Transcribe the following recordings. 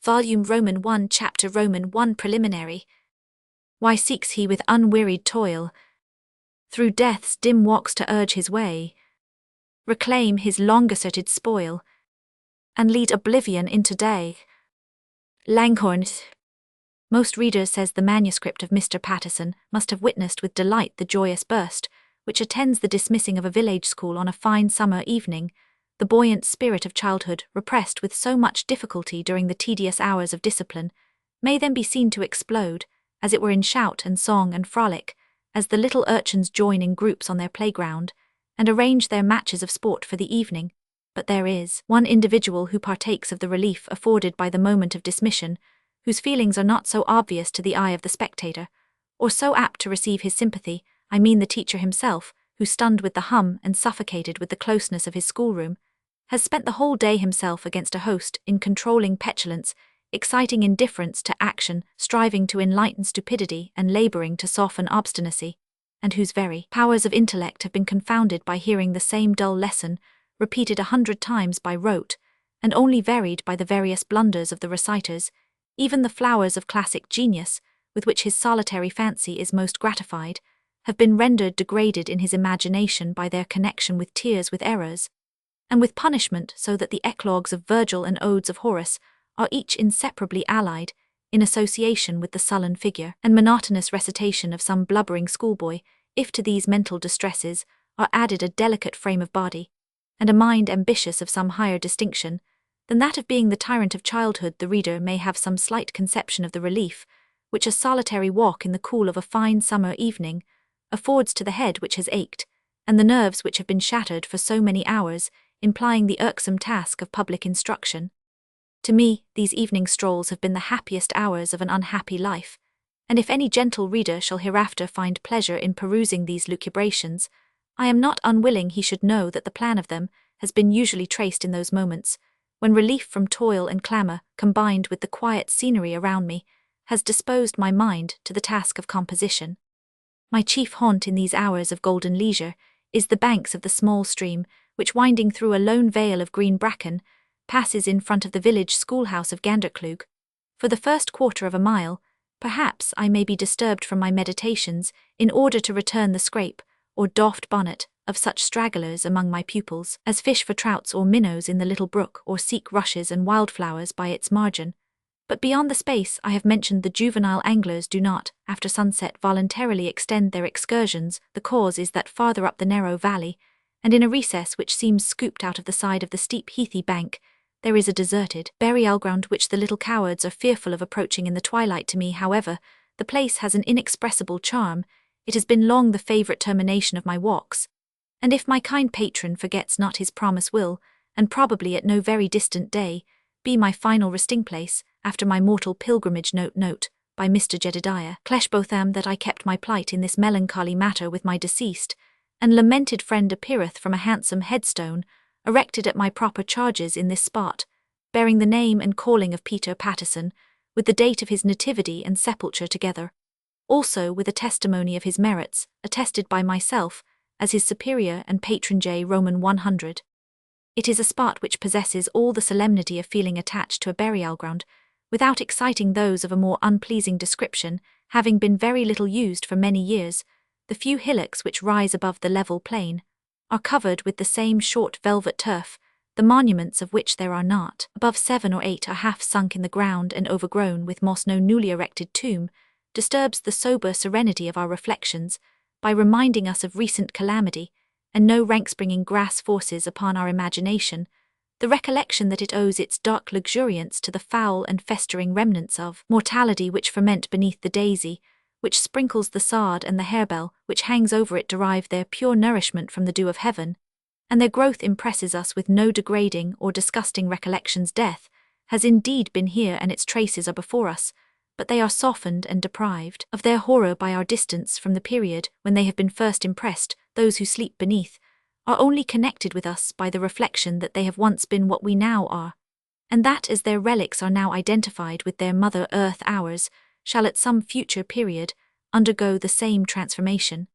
Volume Roman 1 Chapter Roman 1 Preliminary. Why seeks he with unwearied toil through death's dim walks to urge his way, reclaim his long-asserted spoil, and lead oblivion into day? Langhorne. Most readers says the manuscript of Mr. Patterson must have witnessed with delight the joyous burst which attends the dismissing of a village school on a fine summer evening, the buoyant spirit of childhood, repressed with so much difficulty during the tedious hours of discipline, may then be seen to explode, as it were in shout and song and frolic, as the little urchins join in groups on their playground, and arrange their matches of sport for the evening. But there is one individual who partakes of the relief afforded by the moment of dismission, whose feelings are not so obvious to the eye of the spectator, or so apt to receive his sympathy, I mean the teacher himself, who, stunned with the hum and suffocated with the closeness of his schoolroom, has spent the whole day himself against a host in controlling petulance, exciting indifference to action, striving to enlighten stupidity and labouring to soften obstinacy, and whose very powers of intellect have been confounded by hearing the same dull lesson, repeated 100 times by rote, and only varied by the various blunders of the reciters. Even the flowers of classic genius, with which his solitary fancy is most gratified, have been rendered degraded in his imagination by their connection with tears, with errors, and with punishment, so that the eclogues of Virgil and odes of Horace are each inseparably allied, in association with the sullen figure and monotonous recitation of some blubbering schoolboy. If to these mental distresses are added a delicate frame of body, and a mind ambitious of some higher distinction than that of being the tyrant of childhood, the reader may have some slight conception of the relief which a solitary walk in the cool of a fine summer evening affords to the head which has ached, and the nerves which have been shattered for so many hours, implying the irksome task of public instruction. To me, these evening strolls have been the happiest hours of an unhappy life, and if any gentle reader shall hereafter find pleasure in perusing these lucubrations, I am not unwilling he should know that the plan of them has been usually traced in those moments when relief from toil and clamour, combined with the quiet scenery around me, has disposed my mind to the task of composition. My chief haunt in these hours of golden leisure is the banks of the small stream which, winding through a lone vale of green bracken, passes in front of the village schoolhouse of Ganderklug. For the first quarter of a mile, perhaps I may be disturbed from my meditations in order to return the scrape, or doffed bonnet, of such stragglers among my pupils as fish for trouts or minnows in the little brook, or seek rushes and wildflowers by its margin. But beyond the space I have mentioned, the juvenile anglers do not, after sunset, voluntarily extend their excursions. The cause is that farther up the narrow valley, and in a recess which seems scooped out of the side of the steep heathy bank, there is a deserted burial ground which the little cowards are fearful of approaching in the twilight. To me, however, the place has an inexpressible charm. It has been long the favourite termination of my walks, and if my kind patron forgets not his promise, will, and probably at no very distant day, be my final resting place after my mortal pilgrimage. Note by Mr. Jedediah Cleshbotham that I kept my plight in this melancholy matter with my deceased and lamented friend appeareth from a handsome headstone erected at my proper charges in this spot, bearing the name and calling of Peter Patterson, with the date of his nativity and sepulture together, also with a testimony of his merits, attested by myself as his superior and patron. J. Roman 100. It is a spot which possesses all the solemnity of feeling attached to a burial ground, without exciting those of a more unpleasing description, having been very little used for many years. The few hillocks which rise above the level plain are covered with the same short velvet turf, the monuments of which there are not above 7 or 8 are half sunk in the ground and overgrown with moss. No newly erected tomb disturbs the sober serenity of our reflections by reminding us of recent calamity, and no rank-springing grass forces upon our imagination the recollection that it owes its dark luxuriance to the foul and festering remnants of mortality which ferment beneath the daisy, which sprinkles the sod, and the harebell which hangs over it derive their pure nourishment from the dew of heaven, and their growth impresses us with no degrading or disgusting recollections. Death has indeed been here, and its traces are before us, but they are softened and deprived of their horror by our distance from the period when they have been first impressed. Those who sleep beneath are only connected with us by the reflection that they have once been what we now are, and that as their relics are now identified with their mother earth, ours shall at some future period undergo the same transformation.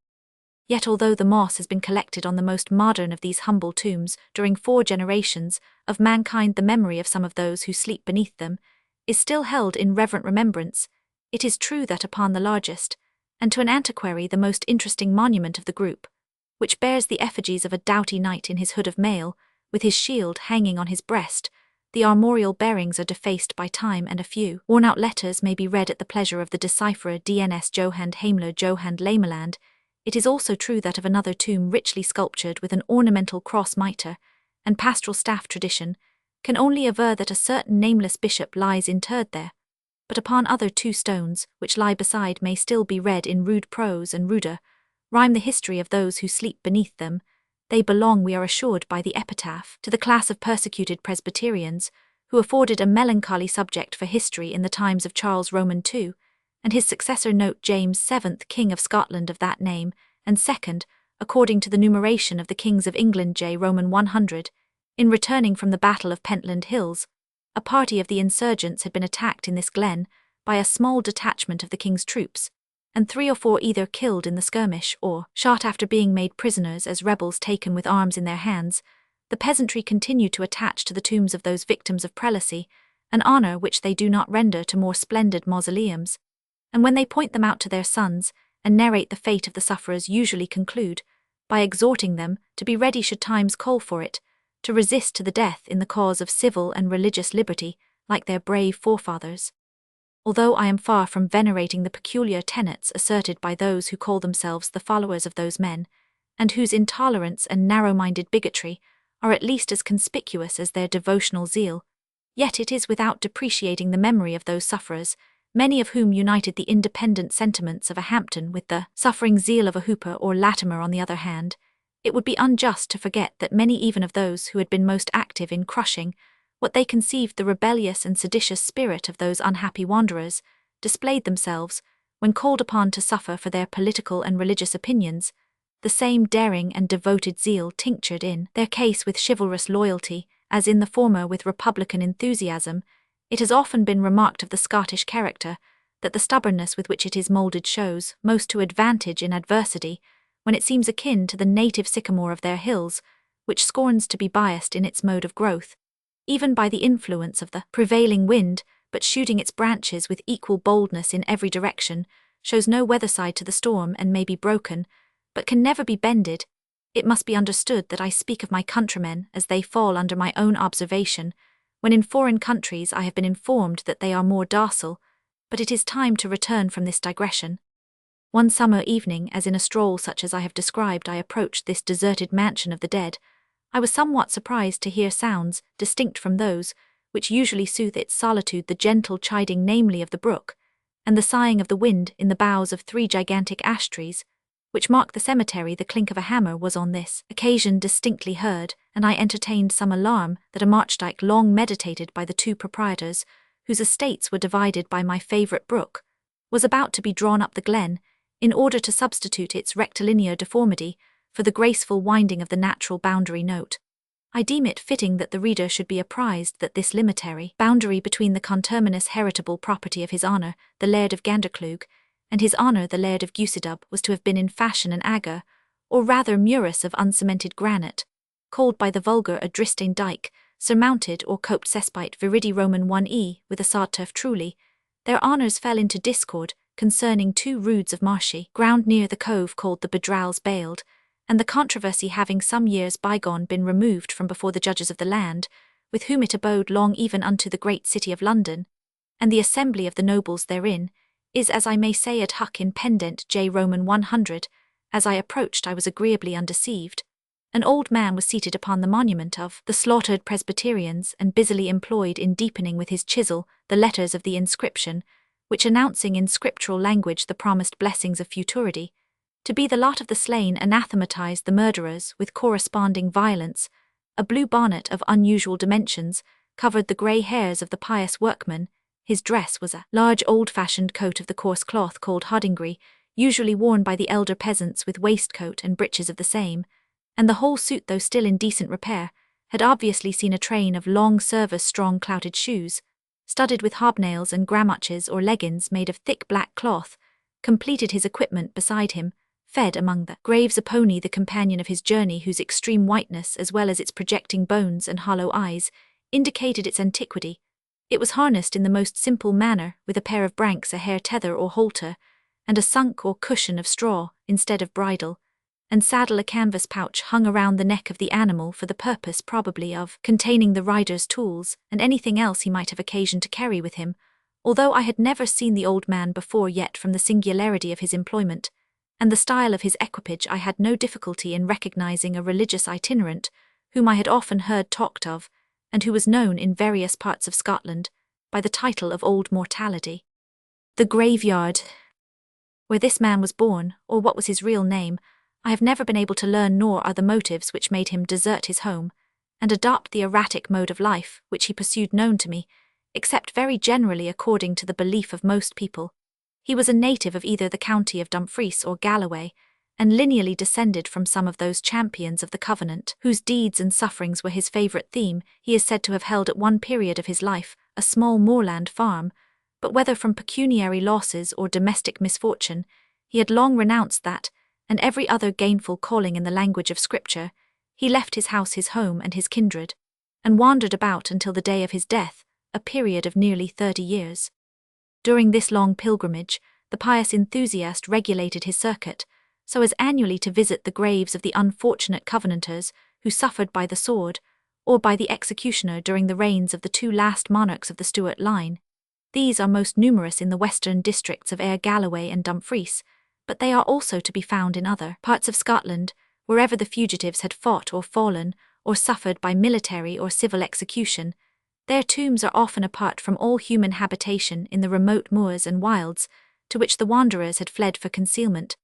Yet although the moss has been collected on the most modern of these humble tombs during 4 generations of mankind, the memory of some of those who sleep beneath them is still held in reverent remembrance, it is true that upon the largest, and to an antiquary the most interesting monument of the group, which bears the effigies of a doughty knight in his hood of mail, with his shield hanging on his breast, the armorial bearings are defaced by time, and a few worn-out letters may be read at the pleasure of the decipherer DNS Johand Heimler Johand Lameland. It is also true that of another tomb richly sculptured with an ornamental cross mitre and pastoral staff tradition, can only aver that a certain nameless bishop lies interred there, but upon other two stones, which lie beside, may still be read in rude prose and ruder rhyme the history of those who sleep beneath them. They belong, we are assured by the epitaph, to the class of persecuted Presbyterians, who afforded a melancholy subject for history in the times of Charles Roman II, and his successor James VII, King of Scotland of that name, and second, according to the numeration of the kings of England J. Roman 100, in returning from the Battle of Pentland Hills, a party of the insurgents had been attacked in this glen by a small detachment of the king's troops, and 3 or 4 either killed in the skirmish or shot after being made prisoners as rebels taken with arms in their hands. The peasantry continue to attach to the tombs of those victims of prelacy an honour which they do not render to more splendid mausoleums, and when they point them out to their sons and narrate the fate of the sufferers, usually conclude by exhorting them to be ready should times call for it, to resist to the death in the cause of civil and religious liberty, like their brave forefathers. Although I am far from venerating the peculiar tenets asserted by those who call themselves the followers of those men, and whose intolerance and narrow-minded bigotry are at least as conspicuous as their devotional zeal, yet it is without depreciating the memory of those sufferers, many of whom united the independent sentiments of a Hampden with the suffering zeal of a Hooper or Latimer on the other hand. It would be unjust to forget that many even of those who had been most active in crushing what they conceived the rebellious and seditious spirit of those unhappy wanderers, displayed themselves, when called upon to suffer for their political and religious opinions, the same daring and devoted zeal tinctured in their case with chivalrous loyalty, as in the former with republican enthusiasm. It has often been remarked of the Scottish character that the stubbornness with which it is moulded shows most to advantage in adversity, when it seems akin to the native sycamore of their hills, which scorns to be biased in its mode of growth, even by the influence of the prevailing wind, but shooting its branches with equal boldness in every direction, shows no weather side to the storm and may be broken, but can never be bended. It must be understood that I speak of my countrymen as they fall under my own observation, when in foreign countries I have been informed that they are more docile, but it is time to return from this digression. One summer evening, as in a stroll such as I have described I approached this deserted mansion of the dead, I was somewhat surprised to hear sounds, distinct from those, which usually soothe its solitude, the gentle chiding namely of the brook, and the sighing of the wind in the boughs of 3 gigantic ash trees, which mark the cemetery. The clink of a hammer was on this occasion distinctly heard, and I entertained some alarm that a marchdyke long meditated by the 2 proprietors, whose estates were divided by my favourite brook, was about to be drawn up the glen, in order to substitute its rectilinear deformity for the graceful winding of the natural boundary note. I deem it fitting that the reader should be apprised that this limitary boundary between the conterminous heritable property of his honour, the Laird of Gandercleugh, and his honour, the Laird of Gusidub, was to have been in fashion an agger, or rather murus of uncemented granite, called by the vulgar a dristane dyke, surmounted or coped cespite viridi Roman 1e, with a sod turf truly. Their honours fell into discord concerning 2 roods of marshy ground near the cove called the Bedrals Bailed, and the controversy having some years bygone been removed from before the judges of the land, with whom it abode long even unto the great city of London, and the assembly of the nobles therein, is as I may say ad hoc in pendent J. Roman 100, as I approached I was agreeably undeceived. An old man was seated upon the monument of the slaughtered Presbyterians and busily employed in deepening with his chisel the letters of the inscription, which announcing in scriptural language the promised blessings of futurity, to be the lot of the slain, anathematized the murderers with corresponding violence. A blue bonnet of unusual dimensions covered the grey hairs of the pious workman. His dress was a large old-fashioned coat of the coarse cloth called hoddingry, usually worn by the elder peasants, with waistcoat and breeches of the same, and the whole suit, though still in decent repair, had obviously seen a train of long-service strong clouted shoes, studded with hobnails and grammotches or leggins made of thick black cloth, completed his equipment. Beside him, fed among the graves, a pony, the companion of his journey, whose extreme whiteness, as well as its projecting bones and hollow eyes, indicated its antiquity. It was harnessed in the most simple manner, with a pair of branks, a hair tether or halter, and a sunk or cushion of straw instead of bridle, and saddle a canvas pouch hung around the neck of the animal for the purpose probably of containing the rider's tools and anything else he might have occasion to carry with him, although I had never seen the old man before yet from the singularity of his employment, and the style of his equipage I had no difficulty in recognizing a religious itinerant, whom I had often heard talked of, and who was known in various parts of Scotland by the title of Old Mortality. The graveyard where this man was born, or what was his real name, I have never been able to learn, nor are the motives which made him desert his home and adopt the erratic mode of life which he pursued known to me, except very generally according to the belief of most people. He was a native of either the county of Dumfries or Galloway, and lineally descended from some of those champions of the Covenant whose deeds and sufferings were his favourite theme. He is said to have held at one period of his life a small moorland farm, but whether from pecuniary losses or domestic misfortune, he had long renounced that, and every other gainful calling in the language of Scripture. He left his house, his home, and his kindred, and wandered about until the day of his death, a period of nearly 30 years. During this long pilgrimage, the pious enthusiast regulated his circuit, so as annually to visit the graves of the unfortunate Covenanters who suffered by the sword, or by the executioner during the reigns of the two last monarchs of the Stuart line. These are most numerous in the western districts of Ayr, Galloway and Dumfries, but they are also to be found in other parts of Scotland, wherever the fugitives had fought or fallen, or suffered by military or civil execution. Their tombs are often apart from all human habitation in the remote moors and wilds, to which the wanderers had fled for concealment,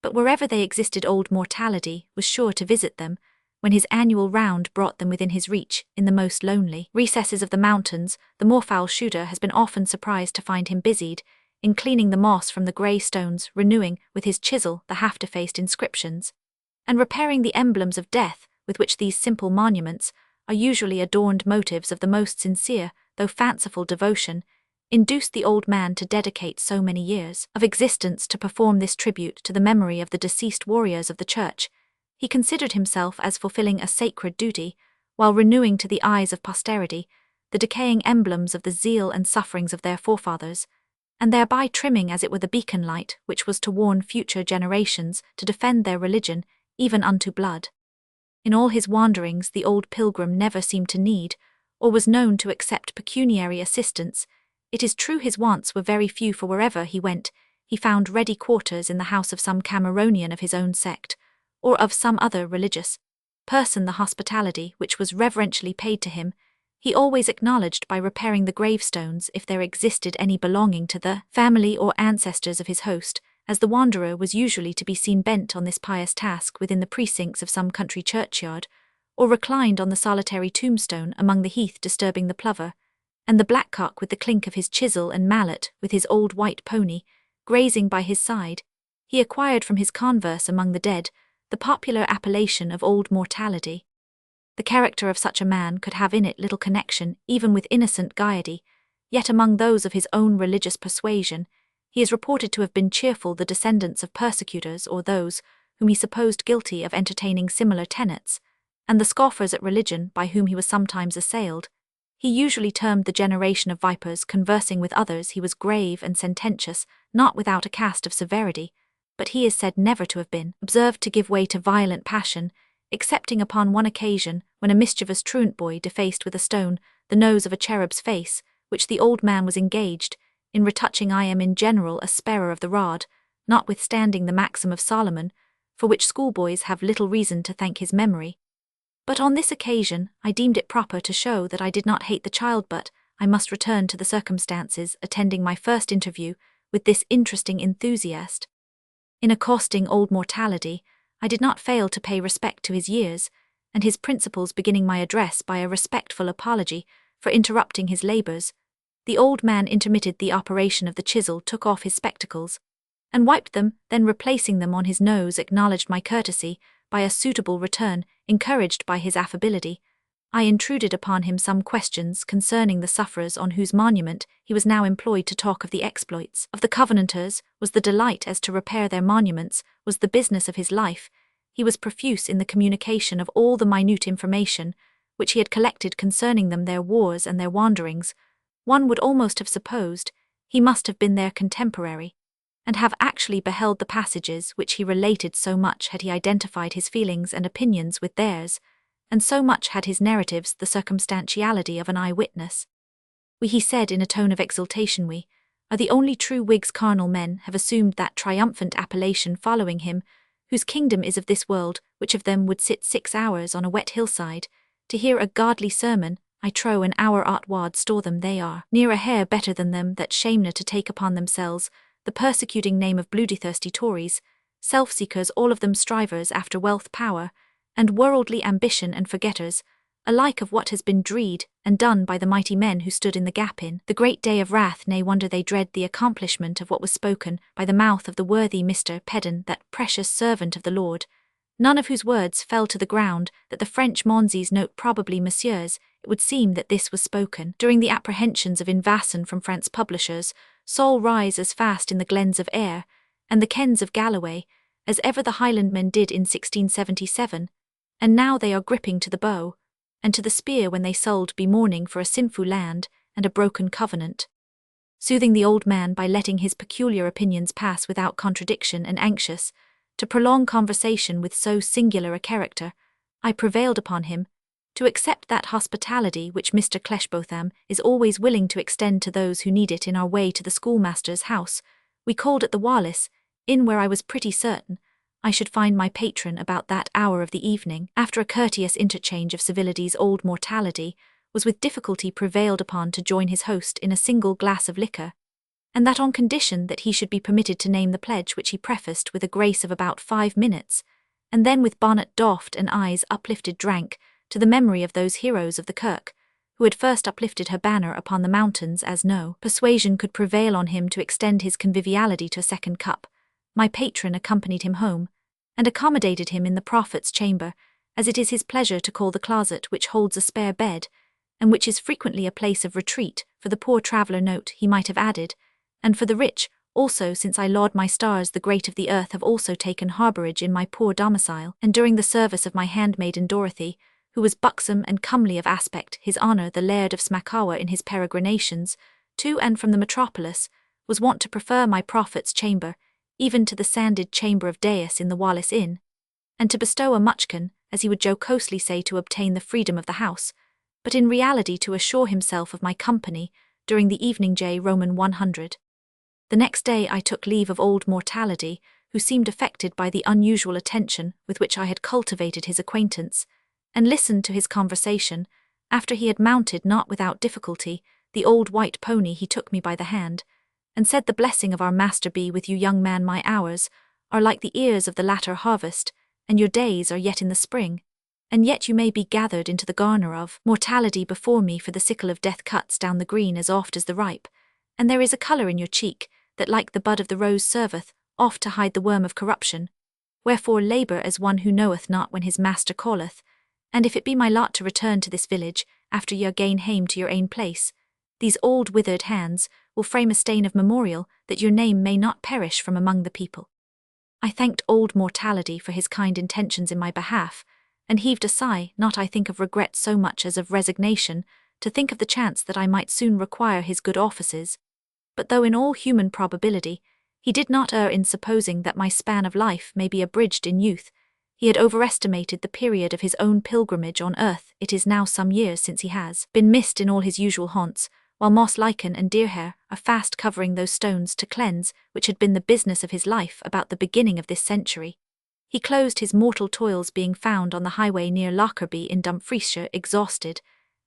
but wherever they existed Old Mortality was sure to visit them, when his annual round brought them within his reach. In the most lonely recesses of the mountains, the moorfowl shooter has been often surprised to find him busied in cleaning the moss from the grey stones, renewing, with his chisel, the half-defaced inscriptions, and repairing the emblems of death with which these simple monuments are usually adorned. Motives of the most sincere, though fanciful devotion, induced the old man to dedicate so many years of existence to perform this tribute to the memory of the deceased warriors of the Church. He considered himself as fulfilling a sacred duty, while renewing to the eyes of posterity the decaying emblems of the zeal and sufferings of their forefathers, and thereby trimming as it were the beacon light which was to warn future generations to defend their religion even unto blood. In all his wanderings the old pilgrim never seemed to need, or was known to accept pecuniary assistance. It is true his wants were very few, for wherever he went, he found ready quarters in the house of some Cameronian of his own sect, or of some other religious person. The hospitality which was reverentially paid to him, he always acknowledged by repairing the gravestones if there existed any belonging to the family or ancestors of his host, as the wanderer was usually to be seen bent on this pious task within the precincts of some country churchyard, or reclined on the solitary tombstone among the heath disturbing the plover, and the blackcock with the clink of his chisel and mallet, with his old white pony grazing by his side. He acquired from his converse among the dead the popular appellation of Old Mortality. The character of such a man could have in it little connection even with innocent gaiety, yet among those of his own religious persuasion he is reported to have been cheerful. The descendants of persecutors, or those whom he supposed guilty of entertaining similar tenets, and the scoffers at religion by whom he was sometimes assailed, he usually termed the generation of vipers. Conversing with others he was grave and sententious, not without a cast of severity, but he is said never to have been observed to give way to violent passion, excepting upon one occasion when a mischievous truant boy defaced with a stone the nose of a cherub's face, which the old man was engaged in retouching. I am in general a sparer of the rod, notwithstanding the maxim of Solomon, for which schoolboys have little reason to thank his memory. But on this occasion I deemed it proper to show that I did not hate the child. But I must return to the circumstances attending my first interview with this interesting enthusiast. In accosting Old Mortality, I did not fail to pay respect to his years and his principles, beginning my address by a respectful apology for interrupting his labours. The old man intermitted the operation of the chisel, took off his spectacles, and wiped them, then replacing them on his nose acknowledged my courtesy by a suitable return. Encouraged by his affability, I intruded upon him some questions concerning the sufferers on whose monument he was now employed to talk. Of the exploits of the Covenanters was the delight, as to repair their monuments was the business of his life. He was profuse in the communication of all the minute information which he had collected concerning them, their wars and their wanderings. one would almost have supposed he must have been their contemporary, and have actually beheld the passages which he related. So much had he identified his feelings and opinions with theirs, and so much had his narratives the circumstantiality of an eyewitness. We, he said in a tone of exultation, we are the only true Whigs. Carnal men have assumed that triumphant appellation following him, whose kingdom is of this world. Which of them would sit 6 hours on a wet hillside to hear a godly sermon? I trow an hour outward store them. They are near a hair better than them that shamena to take upon themselves the persecuting name of bloody-thirsty Tories, self-seekers, all of them strivers after wealth, power, and worldly ambition, and forgetters alike of what has been dreed and done by the mighty men who stood in the gap in the great day of wrath. Nay wonder they dread the accomplishment of what was spoken by the mouth of the worthy Mr. Pedden, that precious servant of the Lord, none of whose words fell to the ground. That the French Monzies note probably, messieurs, it would seem that this was spoken during the apprehensions of Invasson from France. Publishers, Saul rise as fast in the glens of Ayr, and the kens of Galloway, as ever the Highlandmen did in 1677, and now they are gripping to the bow and to the spear when they sold be mourning for a sinful land and a broken covenant. Soothing the old man by letting his peculiar opinions pass without contradiction, and anxious to prolong conversation with so singular a character, I prevailed upon him to accept that hospitality which Mr. Cleshbotham is always willing to extend to those who need it. In our way to the schoolmaster's house, we called at the Wallace Inn, where I was pretty certain I should find my patron about that hour of the evening. After a courteous interchange of civilities, old Mortality was with difficulty prevailed upon to join his host in a single glass of liquor, and that on condition that he should be permitted to name the pledge, which he prefaced with a grace of about 5 minutes, and then with bonnet doffed and eyes uplifted drank to the memory of those heroes of the kirk, who had first uplifted her banner upon the mountains, as no persuasion could prevail on him to extend his conviviality to a second cup. My patron accompanied him home, and accommodated him in the prophet's chamber, as it is his pleasure to call the closet which holds a spare bed, and which is frequently a place of retreat for the poor traveller. Note, he might have added, and for the rich also, since I laud my stars the great of the earth have also taken harbourage in my poor domicile. And during the service of my handmaiden Dorothy, who was buxom and comely of aspect, his honour the Laird of Smackawa in his peregrinations to and from the metropolis was wont to prefer my prophet's chamber even to the sanded chamber of Deus in the Wallace Inn, and to bestow a muchkin, as he would jocosely say, to obtain the freedom of the house, but in reality to assure himself of my company during the evening. Roman 100. The next day I took leave of old Mortality, who seemed affected by the unusual attention with which I had cultivated his acquaintance, and listened to his conversation. After he had mounted, not without difficulty, the old white pony, he took me by the hand, and said, "The blessing of our Master be with you, young man. My hours are like the ears of the latter harvest, and your days are yet in the spring, and yet you may be gathered into the garner of mortality before me, for the sickle of death cuts down the green as oft as the ripe, and there is a colour in your cheek that like the bud of the rose serveth oft to hide the worm of corruption. Wherefore labour as one who knoweth not when his Master calleth, and if it be my lot to return to this village after ye are gane hame to your ain place, these old withered hands will frame a stain of memorial that your name may not perish from among the people." I thanked old Mortality for his kind intentions in my behalf, and heaved a sigh, not I think of regret so much as of resignation, to think of the chance that I might soon require his good offices. But though in all human probability he did not err in supposing that my span of life may be abridged in youth, he had overestimated the period of his own pilgrimage on earth. It is now some years since he has been missed in all his usual haunts, while moss lichen and deer hair are fast covering those stones to cleanse which had been the business of his life about the beginning of this century. He closed his mortal toils, being found on the highway near Lockerbie in Dumfriesshire, exhausted,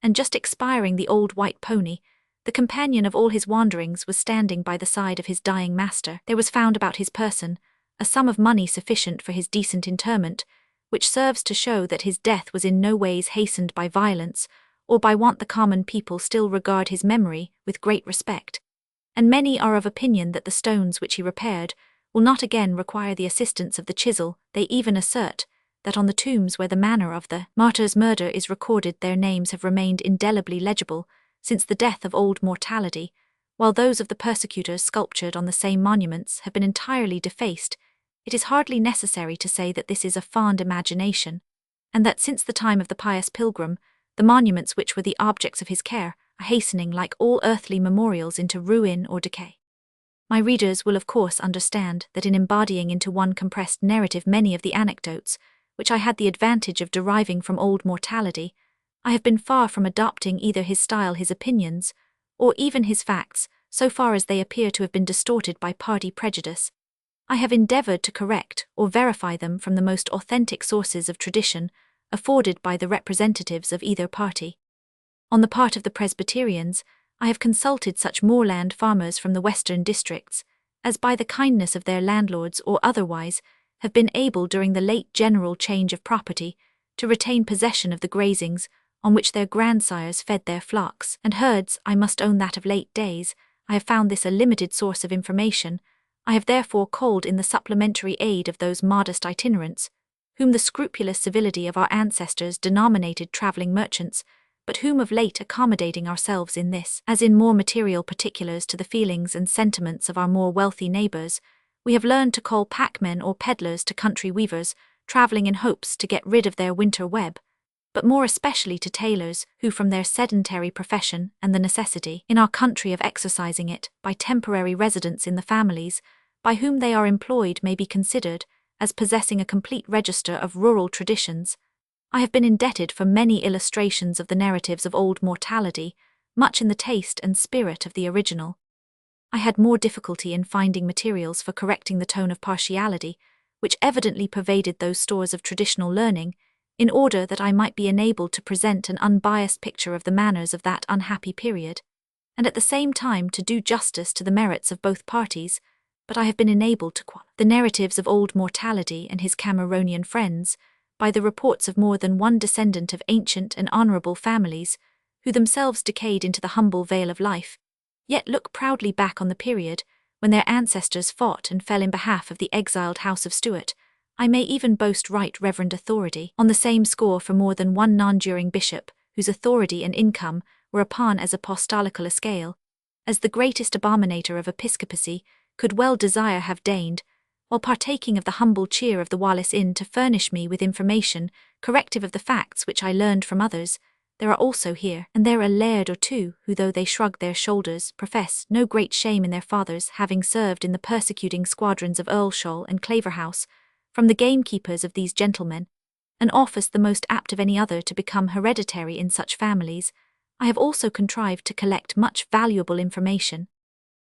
and just expiring. The old white pony, the companion of all his wanderings, was standing by the side of his dying master. There was found about his person a sum of money sufficient for his decent interment, which serves to show that his death was in no ways hastened by violence or by want. The common people still regard his memory with great respect, and many are of opinion that the stones which he repaired will not again require the assistance of the chisel. They even assert that on the tombs where the manner of the martyr's murder is recorded, their names have remained indelibly legible since the death of old Mortality, while those of the persecutors sculptured on the same monuments have been entirely defaced. It is hardly necessary to say that this is a fond imagination, and that since the time of the pious pilgrim, the monuments which were the objects of his care hastening like all earthly memorials into ruin or decay. My readers will of course understand that in embodying into one compressed narrative many of the anecdotes, which I had the advantage of deriving from old Mortality, I have been far from adopting either his style, his opinions, or even his facts, so far as they appear to have been distorted by party prejudice. I have endeavored to correct or verify them from the most authentic sources of tradition afforded by the representatives of either party. On the part of the Presbyterians, I have consulted such moorland farmers from the western districts, as by the kindness of their landlords or otherwise, have been able during the late general change of property to retain possession of the grazings on which their grandsires fed their flocks and herds. I must own that of late days, I have found this a limited source of information. I have therefore called in the supplementary aid of those modest itinerants, whom the scrupulous civility of our ancestors denominated travelling merchants, but whom of late accommodating ourselves in this, as in more material particulars to the feelings and sentiments of our more wealthy neighbours, we have learned to call packmen or peddlers to country weavers, travelling in hopes to get rid of their winter web, but more especially to tailors, who from their sedentary profession and the necessity in our country of exercising it by temporary residence in the families by whom they are employed may be considered as possessing a complete register of rural traditions. I have been indebted for many illustrations of the narratives of old Mortality, much in the taste and spirit of the original. I had more difficulty in finding materials for correcting the tone of partiality, which evidently pervaded those stores of traditional learning, in order that I might be enabled to present an unbiased picture of the manners of that unhappy period, and at the same time to do justice to the merits of both parties. But I have been enabled to qualify the narratives of old Mortality and his Cameronian friends by the reports of more than one descendant of ancient and honourable families, who themselves decayed into the humble vale of life, yet look proudly back on the period when their ancestors fought and fell in behalf of the exiled House of Stuart. I may even boast right reverend authority on the same score for more than one non-juring bishop, whose authority and income were upon as apostolical a scale, as the greatest abominator of episcopacy could well desire have deigned, while partaking of the humble cheer of the Wallace Inn to furnish me with information corrective of the facts which I learned from others. There are also here and there a laird or two who, though they shrug their shoulders, profess no great shame in their fathers having served in the persecuting squadrons of Earlshall and Claverhouse, from the gamekeepers of these gentlemen, an office the most apt of any other to become hereditary in such families. I have also contrived to collect much valuable information.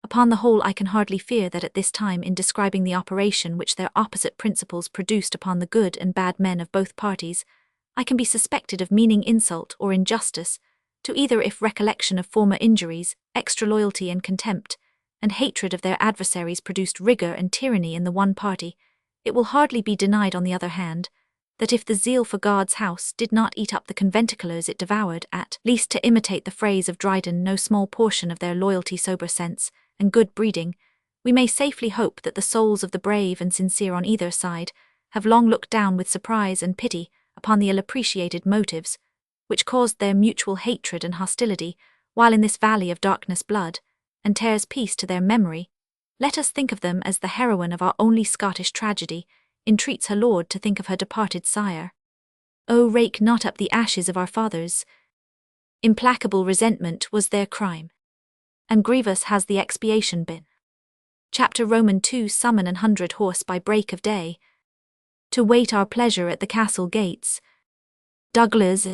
Upon the whole, I can hardly fear that at this time, in describing the operation which their opposite principles produced upon the good and bad men of both parties, I can be suspected of meaning insult or injustice to either, if recollection of former injuries, extra loyalty and contempt, and hatred of their adversaries produced rigour and tyranny in the one party. It will hardly be denied, on the other hand, that if the zeal for God's house did not eat up the conventiclers it devoured, at least, to imitate the phrase of Dryden, no small portion of their loyalty, sober sense, and good breeding, we may safely hope that the souls of the brave and sincere on either side have long looked down with surprise and pity upon the ill-appreciated motives which caused their mutual hatred and hostility, while in this valley of darkness blood and tears peace to their memory. Let us think of them as the heroine of our only Scottish tragedy entreats her lord to think of her departed sire. Oh, rake not up the ashes of our fathers. Implacable resentment was their crime, and grievous has the expiation been. Chapter Roman 2. Summon 100 horse by break of day, to wait our pleasure at the castle gates. Douglas.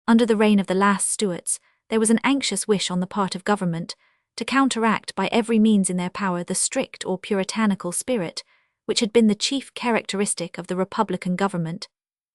Under the reign of the last Stuarts, there was an anxious wish on the part of government to counteract by every means in their power the strict or puritanical spirit which had been the chief characteristic of the republican government,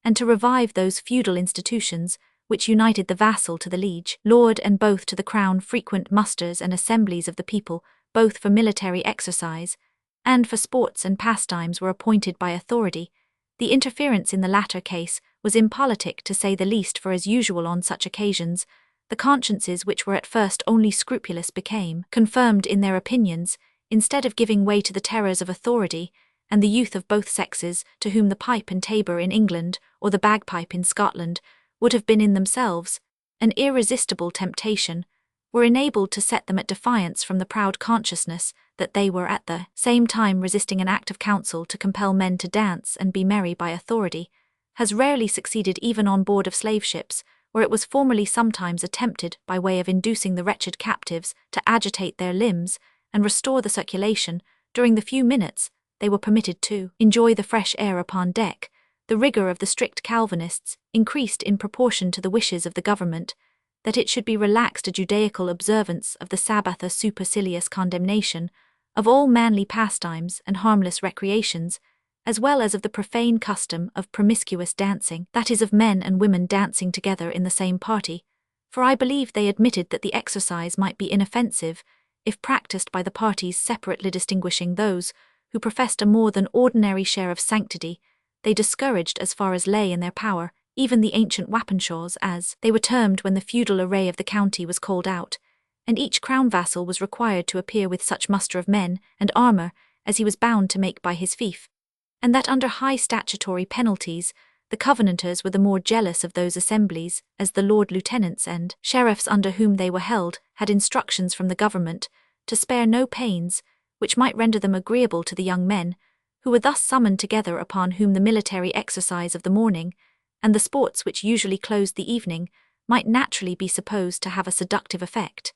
and to revive those feudal institutions which united the vassal to the liege, lord and both to the crown, frequent musters and assemblies of the people, both for military exercise and for sports and pastimes, were appointed by authority. The interference in the latter case was impolitic, to say the least, for, as usual on such occasions, the consciences which were at first only scrupulous became confirmed in their opinions, instead of giving way to the terrors of authority, and the youth of both sexes, to whom the pipe and tabor in England, or the bagpipe in Scotland, would have been in themselves an irresistible temptation, were enabled to set them at defiance from the proud consciousness that they were at the same time resisting an act of council to compel men to dance and be merry by authority, has rarely succeeded even on board of slave ships, where it was formerly sometimes attempted by way of inducing the wretched captives to agitate their limbs and restore the circulation, during the few minutes they were permitted to enjoy the fresh air upon deck, the rigour of the strict Calvinists increased in proportion to the wishes of the government, that it should be relaxed a Judaical observance of the Sabbath, a supercilious condemnation of all manly pastimes and harmless recreations, as well as of the profane custom of promiscuous dancing, that is, of men and women dancing together in the same party, for I believe they admitted that the exercise might be inoffensive if practised by the parties separately distinguishing those who professed a more than ordinary share of sanctity. They discouraged, as far as lay in their power, even the ancient Wappenshaws, as they were termed when the feudal array of the county was called out, and each crown vassal was required to appear with such muster of men and armour as he was bound to make by his fief, and that under high statutory penalties the Covenanters were the more jealous of those assemblies, as the Lord Lieutenants and sheriffs under whom they were held had instructions from the government to spare no pains which might render them agreeable to the young men, who were thus summoned together, upon whom the military exercise of the morning, and the sports which usually closed the evening, might naturally be supposed to have a seductive effect.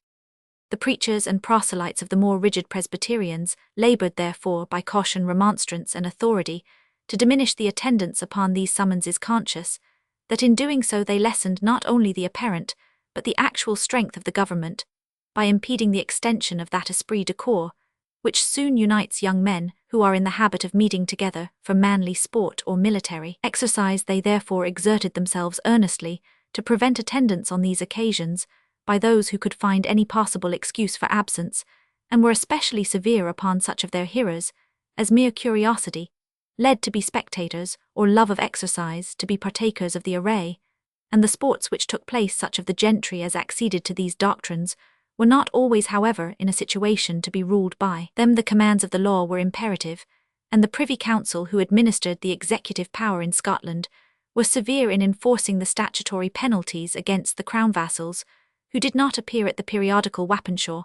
The preachers and proselytes of the more rigid Presbyterians laboured therefore by caution, remonstrance, and authority to diminish the attendance upon these summonses, conscious that in doing so they lessened not only the apparent but the actual strength of the government, by impeding the extension of that esprit de corps which soon unites young men who are in the habit of meeting together for manly sport or military exercise. They therefore exerted themselves earnestly to prevent attendance on these occasions by those who could find any possible excuse for absence, and were especially severe upon such of their hearers as mere curiosity led to be spectators, or love of exercise to be partakers of the array, and the sports which took place. Such of the gentry as acceded to these doctrines were not always, however, in a situation to be ruled by them. The commands of the law were imperative, and the Privy Council, who administered the executive power in Scotland, were severe in enforcing the statutory penalties against the crown vassals who did not appear at the periodical Wappenshaw.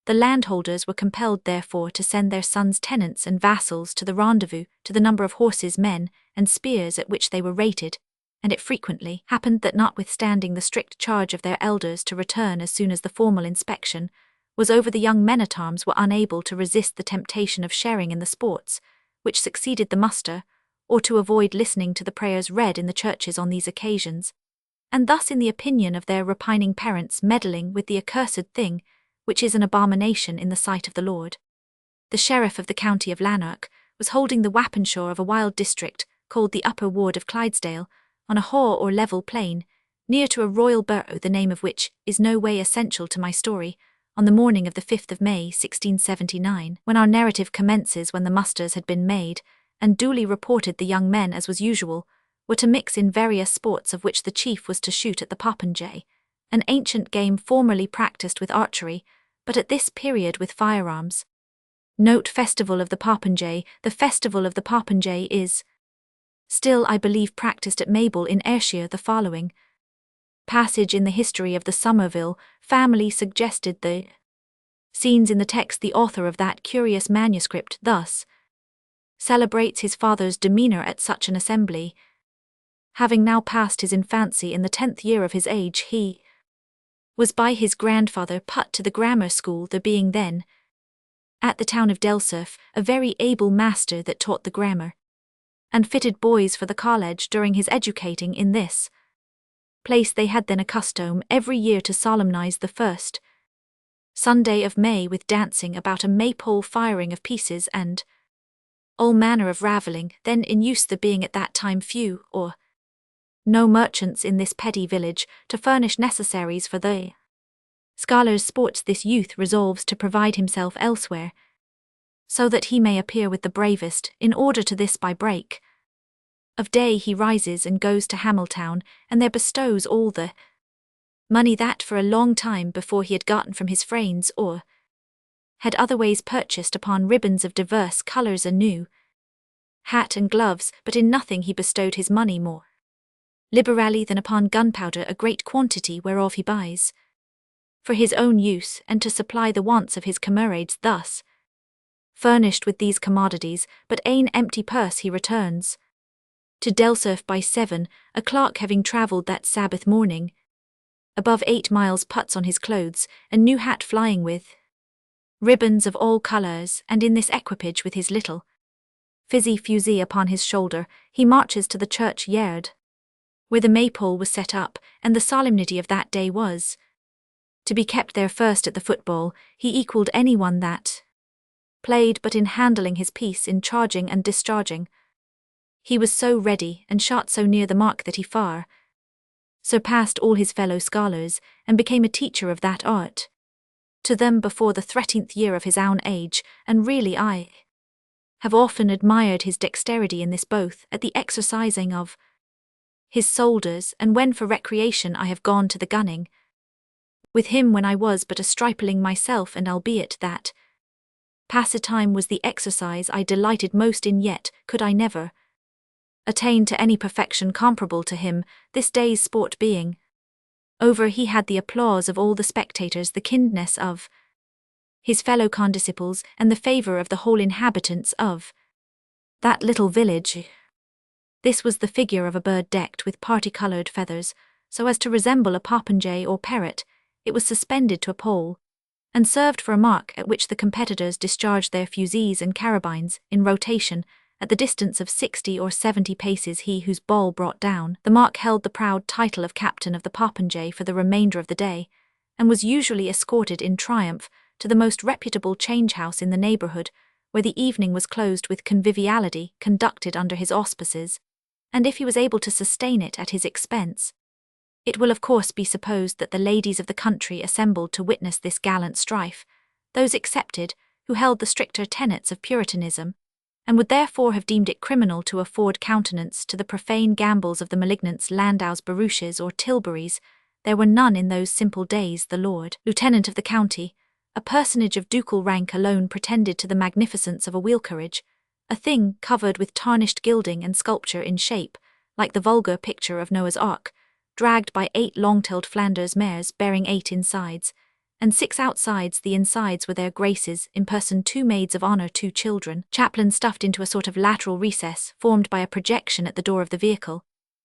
The landholders were compelled therefore to send their sons, tenants, and vassals to the rendezvous to the number of horses, men, and spears at which they were rated, and it frequently happened that, notwithstanding the strict charge of their elders to return as soon as the formal inspection was over, the young men-at-arms were unable to resist the temptation of sharing in the sports which succeeded the muster, or to avoid listening to the prayers read in the churches on these occasions, and thus, in the opinion of their repining parents, meddling with the accursed thing which is an abomination in the sight of the Lord. The sheriff of the county of Lanark was holding the Wappenshaw of a wild district called the Upper Ward of Clydesdale, on a haw or level plain, near to a royal borough, the name of which is no way essential to my story, on the morning of the 5th of May, 1679, when our narrative commences, when the musters had been made, and duly reported, the young men, as was usual, were to mix in various sports, of which the chief was to shoot at the popinjay, an ancient game formerly practised with archery, but at this period with firearms. Note: Festival of the Popinjay. The Festival of the Popinjay is still, I believe, practised at Maybole in Ayrshire. The following passage in the history of the Somerville family suggested the scenes in the text. The author of that curious manuscript thus celebrates his father's demeanour at such an assembly. Having now passed his infancy, in the 10th year of his age, he was by his grandfather put to the grammar school, there being then at the town of Delsurf a very able master that taught the grammar, and fitted boys for the college. During his educating in this place they had then a custom every year to solemnize the first Sunday of May with dancing about a maypole, firing of pieces, and all manner of ravelling, then in use, there being at that time few or no merchants in this petty village to furnish necessaries for the scholars' sports. This youth resolves to provide himself elsewhere, so that he may appear with the bravest. In order to this, by break of day he rises and goes to Hamiltown, and there bestows all the money that for a long time before he had gotten from his friends, or had otherways purchased, upon ribbons of divers colours, a new hat and gloves, but in nothing he bestowed his money more liberally than upon gunpowder, a great quantity whereof he buys for his own use, and to supply the wants of his comrades. Thus furnished with these commodities, but an empty purse, he returns to Delsurf by 7 o'clock, having travelled that Sabbath morning above 8 miles putts on his clothes, a new hat flying with ribbons of all colours, and in this equipage with his little fizzy fusee upon his shoulder, he marches to the church yard, where the maypole was set up, and the solemnity of that day was to be kept there first at the football. He equalled anyone that played, but in handling his piece, in charging and discharging, he was so ready, and shot so near the mark, that he far surpassed all his fellow scholars, and became a teacher of that art to them before the 13th year of his own age. And really I have often admired his dexterity in this, both at the exercising of his soldiers, and when for recreation I have gone to the gunning with him, when I was but a stripling myself, and albeit that pastime was the exercise I delighted most in, yet could I never attain to any perfection comparable to him. This day's sport being over, he had the applause of all the spectators, the kindness of his fellow condisciples, and the favour of the whole inhabitants of that little village. This was the figure of a bird decked with party-coloured feathers, so as to resemble a popinjay or parrot. It was suspended to a pole, and served for a mark at which the competitors discharged their fusees and carabines, in rotation, at the distance of 60 or 70 paces. He whose ball brought down the mark held the proud title of captain of the popinjay for the remainder of the day, and was usually escorted in triumph to the most reputable change-house in the neighbourhood, where the evening was closed with conviviality conducted under his auspices, and if he was able to sustain it at his expense. It will of course be supposed that the ladies of the country assembled to witness this gallant strife, those excepted who held the stricter tenets of Puritanism, and would therefore have deemed it criminal to afford countenance to the profane gambols of the malignants Landau's, Baruches, or Tilburys. There were none in those simple days. The Lord Lieutenant of the county, a personage of ducal rank, alone pretended to the magnificence of a wheel carriage, a thing covered with tarnished gilding and sculpture in shape, like the vulgar picture of Noah's Ark, dragged by 8 long-tailed Flanders mares bearing 8 insides, and 6 outsides. The insides were their graces, in person 2 maids of honour, 2 children, chaplain stuffed into a sort of lateral recess formed by a projection at the door of the vehicle,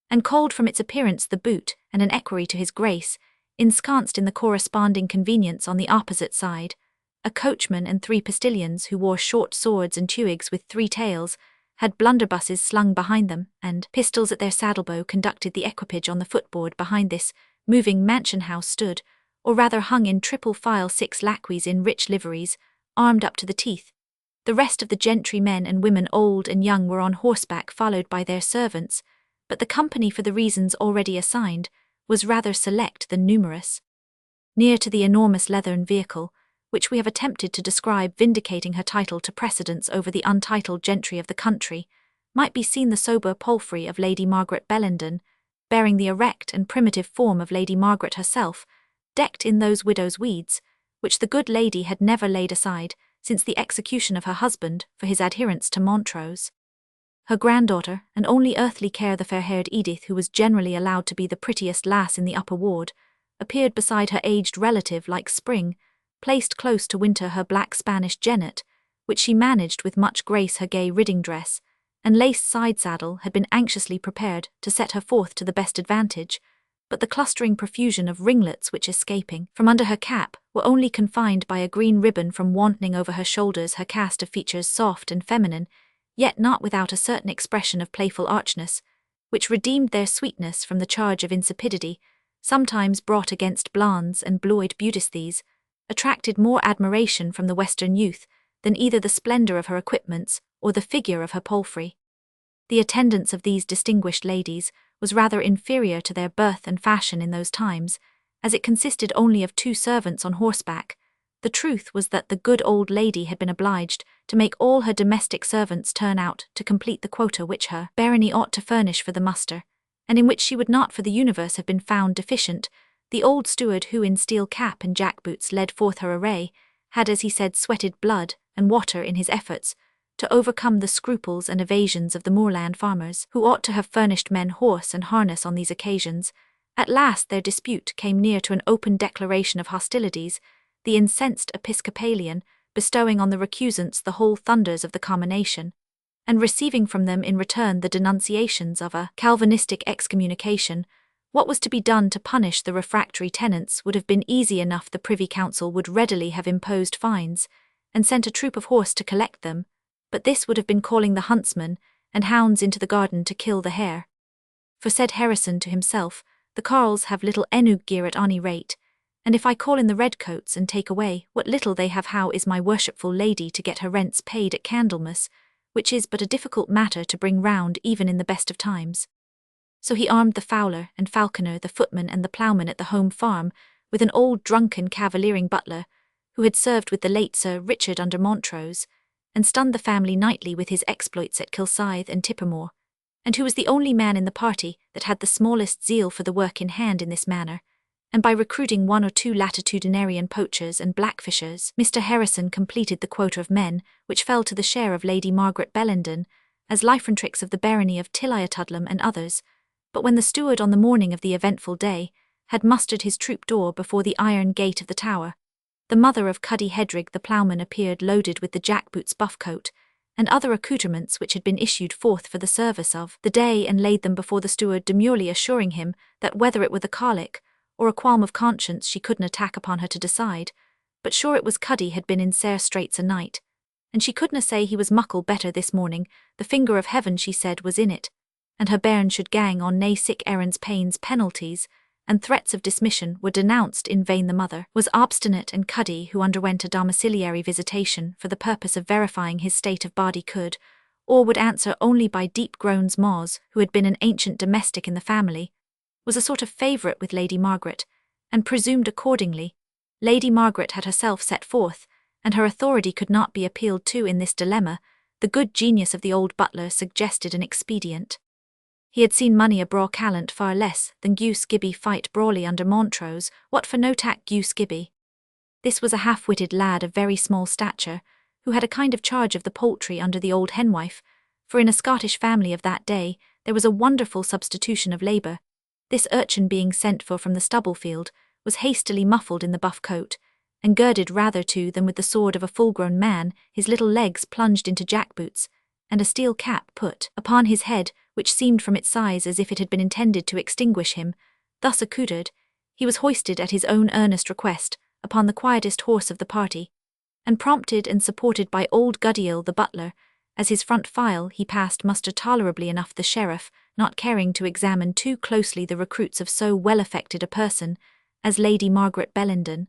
and called from its appearance the boot, and an equerry to his grace, ensconced in the corresponding convenience on the opposite side, a coachman and 3 postilions who wore short swords and tuigs with 3 tails, had blunderbusses slung behind them, and pistols at their saddlebow conducted the equipage. On the footboard behind this moving mansion-house stood, or rather hung in triple file, 6 lacqueys in rich liveries, armed up to the teeth. The rest of the gentry, men and women, old and young, were on horseback, followed by their servants, but the company, for the reasons already assigned, was rather select than numerous. Near to the enormous leathern vehicle, which we have attempted to describe, vindicating her title to precedence over the untitled gentry of the country, might be seen the sober palfrey of Lady Margaret Bellenden, bearing the erect and primitive form of Lady Margaret herself, decked in those widow's weeds, which the good lady had never laid aside since the execution of her husband for his adherence to Montrose. Her granddaughter, and only earthly care, the fair-haired Edith, who was generally allowed to be the prettiest lass in the upper ward, appeared beside her aged relative like spring, placed close to winter her black Spanish jennet, which she managed with much grace. Her gay riding dress and lace side-saddle had been anxiously prepared to set her forth to the best advantage, but the clustering profusion of ringlets which, escaping from under her cap, were only confined by a green ribbon from wantoning over her shoulders. Her cast of features, soft and feminine, yet not without a certain expression of playful archness, which redeemed their sweetness from the charge of insipidity, sometimes brought against blondes and blue-eyed beauties, attracted more admiration from the Western youth than either the splendour of her equipments or the figure of her palfrey. The attendance of these distinguished ladies was rather inferior to their birth and fashion in those times, as it consisted only of 2 servants on horseback. The truth was that the good old lady had been obliged to make all her domestic servants turn out to complete the quota which her barony ought to furnish for the muster, and in which she would not for the universe have been found deficient. The old steward, who in steel cap and jack-boots led forth her array, had, as he said, sweated blood and water in his efforts to overcome the scruples and evasions of the moorland farmers, who ought to have furnished men horse and harness on these occasions. At last their dispute came near to an open declaration of hostilities, the incensed Episcopalian bestowing on the recusants the whole thunders of the commination, and receiving from them in return the denunciations of a Calvinistic excommunication. What was to be done to punish the refractory tenants would have been easy enough. The Privy Council would readily have imposed fines, and sent a troop of horse to collect them, but this would have been calling the huntsmen and hounds into the garden to kill the hare. For said Harrison to himself, the carles have little enug gear at any rate, and if I call in the redcoats and take away what little they have, how is my worshipful lady to get her rents paid at Candlemas, which is but a difficult matter to bring round even in the best of times? So he armed the fowler and falconer, the footman and the ploughman at the home farm, with an old drunken cavaliering butler, who had served with the late Sir Richard under Montrose, and stunned the family nightly with his exploits at Kilsyth and Tippermore, and who was the only man in the party that had the smallest zeal for the work in hand in this manner, and by recruiting 1 or 2 latitudinarian poachers and blackfishers, Mr. Harrison completed the quota of men which fell to the share of Lady Margaret Bellenden, as lycanthropics of the barony of Tilliatudlem and others. But when the steward on the morning of the eventful day had mustered his troop door before the iron gate of the tower, the mother of Cuddy Hedrig the ploughman appeared loaded with the jackboots buff-coat, and other accoutrements which had been issued forth for the service of the day, and laid them before the steward, demurely assuring him that whether it were the colic, or a qualm of conscience, she couldn't attack upon her to decide, but sure it was Cuddy had been in sair straits a night, and she couldna say he was muckle better this morning. The finger of heaven, she said, was in it, and her bairn should gang on nae sick errands. Pains, penalties, and threats of dismission were denounced in vain. The mother was obstinate, and Cuddy, who underwent a domiciliary visitation for the purpose of verifying his state of body, could, or would answer only by deep groans. Moz, who had been an ancient domestic in the family, was a sort of favourite with Lady Margaret, and presumed accordingly. Lady Margaret had herself set forth, and her authority could not be appealed to in this dilemma. The good genius of the old butler suggested an expedient. He had seen money a braw callant far less than Goose Gibby fight brawly under Montrose. What for no tack Goose Gibby? This was a half-witted lad of very small stature, who had a kind of charge of the poultry under the old henwife, for in a Scottish family of that day there was a wonderful substitution of labour. This urchin, being sent for from the stubble-field, was hastily muffled in the buff coat, and girded rather to than with the sword of a full-grown man, his little legs plunged into jackboots, and a steel cap put upon his head, which seemed from its size as if it had been intended to extinguish him. Thus accoutred, he was hoisted at his own earnest request upon the quietest horse of the party, and prompted and supported by old Guddiel the butler, as his front file he passed muster tolerably enough. The sheriff, not caring to examine too closely the recruits of so well-affected a person as Lady Margaret Bellenden.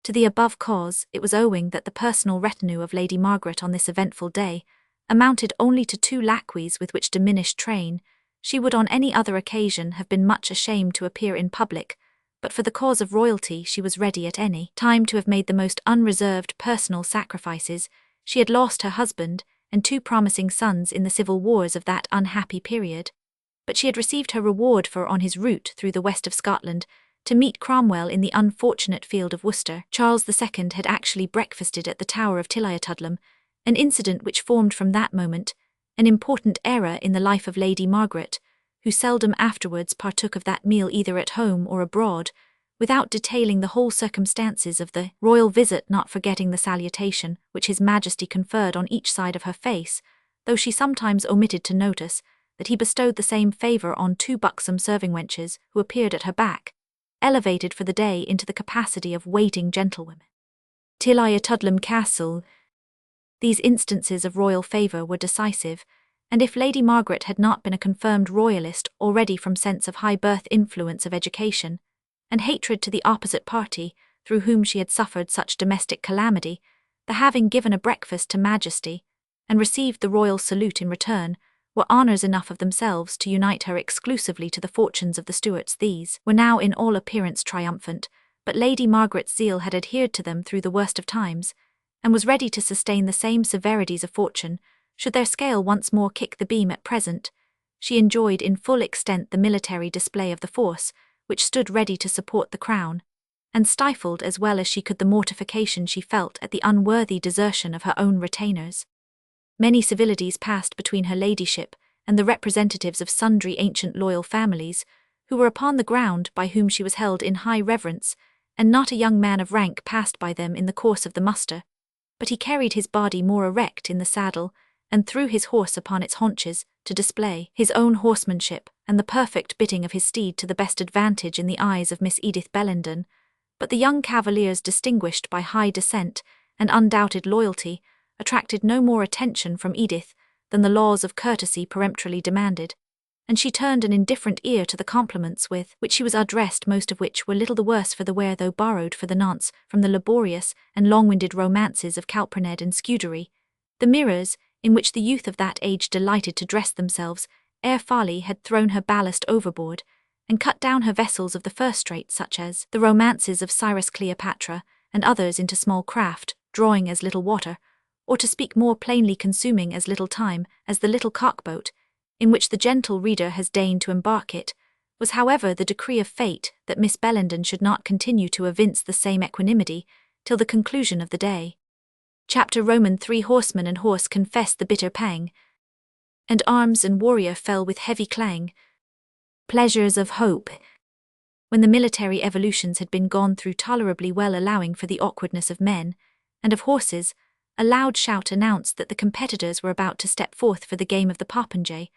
To the above cause it was owing that the personal retinue of Lady Margaret on this eventful day amounted only to 2 lacqueys with which diminished train. She would on any other occasion have been much ashamed to appear in public, but for the cause of royalty she was ready at any time to have made the most unreserved personal sacrifices. She had lost her husband and 2 promising sons in the civil wars of that unhappy period, but she had received her reward, for on his route through the west of Scotland to meet Cromwell in the unfortunate field of Worcester, Charles II had actually breakfasted at the Tower of Tilliatudlem, an incident which formed from that moment an important era in the life of Lady Margaret, who seldom afterwards partook of that meal either at home or abroad, without detailing the whole circumstances of the royal visit, not forgetting the salutation which His Majesty conferred on each side of her face, though she sometimes omitted to notice that he bestowed the same favour on 2 buxom serving wenches who appeared at her back, elevated for the day into the capacity of waiting gentlewomen. Tilliatudlem Castle. These instances of royal favour were decisive, and if Lady Margaret had not been a confirmed royalist already from sense of high birth, influence of education, and hatred to the opposite party, through whom she had suffered such domestic calamity, the having given a breakfast to Majesty, and received the royal salute in return, were honours enough of themselves to unite her exclusively to the fortunes of the Stuarts. These were now in all appearance triumphant, but Lady Margaret's zeal had adhered to them through the worst of times, and was ready to sustain the same severities of fortune, should their scale once more kick the beam. At present, she enjoyed in full extent the military display of the force, which stood ready to support the crown, and stifled as well as she could the mortification she felt at the unworthy desertion of her own retainers. Many civilities passed between her ladyship and the representatives of sundry ancient loyal families, who were upon the ground by whom she was held in high reverence, and not a young man of rank passed by them in the course of the muster, but he carried his body more erect in the saddle, and threw his horse upon its haunches, to display his own horsemanship and the perfect bitting of his steed to the best advantage in the eyes of Miss Edith Bellenden. But the young cavaliers, distinguished by high descent and undoubted loyalty, attracted no more attention from Edith than the laws of courtesy peremptorily demanded, and she turned an indifferent ear to the compliments with which she was addressed, most of which were little the worse for the wear though borrowed for the nonce from the laborious and long-winded romances of Calprenède and Scudery, the mirrors in which the youth of that age delighted to dress themselves, ere Folly had thrown her ballast overboard, and cut down her vessels of the first rate, such as the romances of Cyrus Cleopatra, and others into small craft, drawing as little water, or to speak more plainly consuming as little time, as the little cockboat, in which the gentle reader has deigned to embark it, was however the decree of fate that Miss Bellenden should not continue to evince the same equanimity till the conclusion of the day. Chapter Roman 3 Horseman and horse confessed the bitter pang, and arms and warrior fell with heavy clang. Pleasures of hope. When the military evolutions had been gone through tolerably well, allowing for the awkwardness of men and of horses, a loud shout announced that the competitors were about to step forth for the game of the popinjay,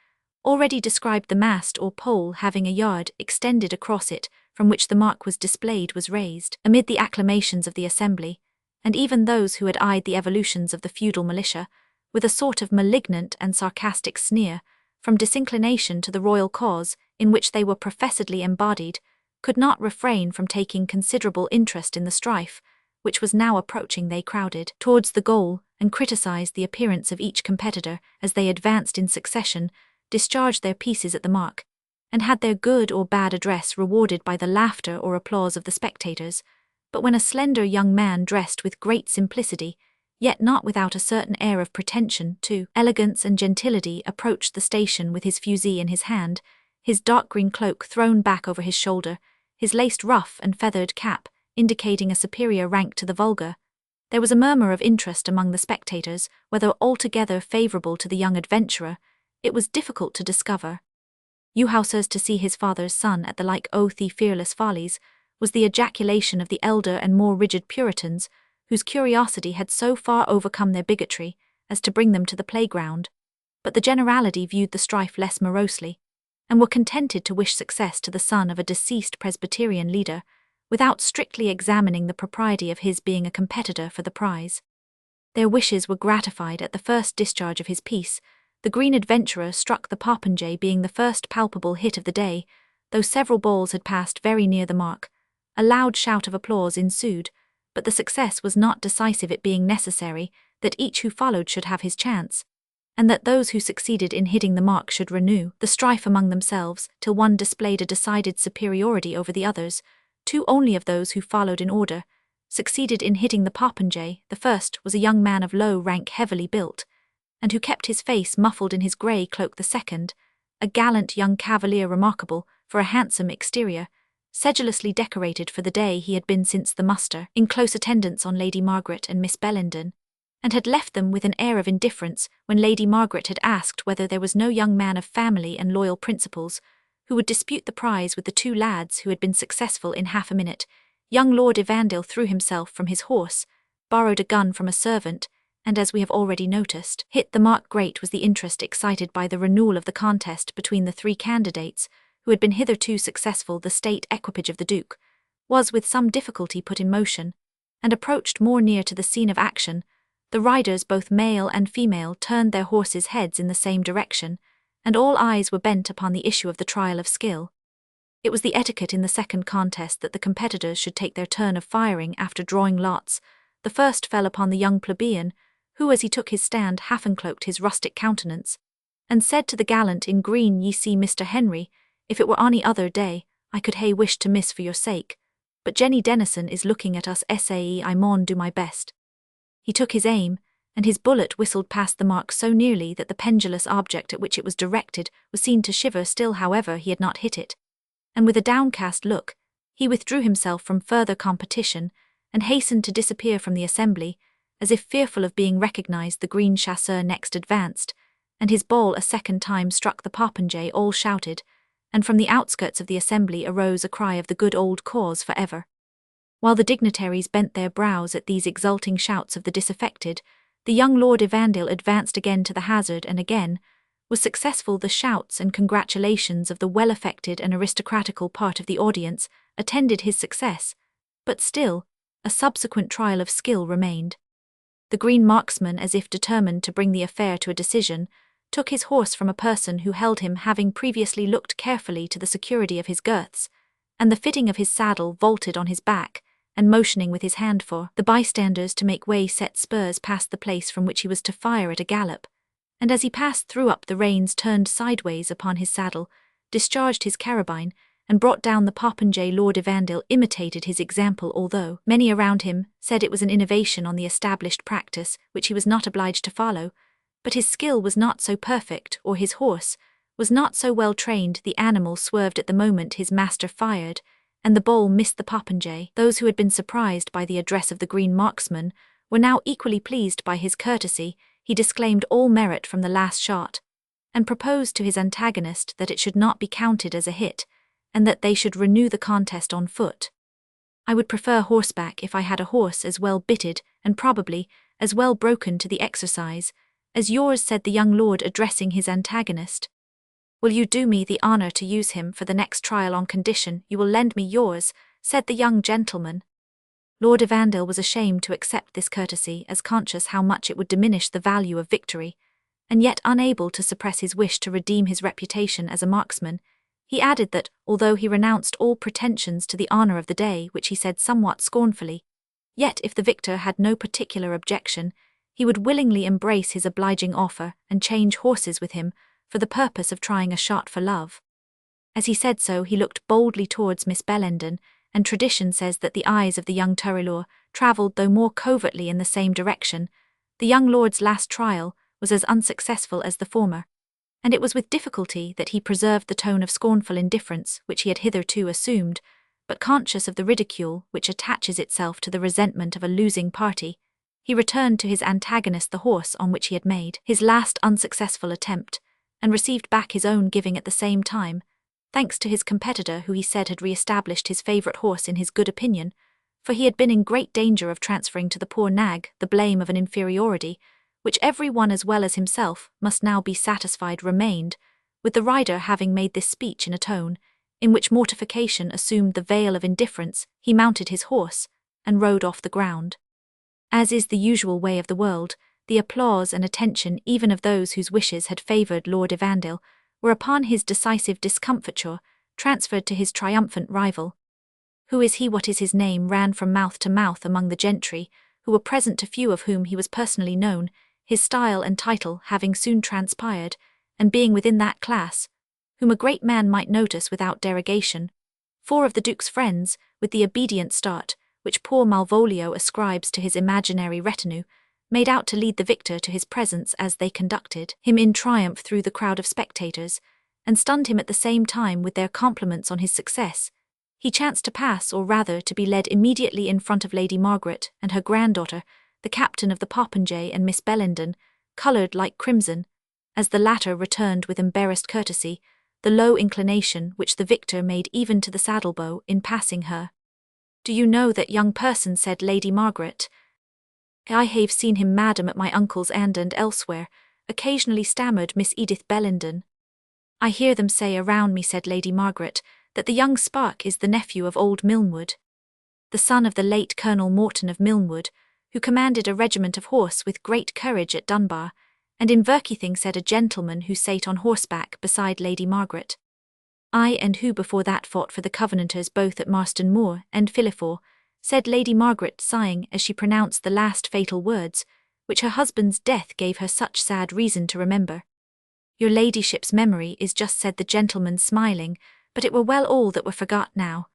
already described. The mast or pole having a yard extended across it, from which the mark was displayed, was raised, amid the acclamations of the assembly, and even those who had eyed the evolutions of the feudal militia, with a sort of malignant and sarcastic sneer, from disinclination to the royal cause in which they were professedly embodied, could not refrain from taking considerable interest in the strife, which was now approaching. They crowded towards the goal, and criticized the appearance of each competitor as they advanced in succession, discharged their pieces at the mark, and had their good or bad address rewarded by the laughter or applause of the spectators. But when a slender young man, dressed with great simplicity, yet not without a certain air of pretension to elegance and gentility, approached the station with his fusee in his hand, his dark green cloak thrown back over his shoulder, his laced ruff and feathered cap indicating a superior rank to the vulgar, there was a murmur of interest among the spectators, whether altogether favourable to the young adventurer, it was difficult to discover. "Howsers to see his father's son at the like the fearless follies," was the ejaculation of the elder and more rigid Puritans, whose curiosity had so far overcome their bigotry as to bring them to the playground. But the generality viewed the strife less morosely, and were contented to wish success to the son of a deceased Presbyterian leader, without strictly examining the propriety of his being a competitor for the prize. Their wishes were gratified at the first discharge of his piece. The green adventurer struck the popinjay, being the first palpable hit of the day, though several balls had passed very near the mark. A loud shout of applause ensued, but the success was not decisive, it being necessary that each who followed should have his chance, and that those who succeeded in hitting the mark should renew the strife among themselves till one displayed a decided superiority over the others. Two only of those who followed in order succeeded in hitting the popinjay. The first was a young man of low rank, heavily built, and who kept his face muffled in his grey cloak. The second, a gallant young cavalier, remarkable for a handsome exterior, sedulously decorated for the day. He had been since the muster in close attendance on Lady Margaret and Miss Bellenden, and had left them with an air of indifference when Lady Margaret had asked whether there was no young man of family and loyal principles who would dispute the prize with the two lads who had been successful in half a minute. Young Lord Evandale threw himself from his horse, borrowed a gun from a servant, and, as we have already noticed, hit the mark. Great was the interest excited by the renewal of the contest between the three candidates, who had been hitherto successful. The state equipage of the Duke was with some difficulty put in motion, and approached more near to the scene of action. The riders, both male and female, turned their horses' heads in the same direction, and all eyes were bent upon the issue of the trial of skill. It was the etiquette in the second contest that the competitors should take their turn of firing after drawing lots. The first fell upon the young plebeian, who, as he took his stand, half uncloaked his rustic countenance, and said to the gallant in green, "Ye see, Mr. Henry, if it were any other day, I could hae wished to miss for your sake, but Jenny Dennison is looking at us, I maun do my best." He took his aim, and his bullet whistled past the mark so nearly that the pendulous object at which it was directed was seen to shiver. Still, however, he had not hit it, and with a downcast look, he withdrew himself from further competition, and hastened to disappear from the assembly, as if fearful of being recognized. The green chasseur next advanced, and his ball a second time struck the popinjay. All shouted, and from the outskirts of the assembly arose a cry of "the good old cause for ever." While the dignitaries bent their brows at these exulting shouts of the disaffected, The young Lord Evandale advanced again to the hazard and again was successful. The shouts and congratulations of the well-affected and aristocratical part of the audience attended his success, but still, a subsequent trial of skill remained. The green marksman, as if determined to bring the affair to a decision, took his horse from a person who held him, having previously looked carefully to the security of his girths, and the fitting of his saddle, vaulted on his back, and motioning with his hand for the bystanders to make way, set spurs past the place from which he was to fire at a gallop, and as he passed threw up the reins, turned sideways upon his saddle, discharged his carabine, and brought down the popinjay. Lord Evandale imitated his example, although many around him said it was an innovation on the established practice which he was not obliged to follow, but his skill was not so perfect, or his horse was not so well trained. The animal swerved at the moment his master fired, and the ball missed the popinjay. Those who had been surprised by the address of the green marksman were now equally pleased by his courtesy. He disclaimed all merit from the last shot, and proposed to his antagonist that it should not be counted as a hit, and that they should renew the contest on foot. I would prefer horseback if I had a horse as well bitted, and probably as well broken to the exercise, as yours, said the young lord, addressing his antagonist. Will you do me the honour to use him for the next trial on condition you will lend me yours, said the young gentleman. Lord Evandale was ashamed to accept this courtesy, as conscious how much it would diminish the value of victory, and yet unable to suppress his wish to redeem his reputation as a marksman. He added that, although he renounced all pretensions to the honour of the day, which he said somewhat scornfully, yet if the victor had no particular objection, he would willingly embrace his obliging offer and change horses with him for the purpose of trying a shot for love. As he said so, he looked boldly towards Miss Bellenden, and tradition says that the eyes of the young Toreador travelled, though more covertly, in the same direction. The young lord's last trial was as unsuccessful as the former, and it was with difficulty that he preserved the tone of scornful indifference which he had hitherto assumed, but conscious of the ridicule which attaches itself to the resentment of a losing party, he returned to his antagonist the horse on which he had made his last unsuccessful attempt, and received back his own, giving at the same time thanks to his competitor, who he said had re-established his favourite horse in his good opinion, for he had been in great danger of transferring to the poor nag the blame of an inferiority, which every one as well as himself must now be satisfied remained, with the rider having made this speech in a tone in which mortification assumed the veil of indifference. He mounted his horse and rode off the ground. As is the usual way of the world, the applause and attention even of those whose wishes had favoured Lord Evandale were, upon his decisive discomfiture, transferred to his triumphant rival. Who is he? What is his name? Ran from mouth to mouth among the gentry, who were present, to few of whom he was personally known, his style and title having soon transpired, and being within that class whom a great man might notice without derogation. 4 of the Duke's friends, with the obedient start which poor Malvolio ascribes to his imaginary retinue, made out to lead the victor to his presence as they conducted him in triumph through the crowd of spectators, and stunned him at the same time with their compliments on his success. He chanced to pass, or rather to be led, immediately in front of Lady Margaret and her granddaughter, the captain of the popinjay, and Miss Bellenden, coloured like crimson, as the latter returned with embarrassed courtesy the low inclination which the victor made even to the saddlebow in passing her. "Do you know that young person?" said Lady Margaret. "I have seen him, madam, at my uncle's and elsewhere," occasionally stammered Miss Edith Bellenden. "I hear them say around me," said Lady Margaret, "that the young spark is the nephew of old Milnwood, the son of the late Colonel Morton of Milnwood, who commanded a regiment of horse with great courage at Dunbar, and in Verkeithing," said a gentleman who sate on horseback beside Lady Margaret. "Ay, and who before that fought for the Covenanters both at Marston Moor and Philiphaugh," said Lady Margaret, sighing as she pronounced the last fatal words, which her husband's death gave her such sad reason to remember. "Your ladyship's memory is just," said the gentleman, smiling, "but it were well all that were forgot now."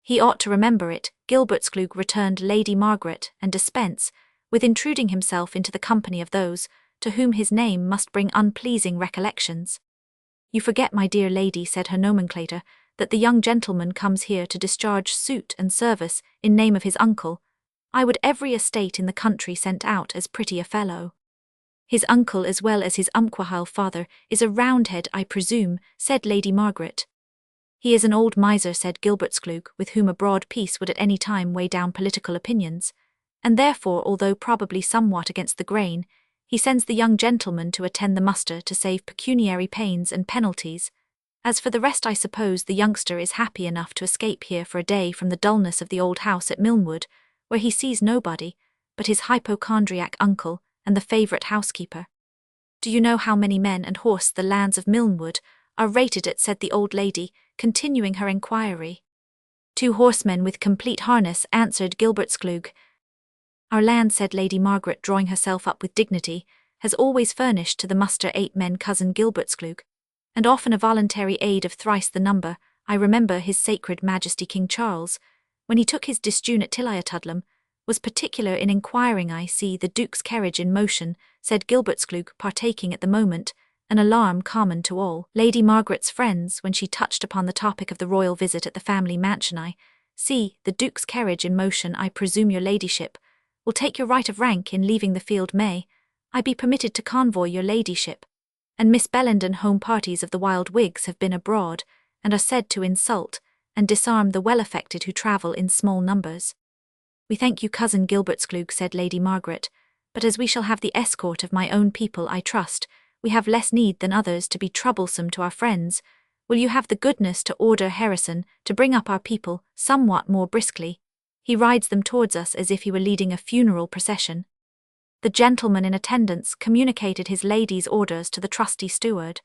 "He ought to remember it," Gilbertscleuch, returned Lady Margaret, "and dispense with intruding himself into the company of those to whom his name must bring unpleasing recollections." "You forget, my dear lady," said her nomenclator, "that the young gentleman comes here to discharge suit and service in name of his uncle. I would every estate in the country sent out as pretty a fellow." "His uncle, as well as his umquhile father, is a Roundhead, I presume," said Lady Margaret. "He is an old miser," said Gilbertscleuch, with whom a broad peace would at any time weigh down political opinions. and therefore, although probably somewhat against the grain, he sends the young gentleman to attend the muster to save pecuniary pains and penalties. As for the rest, I suppose the youngster is happy enough to escape here for a day from the dullness of the old house at Milnwood, where he sees nobody but his hypochondriac uncle and the favourite housekeeper. Do you know how many men and horse the lands of Milnwood are rated at? Said the old lady, continuing her enquiry. 2 horsemen with complete harness, answered Gilbertsklug. Our land, said Lady Margaret, drawing herself up with dignity, has always furnished to the muster 8 men, cousin Gilbertsklug, and often a voluntary aid of thrice the number. I remember his sacred majesty King Charles, when he took his disjune at Tilliatudlem, was particular in inquiring. I see the Duke's carriage in motion, said Gilbertsklug, partaking at the moment an alarm common to all Lady Margaret's friends when she touched upon the topic of the royal visit at the family mansion. I see the Duke's carriage in motion. I presume your ladyship will take your right of rank in leaving the field. May I be permitted to convoy your ladyship and Miss Bellenden? Home parties of the wild Whigs have been abroad, and are said to insult and disarm the well-affected who travel in small numbers. We thank you, cousin Gilbertsklug, said Lady Margaret, but as we shall have the escort of my own people, I trust we have less need than others to be troublesome to our friends. Will you have the goodness to order Harrison to bring up our people somewhat more briskly? He rides them towards us as if he were leading a funeral procession. The gentleman in attendance communicated his lady's orders to the trusty steward.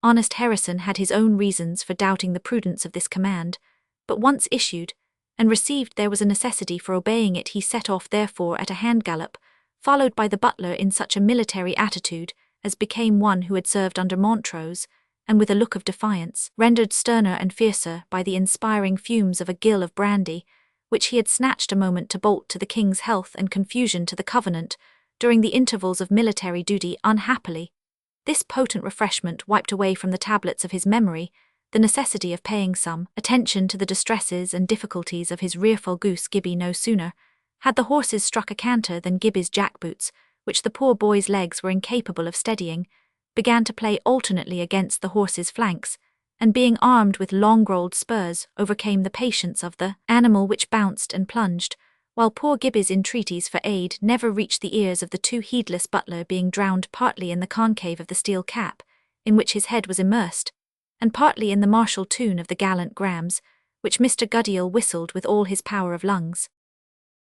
Honest Harrison had his own reasons for doubting the prudence of this command, but once issued and received, there was a necessity for obeying it. He set off therefore at a hand gallop, followed by the butler in such a military attitude as became one who had served under Montrose, and with a look of defiance, rendered sterner and fiercer by the inspiring fumes of a gill of brandy, which he had snatched a moment to bolt to the king's health and confusion to the Covenant during the intervals of military duty. Unhappily, this potent refreshment wiped away from the tablets of his memory the necessity of paying some attention to the distresses and difficulties of his rearful goose. Gibbie no sooner had the horses struck a canter than Gibbie's jackboots, which the poor boy's legs were incapable of steadying, began to play alternately against the horse's flanks, and being armed with long-rolled spurs, overcame the patience of the animal, which bounced and plunged, while poor Gibbie's entreaties for aid never reached the ears of the too heedless butler, being drowned partly in the concave of the steel cap, in which his head was immersed, and partly in the martial tune of the gallant Grams, which Mr. Guddiel whistled with all his power of lungs.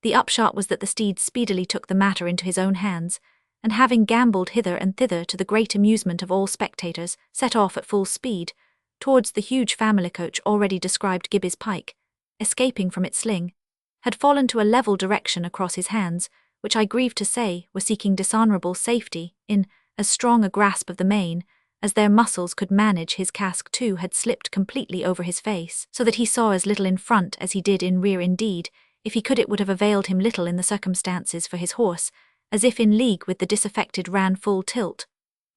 The upshot was that the steed speedily took the matter into his own hands, and having gambolled hither and thither to the great amusement of all spectators, set off at full speed towards the huge family coach already described. Gibbie's pike, escaping from its sling, had fallen to a level direction across his hands, which I grieve to say were seeking dishonourable safety in as strong a grasp of the mane as their muscles could manage. His casque too had slipped completely over his face, so that he saw as little in front as he did in rear. Indeed, if he could, it would have availed him little in the circumstances, for his horse, as if in league with the disaffected, ran full tilt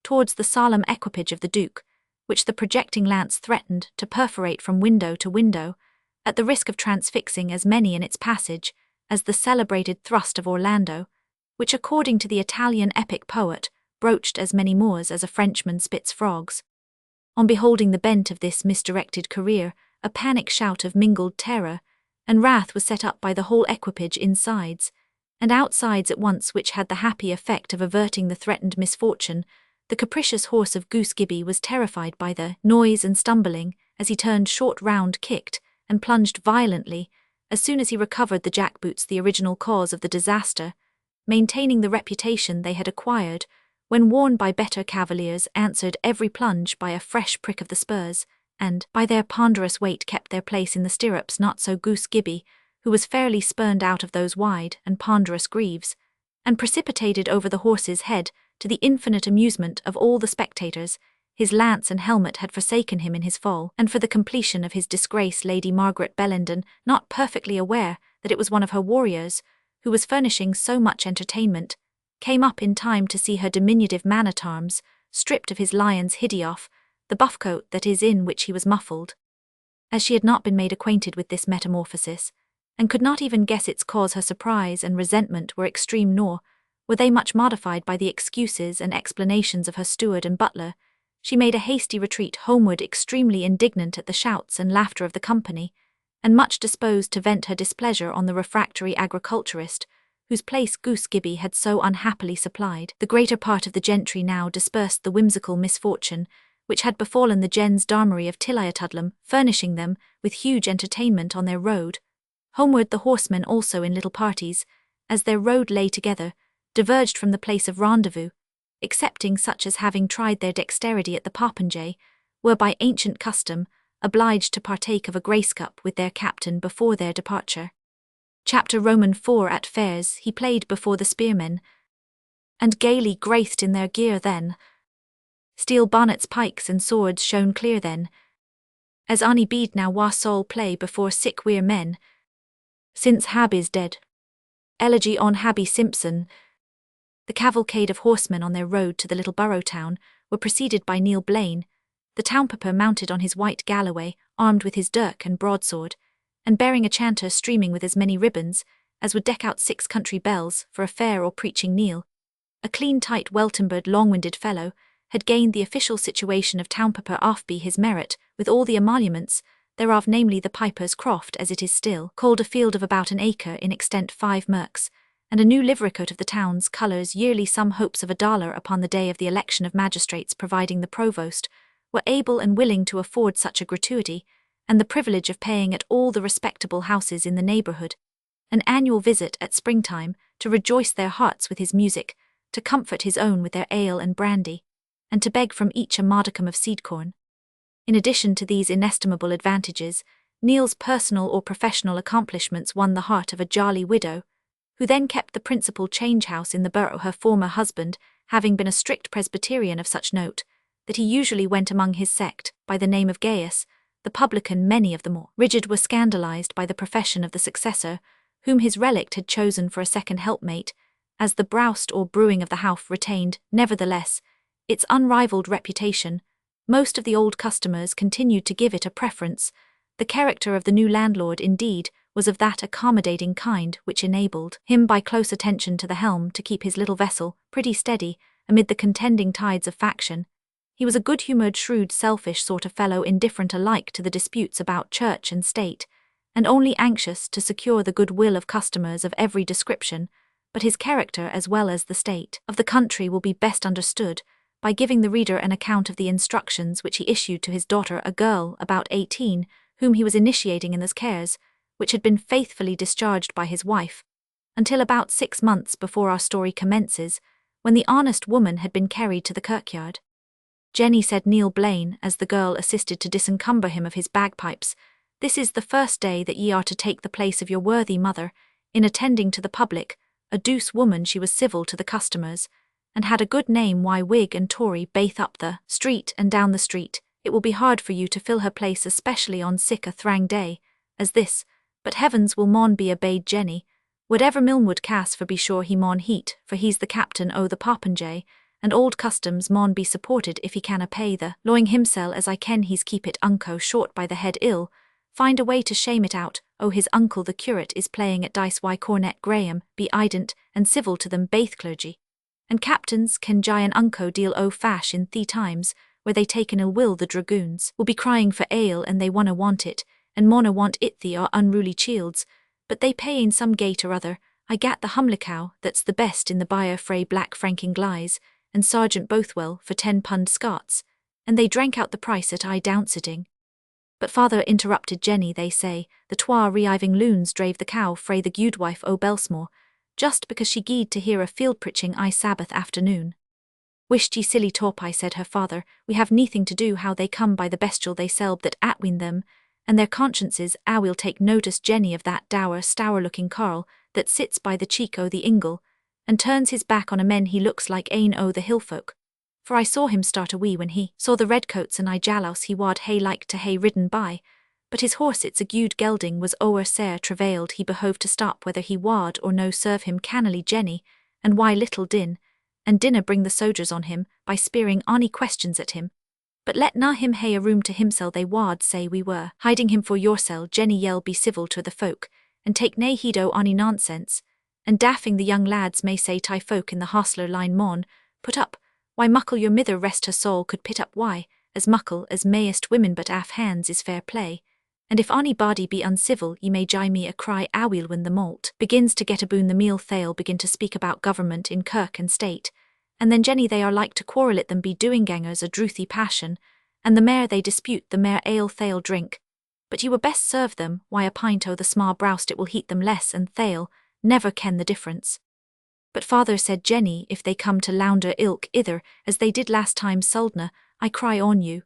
towards the solemn equipage of the Duke, which the projecting lance threatened to perforate from window to window, at the risk of transfixing as many in its passage as the celebrated thrust of Orlando, which, according to the Italian epic poet, broached as many Moors as a Frenchman spits frogs. On beholding the bent of this misdirected career, a panic shout of mingled terror and wrath was set up by the whole equipage, insides and outsides at once, which had the happy effect of averting the threatened misfortune. The capricious horse of Goose Gibbie was terrified by the noise and stumbling, as he turned short round, kicked, and plunged violently, as soon as he recovered the jackboots, the original cause of the disaster, maintaining the reputation they had acquired, when worn by better cavaliers, answered every plunge by a fresh prick of the spurs, and, by their ponderous weight, kept their place in the stirrups. Not so Goose Gibbie, who was fairly spurned out of those wide and ponderous greaves, and precipitated over the horse's head, to the infinite amusement of all the spectators. His lance and helmet had forsaken him in his fall, and for the completion of his disgrace, Lady Margaret Bellenden, not perfectly aware that it was one of her warriors, who was furnishing so much entertainment, came up in time to see her diminutive man-at-arms stripped of his lion's hidioff, the buff coat that is in which he was muffled. As she had not been made acquainted with this metamorphosis, and could not even guess its cause, her surprise and resentment were extreme, nor were they much modified by the excuses and explanations of her steward and butler. She made a hasty retreat homeward, extremely indignant at the shouts and laughter of the company, and much disposed to vent her displeasure on the refractory agriculturist, whose place Goose Gibby had so unhappily supplied. The greater part of the gentry now dispersed the whimsical misfortune which had befallen the gens d'armoury of Tilliatudlem, furnishing them with huge entertainment on their road. Homeward the horsemen also in little parties, as their road lay together, diverged from the place of rendezvous, excepting such as having tried their dexterity at the popinjay, were by ancient custom obliged to partake of a grace cup with their captain before their departure. Chapter Roman 4 At fairs he played before the spearmen, and gaily graced in their gear then. Steel bonnets, pikes, and swords shone clear then, as ony bead now was all play before sick weir men, since Hab is dead. Elegy on Habby Simpson. The cavalcade of horsemen on their road to the little borough town were preceded by Neil Blaine, the townpapa mounted on his white galloway, armed with his dirk and broadsword, and bearing a chanter streaming with as many ribbons as would deck out 6 country bells for a fair or preaching Neil, a clean tight well-timbered long-winded fellow, had gained the official situation of townpapa Offby his merit, with all the emoluments thereof, namely the piper's croft as it is still called, a field of about an acre in extent 5 merks, and a new liverycoat of the town's colours, yearly some hopes of $1 upon the day of the election of magistrates, providing the provost were able and willing to afford such a gratuity, and the privilege of paying at all the respectable houses in the neighbourhood an annual visit at springtime, to rejoice their hearts with his music, to comfort his own with their ale and brandy, and to beg from each a modicum of seed corn. In addition to these inestimable advantages, Neil's personal or professional accomplishments won the heart of a jolly widow, who then kept the principal change-house in the borough, her former husband having been a strict Presbyterian of such note that he usually went among his sect by the name of Gaius, the publican. Many of the more rigid were scandalized by the profession of the successor, whom his relict had chosen for a second helpmate, as the browst or brewing of the house retained, nevertheless, its unrivalled reputation. Most of the old customers continued to give it a preference. The character of the new landlord, indeed, was of that accommodating kind which enabled him by close attention to the helm to keep his little vessel pretty steady amid the contending tides of faction. He was a good-humoured, shrewd, selfish sort of fellow, indifferent alike to the disputes about church and state, and only anxious to secure the goodwill of customers of every description. But his character, as well as the state of the country, will be best understood by giving the reader an account of the instructions which he issued to his daughter, a girl about 18, whom he was initiating in his cares, which had been faithfully discharged by his wife, until about 6 months before our story commences, when the honest woman had been carried to the kirkyard. Jenny, said Neil Blaine, as the girl assisted to disencumber him of his bagpipes, this is the first day that ye are to take the place of your worthy mother, in attending to the public. A douce woman she was, civil to the customers, and had a good name, why Whig and Tory baith up the street and down the street. It will be hard for you to fill her place, especially on sic a thrang day as this, but heavens will maun be obeyed, Jenny. Whatever Milnwood casts for, be sure he maun heat, for he's the captain o' the popinjay, and old customs maun be supported if he canna pay the lawing himsel, as I ken he's keep it unco short by the head ill. Find a way to shame it out. Oh, his uncle the curate is playing at dice, why Cornet Graham be ident and civil to them baith clergy. And captains can jie an unco deal o' fash in the times, where they take an ill will. The dragoons will be crying for ale, and they wanna want it, and mauna want it the are unruly chields, but they pay in some gate or other. I gat the humlicow that's the best in the byre frae Black Franking Glies, and Sergeant Bothwell for £10 Scots, and they drank out the price at I douncing. But father, interrupted Jenny, they say the twa reiving loons drave the cow frae the gudewife o' Belsmore, just because she gied to hear a field preaching I Sabbath afternoon. Wisht ye silly taupi, said her father, we have neathing to do how they come by the bestial they sell that atween them, and their consciences. We'll take notice, Jenny, of that dour, stour-looking carl that sits by the cheek o' the ingle, and turns his back on a men. He looks like ane o' the hillfolk, for I saw him start a wee when he saw the redcoats, and I jalouse he wad hae like to hae ridden by, but his horse, it's a gude gelding, was ower sair travailed. He behoved to stop whether he wad or no serve him cannily, Jenny, and why little din, and dinna bring the sojers on him by speering ony questions at him. But let na him hae a room to himsel, they wad say we were hiding him for yoursel. Jenny, yell be civil to the folk, and take nae heed o' ony nonsense, and daffing the young lads may say tie folk in the hostler line maun put up, why muckle your mither, rest her soul, could pit up, why as muckle as mayest women, but af hands is fair play. And if ony body be uncivil, ye may gie me a cry aweel when the malt begins to get aboon the meal they'll begin to speak about government in kirk and state, and then Jenny they are like to quarrel at them be doing gangers a drouthy passion, and the mair they dispute the mair ale they'll drink. But ye were best serve them, why a pint o' the sma broust it will heat them less, and they'll never ken the difference. But father said, Jenny, if they come to lounder ilk ither, as they did last time Suldna, I cry on you.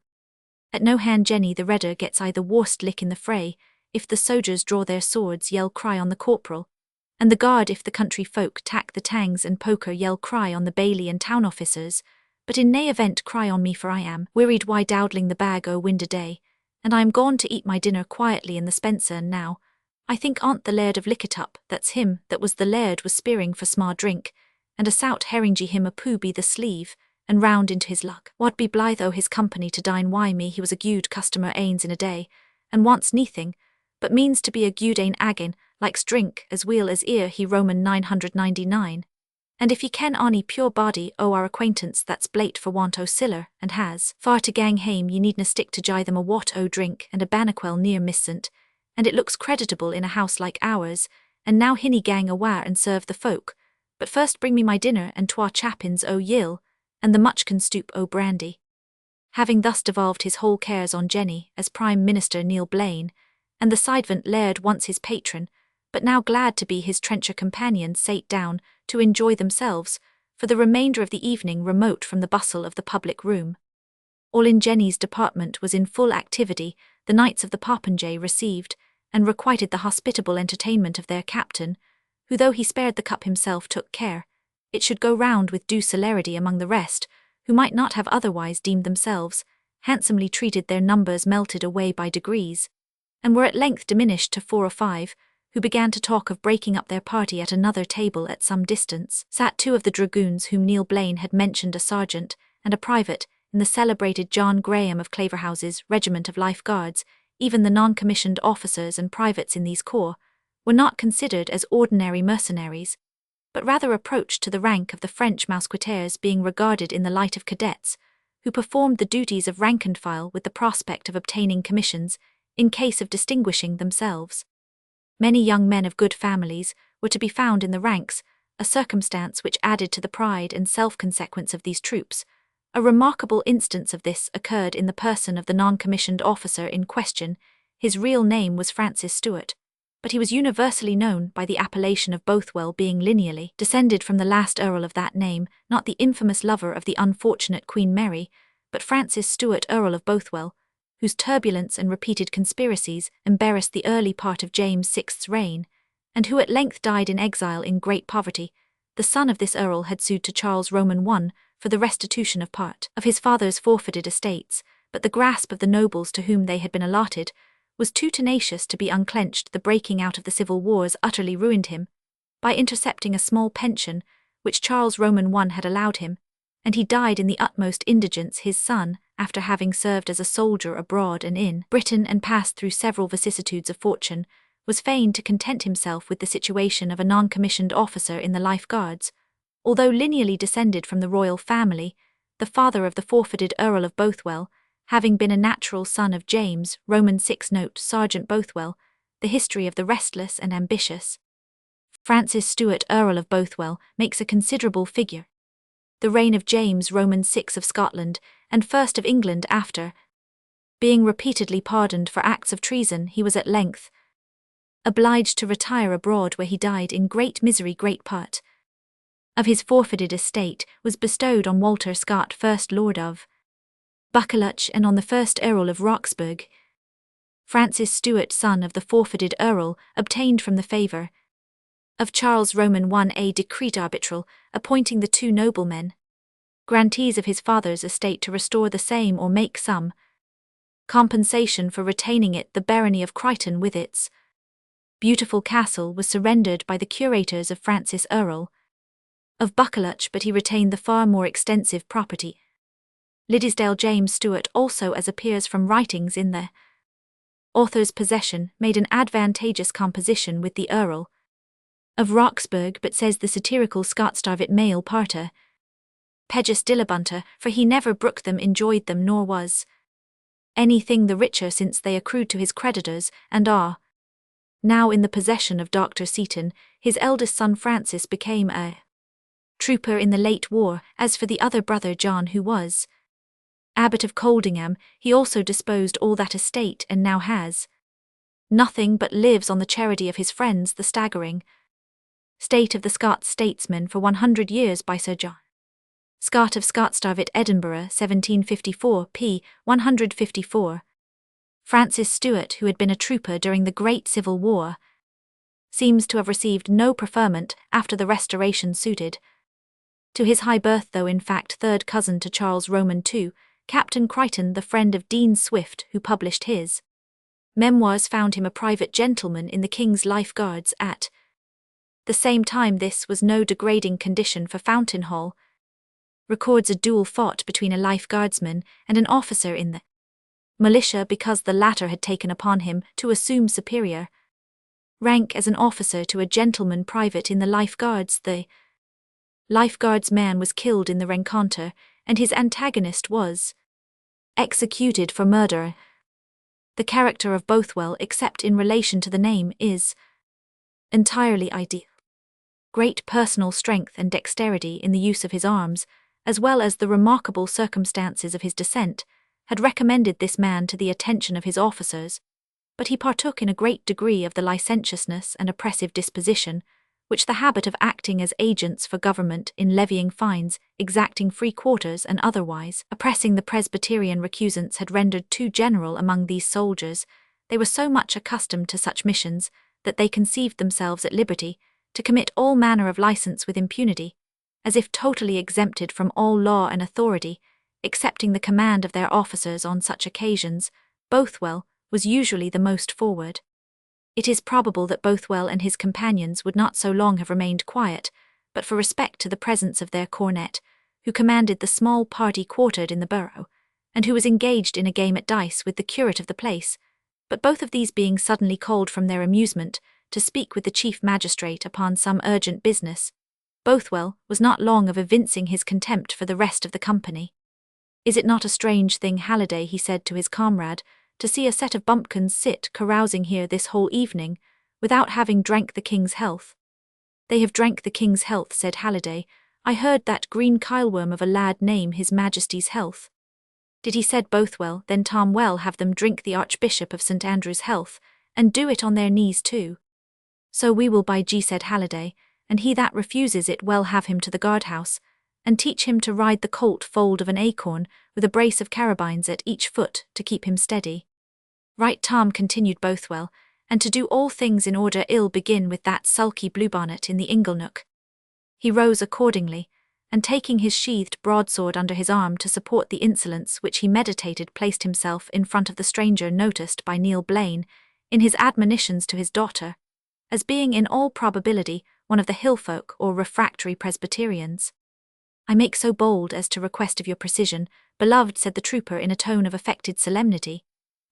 At no hand Jenny the redder gets I the worst lick in the fray, if the soldiers draw their swords yell cry on the corporal, and the guard if the country folk tack the tangs and poker yell cry on the bailey and town officers, but in nae event cry on me, for I am wearied why dowdling the bag o' wind a day, and I am gone to eat my dinner quietly in the Spencer, and now, I think on't the Laird of Lickitup, that's him that was the Laird was spearing for sma drink, and a sout herringy him a poo be the sleeve, and round into his luck. Wad be blithe o' his company to dine why me he was a gude customer ains in a day, and wants neething, but means to be a gude ain again, likes drink as weel as ear he Roman 999. And if ye ken ony pure body o' our acquaintance that's blate for want o' siller, and has far to gang hame, ye needna stick to gie them a wat o' drink and a bannaquel near missant, and it looks creditable in a house like ours, and now hinny gang awa and serve the folk, but first bring me my dinner and twa chapins o' yill, and the muchkin stoop o' brandy. Having thus devolved his whole cares on Jenny, as Prime Minister Neil Blaine, and the Sidevant Laird once his patron, but now glad to be his trencher companion, sate down to enjoy themselves, for the remainder of the evening remote from the bustle of the public room. All in Jenny's department was in full activity, the knights of the popinjay received, and requited the hospitable entertainment of their captain, who though he spared the cup himself took care it should go round with due celerity among the rest, who might not have otherwise deemed themselves handsomely treated, their numbers melted away by degrees, and were at length diminished to 4 or 5, who began to talk of breaking up their party at another table at some distance. Sat 2 of the dragoons whom Neil Blaine had mentioned, a sergeant and a private, in the celebrated John Graham of Claverhouse's regiment of Life Guards. Even the non-commissioned officers and privates in these corps were not considered as ordinary mercenaries, but rather approached to the rank of the French mousquetaires, being regarded in the light of cadets, who performed the duties of rank and file with the prospect of obtaining commissions in case of distinguishing themselves. Many young men of good families were to be found in the ranks, a circumstance which added to the pride and self-consequence of these troops. A remarkable instance of this occurred in the person of the non-commissioned officer in question. His real name was Francis Stuart, but he was universally known by the appellation of Bothwell, being lineally descended from the last Earl of that name, not the infamous lover of the unfortunate Queen Mary, but Francis Stuart, Earl of Bothwell, whose turbulence and repeated conspiracies embarrassed the early part of James VI's reign, and who at length died in exile in great poverty. The son of this Earl had sued to Charles Roman I for the restitution of part of his father's forfeited estates, but the grasp of the nobles to whom they had been allotted was too tenacious to be unclenched. The breaking out of the civil wars utterly ruined him, by intercepting a small pension which Charles Roman I had allowed him, and he died in the utmost indigence. His son, after having served as a soldier abroad and in Britain and passed through several vicissitudes of fortune, was fain to content himself with the situation of a non-commissioned officer in the Life Guards. Although lineally descended from the royal family, the father of the forfeited Earl of Bothwell, having been a natural son of James, Roman 6 note Sergeant Bothwell, the history of the restless and ambitious Francis Stuart, Earl of Bothwell, makes a considerable figure. The reign of James, Roman 6 of Scotland, and first of England after, being repeatedly pardoned for acts of treason, he was at length obliged to retire abroad, where he died in great misery. Great part of his forfeited estate was bestowed on Walter Scott, first Lord of Buccleuch, and on the first Earl of Roxburgh. Francis Stuart, son of the forfeited Earl, obtained from the favour of Charles Roman I a decreet arbitral, appointing the 2 noblemen grantees of his father's estate to restore the same or make some compensation for retaining it. The barony of Crichton with its beautiful castle was surrendered by the curators of Francis, Earl of Buccleuch, but he retained the far more extensive property Liddesdale. James Stuart also, as appears from writings in the author's possession, made an advantageous composition with the Earl of Roxburgh, but says the satirical Scotstarvet male parter Pejus Dillabunter, for he never brook them, enjoyed them, nor was anything the richer since they accrued to his creditors, and are now in the possession of Dr. Seton. His eldest son Francis became a trooper in the late war. As for the other brother John, who was Abbot of Coldingham, he also disposed all that estate and now has nothing but lives on the charity of his friends. The staggering state of the Scots statesmen for 100 years by Sir John Scott of Scottstarve, Edinburgh, 1754, p. 154. Francis Stewart, who had been a trooper during the Great Civil War, seems to have received no preferment after the Restoration suited to his high birth, though in fact third cousin to Charles Roman II. Captain Crichton, the friend of Dean Swift, who published his memoirs, found him a private gentleman in the King's Life Guards at the same time. This was no degrading condition, for Fountainhall records a duel fought between a Life Guardsman and an officer in the militia, because the latter had taken upon him to assume superior rank as an officer to a gentleman private in the Life Guards. The Life Guards man was killed in the rencontre, and his antagonist was executed for murder. The character of Bothwell, except in relation to the name, is entirely ideal. Great personal strength and dexterity in the use of his arms, as well as the remarkable circumstances of his descent, had recommended this man to the attention of his officers, but he partook in a great degree of the licentiousness and oppressive disposition which the habit of acting as agents for government in levying fines, exacting free quarters, and otherwise oppressing the Presbyterian recusants had rendered too general among these soldiers. They were so much accustomed to such missions that they conceived themselves at liberty to commit all manner of license with impunity, as if totally exempted from all law and authority, excepting the command of their officers on such occasions. Bothwell was usually the most forward. It is probable that Bothwell and his companions would not so long have remained quiet, but for respect to the presence of their cornet, who commanded the small party quartered in the borough, and who was engaged in a game at dice with the curate of the place. But both of these being suddenly called from their amusement to speak with the chief magistrate upon some urgent business, Bothwell was not long of evincing his contempt for the rest of the company. "Is it not a strange thing, Halliday," he said to his comrade, "to see a set of bumpkins sit carousing here this whole evening, without having drank the King's health?" "They have drank the King's health," said Halliday. "I heard that green kyleworm of a lad name his Majesty's health." "Did he," said Bothwell, "then Tom well have them drink the Archbishop of St. Andrew's health, and do it on their knees too." "So we will, by G," said Halliday, "and he that refuses it well have him to the guardhouse, and teach him to ride the colt foaled of an acorn, with a brace of carabines at each foot to keep him steady." "Right, Tom," continued Bothwell, "and to do all things in order, ill begin with that sulky bluebonnet in the inglenook." He rose accordingly, and taking his sheathed broadsword under his arm to support the insolence which he meditated, placed himself in front of the stranger noticed by Neil Blaine, in his admonitions to his daughter, as being in all probability one of the hillfolk or refractory Presbyterians. "I make so bold as to request of your precision, beloved," said the trooper in a tone of affected solemnity,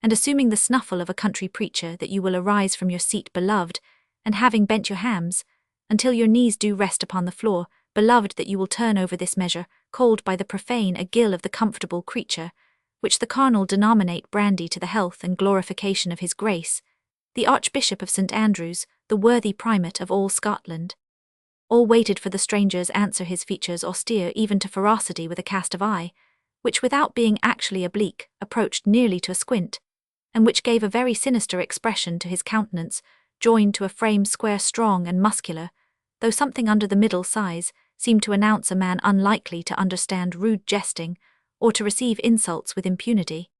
and assuming the snuffle of a country preacher, "that you will arise from your seat, beloved, and having bent your hams, until your knees do rest upon the floor, beloved, that you will turn over this measure, called by the profane a gill of the comfortable creature, which the carnal denominate brandy, to the health and glorification of his Grace, the Archbishop of St. Andrews, the worthy primate of all Scotland." All waited for the stranger's answer, his features austere even to ferocity, with a cast of eye, which without being actually oblique, approached nearly to a squint, and which gave a very sinister expression to his countenance, joined to a frame square, strong, and muscular, though something under the middle size, seemed to announce a man unlikely to understand rude jesting, or to receive insults with impunity.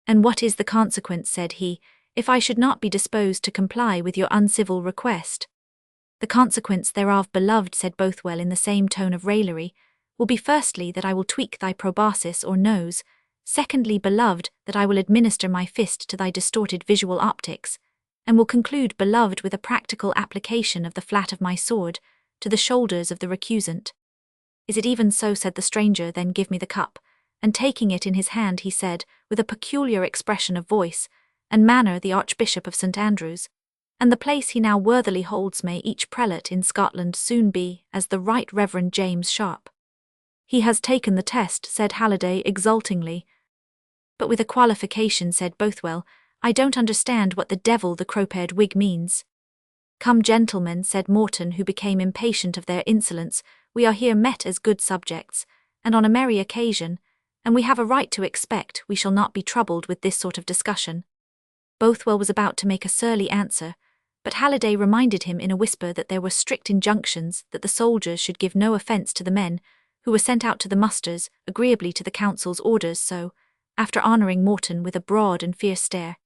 "And what is the consequence," said he, "if I should not be disposed to comply with your uncivil request?" "The consequence thereof, beloved," said Bothwell in the same tone of raillery, "will be firstly that I will tweak thy proboscis or nose, secondly, beloved, that I will administer my fist to thy distorted visual optics, and will conclude, beloved, with a practical application of the flat of my sword to the shoulders of the recusant." "Is it even so?" said the stranger. "Then give me the cup." And taking it in his hand, he said, with a peculiar expression of voice and manner, "The Archbishop of St. Andrews, and the place he now worthily holds, may each prelate in Scotland soon be as the Right Reverend James Sharp." "He has taken the test," said Halliday exultingly. But with a qualification, said Bothwell. I don't understand what the devil the cropped wig means. Come, gentlemen, said Morton, who became impatient of their insolence, we are here met as good subjects, and on a merry occasion, and we have a right to expect we shall not be troubled with this sort of discussion. Bothwell was about to make a surly answer, but Halliday reminded him in a whisper that there were strict injunctions that the soldiers should give no offence to the men who were sent out to the musters, agreeably to the council's orders, so, after honouring Morton with a broad and fierce stare,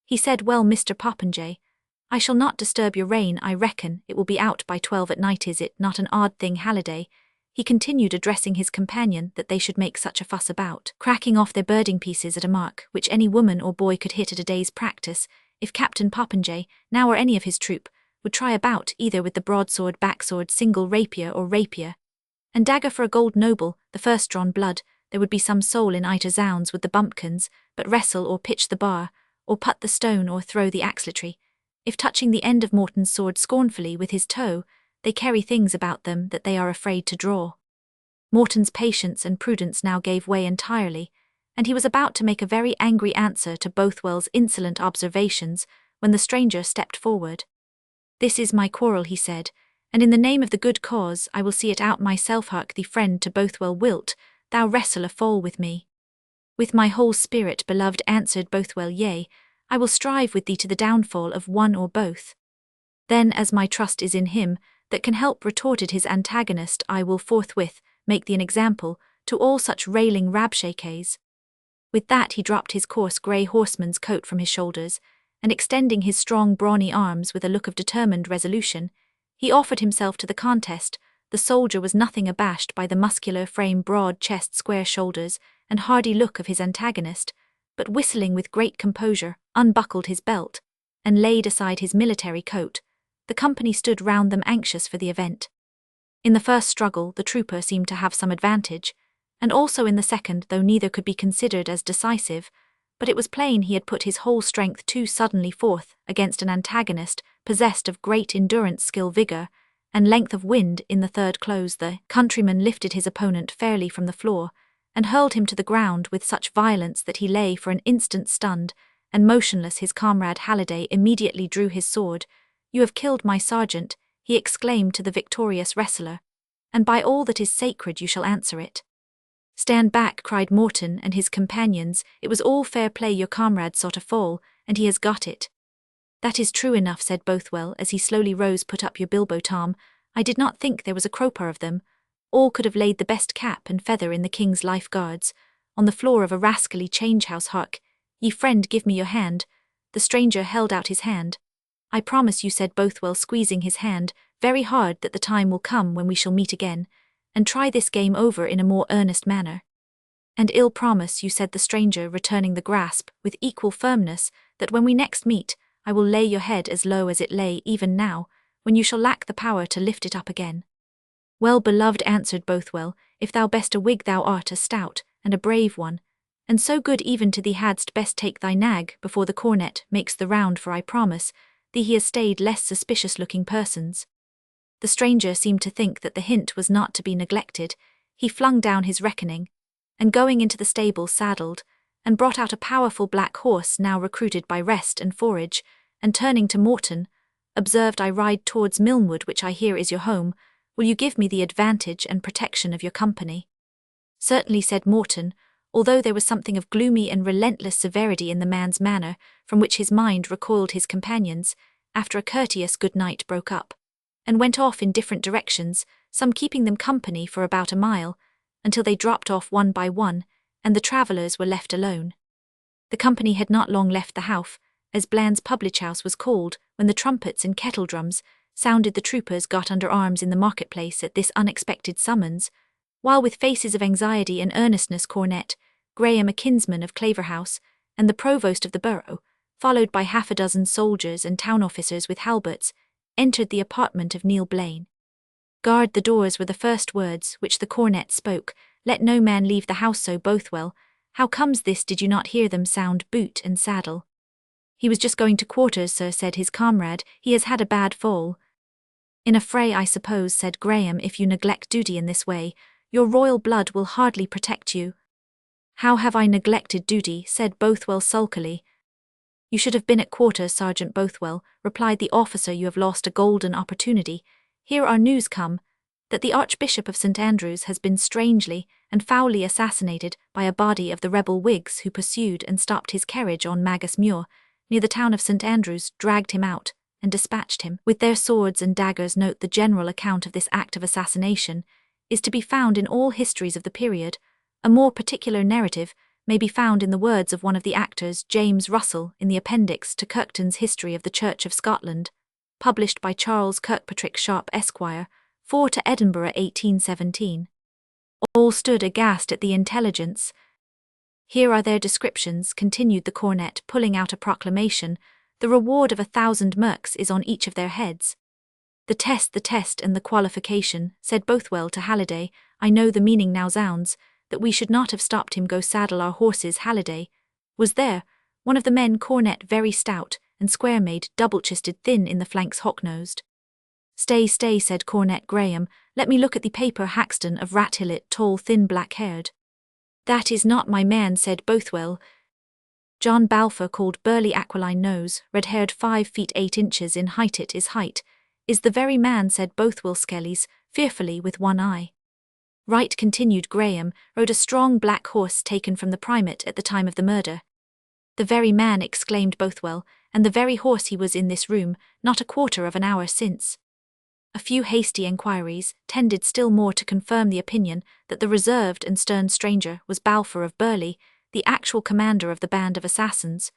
he said, Well, Mr. Popinjay, I shall not disturb your reign. I reckon it will be out by 12 at night. Is it not an odd thing, Halliday, he continued, addressing his companion, that they should make such a fuss about cracking off their birding pieces at a mark which any woman or boy could hit at a day's practice, if Captain Popinjay, now, or any of his troop, would try a bout either with the broadsword, backsword, single rapier or rapier and dagger for a gold noble, the first drawn blood, there would be some soul in iter zounds with the bumpkins, but wrestle or pitch the bar, or put the stone or throw the axletry, if touching the end of Morton's sword scornfully with his toe, they carry things about them that they are afraid to draw. Morton's patience and prudence now gave way entirely, and he was about to make a very angry answer to Bothwell's insolent observations when the stranger stepped forward. This is my quarrel, he said, and in the name of the good cause I will see it out myself. Hark thee, friend to Bothwell, wilt thou wrestle a fall with me? With my whole spirit, beloved, answered Bothwell, yea, I will strive with thee to the downfall of one or both. Then, as my trust is in him that can help, retorted his antagonist, I will forthwith make thee an example to all such railing rabshakes. With that he dropped his coarse grey horseman's coat from his shoulders, and extending his strong brawny arms with a look of determined resolution, he offered himself to the contest. The soldier was nothing abashed by the muscular frame, broad chest, square shoulders, and hardy look of his antagonist, but whistling with great composure, unbuckled his belt, and laid aside his military coat. The company stood round them anxious for the event. In the first struggle the trooper seemed to have some advantage, and also in the second, though neither could be considered as decisive, but it was plain he had put his whole strength too suddenly forth against an antagonist possessed of great endurance, skill, vigour, and length of wind. In the third close the countryman lifted his opponent fairly from the floor, and hurled him to the ground with such violence that he lay for an instant stunned and motionless. His comrade Halliday immediately drew his sword. You have killed my sergeant, he exclaimed to the victorious wrestler, and by all that is sacred you shall answer it. Stand back, cried Morton and his companions, it was all fair play. Your comrade sought a fall, and he has got it. That is true enough, said Bothwell, as he slowly rose. Put up your bilbo, Tom. I did not think there was a croper of them. All could have laid the best cap and feather in the king's life guards, on the floor of a rascally change-house. Hark, ye friend, give me your hand. The stranger held out his hand. I promise you, said Bothwell, squeezing his hand very hard, that the time will come when we shall meet again, and try this game over in a more earnest manner. And ill promise you, said the stranger, returning the grasp with equal firmness, that when we next meet, I will lay your head as low as it lay even now, when you shall lack the power to lift it up again. Well, beloved, answered Bothwell, if thou best a Whig thou art a stout and a brave one, and so good even to thee hadst best take thy nag before the cornet makes the round, for I promise thee he has stayed less suspicious-looking persons. The stranger seemed to think that the hint was not to be neglected. He flung down his reckoning, and going into the stable saddled, and brought out a powerful black horse now recruited by rest and forage, and turning to Morton, observed, I ride towards Milnwood, which I hear is your home. Will you give me the advantage and protection of your company? Certainly, said Morton, although there was something of gloomy and relentless severity in the man's manner, from which his mind recoiled. His companions, after a courteous good night, broke up, and went off in different directions, some keeping them company for about a mile, until they dropped off one by one, and the travellers were left alone. The company had not long left the Howff, as Bland's public house was called, when the trumpets and kettle-drums sounded. The troopers got under arms in the marketplace at this unexpected summons, while with faces of anxiety and earnestness Cornet, Graham, a kinsman of Claverhouse, and the provost of the borough, followed by half a dozen soldiers and town officers with halberts, entered the apartment of Neil Blaine. Guard the doors were the first words which the cornet spoke. Let no man leave the house. So Bothwell, how comes this? Did you not hear them sound boot and saddle? He was just going to quarters, sir, said his comrade. He has had a bad fall. In a fray, I suppose, said Graham. If you neglect duty in this way, your royal blood will hardly protect you. "How have I neglected duty?" said Bothwell sulkily. "You should have been at quarters, Sergeant Bothwell," replied the officer. "You have lost a golden opportunity. Here our news come, that the Archbishop of St. Andrews has been strangely and foully assassinated by a body of the rebel Whigs who pursued and stopped his carriage on Magus Muir, near the town of St. Andrews, dragged him out, and dispatched him with their swords and daggers. Note: the general account of this act of assassination is to be found in all histories of the period. A more particular narrative may be found in the words of one of the actors, James Russell, in the appendix to Kirkton's History of the Church of Scotland, published by Charles Kirkpatrick Sharp, Esquire, 4 to Edinburgh, 1817. All stood aghast at the intelligence. "Here are their descriptions," continued the cornet, pulling out a proclamation. "The reward of 1,000 merks is on each of their heads." The test, and the qualification," said Bothwell to Halliday. "I know the meaning now sounds, that we should not have stopped him. Go saddle our horses." Halliday was there, one of the men, cornet, very stout and square-made, double-chested, thin in the flanks, hawk-nosed. Stay, said Cornet Graham, "let me look at the paper." Haxton of Rathillet, tall, thin, black-haired. "That is not my man," said Bothwell. John Balfour, called Burly, aquiline nose, red-haired, 5 feet 8 inches in height. "It is height. Is the very man," said Bothwell Skellies, fearfully, with one eye. "Right," continued Graham, "rode a strong black horse taken from the primate at the time of the murder." "The very man," exclaimed Bothwell, "and the very horse. He was in this room not a quarter of an hour since." A few hasty enquiries tended still more to confirm the opinion that the reserved and stern stranger was Balfour of Burley, the actual commander of the band of assassins,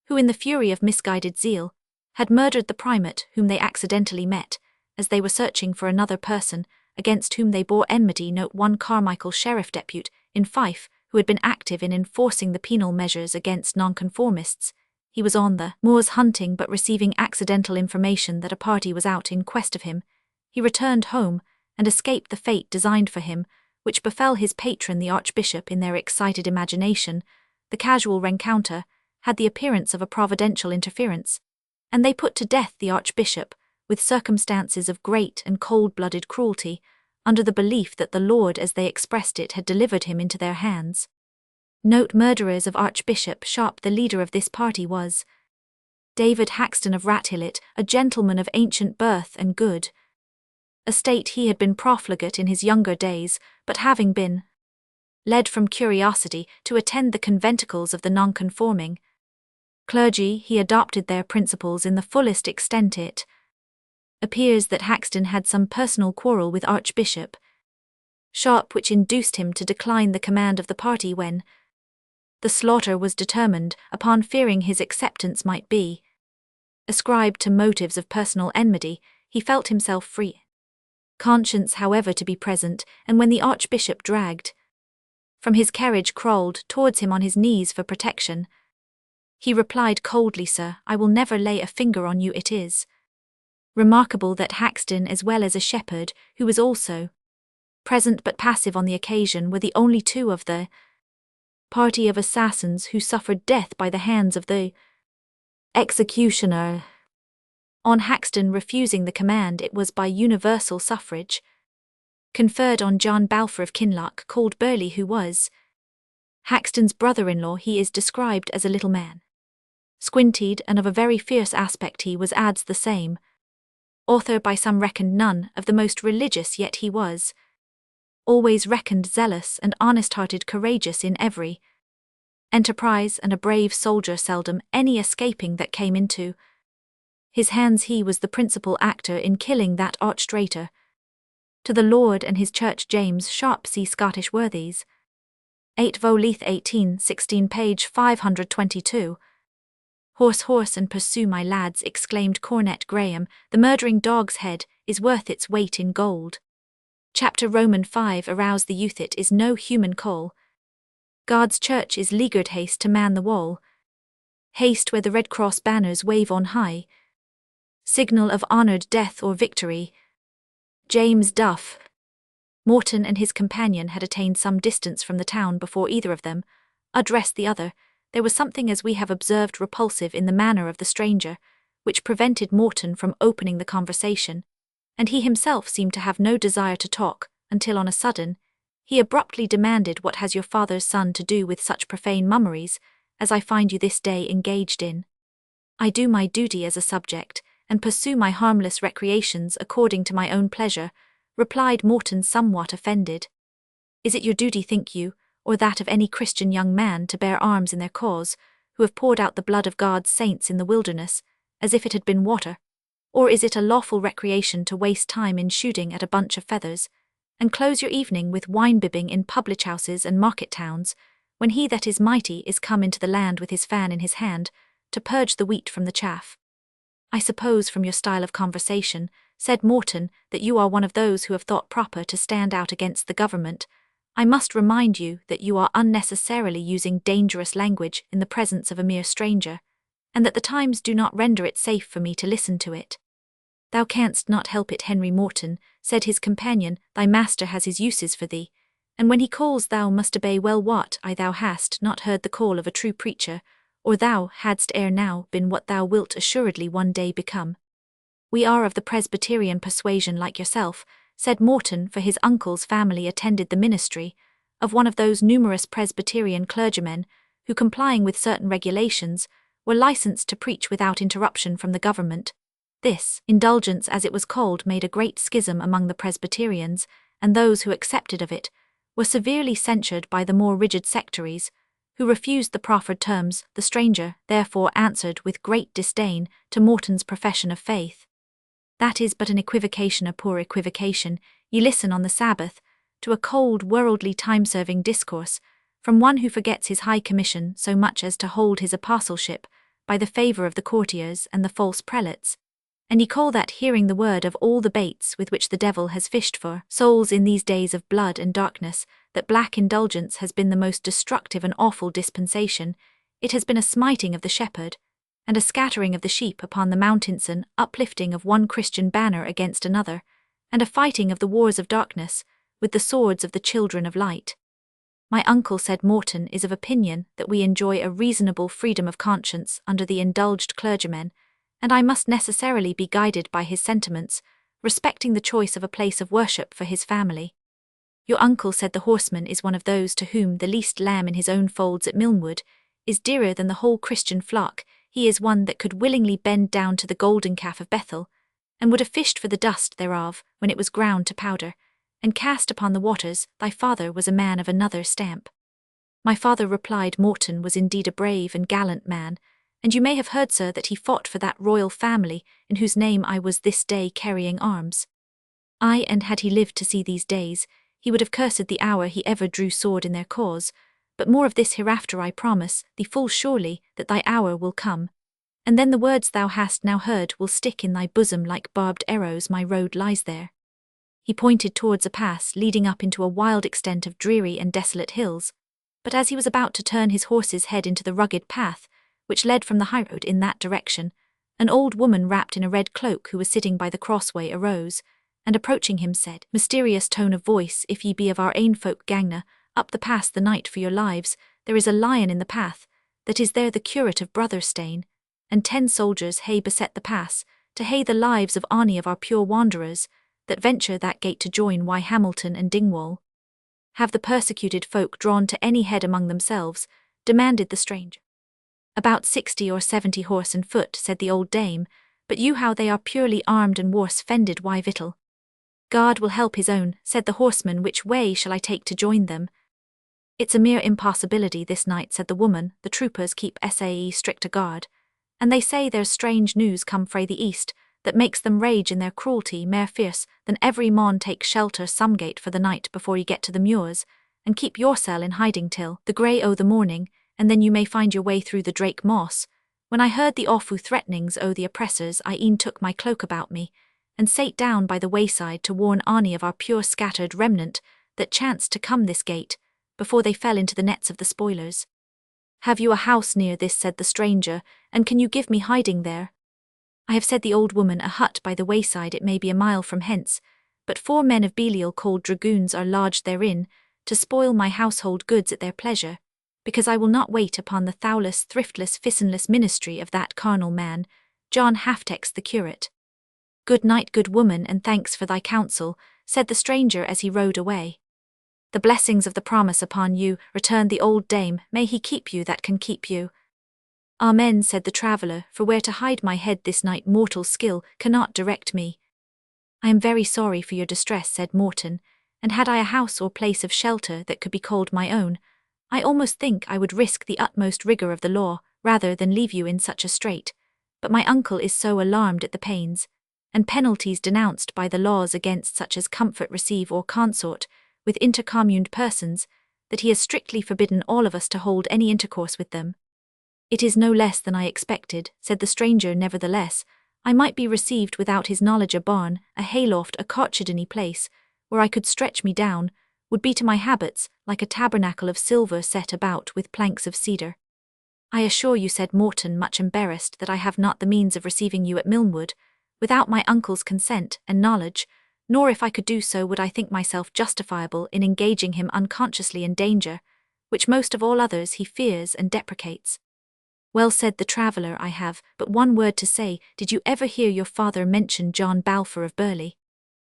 who, in the fury of misguided zeal, had murdered the primate whom they accidentally met, as they were searching for another person against whom they bore enmity. Note: one Carmichael, sheriff depute in Fife, who had been active in enforcing the penal measures against nonconformists. He was on the moors hunting, but receiving accidental information that a party was out in quest of him, he returned home and escaped the fate designed for him, which befell his patron the Archbishop. In their excited imagination, the casual rencounter had the appearance of a providential interference, and they put to death the Archbishop with circumstances of great and cold-blooded cruelty, under the belief that the Lord, as they expressed it, had delivered him into their hands. Note: murderers of Archbishop Sharp. The leader of this party was David Haxton of Rathillet, a gentleman of ancient birth and good estate. He had been profligate in his younger days, but having been led from curiosity to attend the conventicles of the nonconforming clergy, he adopted their principles in the fullest extent. It appears that Haxton had some personal quarrel with Archbishop Sharp, which induced him to decline the command of the party when the slaughter was determined upon, fearing his acceptance might be ascribed to motives of personal enmity. He felt himself free conscience, however, to be present, and when the Archbishop dragged from his carriage, crawled towards him on his knees for protection, he replied coldly, "Sir, I will never lay a finger on you." It is remarkable that Haxton, as well as a shepherd, who was also present but passive on the occasion, were the only two of the party of assassins who suffered death by the hands of the executioner. On Haxton refusing the command, it was by universal suffrage conferred on John Balfour of Kinloch, called Burley, who was Haxton's brother-in-law. He is described as a little man, squinted, and of a very fierce aspect. He was, adds the same author, by some reckoned none of the most religious, yet he was always reckoned zealous and honest-hearted, courageous in every enterprise, and a brave soldier, seldom any escaping that came into his hands. He was the principal actor in killing that arch-traitor to the Lord and his Church, James Sharp. See Scottish Worthies, 8 Vo. Leith 1816, page 522. Horse, and pursue, my lads," exclaimed Cornet Graham. "The murdering dog's head is worth its weight in gold." Chapter Roman 5. Arouse the youth. It is no human call. God's church is leaguered. Haste to man the wall. Haste where the Red Cross banners wave on high, signal of honoured death or victory. James Duff. Morton and his companion had attained some distance from the town before either of them addressed the other. There was something, as we have observed, repulsive in the manner of the stranger, which prevented Morton from opening the conversation, and he himself seemed to have no desire to talk, until on a sudden He abruptly demanded, "What has your father's son to do with such profane mummeries, as I find you this day engaged in?" "I do my duty as a subject, and pursue my harmless recreations according to my own pleasure," replied Morton, somewhat offended. "Is it your duty, think you, or that of any Christian young man, to bear arms in their cause, who have poured out the blood of God's saints in the wilderness, as if it had been water? Or is it a lawful recreation to waste time in shooting at a bunch of feathers, and close your evening with wine-bibbing in public houses and market towns, when he that is mighty is come into the land with his fan in his hand, to purge the wheat from the chaff?" "I suppose from your style of conversation," said Morton, "that you are one of those who have thought proper to stand out against the government. I must remind you that you are unnecessarily using dangerous language in the presence of a mere stranger, and that the times do not render it safe for me to listen to it." "Thou canst not help it, Henry Morton," said his companion, "thy master has his uses for thee, and when he calls thou must obey. Well wot I thou hast not heard the call of a true preacher, or thou hadst ere now been what thou wilt assuredly one day become." "We are of the Presbyterian persuasion like yourself," said Morton, for his uncle's family attended the ministry, "of one of those numerous Presbyterian clergymen who, complying with certain regulations, were licensed to preach without interruption from the government. This indulgence, as it was called, made a great schism among the Presbyterians, and those who accepted of it were severely censured by the more rigid sectaries, who refused the proffered terms. The stranger, therefore, answered with great disdain to Morton's profession of faith. "That is but an equivocation, a poor equivocation. Ye listen on the Sabbath to a cold, worldly, time-serving discourse from one who forgets his high commission so much as to hold his apostleship by the favour of the courtiers and the false prelates, and ye call that hearing the word of all the baits with which the devil has fished for souls in these days of blood and darkness, that black indulgence has been the most destructive and awful dispensation. It has been a smiting of the shepherd, and a scattering of the sheep upon the mountains, an uplifting of one Christian banner against another, and a fighting of the wars of darkness with the swords of the children of light." "My uncle," said Morton, "is of opinion that we enjoy a reasonable freedom of conscience under the indulged clergymen, and I must necessarily be guided by his sentiments respecting the choice of a place of worship for his family." "Your uncle," said the horseman, "is one of those to whom the least lamb in his own folds at Milnwood is dearer than the whole Christian flock. He is one that could willingly bend down to the golden calf of Bethel, and would have fished for the dust thereof when it was ground to powder, and cast upon the waters. Thy father was a man of another stamp." "My father," replied Morton, "was indeed a brave and gallant man, and you may have heard, sir, that he fought for that royal family in whose name I was this day carrying arms. Ay, and had he lived to see these days, he would have cursed the hour he ever drew sword in their cause. But more of this hereafter. I promise thee full surely that thy hour will come, and then the words thou hast now heard will stick in thy bosom like barbed arrows. My road lies there." He pointed towards a pass leading up into a wild extent of dreary and desolate hills, but as he was about to turn his horse's head into the rugged path which led from the highroad in that direction, an old woman wrapped in a red cloak who was sitting by the crossway arose, and approaching him said, mysterious tone of voice, "If ye be of our ain folk gangna up the pass the night for your lives, there is a lion in the path, that is there the curate of Brotherstane, and 10 soldiers hae beset the pass, to hae the lives of ony of our pure wanderers, that venture that gate to join Hamilton and Dingwall." "Have the persecuted folk drawn to any head among themselves?" demanded the stranger. "About 60 or 70 horse and foot," said the old dame, "but you how they are purely armed and worse fended, why vittle." "God will help his own," said the horseman. "Which way shall I take to join them?" "It's a mere impossibility this night," said the woman. "The troopers keep stricter guard, and they say there's strange news come frae the east that makes them rage in their cruelty mair fierce than every mon. Take shelter somegate for the night before you get to the muirs, and keep yoursel in hiding till the grey o' the morning, and then you may find your way through the Drake Moss. When I heard the awfu' threatenings o' the oppressors, I e'en took my cloak about me, and sate down by the wayside to warn ony of our pure scattered remnant that chanced to come this gate, before they fell into the nets of the spoilers." "Have you a house near this?" said the stranger, "and can you give me hiding there?" "I have," said the old woman, "a hut by the wayside. It may be a mile from hence, but 4 men of Belial called dragoons are lodged therein, to spoil my household goods at their pleasure, because I will not wait upon the thowless, thriftless, fissenless ministry of that carnal man, John Haftex the curate." "Good night, good woman, and thanks for thy counsel," said the stranger as he rode away. "The blessings of the promise upon you," returned the old dame, "may he keep you that can keep you." "Amen," said the traveller, "for where to hide my head this night mortal skill cannot direct me." "I am very sorry for your distress," said Morton, "and had I a house or place of shelter that could be called my own, I almost think I would risk the utmost rigour of the law rather than leave you in such a strait. But my uncle is so alarmed at the pains and penalties denounced by the laws against such as comfort receive or consort with intercommuned persons, that he has strictly forbidden all of us to hold any intercourse with them." "It is no less than I expected," said the stranger. "Nevertheless, I might be received without his knowledge. A barn, a hayloft, a cochidony place, where I could stretch me down, would be to my habits like a tabernacle of silver set about with planks of cedar." "I assure you," said Morton, much embarrassed, "that I have not the means of receiving you at Milnwood, without my uncle's consent and knowledge, nor if I could do so would I think myself justifiable in engaging him unconsciously in danger, which most of all others he fears and deprecates." "Well," said the traveller, "I have but one word to say. Did you ever hear your father mention John Balfour of Burley,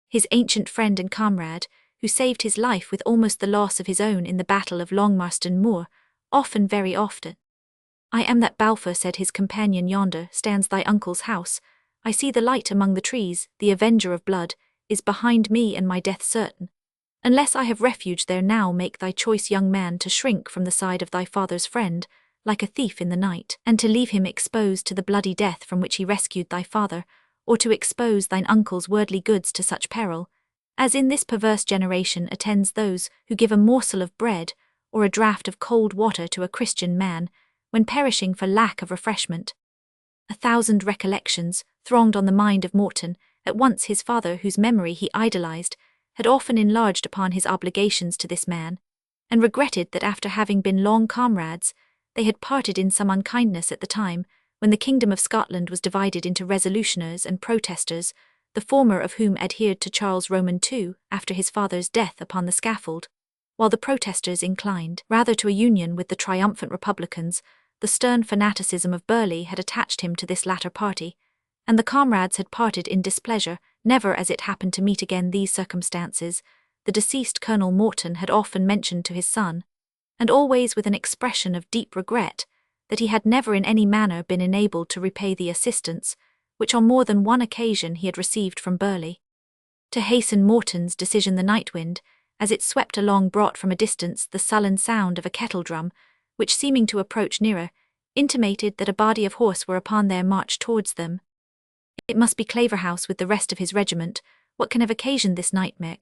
his ancient friend and comrade, who saved his life with almost the loss of his own in the battle of Longmarston Moor, often, very often?" "I am that Balfour," said his companion. "Yonder stands thy uncle's house. I see the light among the trees. The avenger of blood is behind me, and my death certain. Unless I have refuge there now, make thy choice, young man, to shrink from the side of thy father's friend, like a thief in the night, and to leave him exposed to the bloody death from which he rescued thy father, or to expose thine uncle's worldly goods to such peril as in this perverse generation attends those who give a morsel of bread or a draught of cold water to a Christian man when perishing for lack of refreshment." 1,000 recollections thronged on the mind of Morton. At once his father, whose memory he idolized, had often enlarged upon his obligations to this man, and regretted that after having been long comrades, they had parted in some unkindness at the time when the kingdom of Scotland was divided into resolutioners and protesters, the former of whom adhered to Charles Roman II after his father's death upon the scaffold, while the protesters inclined rather to a union with the triumphant republicans. The stern fanaticism of Burley had attached him to this latter party, and the comrades had parted in displeasure. Never, as it happened to meet again these circumstances, the deceased Colonel Morton had often mentioned to his son, and always with an expression of deep regret, that he had never in any manner been enabled to repay the assistance which on more than one occasion he had received from Burley. To hasten Morton's decision, the night wind, as it swept along, brought from a distance the sullen sound of a kettle drum, which, seeming to approach nearer, intimated that a body of horse were upon their march towards them. "It must be Claverhouse with the rest of his regiment. What can have occasioned this nightmare?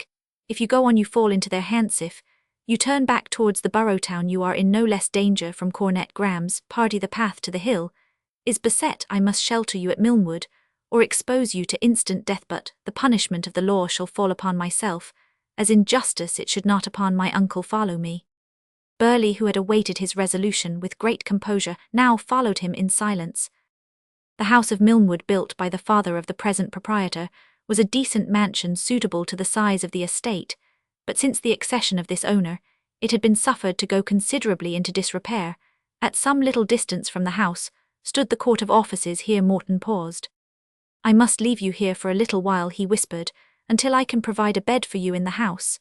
If you go on you fall into their hands. If you turn back towards the borough town you are in no less danger from Cornet Graham's party. The path to the hill is beset. I must shelter you at Milnwood, or expose you to instant death, but the punishment of the law shall fall upon myself, as in justice it should not upon my uncle. Follow me." Burley, who had awaited his resolution with great composure, now followed him in silence. The house of Milnwood, built by the father of the present proprietor, was a decent mansion suitable to the size of the estate, but since the accession of this owner, it had been suffered to go considerably into disrepair. At some little distance from the house stood the court of offices. Here Morton paused. "I must leave you here for a little while," he whispered, "until I can provide a bed for you in the house."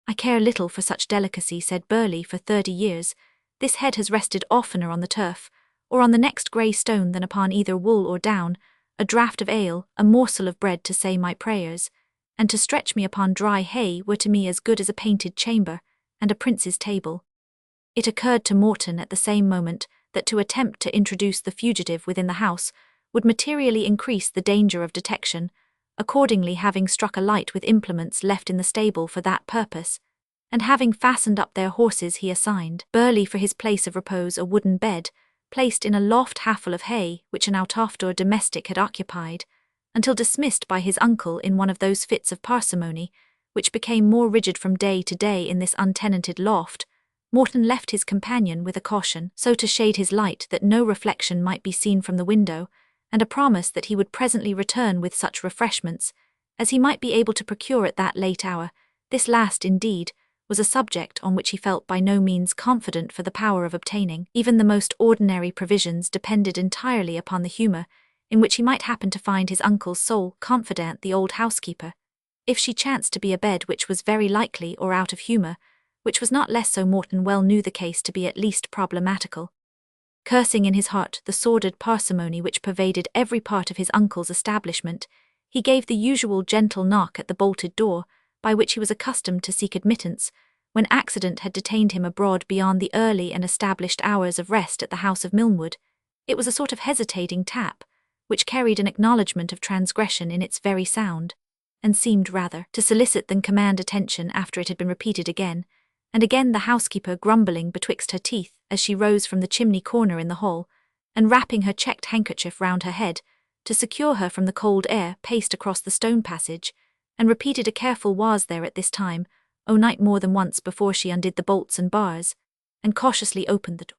"I care little for such delicacy," said Burley. "For 30 years, this head has rested oftener on the turf, or on the next grey stone, than upon either wool or down. A draught of ale, a morsel of bread to say my prayers, and to stretch me upon dry hay were to me as good as a painted chamber and a prince's table." It occurred to Morton at the same moment that to attempt to introduce the fugitive within the house would materially increase the danger of detection. Accordingly, having struck a light with implements left in the stable for that purpose, and having fastened up their horses, he assigned Burley for his place of repose a wooden bed, placed in a loft half full of hay, which an out-of-door domestic had occupied, until dismissed by his uncle in one of those fits of parsimony, which became more rigid from day to day in this untenanted loft. Morton left his companion with a caution so to shade his light that no reflection might be seen from the window, and a promise that he would presently return with such refreshments as he might be able to procure at that late hour. This last, indeed, was a subject on which he felt by no means confident for the power of obtaining. Even the most ordinary provisions depended entirely upon the humour in which he might happen to find his uncle's sole confidant, the old housekeeper. If she chanced to be abed, which was very likely, or out of humour, which was not less so. Morton well knew the case to be at least problematical. Cursing in his heart the sordid parsimony which pervaded every part of his uncle's establishment, he gave the usual gentle knock at the bolted door, by which he was accustomed to seek admittance, when accident had detained him abroad beyond the early and established hours of rest at the house of Milnwood. It was a sort of hesitating tap, which carried an acknowledgment of transgression in its very sound, and seemed rather to solicit than command attention after it had been repeated again, and again, the housekeeper grumbling betwixt her teeth as she rose from the chimney corner in the hall, and wrapping her checked handkerchief round her head, to secure her from the cold air, paced across the stone passage, and repeated a careful was there at this time, o' night more than once before she undid the bolts and bars, and cautiously opened the door.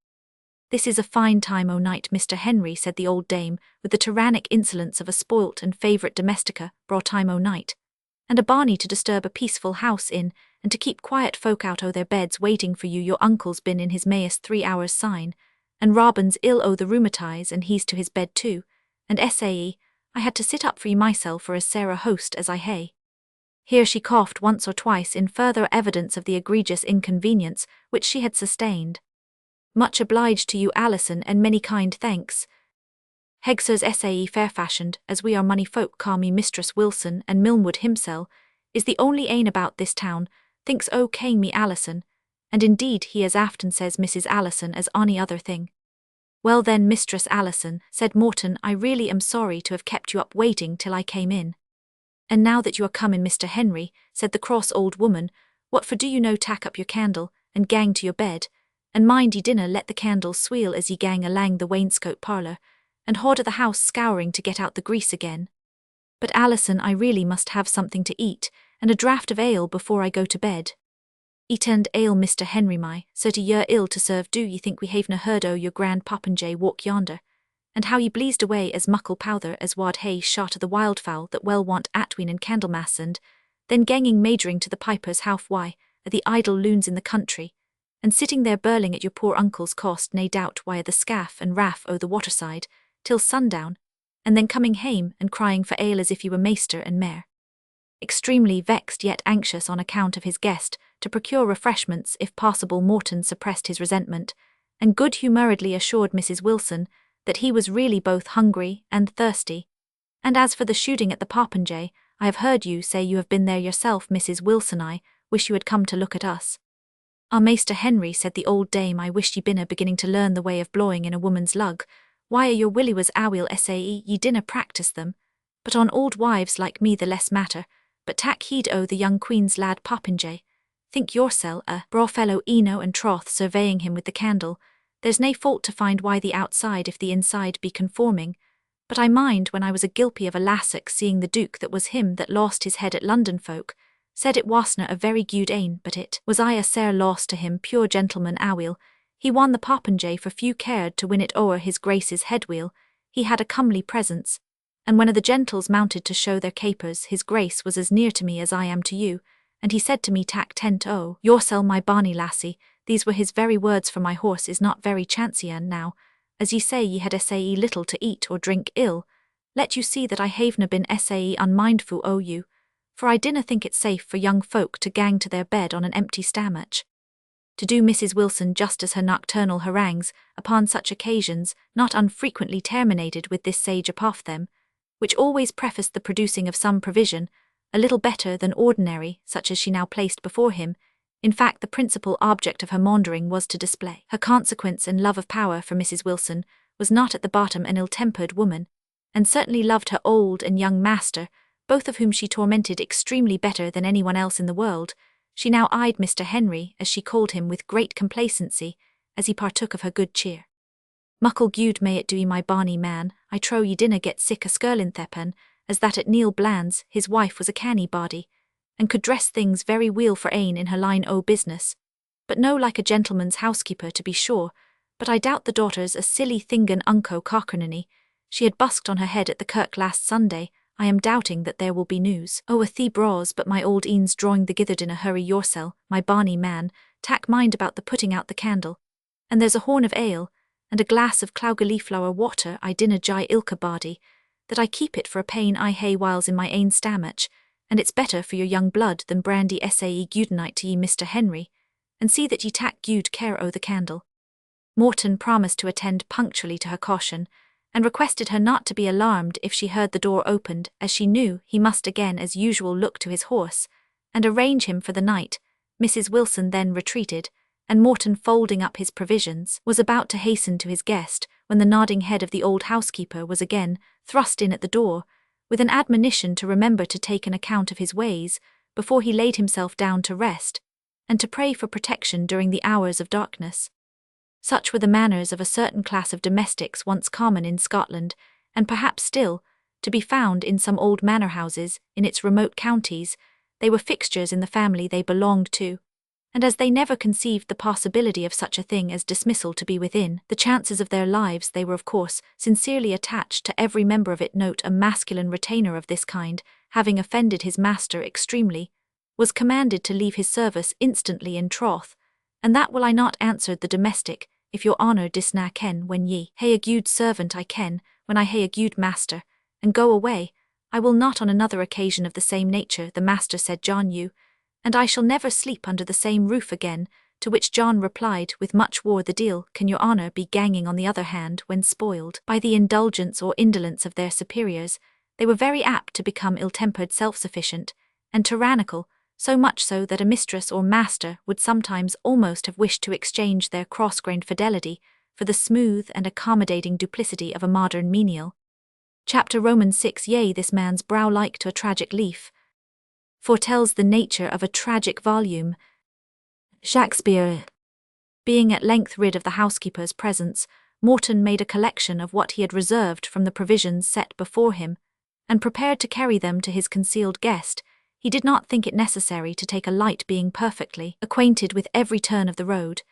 "This is a fine time o' night, Mr. Henry," said the old dame, with the tyrannic insolence of a spoilt and favourite domestica, "broad time o' night, and a barney to disturb a peaceful house in, and to keep quiet folk out o' their beds waiting for you. Your uncle's been in his mayest 3 hours syne, and Robin's ill o' the rheumatize, and he's to his bed too, and sae, I had to sit up for ye myself for as Sarah host as I hae." Here she coughed once or twice in further evidence of the egregious inconvenience which she had sustained. "Much obliged to you, Alison, and many kind thanks. Hegsers sae fair-fashioned, as we are money folk call me Mistress Wilson, and Milnwood himsel is the only ane about this town, thinks o' kaying me Alison, and indeed he as aften says Mrs. Alison as ony other thing." "Well then, Mistress Alison," said Morton, "I really am sorry to have kept you up waiting till I came in." "And now that you are come in, Mr. Henry," said the cross old woman, "what for do you no tack up your candle, and gang to your bed, and mind ye dinna let the candle sweel as ye gang alang the wainscot parlour, and haud o' the house scouring to get out the grease again. But Alison, I really must have something to eat, and a draught of ale before I go to bed." "Eat and ale, Mr. Henry, my, so to ye're ill to serve. Do ye think we havena heard o' your grand popinjay walk yonder, and how ye bleezed away as muckle powther as wad hae shot o' the wildfowl that well want Atween and Candlemas, and then ganging majoring to the pipers half why, a' the idle loons in the country, and sitting there burling at your poor uncle's cost, nae doubt why the scaff and raff o' the waterside, till sundown, and then coming hame and crying for ale as if ye were maester and mare." Extremely vexed yet anxious on account of his guest, to procure refreshments if possible, Morton suppressed his resentment, and good-humouredly assured Mrs. Wilson that he was really both hungry and thirsty. "And as for the shooting at the popinjay, I have heard you say you have been there yourself, Mrs. Wilson. I wish you had come to look at us." "Ah, Maister Henry," said the old dame, "I wish ye binna beginning to learn the way of blowing in a woman's lug. Why, your willy was aweel sae ye dinna practise them, but on old wives like me the less matter. But tak heed o' the young queen's lad popinjay. Think yoursel a braw fellow eno and troth, surveying him with the candle. There's nae fault to find why the outside if the inside be conforming. But I mind when I was a gilpie of a lassock seeing the duke that was him that lost his head at London folk, said it wasna a very gude ane, but it was I a sair loss to him, pure gentleman aweel. He won the popinjay for few cared to win it o'er his grace's headwheel. He had a comely presence, and when o' the gentles mounted to show their capers, his grace was as near to me as I am to you, and he said to me, tak tent o' yoursel, my bonny lassie. These were his very words, for my horse is not very chancyan now. As ye say ye had sae little to eat or drink ill, let you see that I havena been sae unmindful o' you, for I dinna think it safe for young folk to gang to their bed on an empty stamach." To do Mrs. Wilson justice, her nocturnal harangues, upon such occasions, not unfrequently terminated with this sage apophthegm, which always prefaced the producing of some provision, a little better than ordinary, such as she now placed before him. In fact, the principal object of her maundering was to display her consequence and love of power, for Mrs. Wilson was not at the bottom an ill-tempered woman, and certainly loved her old and young master, both of whom she tormented extremely better than anyone else in the world. She now eyed Mr. Henry, as she called him, with great complacency, as he partook of her good cheer. "Muckle gude may it do ye, my bonny man. I trow ye dinna get sick o' skirlinthepan, as that at Neil Bland's, his wife was a canny body, and could dress things very weel for ane in her line o' business, but no like a gentleman's housekeeper to be sure. But I doubt the daughter's a silly thingan unco cockernony. She had busked on her head at the kirk last Sunday. I am doubting that there will be news o' a thee bras, but my old ene's drawing the githerd in a hurry yoursel, my bonny man. Tak mind about the putting out the candle, and there's a horn of ale, and a glass of clough-leaflower water. I dinna jye ilka body, that I keep it for a pain I hae whiles in my ain stamach, and it's better for your young blood than brandy sae gudenite to ye, Mr. Henry. and see that ye tak good care o' the candle." Morton promised to attend punctually to her caution, and requested her not to be alarmed if she heard the door opened, as she knew he must again as usual look to his horse, and arrange him for the night. Mrs. Wilson then retreated, and Morton, folding up his provisions, was about to hasten to his guest, when the nodding head of the old housekeeper was again thrust in at the door, with an admonition to remember to take an account of his ways before he laid himself down to rest, and to pray for protection during the hours of darkness. Such were the manners of a certain class of domestics once common in Scotland, and perhaps still to be found in some old manor houses in its remote counties. They were fixtures in the family they belonged to, and as they never conceived the possibility of such a thing as dismissal to be within the chances of their lives, they were of course sincerely attached to every member of it. Note: a masculine retainer of this kind, having offended his master extremely, was commanded to leave his service instantly in troth, and that will I not, answered the domestic, if your honour disna ken when ye hae a good servant. I ken when I hae a good master, and go away, I will not on another occasion of the same nature. The master said, John, you and I shall never sleep under the same roof again, to which John replied with much war the deal can your honour be ganging. On the other hand, when spoiled by the indulgence or indolence of their superiors, they were very apt to become ill-tempered, self-sufficient, and tyrannical, so much so that a mistress or master would sometimes almost have wished to exchange their cross-grained fidelity for the smooth and accommodating duplicity of a modern menial. Chapter Romans 6. Yea, this man's brow like to a tragic leaf foretells the nature of a tragic volume. Shakespeare. Being at length rid of the housekeeper's presence, Morton made a collection of what he had reserved from the provisions set before him, and prepared to carry them to his concealed guest. He did not think it necessary to take a light, being perfectly acquainted with every turn of the road,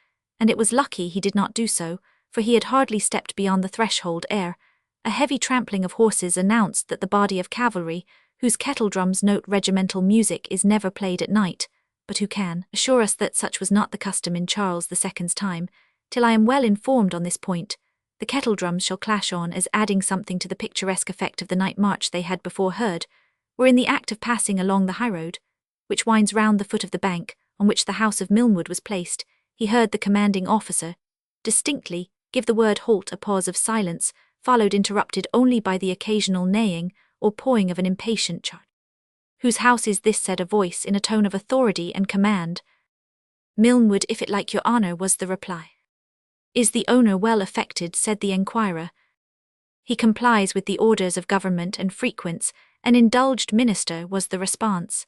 and it was lucky he did not do so, for he had hardly stepped beyond the threshold ere a heavy trampling of horses announced that the body of cavalry, whose kettledrums note regimental music, is never played at night, but who can assure us that such was not the custom in Charles II's time. Till I am well informed on this point, the kettledrums shall clash on, as adding something to the picturesque effect of the night march they had before heard, were in the act of passing along the highroad, which winds round the foot of the bank on which the house of Milnwood was placed. He heard the commanding officer distinctly give the word halt. A pause of silence followed, interrupted only by the occasional neighing or pawing of an impatient child. "Whose house is this?" said a voice in a tone of authority and command. "Milnwood, if it like your honour," was the reply. "Is the owner well affected?" said the enquirer. "He complies with the orders of government and frequents an indulged minister," was the response.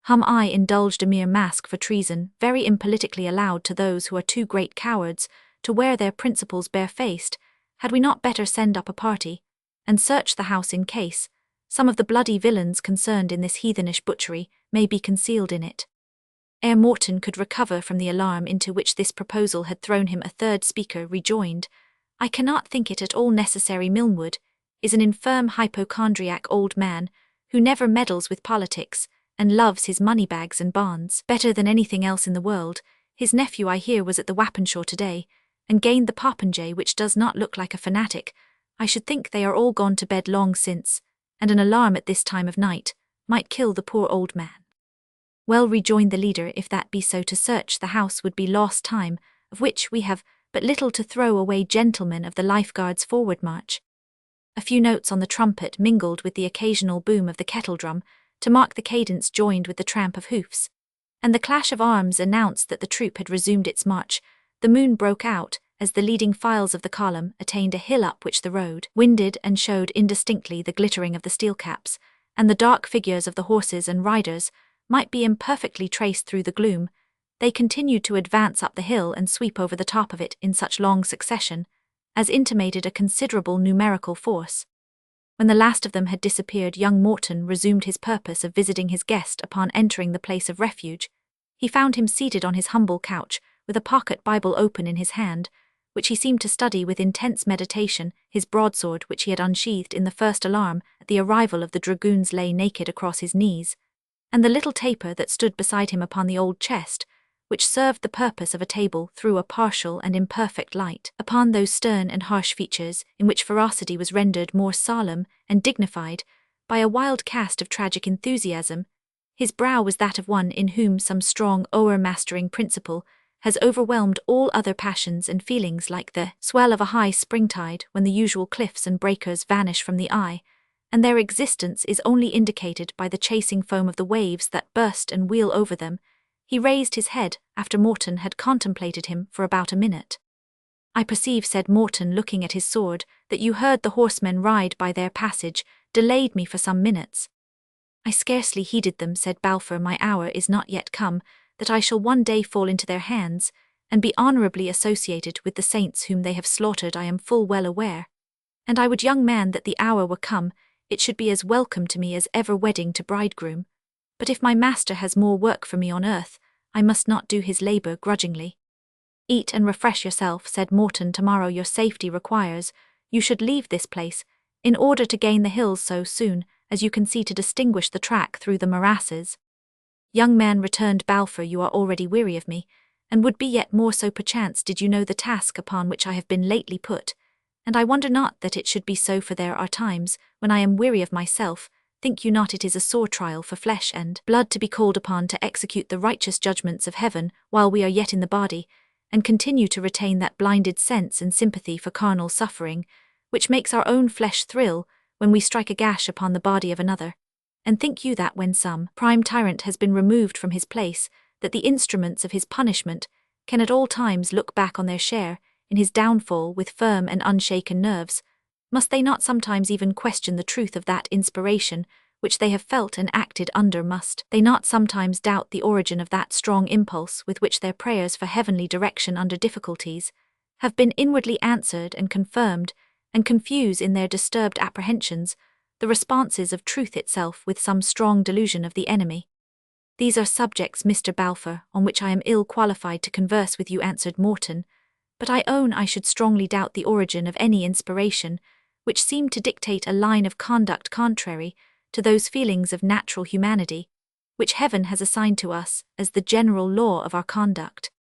I indulged a mere mask for treason, very impolitically allowed to those who are too great cowards to wear their principles barefaced. Had we not better send up a party, and search the house in case some of the bloody villains concerned in this heathenish butchery may be concealed in it? Ere Morton could recover from the alarm into which this proposal had thrown him, a third speaker rejoined, "I cannot think it at all necessary. Milnwood is an infirm hypochondriac old man, who never meddles with politics, and loves his money-bags and bonds better than anything else in the world. His nephew, I hear, was at the Wappenshaw today, and gained the popinjay, which does not look like a fanatic. I should think they are all gone to bed long since, and an alarm at this time of night might kill the poor old man." "Well," rejoined the leader, "if that be so, to search the house would be lost time, of which we have but little to throw away. Gentlemen of the Life Guards, forward march." A few notes on the trumpet mingled with the occasional boom of the kettledrum to mark the cadence, joined with the tramp of hoofs, and the clash of arms announced that the troop had resumed its march. The moon broke out as the leading files of the column attained a hill up which the road winded, and showed indistinctly the glittering of the steel caps, and the dark figures of the horses and riders might be imperfectly traced through the gloom. They continued to advance up the hill and sweep over the top of it in such long succession as intimated a considerable numerical force. When the last of them had disappeared, young Morton resumed his purpose of visiting his guest. Upon entering the place of refuge, he found him seated on his humble couch, with a pocket Bible open in his hand, which he seemed to study with intense meditation. His broadsword, which he had unsheathed in the first alarm at the arrival of the dragoons, lay naked across his knees, and the little taper that stood beside him upon the old chest, which served the purpose of a table, threw a partial and imperfect light upon those stern and harsh features in which ferocity was rendered more solemn and dignified by a wild cast of tragic enthusiasm. His brow was that of one in whom some strong o'ermastering principle has overwhelmed all other passions and feelings, like the swell of a high springtide when the usual cliffs and breakers vanish from the eye, and their existence is only indicated by the chasing foam of the waves that burst and wheel over them. He raised his head after Morton had contemplated him for about a minute. "I perceive," said Morton, looking at his sword, "that you heard the horsemen ride by their passage, delayed me for some minutes." "I scarcely heeded them," said Balfour. "My hour is not yet come, that I shall one day fall into their hands, and be honourably associated with the saints whom they have slaughtered, I am full well aware. And I would, young man, that the hour were come, it should be as welcome to me as ever wedding to bridegroom. But if my master has more work for me on earth, I must not do his labour grudgingly." "Eat and refresh yourself," said Morton. "Tomorrow your safety requires you should leave this place, in order to gain the hills so soon as you can see to distinguish the track through the morasses." "Young man," returned Balfour, "you are already weary of me, and would be yet more so perchance did you know the task upon which I have been lately put, and I wonder not that it should be so, for there are times when I am weary of myself. Think you not it is a sore trial for flesh and blood to be called upon to execute the righteous judgments of heaven while we are yet in the body, and continue to retain that blinded sense and sympathy for carnal suffering, which makes our own flesh thrill when we strike a gash upon the body of another? And think you that when some prime tyrant has been removed from his place, that the instruments of his punishment can at all times look back on their share in his downfall with firm and unshaken nerves? Must they not sometimes even question the truth of that inspiration which they have felt and acted under? Must they not sometimes doubt the origin of that strong impulse with which their prayers for heavenly direction under difficulties have been inwardly answered and confirmed, and confuse in their disturbed apprehensions the responses of truth itself with some strong delusion of the enemy? "These are subjects, Mr. Balfour, on which I am ill qualified to converse with you," answered Morton, "but I own I should strongly doubt the origin of any inspiration which seemed to dictate a line of conduct contrary to those feelings of natural humanity which heaven has assigned to us as the general law of our conduct."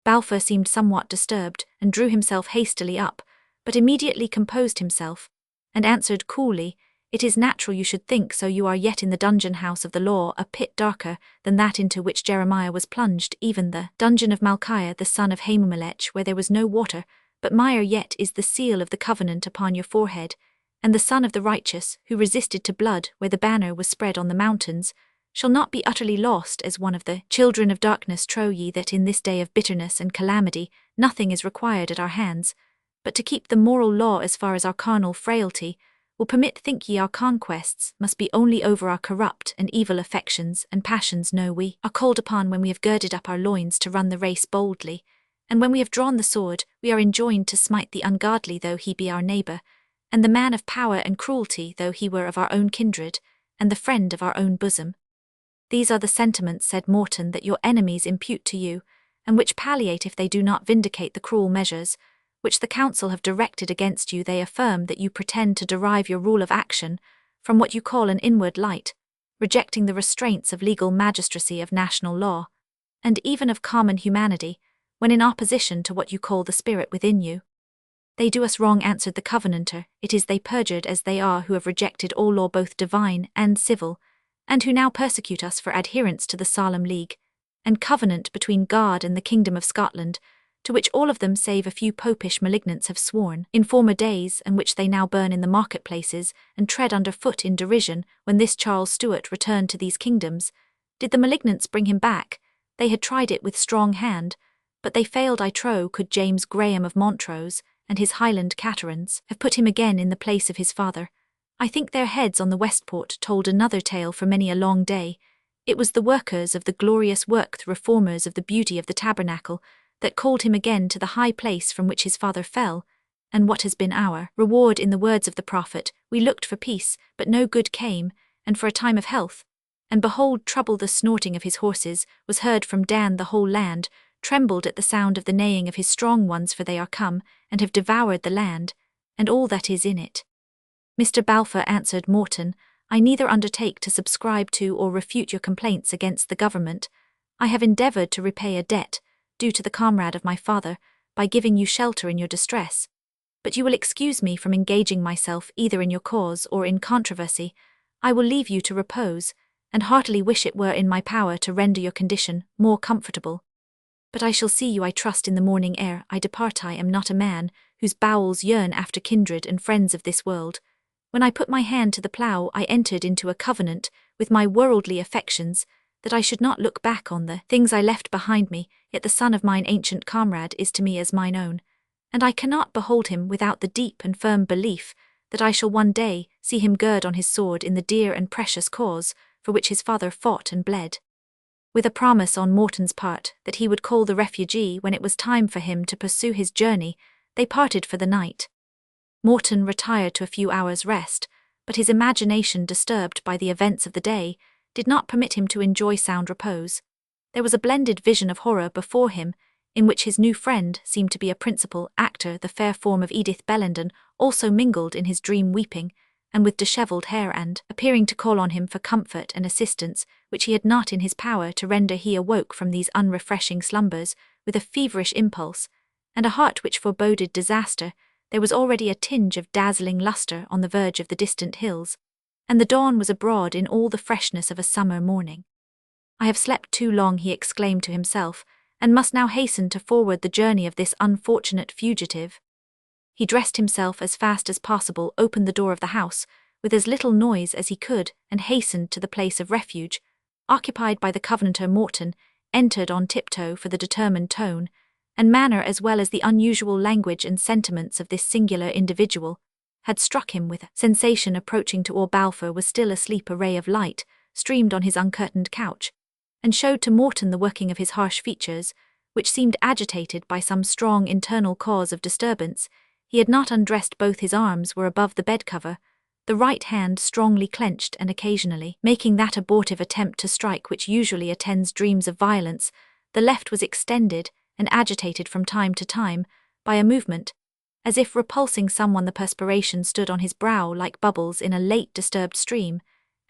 Balfour seemed somewhat disturbed, and drew himself hastily up, but immediately composed himself, and answered coolly, "It is natural you should think so. You are yet in the dungeon house of the law, a pit darker than that into which Jeremiah was plunged, even the dungeon of Malchiah the son of Hamumelech, where there was no water, but mire yet is the seal of the covenant upon your forehead, and the Son of the righteous, who resisted to blood where the banner was spread on the mountains, shall not be utterly lost as one of the children of darkness. Trow ye that in this day of bitterness and calamity nothing is required at our hands, but to keep the moral law as far as our carnal frailty will permit. Think ye our conquests must be only over our corrupt and evil affections and passions? No, we are called upon, when we have girded up our loins, to run the race boldly, and when we have drawn the sword, we are enjoined to smite the ungodly, though he be our neighbour, and the man of power and cruelty, though he were of our own kindred, and the friend of our own bosom." "These are the sentiments," said Morton, "that your enemies impute to you, and which palliate if they do not vindicate the cruel measures which the council have directed against you. They affirm that you pretend to derive your rule of action from what you call an inward light, rejecting the restraints of legal magistracy, of national law, and even of common humanity, when in opposition to what you call the spirit within you." "They do us wrong," answered the Covenanter. "It is they, perjured as they are, who have rejected all law both divine and civil, and who now persecute us for adherence to the solemn league and covenant between God and the kingdom of Scotland, to which all of them save a few popish malignants have sworn in former days, and which they now burn in the marketplaces and tread under foot in derision. When this Charles Stuart returned to these kingdoms, did the malignants bring him back? They had tried it with strong hand, but they failed. I trow, could James Graham of Montrose and his Highland caterans have put him again in the place of his father. I think their heads on the Westport told another tale for many a long day. It was the workers of the glorious work, the reformers of the beauty of the tabernacle, that called him again to the high place from which his father fell. And what has been our reward? In the words of the prophet, we looked for peace, but no good came, and for a time of health. And behold, trouble! The snorting of his horses was heard from Dan. The whole land trembled at the sound of the neighing of his strong ones, for they are come, and have devoured the land, and all that is in it." "Mr. Balfour," answered Morton, "I neither undertake to subscribe to or refute your complaints against the government. I have endeavoured to repay a debt due to the comrade of my father by giving you shelter in your distress. But you will excuse me from engaging myself either in your cause or in controversy. I will leave you to repose, and heartily wish it were in my power to render your condition more comfortable. But I shall see you, I trust, in the morning ere I depart. I am not a man whose bowels yearn after kindred and friends of this world. When I put my hand to the plough, I entered into a covenant with my worldly affections, that I should not look back on the things I left behind me, yet the son of mine ancient comrade is to me as mine own, and I cannot behold him without the deep and firm belief that I shall one day see him gird on his sword in the dear and precious cause for which his father fought and bled. With a promise on Morton's part that he would call the refugee when it was time for him to pursue his journey, they parted for the night. Morton retired to a few hours' rest, but his imagination, disturbed by the events of the day, did not permit him to enjoy sound repose. There was a blended vision of horror before him, in which his new friend seemed to be a principal actor. The fair form of Edith Bellenden also mingled in his dream, weeping, and with dishevelled hair, and appearing to call on him for comfort and assistance, which he had not in his power to render. He awoke from these unrefreshing slumbers with a feverish impulse, and a heart which foreboded disaster. There was already a tinge of dazzling lustre on the verge of the distant hills, and the dawn was abroad in all the freshness of a summer morning. I have slept too long, he exclaimed to himself, and must now hasten to forward the journey of this unfortunate fugitive. He dressed himself as fast as possible, opened the door of the house with as little noise as he could, and hastened to the place of refuge, occupied by the Covenanter. Morton entered on tiptoe, for the determined tone and manner, as well as the unusual language and sentiments of this singular individual, had struck him with a sensation. Approaching to all, Balfour was still asleep. A ray of light streamed on his uncurtained couch, and showed to Morton the working of his harsh features, which seemed agitated by some strong internal cause of disturbance. He had not undressed. Both his arms were above the bed-cover, the right hand strongly clenched and occasionally making that abortive attempt to strike which usually attends dreams of violence. The left was extended and agitated from time to time by a movement, as if repulsing someone. The perspiration stood on his brow like bubbles in a late disturbed stream,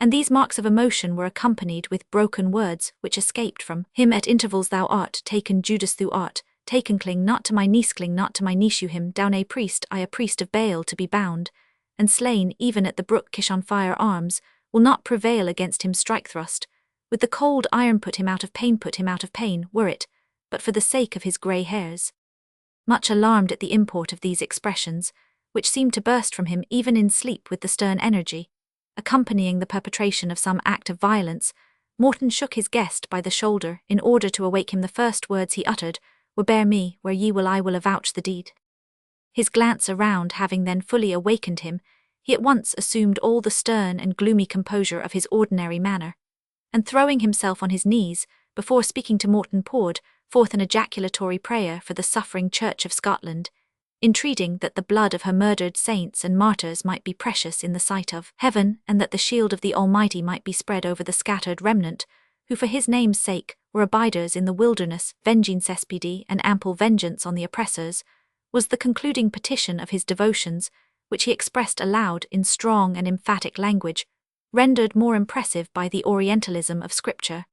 and these marks of emotion were accompanied with broken words which escaped from him at intervals. Thou art taken, Judas, thou art taken, cling not to my niece, cling not to my niece, you him down, a priest, I a priest of Baal, to be bound and slain even at the brook Kishon. Firearms will not prevail against him. Strike, thrust with the cold iron, put him out of pain, put him out of pain, were it but for the sake of his grey hairs. Much alarmed at the import of these expressions, which seemed to burst from him even in sleep with the stern energy accompanying the perpetration of some act of violence, Morton shook his guest by the shoulder in order to awake him. The first words he uttered were, "Bear me where ye will, I will avouch the deed." His glance around having then fully awakened him, he at once assumed all the stern and gloomy composure of his ordinary manner, and throwing himself on his knees, before speaking to Morton, poured forth an ejaculatory prayer for the suffering Church of Scotland, entreating that the blood of her murdered saints and martyrs might be precious in the sight of Heaven, and that the shield of the Almighty might be spread over the scattered remnant, who for his name's sake were abiders in the wilderness. Vengine cespidi, and ample vengeance on the oppressors, was the concluding petition of his devotions, which he expressed aloud in strong and emphatic language, rendered more impressive by the Orientalism of Scripture.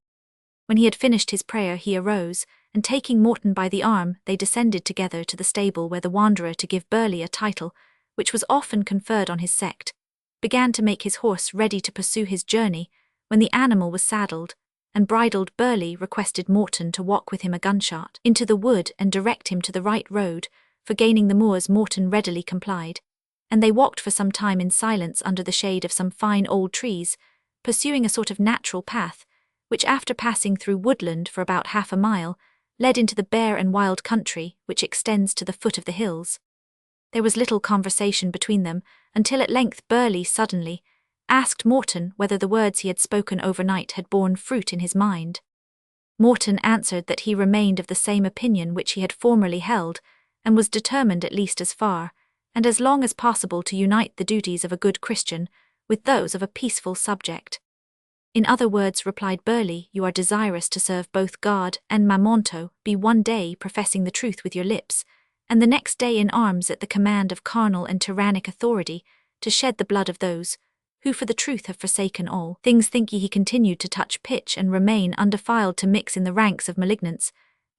When he had finished his prayer, he arose, and taking Morton by the arm, they descended together to the stable, where the wanderer, to give Burleigh a title which was often conferred on his sect, began to make his horse ready to pursue his journey. When the animal was saddled and bridled, Burleigh requested Morton to walk with him a gunshot into the wood and direct him to the right road for gaining the moors. Morton readily complied, and they walked for some time in silence under the shade of some fine old trees, pursuing a sort of natural path, which, after passing through woodland for about half a mile, led into the bare and wild country which extends to the foot of the hills. There was little conversation between them, until at length Burleigh suddenly asked Morton whether the words he had spoken overnight had borne fruit in his mind. Morton answered that he remained of the same opinion which he had formerly held, and was determined, at least as far and as long as possible, to unite the duties of a good Christian with those of a peaceful subject. In other words, replied Burleigh, you are desirous to serve both God and Mamonto, be one day professing the truth with your lips, and the next day in arms at the command of carnal and tyrannic authority, to shed the blood of those who for the truth have forsaken all things. Think ye he continued to touch pitch and remain undefiled, to mix in the ranks of malignants,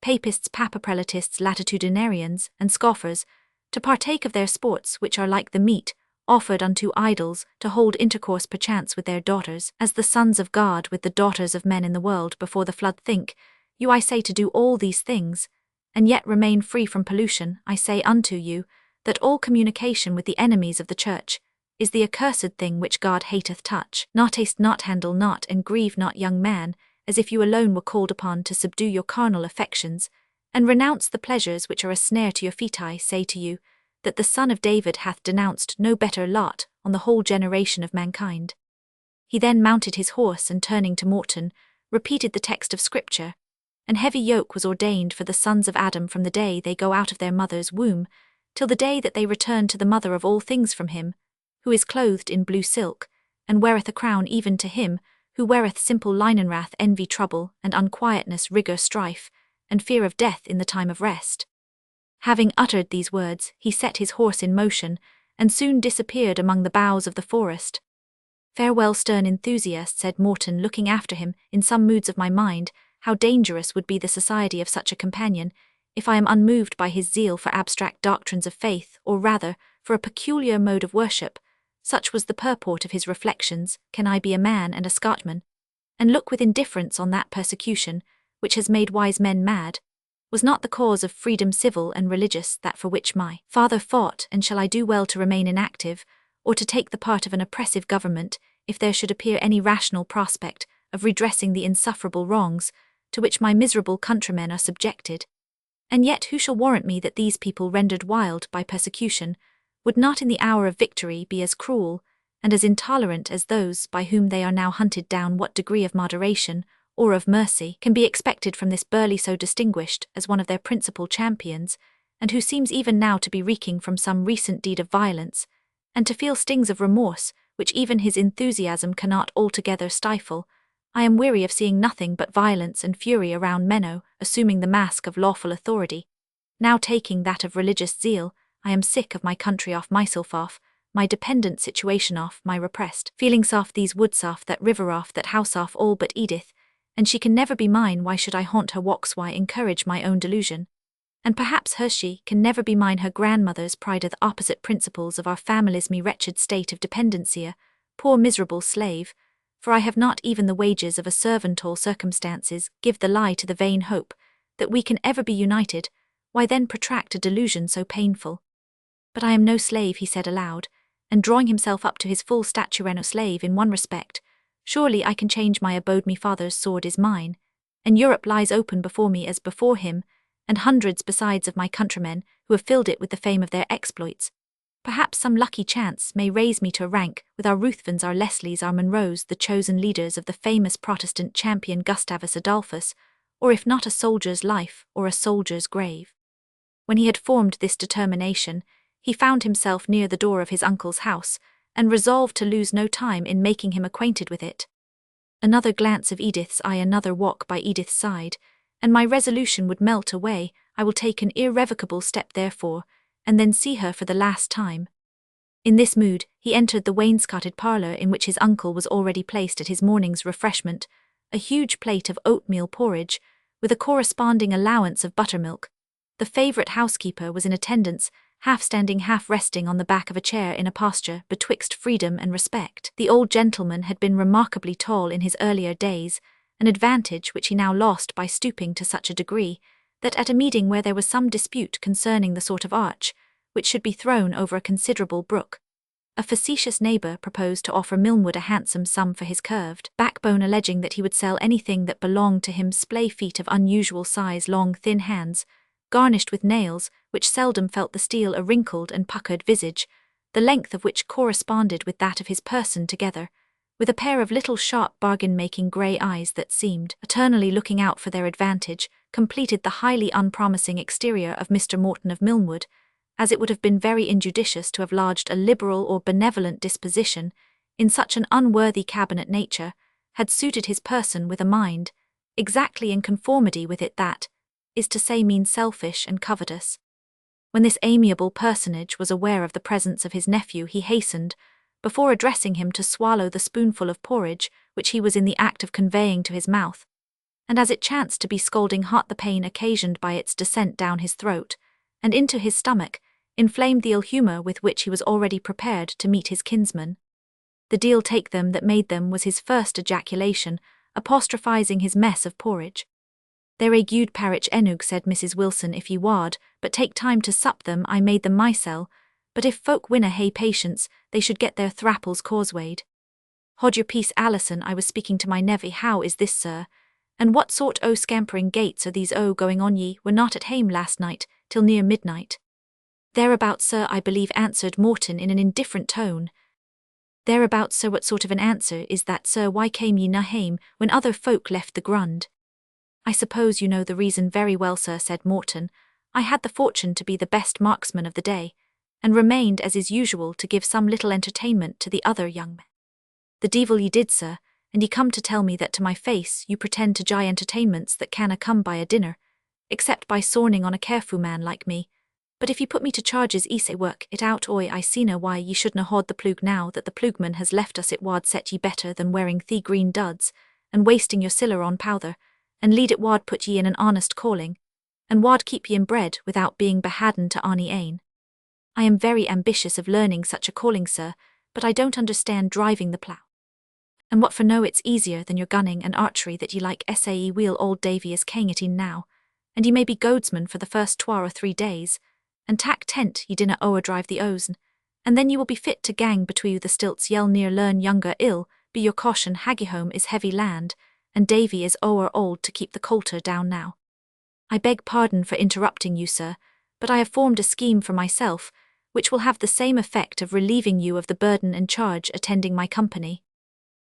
papists, papaprelatists, latitudinarians, and scoffers, to partake of their sports, which are like the meat offered unto idols, to hold intercourse perchance with their daughters, as the sons of God with the daughters of men in the world before the flood think, you I say to do all these things, and yet remain free from pollution, I say unto you, that all communication with the enemies of the church is the accursed thing which God hateth. Touch not, taste not, handle not, and grieve not, young man, as if you alone were called upon to subdue your carnal affections, and renounce the pleasures which are a snare to your feet. I say to you, that the Son of David hath denounced no better lot on the whole generation of mankind. He then mounted his horse and turning to Morton, repeated the text of Scripture. An heavy yoke was ordained for the sons of Adam from the day they go out of their mother's womb, till the day that they return to the mother of all things from him, who is clothed in blue silk, and weareth a crown, even to him, who weareth simple linen, wrath, envy, trouble, and unquietness, rigour, strife, and fear of death in the time of rest. Having uttered these words, he set his horse in motion, and soon disappeared among the boughs of the forest. Farewell, stern enthusiast, said Morton, looking after him. In some moods of my mind, how dangerous would be the society of such a companion, if I am unmoved by his zeal for abstract doctrines of faith, or rather, for a peculiar mode of worship. Such was the purport of his reflections. Can I be a man and a Scotchman, and look with indifference on that persecution, which has made wise men mad? Was not the cause of freedom civil and religious that for which my father fought, and shall I do well to remain inactive, or to take the part of an oppressive government, if there should appear any rational prospect of redressing the insufferable wrongs to which my miserable countrymen are subjected? And yet who shall warrant me that these people, rendered wild by persecution, would not in the hour of victory be as cruel and as intolerant as those by whom they are now hunted down? What degree of moderation or of mercy can be expected from this Burleigh, so distinguished as one of their principal champions, and who seems even now to be reeking from some recent deed of violence, and to feel stings of remorse which even his enthusiasm cannot altogether stifle? I am weary of seeing nothing but violence and fury around men, now assuming the mask of lawful authority, now taking that of religious zeal. I am sick of my country off, myself off, my dependent situation off, my repressed feelings off, these woods off, that river off, that house off, all but Edith, and she can never be mine. Why should I haunt her walks? Why encourage my own delusion? And perhaps she can never be mine. Her grandmother's pride are the opposite principles of our family's me wretched state of dependency, a poor miserable slave, for I have not even the wages of a servant. All circumstances give the lie to the vain hope that we can ever be united. Why then protract a delusion so painful? But I am no slave, he said aloud, and drawing himself up to his full stature. No slave in one respect. Surely I can change my abode. Me father's sword is mine, and Europe lies open before me as before him, and hundreds besides of my countrymen who have filled it with the fame of their exploits. Perhaps some lucky chance may raise me to a rank with our Ruthvens, our Leslies, our Monroes, the chosen leaders of the famous Protestant champion Gustavus Adolphus, or if not, a soldier's life or a soldier's grave. When he had formed this determination, he found himself near the door of his uncle's house, and resolved to lose no time in making him acquainted with it. Another glance of Edith's eye, another walk by Edith's side, and my resolution would melt away. I will take an irrevocable step therefore, and then see her for the last time. In this mood, he entered the wainscoted parlour in which his uncle was already placed at his morning's refreshment, a huge plate of oatmeal porridge, with a corresponding allowance of buttermilk. The favourite housekeeper was in attendance, half standing, half resting on the back of a chair in a posture betwixt freedom and respect. The old gentleman had been remarkably tall in his earlier days, an advantage which he now lost by stooping to such a degree, that at a meeting where there was some dispute concerning the sort of arch which should be thrown over a considerable brook, a facetious neighbour proposed to offer Milnwood a handsome sum for his curved backbone, alleging that he would sell anything that belonged to him: splay feet of unusual size, long thin hands, garnished with nails which seldom felt the steel, a wrinkled and puckered visage, the length of which corresponded with that of his person, together with a pair of little sharp bargain-making grey eyes that seemed eternally looking out for their advantage, completed the highly unpromising exterior of Mr. Morton of Milnwood, as it would have been very injudicious to have lodged a liberal or benevolent disposition in such an unworthy cabinet. Nature had suited his person with a mind exactly in conformity with it, that is to say, mean, selfish and covetous. When this amiable personage was aware of the presence of his nephew, he hastened, before addressing him, to swallow the spoonful of porridge which he was in the act of conveying to his mouth, and as it chanced to be scalding hot, the pain occasioned by its descent down his throat and into his stomach inflamed the ill humour with which he was already prepared to meet his kinsman. The deal take them that made them was his first ejaculation, apostrophizing his mess of porridge. There a good parich enug, said Mrs. Wilson, if ye wad, but take time to sup them, I made them mysel, but if folk winna hae patience, they should get their thraples causewayed. Hod your peace, Alison, I was speaking to my nevy. How is this, sir? And what sort o' scampering gates are these going on? Ye were not at hame last night, till near midnight. Thereabouts, sir, I believe, answered Morton in an indifferent tone. Thereabouts, sir, what sort of an answer is that, sir? Why came ye na hame when other folk left the grund? I suppose you know the reason very well, sir, said Morton. I had the fortune to be the best marksman of the day, and remained, as is usual, to give some little entertainment to the other young men. The devil ye did, sir, and ye come to tell me that to my face you pretend to jye entertainments that canna come by a dinner, except by sorning on a careful man like me. But if ye put me to charges, I say work it out. I seena why ye shouldna haud the plug now that the plugman has left us. It wad set ye better than wearing the green duds, and wasting your siller on powther, and lead it wad put ye in an honest calling, and wad keep ye in bread without being behadden to ony ane. I am very ambitious of learning such a calling, sir, but I don't understand driving the plough. And what for no it's easier than your gunning and archery that ye like sae weel old Davy is king it in now, and ye may be goadsman for the first 2 or 3 days, and tack tent ye dinna ower drive the ozen, and then ye will be fit to gang between the stilts. Yell near learn younger ill, be your caution. Haggihome is heavy land, and Davy is ower old to keep the coulter down now. I beg pardon for interrupting you, sir, but I have formed a scheme for myself, which will have the same effect of relieving you of the burden and charge attending my company.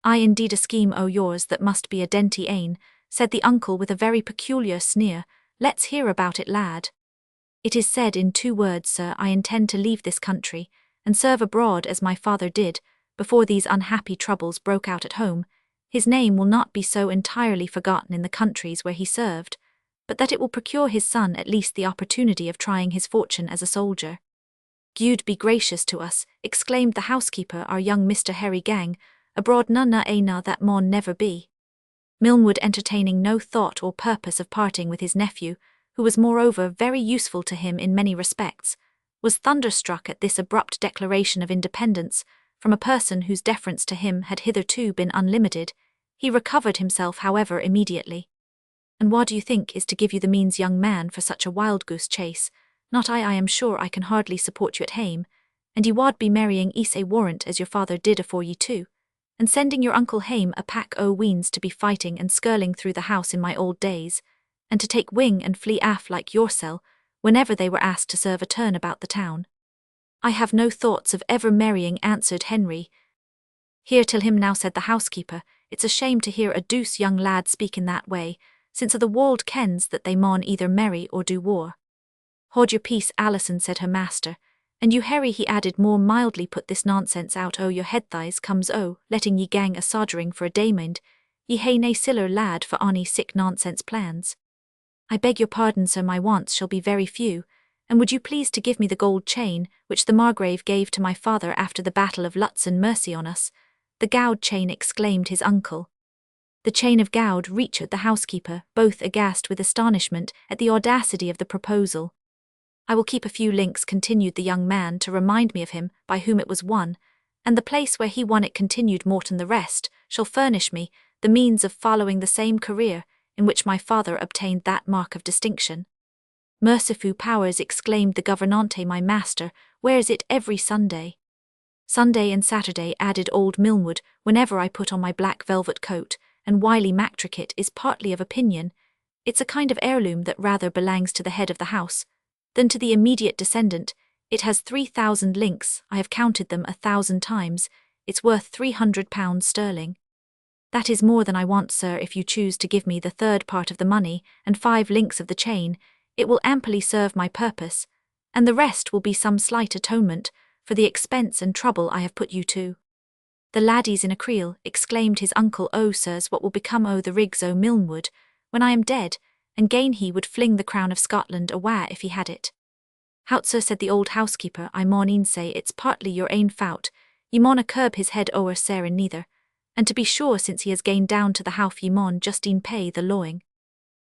Ay, indeed, a scheme o' yours that must be a denty ane, said the uncle with a very peculiar sneer. Let's hear about it, lad. It is said in 2 words, sir. I intend to leave this country, and serve abroad as my father did, before these unhappy troubles broke out at home. His name will not be so entirely forgotten in the countries where he served, but that it will procure his son at least the opportunity of trying his fortune as a soldier. Gude be gracious to us, exclaimed the housekeeper, our young Mr. Harry Gang, abroad none that maun never be. Milnwood, entertaining no thought or purpose of parting with his nephew, who was moreover very useful to him in many respects, was thunderstruck at this abrupt declaration of independence from a person whose deference to him had hitherto been unlimited. He recovered himself, however, immediately. And what do you think is to give you the means, young man, for such a wild goose chase? Not I am sure I can hardly support you at hame, and ye wad be marrying a warrant as your father did afore ye too, and sending your uncle hame a pack o' weans to be fighting and skirling through the house in my old days, and to take wing and flee aff like yoursel, whenever they were asked to serve a turn about the town. I have no thoughts of ever marrying, answered Henry. Hear till him now, said the housekeeper. It's a shame to hear a douce young lad speak in that way, since a' the world kens that they maun either marry or do war. Hold your peace, Alison, said her master, and you, Harry, he added more mildly, put this nonsense out o' your head. Thighs comes letting ye gang a soddering for a daymind. Ye hae nae siller, lad, for ony sick nonsense plans. I beg your pardon, sir, my wants shall be very few, and would you please to give me the gold chain which the Margrave gave to my father after the Battle of Lutzen? Mercy on us! The gowd chain, exclaimed his uncle. The chain of gowd, reached the housekeeper, both aghast with astonishment at the audacity of the proposal. I will keep a few links, continued the young man, to remind me of him by whom it was won, and the place where he won it, continued Morton. The rest shall furnish me the means of following the same career in which my father obtained that mark of distinction. Merciful powers, exclaimed the gouvernante, my master wears it every Sunday. Sunday and Saturday, added old Milnwood, whenever I put on my black velvet coat, and wily Mactrickett is partly of opinion. It's a kind of heirloom that rather belongs to the head of the house than to the immediate descendant. It has 3,000 links, I have counted them 1,000 times, it's worth £300 sterling. That is more than I want, sir. If you choose to give me the 3rd part of the money and 5 links of the chain, it will amply serve my purpose, and the rest will be some slight atonement for the expense and trouble I have put you to. The laddies in a creel, exclaimed his uncle. Oh, sirs, what will become o' the rigs o' Milnwood when I am dead? And gain he would fling the crown of Scotland awa if he had it. Hout, sir, said the old housekeeper, I maun e'en say it's partly your ain faut. Ye mauna curb his head ower sair in neither, and to be sure, since he has gained down to the houth, ye maun just e'en pay the lawing.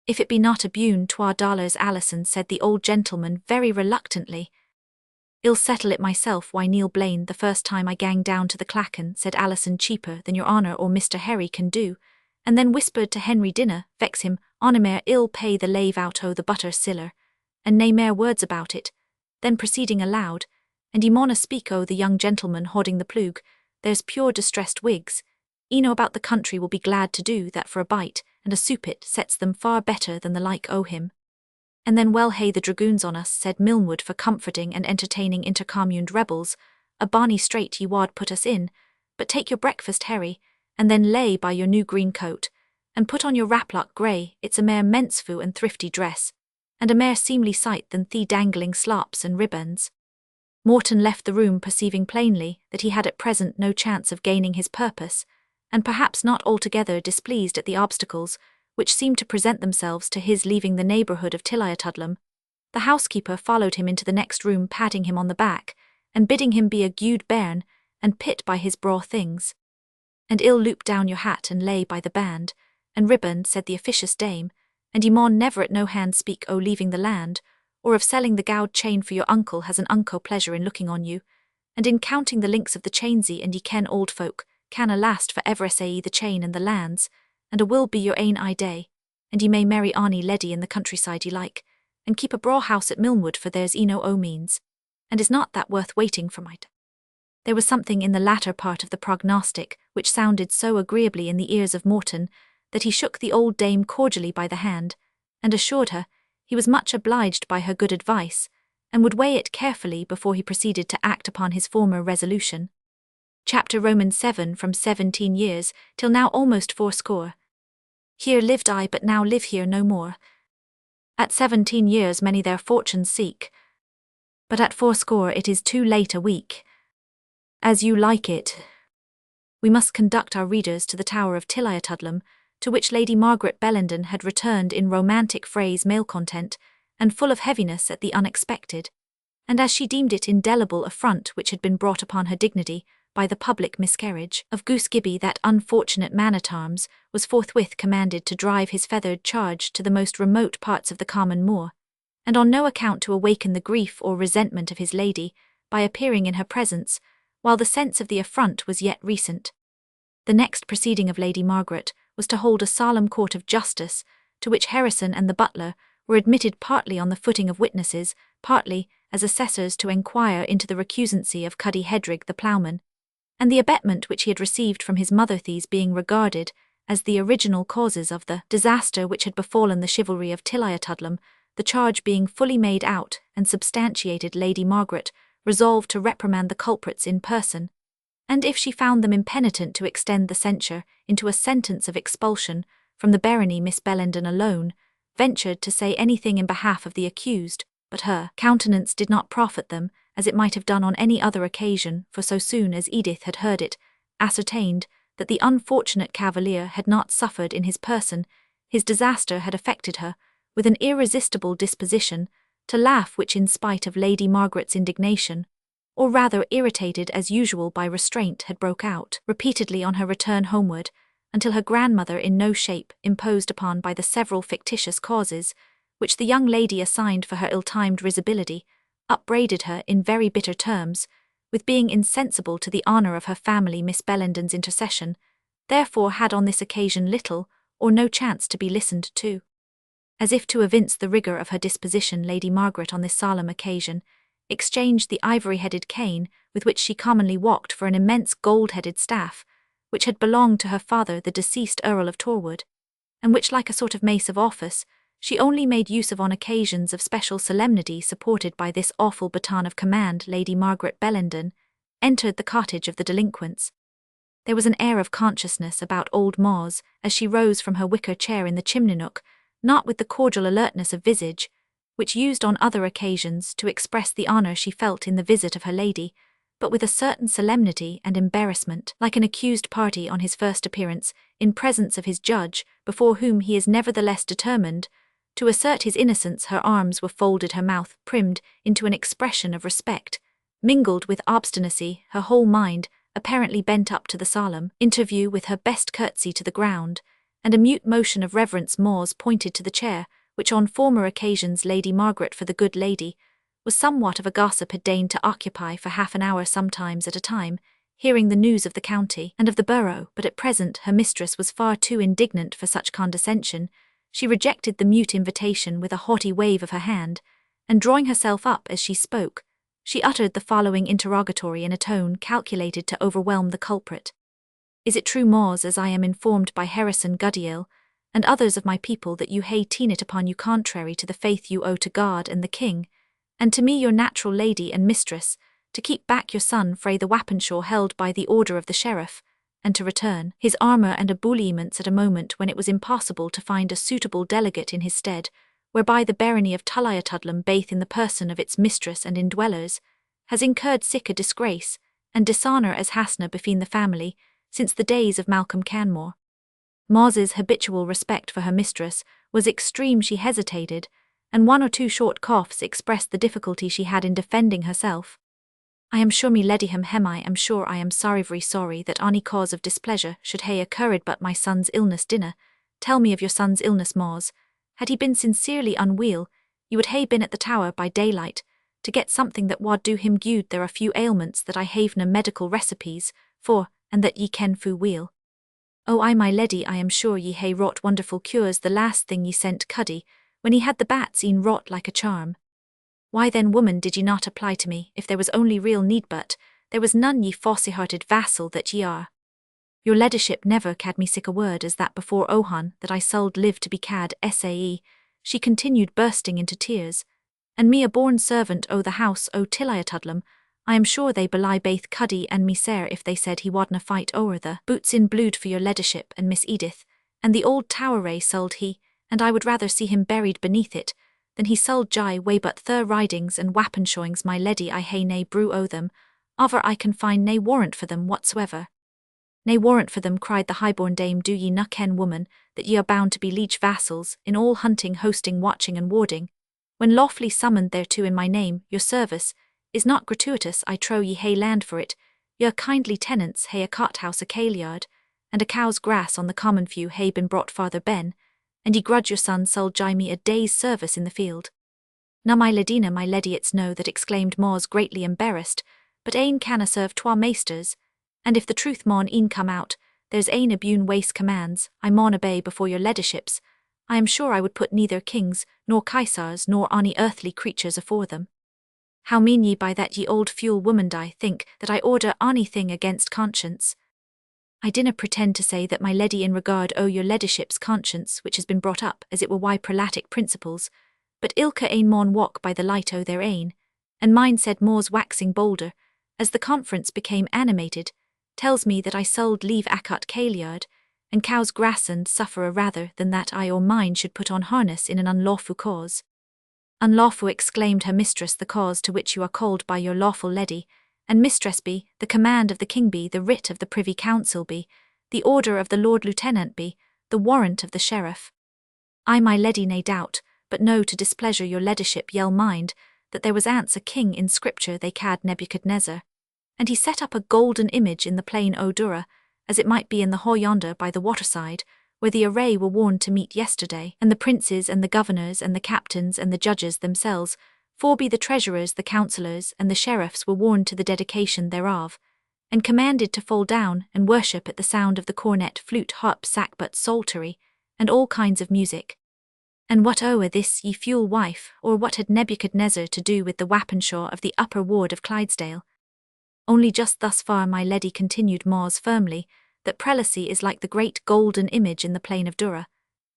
If it be not $1,000, Alison, said the old gentleman very reluctantly. "I'll settle it myself. Why Neil Blaine, the first time I gang down to the clachan," said Alison, "cheaper than your honour or Mr. Harry can do," and then whispered to Henry, "Dinna vex him, onamere I'll pay the lave out o' the butter siller, and nae mere words about it," then proceeding aloud, "and ye mauna speak o' the young gentleman holding the plug, there's pure distressed wigs, eno about the country will be glad to do that for a bite, and a soupit sets them far better than the like o' him." And then well hae the dragoons on us, said Milnwood, for comforting and entertaining intercommuned rebels, "a bonny strait ye wad put us in, but take your breakfast, Harry, and then lay by your new green coat, and put on your wraplock grey, it's a mair mensfu and thrifty dress, and a mair seemly sight than the dangling slops and ribbons." Morton left the room, perceiving plainly that he had at present no chance of gaining his purpose, and perhaps not altogether displeased at the obstacles which seemed to present themselves to his leaving the neighbourhood of Tilliatudlem. The housekeeper followed him into the next room, patting him on the back, and bidding him be a gude bairn, and pit by his braw things. "And ill loop down your hat and lay by the band, and ribbon," said the officious dame, "and ye maun never at no hand speak o' leaving the land, or of selling the gowd chain, for your uncle has an unco pleasure in looking on you, and in counting the links of the chainsy, and ye ken old folk canna last for ever sae the chain and the lands, and a will be your ain aye day, and ye may marry ony leddy in the countryside ye like, and keep a braw house at Milnwood, for there's eno o means, and is not that worth waiting for might." There was something in the latter part of the prognostic which sounded so agreeably in the ears of Morton that he shook the old dame cordially by the hand, and assured her he was much obliged by her good advice, and would weigh it carefully before he proceeded to act upon his former resolution. Chapter Romans 7, from 17 years till now almost fourscore. "Here lived I, but now live here no more. At 17 years many their fortunes seek, but at fourscore it is too late a week. As you like it." We must conduct our readers to the Tower of Tilliatudlem, to which Lady Margaret Bellenden had returned in romantic phrase malcontent, and full of heaviness at the unexpected, and as she deemed it indelible affront which had been brought upon her dignity by the public miscarriage of Goose Gibbie, that unfortunate man-at-arms was forthwith commanded to drive his feathered charge to the most remote parts of the common moor, and on no account to awaken the grief or resentment of his lady by appearing in her presence, while the sense of the affront was yet recent. The next proceeding of Lady Margaret was to hold a solemn court of justice, to which Harrison and the butler were admitted partly on the footing of witnesses, partly as assessors to enquire into the recusancy of Cuddy Hedrig the ploughman, and the abetment which he had received from his mother-thies being regarded as the original causes of the disaster which had befallen the chivalry of Tilliatudlem. The charge being fully made out and substantiated, Lady Margaret resolved to reprimand the culprits in person, and if she found them impenitent to extend the censure into a sentence of expulsion from the barony. Miss Bellenden alone ventured to say anything in behalf of the accused, but her countenance did not profit them, as it might have done on any other occasion, for so soon as Edith had heard it ascertained that the unfortunate cavalier had not suffered in his person, his disaster had affected her with an irresistible disposition to laugh, which, in spite of Lady Margaret's indignation, or rather irritated as usual by restraint, had broke out repeatedly on her return homeward, until her grandmother, in no shape imposed upon by the several fictitious causes which the young lady assigned for her ill-timed risibility, upbraided her in very bitter terms with being insensible to the honour of her family. Miss Bellenden's intercession therefore had on this occasion little or no chance to be listened to. As if to evince the rigour of her disposition, Lady Margaret on this solemn occasion exchanged the ivory-headed cane with which she commonly walked for an immense gold-headed staff, which had belonged to her father, the deceased Earl of Torwood, and which, like a sort of mace of office, she only made use of on occasions of special solemnity. Supported by this awful baton of command, Lady Margaret Bellenden entered the cottage of the delinquents. There was an air of consciousness about old Moz as she rose from her wicker chair in the chimney-nook, not with the cordial alertness of visage which used on other occasions to express the honour she felt in the visit of her lady, but with a certain solemnity and embarrassment, like an accused party on his first appearance in presence of his judge, before whom he is nevertheless determined to assert his innocence. Her arms were folded, her mouth primmed into an expression of respect, mingled with obstinacy, her whole mind apparently bent up to the solemn interview, with her best curtsy to the ground, and a mute motion of reverence. Moz pointed to the chair which on former occasions Lady Margaret, for the good lady, was somewhat of a gossip, had deigned to occupy for half an hour sometimes at a time, hearing the news of the county and of the borough, but at present her mistress was far too indignant for such condescension. She rejected the mute invitation with a haughty wave of her hand, and drawing herself up as she spoke, she uttered the following interrogatory in a tone calculated to overwhelm the culprit. Is it true, Mors, as I am informed by Harrison Goodyeal, and others of my people, that you hae ta'en it upon you contrary to the faith you owe to God and the King, and to me your natural lady and mistress, to keep back your son frae the Wappenshaw held by the order of the sheriff, and to return his armour and abulliements at a moment when it was impossible to find a suitable delegate in his stead, whereby the barony of Tullaiatudlem, baith in the person of its mistress and indwellers, has incurred sic a disgrace and dishonour as hasna befeen the family since the days of Malcolm Canmore. Mors's habitual respect for her mistress was extreme. She hesitated, and one or two short coughs expressed the difficulty she had in defending herself. I am sure me lady I am sure I am very sorry that any cause of displeasure should hae occurred but my son's illness. Dinna tell me of your son's illness, Mors. Had he been sincerely unweel, you would hae been at the tower by daylight, to get something that wad do him good. There are few ailments that I have na medical recipes for, and that ye ken fu weel. Oh, I, my lady, I am sure ye hae wrought wonderful cures the last thing ye sent Cuddy, when he had the bats e'en wrought like a charm. Why then, woman, did ye not apply to me, if there was only real need? But there was none, ye faucy-hearted vassal that ye are. Your ladyship never cad me sic a word as that before Ohan, that I suld live to be cad. Sae, she continued, bursting into tears, and me a born servant o' the house o' Tullaiatudlem, I am sure they belie baith Cuddy and me sair if they said he wadna fight o'er the boots in bluid for your ladyship and Miss Edith, and the old tower ray suld he, and I would rather see him buried beneath it, than he suld jye way but thir ridings and wappenshawings. My lady, I hae nae brew o' them, over I can find nae warrant for them whatsoever. Nae warrant for them, cried the highborn dame. Do ye na ken, woman, that ye are bound to be liege vassals, in all hunting, hosting, watching and warding, when lawfully summoned thereto in my name? Your service is not gratuitous. I trow ye hae land for it. Your kindly tenants hae a cot-house a kail-yard, and a cow's grass on the common few hae been brought farther ben, and ye grudge your son suld jye me a day's service in the field. Na, my ladina, my lady, it's no that, exclaimed Mors, greatly embarrassed, but ane canna serve twa maisters, and if the truth maun e'en come out, there's ane abune waste commands I maun obey before your ladyships. I am sure I would put neither kings, nor kaisars, nor ony earthly creatures afore them. How mean ye by that, ye old fool woman? I think that I order onything against conscience. I dinna pretend to say that, my lady, in regard o' your ladyship's conscience, which has been brought up as it were by prelatic principles, but ilka ane maun walk by the light o' their ain, and mine, said Mors, waxing bolder, as the conference became animated, tells me that I suld leave Acot Kail-yard, and cow's grass, and suffer rather than that I or mine should put on harness in an unlawful cause. Unlawful, exclaimed her mistress, the cause to which you are called by your lawful lady, and mistress be, the command of the king be, the writ of the privy council be, the order of the lord lieutenant be, the warrant of the sheriff. I, my lady, nae doubt, but no to displeasure your ladyship, yell mind, that there was ance a king in scripture they cad Nebuchadnezzar, and he set up a golden image in the plain o' Dura, as it might be in the hall yonder by the waterside, where the array were warned to meet yesterday, and the princes and the governors and the captains and the judges themselves, forby the treasurers, the councillors, and the sheriffs, were warned to the dedication thereof, and commanded to fall down and worship at the sound of the cornet, flute, harp, sackbut, psaltery, and all kinds of music. And what o'er this, ye fool wife, or what had Nebuchadnezzar to do with the Wappenshaw of the upper ward of Clydesdale? Only just thus far, my lady, continued Mors firmly, that prelacy is like the great golden image in the plain of Dura,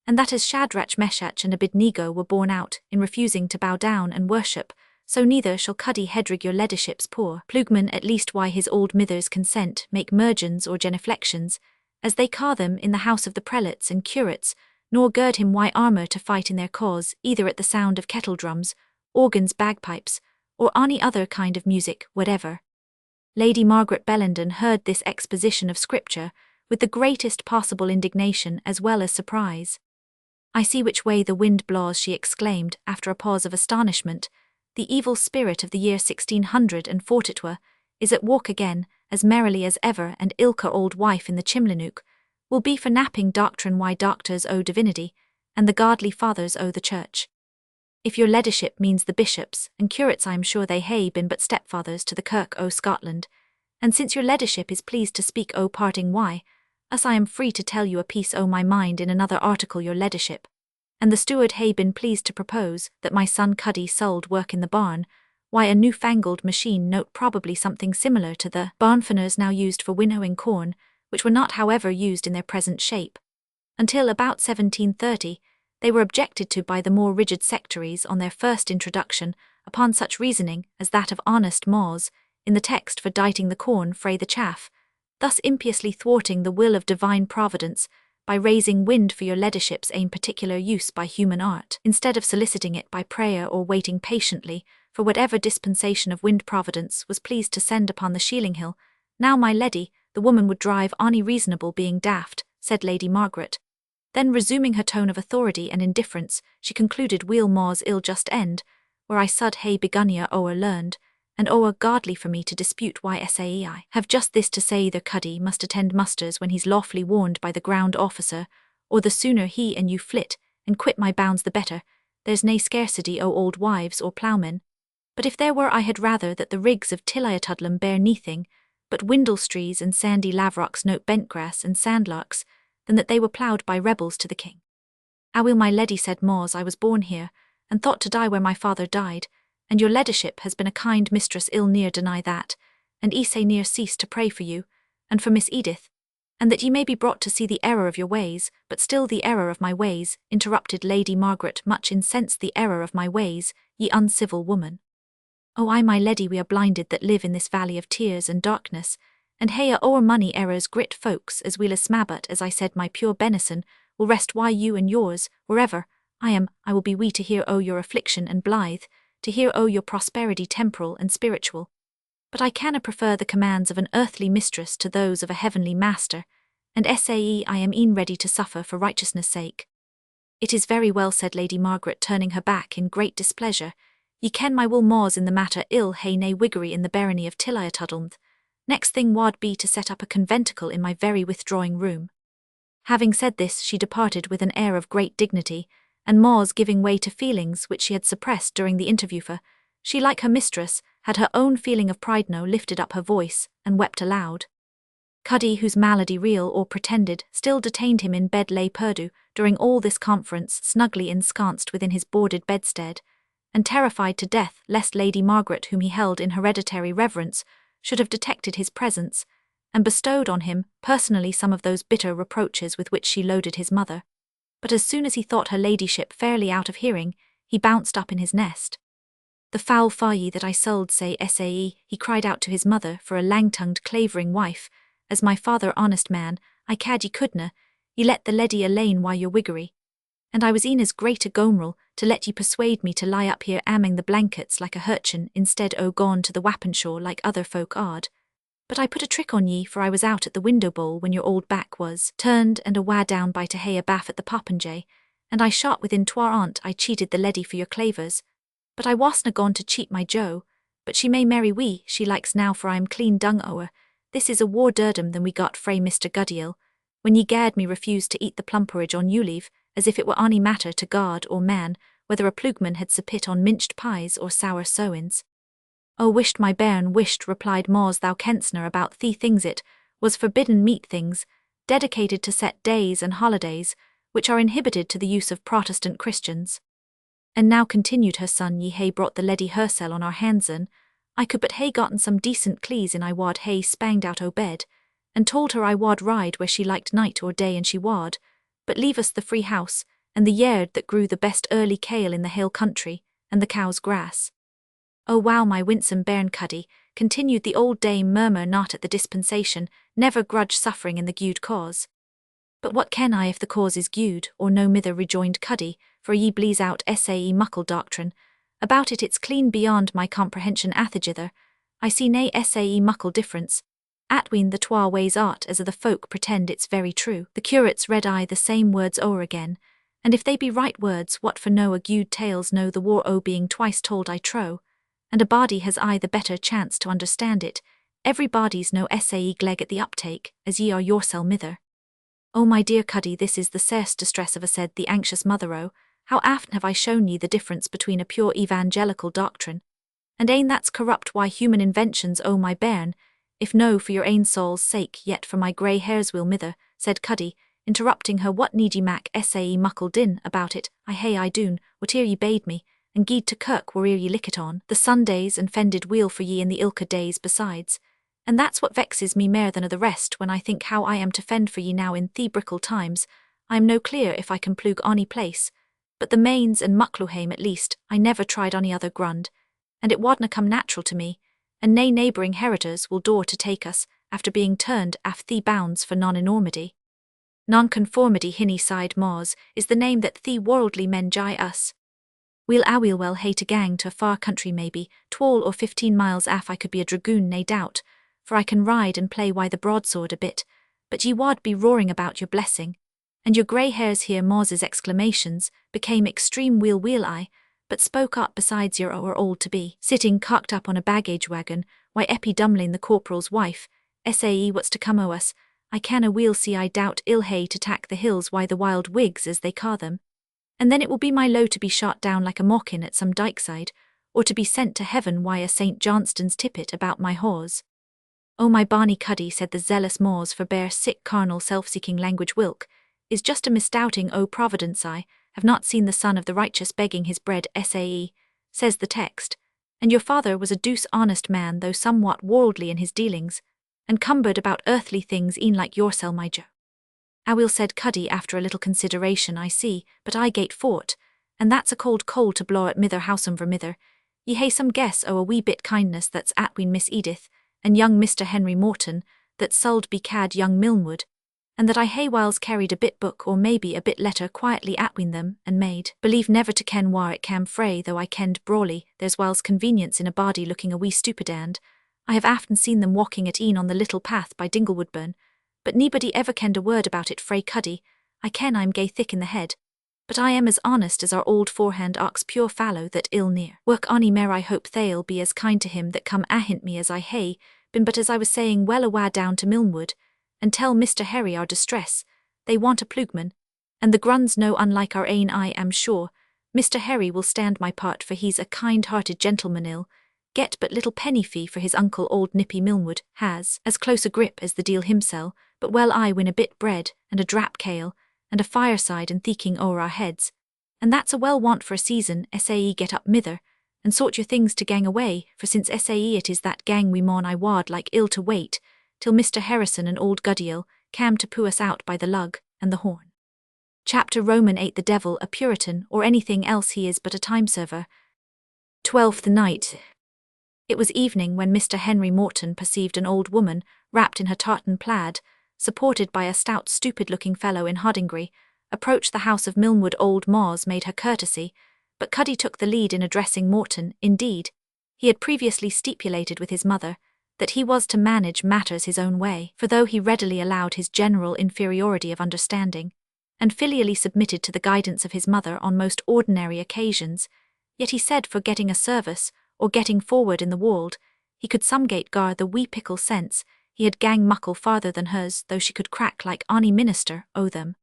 and that as Shadrach, Meshach, and Abednego were borne out in refusing to bow down and worship, so neither shall Cuddy Hedrig, your ladyship's poor plugman, at least why his old mither's consent, make mergens or genuflections, as they ca' them in the house of the prelates and curates, nor gird him why armour to fight in their cause, either at the sound of kettle-drums, organs, bagpipes, or any other kind of music whatever. Lady Margaret Bellenden heard this exposition of scripture with the greatest possible indignation as well as surprise. I see which way the wind blaws, she exclaimed, after a pause of astonishment. The evil spirit of the year 1642 is at walk again, as merrily as ever, and ilka old wife in the chimlenook will be for napping doctrine why doctors o' divinity, and the godly fathers o' the church. If your ladyship means the bishops and curates, I am sure they hae been but stepfathers to the Kirk o' Scotland, and since your ladyship is pleased to speak o' parting, why, us I am free to tell you a piece o' my mind in another article, your ladyship. And the steward hae been pleased to propose that my son Cuddy sold work in the barn, why a newfangled machine, note probably something similar to the barnfurners now used for winnowing corn, which were not however used in their present shape. Until about 1730, they were objected to by the more rigid sectaries on their first introduction, upon such reasoning as that of honest Mawes, in the text for dighting the corn frae the chaff, thus impiously thwarting the will of divine providence, by raising wind for your ladyship's ain particular use by human art, instead of soliciting it by prayer or waiting patiently for whatever dispensation of wind providence was pleased to send upon the Shealing Hill. Now, my lady, the woman would drive ony reasonable being daft, said Lady Margaret. Then, resuming her tone of authority and indifference, she concluded, weel Maw's ill just end, where I sud hae begunnia o'er learned, and o'er godly for me to dispute why I have just this to say, either Cuddy must attend musters when he's lawfully warned by the ground officer, or the sooner he and you flit, and quit my bounds the better. There's nae scarcity o' old wives or ploughmen. But if there were, I had rather that the rigs of Tilliatudlem bear neathing, but windlestrees and sandy lavrocks, note bentgrass and sandlarks, than that they were ploughed by rebels to the king. Aweel, my lady, said Mawes, I was born here, and thought to die where my father died, and your ladyship has been a kind mistress, ill near deny that, and sae near cease to pray for you, and for Miss Edith, and that ye may be brought to see the error of your ways, but still the error of my ways, interrupted Lady Margaret, much incensed. The error of my ways, ye uncivil woman. Oh, I, my lady, we are blinded that live in this valley of tears and darkness, and hae o'er money errors grit folks as weel as smabbut, as I said, my pure benison will rest why you and yours, wherever I will be wee to hear o' your affliction and blithe, to hear o' your prosperity temporal and spiritual. But I canna prefer the commands of an earthly mistress to those of a heavenly master, and I am e'en ready to suffer for righteousness' sake. It is very well, said Lady Margaret, turning her back in great displeasure. Ye ken my will Mawes in the matter ill hae nae wiggery in the barony of Tilliatudlem. Next thing wad be to set up a conventicle in my very withdrawing room. Having said this, she departed with an air of great dignity, and Mawes, giving way to feelings which she had suppressed during the interview, for she, like her mistress, had her own feeling of pride now, lifted up her voice, and wept aloud. Cuddy, whose malady, real or pretended, still detained him in bed, lay perdu during all this conference, snugly ensconced within his boarded bedstead, and terrified to death lest Lady Margaret, whom he held in hereditary reverence, should have detected his presence, and bestowed on him personally some of those bitter reproaches with which she loaded his mother. But as soon as he thought her ladyship fairly out of hearing, he bounced up in his nest. The foul faye that I sold, say he cried out to his mother, for a lang-tongued clavering wife, as my father honest man, I cad ye couldna, ye let the leddy alane why your wiggery. And I was e'en as great a gomerel to let ye persuade me to lie up here amming the blankets like a hurchin, instead o' gone to the Wappenshaw like other folk ard. But I put a trick on ye, for I was out at the window bowl when your old back was turned, and awa down by to hae a baff at the popinjay, and I shot within 'twarant I cheated the leddy for your clavers. But I wasna gone to cheat my Jo, but she may marry we, she likes now, for I am clean dung o' her. This is a war dirdum than we got frae Mr. Guddiel, when ye gad me refuse to eat the plumporage on Yuleave, as if it were ony matter to God or man, whether a plugman had suppit on minched pies or sour sowins. Oh, wisht my bairn, wisht, replied Mawes, thou kentsna about thee things it was forbidden meat things, dedicated to set days and holidays, which are inhibited to the use of Protestant Christians. And now, continued her son, ye hae brought the leddy hersel on our handsen, I could but hae gotten some decent clees in I wad hae spanged out o' bed, and told her I wad ride where she liked night or day, and she wad, but leave us the free house, and the yard that grew the best early kale in the hill country, and the cow's grass. Oh wow, my winsome bairn Cuddy, continued the old dame, murmur not at the dispensation, never grudge suffering in the gude cause. But what ken I if the cause is gude, or no mither, rejoined Cuddy, for ye bleeze out muckle doctrine. About it's clean beyond my comprehension athigither. I see nae muckle difference. Atween the twa ways art as the folk pretend it's very true. The curates read I the same words o'er again, and if they be right words, what for no a gude tales know the war o' being twice told, I trow, and a body has I the better chance to understand it. Every body's no gleg at the uptake, as ye are yoursel mither. Oh, my dear Cuddy, this is the sairst distress of a, said the anxious mother o', how aften have I shown ye the difference between a pure evangelical doctrine, and ane that's corrupt why human inventions o' my bairn, if no for your ain soul's sake yet for my grey hairs will mither, said Cuddy, interrupting her. What need ye mak sae muckle din about it? I hae I doon, whate'er ye bade me, and gied to kirk where'er ye lick it on, the Sundays and fended weel for ye in the ilka days besides. And that's what vexes me mair than o' the rest when I think how I am to fend for ye now in the brickle times. I am no clear if I can plug ony place, but the Mains and Mucklohame at least, I never tried ony other grund, and it wadna come natural to me, and nae neighbouring heritors will door to take us, after being turned aft the bounds for non-enormity. Nonconformity hinny side Maws is the name that the worldly men gie us. We'll well hae to gang to a far country maybe, 12 or 15 miles af I could be a dragoon nae doubt, for I can ride and play the broadsword a bit, but ye wad be roaring about your blessing, and your grey hairs here Maws's exclamations became extreme wheel I, but spoke up besides your o'er old to be, sitting cocked up on a baggage wagon, why Eppie Dumlin the corporal's wife, sae what's to come o' us, I canna weel see I doubt ill hae to tack the hills why the wild Whigs as they ca' them, and then it will be my low to be shot down like a mockin at some dykeside, or to be sent to heaven why a St. Johnston's tippet about my hawse. Oh my bonny Cuddy, said the zealous Maws for bare sick carnal self-seeking language Wilk, is just a misdoubting o' Providence. I have not seen the son of the righteous begging his bread sae, says the text, and your father was a deuce honest man though somewhat worldly in his dealings, and cumbered about earthly things e'en like yoursel my jo. Aweel, said Cuddy after a little consideration. I see, but I gate fort, and that's a cold coal to blaw at mither howsomever mither, ye hae some guess o' a wee bit kindness that's atween Miss Edith, and young Mr. Henry Morton, that sulled be cad young Milnwood, and that I hae whiles carried a bit book or maybe a bit letter quietly atween them, and made believe never to ken whar it cam frae, though I kenned brawly there's whiles convenience in a body looking a wee stupidand. I have aften seen them walking at e'en on the little path by Dinglewoodburn, but nebody ever kenned a word about it frae Cuddy. I ken I'm gay thick in the head, but I am as honest as our old forehand ox pure fallow that ill near work ony mair. I hope they'll be as kind to him that come ahint me as I hae been. But as I was saying, well awa down to Milnwood, and tell Mr. Harry our distress, they want a plugman, and the grund's no unlike our ain. I am sure Mr. Harry will stand my part, for he's a kind-hearted gentleman ill, get but little penny fee for his uncle old Nippy Milnwood has as close a grip as the deal himsel, but well I win a bit bread, and a drap kale, and a fireside and theeking o'er our heads, and that's a well want for a season. Sae get up mither, and sort your things to gang away, for since sae it is that gang we maun I wad like ill to wait, till Mr. Harrison and old Guddiel cam to poo us out by the lug and the horn. Chapter Roman 8. The devil a Puritan, or anything else he is but a time-server. 12th night. It was evening when Mr. Henry Morton perceived an old woman, wrapped in her tartan plaid, supported by a stout stupid-looking fellow in hodingry, approach the house of Milnwood. Old Maws made her courtesy, but Cuddy took the lead in addressing Morton. Indeed, he had previously stipulated with his mother that he was to manage matters his own way, for though he readily allowed his general inferiority of understanding, and filially submitted to the guidance of his mother on most ordinary occasions, yet he said for getting a service, or getting forward in the world, he could somegate gar the wee pickle sense he had gang muckle farther than hers, though she could crack like ony minister o' them.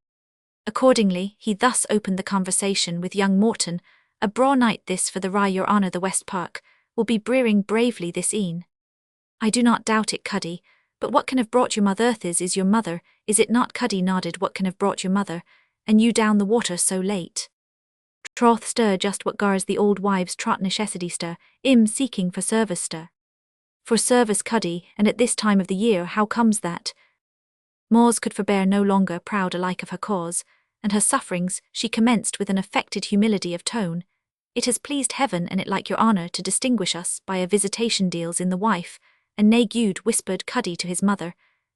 Accordingly, he thus opened the conversation with young Morton. A braw night this for the rye, your honour. The West Park will be breering bravely this e'en. I do not doubt it, Cuddy, but what can have brought your mother? Is your mother, is it not? Cuddy nodded. What can have brought your mother, and you down the water so late? Troth stir just what gars the old wives trot necessity stir, seeking for service stir. For service, Cuddy, and at this time of the year, how comes that? Maws could forbear no longer, proud alike of her cause, and her sufferings, she commenced with an affected humility of tone. It has pleased heaven and it like your honour to distinguish us by a visitation deals in the wife, and nae gude, whispered Cuddy to his mother,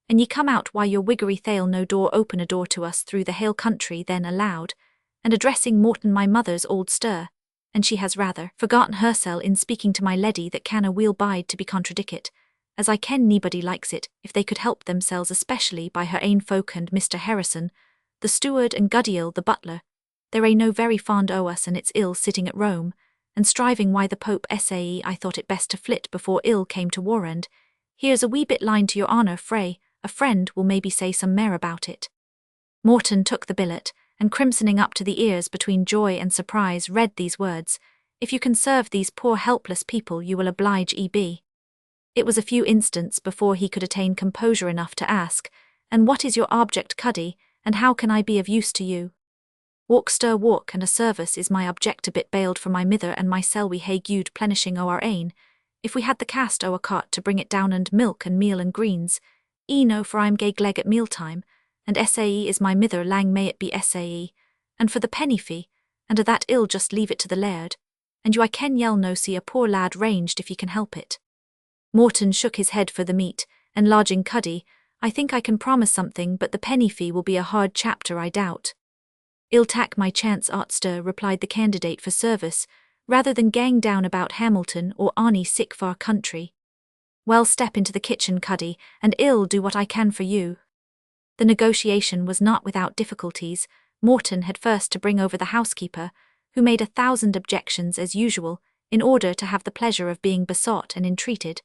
and ye come out why your wiggery thale no door open a door to us through the hale country. Then aloud, and addressing Morton, my mother's old stir, and she has rather forgotten hersel in speaking to my leddy that canna weel bide to be contradicket, as I ken nebody likes it if they could help themselves, especially by her ain folk and Mr. Harrison, the steward, and Guddiel the butler. They're no very fond o' us, and it's ill sitting at Rome, and striving why the Pope sae I thought it best to flit before ill came to warrend. Here's a wee bit line to your honour frae, a friend will maybe say some mair about it. Morton took the billet, and crimsoning up to the ears between joy and surprise read these words, "If you can serve these poor helpless people you will oblige E.B." It was a few instants before he could attain composure enough to ask, "And what is your object, Cuddy, and how can I be of use to you?" "Walk stir walk, and a service is my object, a bit bailed for my mither and mysel we hae gude plenishing o' our ain. If we had the cast o' a cart to bring it down, and milk and meal and greens, no, for I'm gay gleg at mealtime, and sae is my mither, lang may it be sae, and for the penny fee, and o' that ill just leave it to the laird, and you I ken yell no see a poor lad ranged if ye can help it." Morton shook his head for the meat, enlarging Cuddy, "I think I can promise something, but the penny fee will be a hard chapter, I doubt." "I'll tak my chance, austere," replied the candidate for service, "rather than gang down about Hamilton or ony sick far country." "Well, step into the kitchen, Cuddy, and I'll do what I can for you." The negotiation was not without difficulties. Morton had first to bring over the housekeeper, who made 1,000 objections as usual, in order to have the pleasure of being besought and entreated.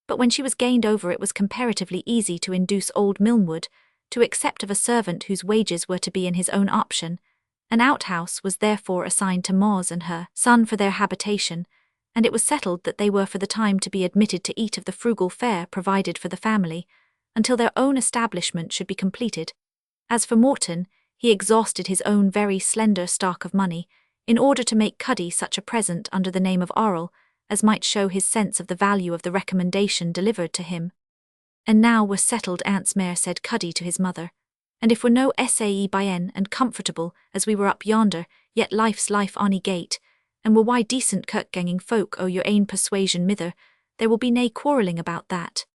But when she was gained over, it was comparatively easy to induce old Milnwood to accept of a servant whose wages were to be in his own option. An outhouse was therefore assigned to Moz and her son for their habitation, and it was settled that they were for the time to be admitted to eat of the frugal fare provided for the family, until their own establishment should be completed. As for Morton, he exhausted his own very slender stock of money, in order to make Cuddy such a present under the name of Aurel, as might show his sense of the value of the recommendation delivered to him. "And now we're settled, Aunt's mare," said Cuddy to his mother. "And if we're no sae bien and comfortable as we were up yonder, yet life's life ony gate, and we're why decent kirk-ganging folk o' your ain persuasion, mither, there will be nae quarrelling about that."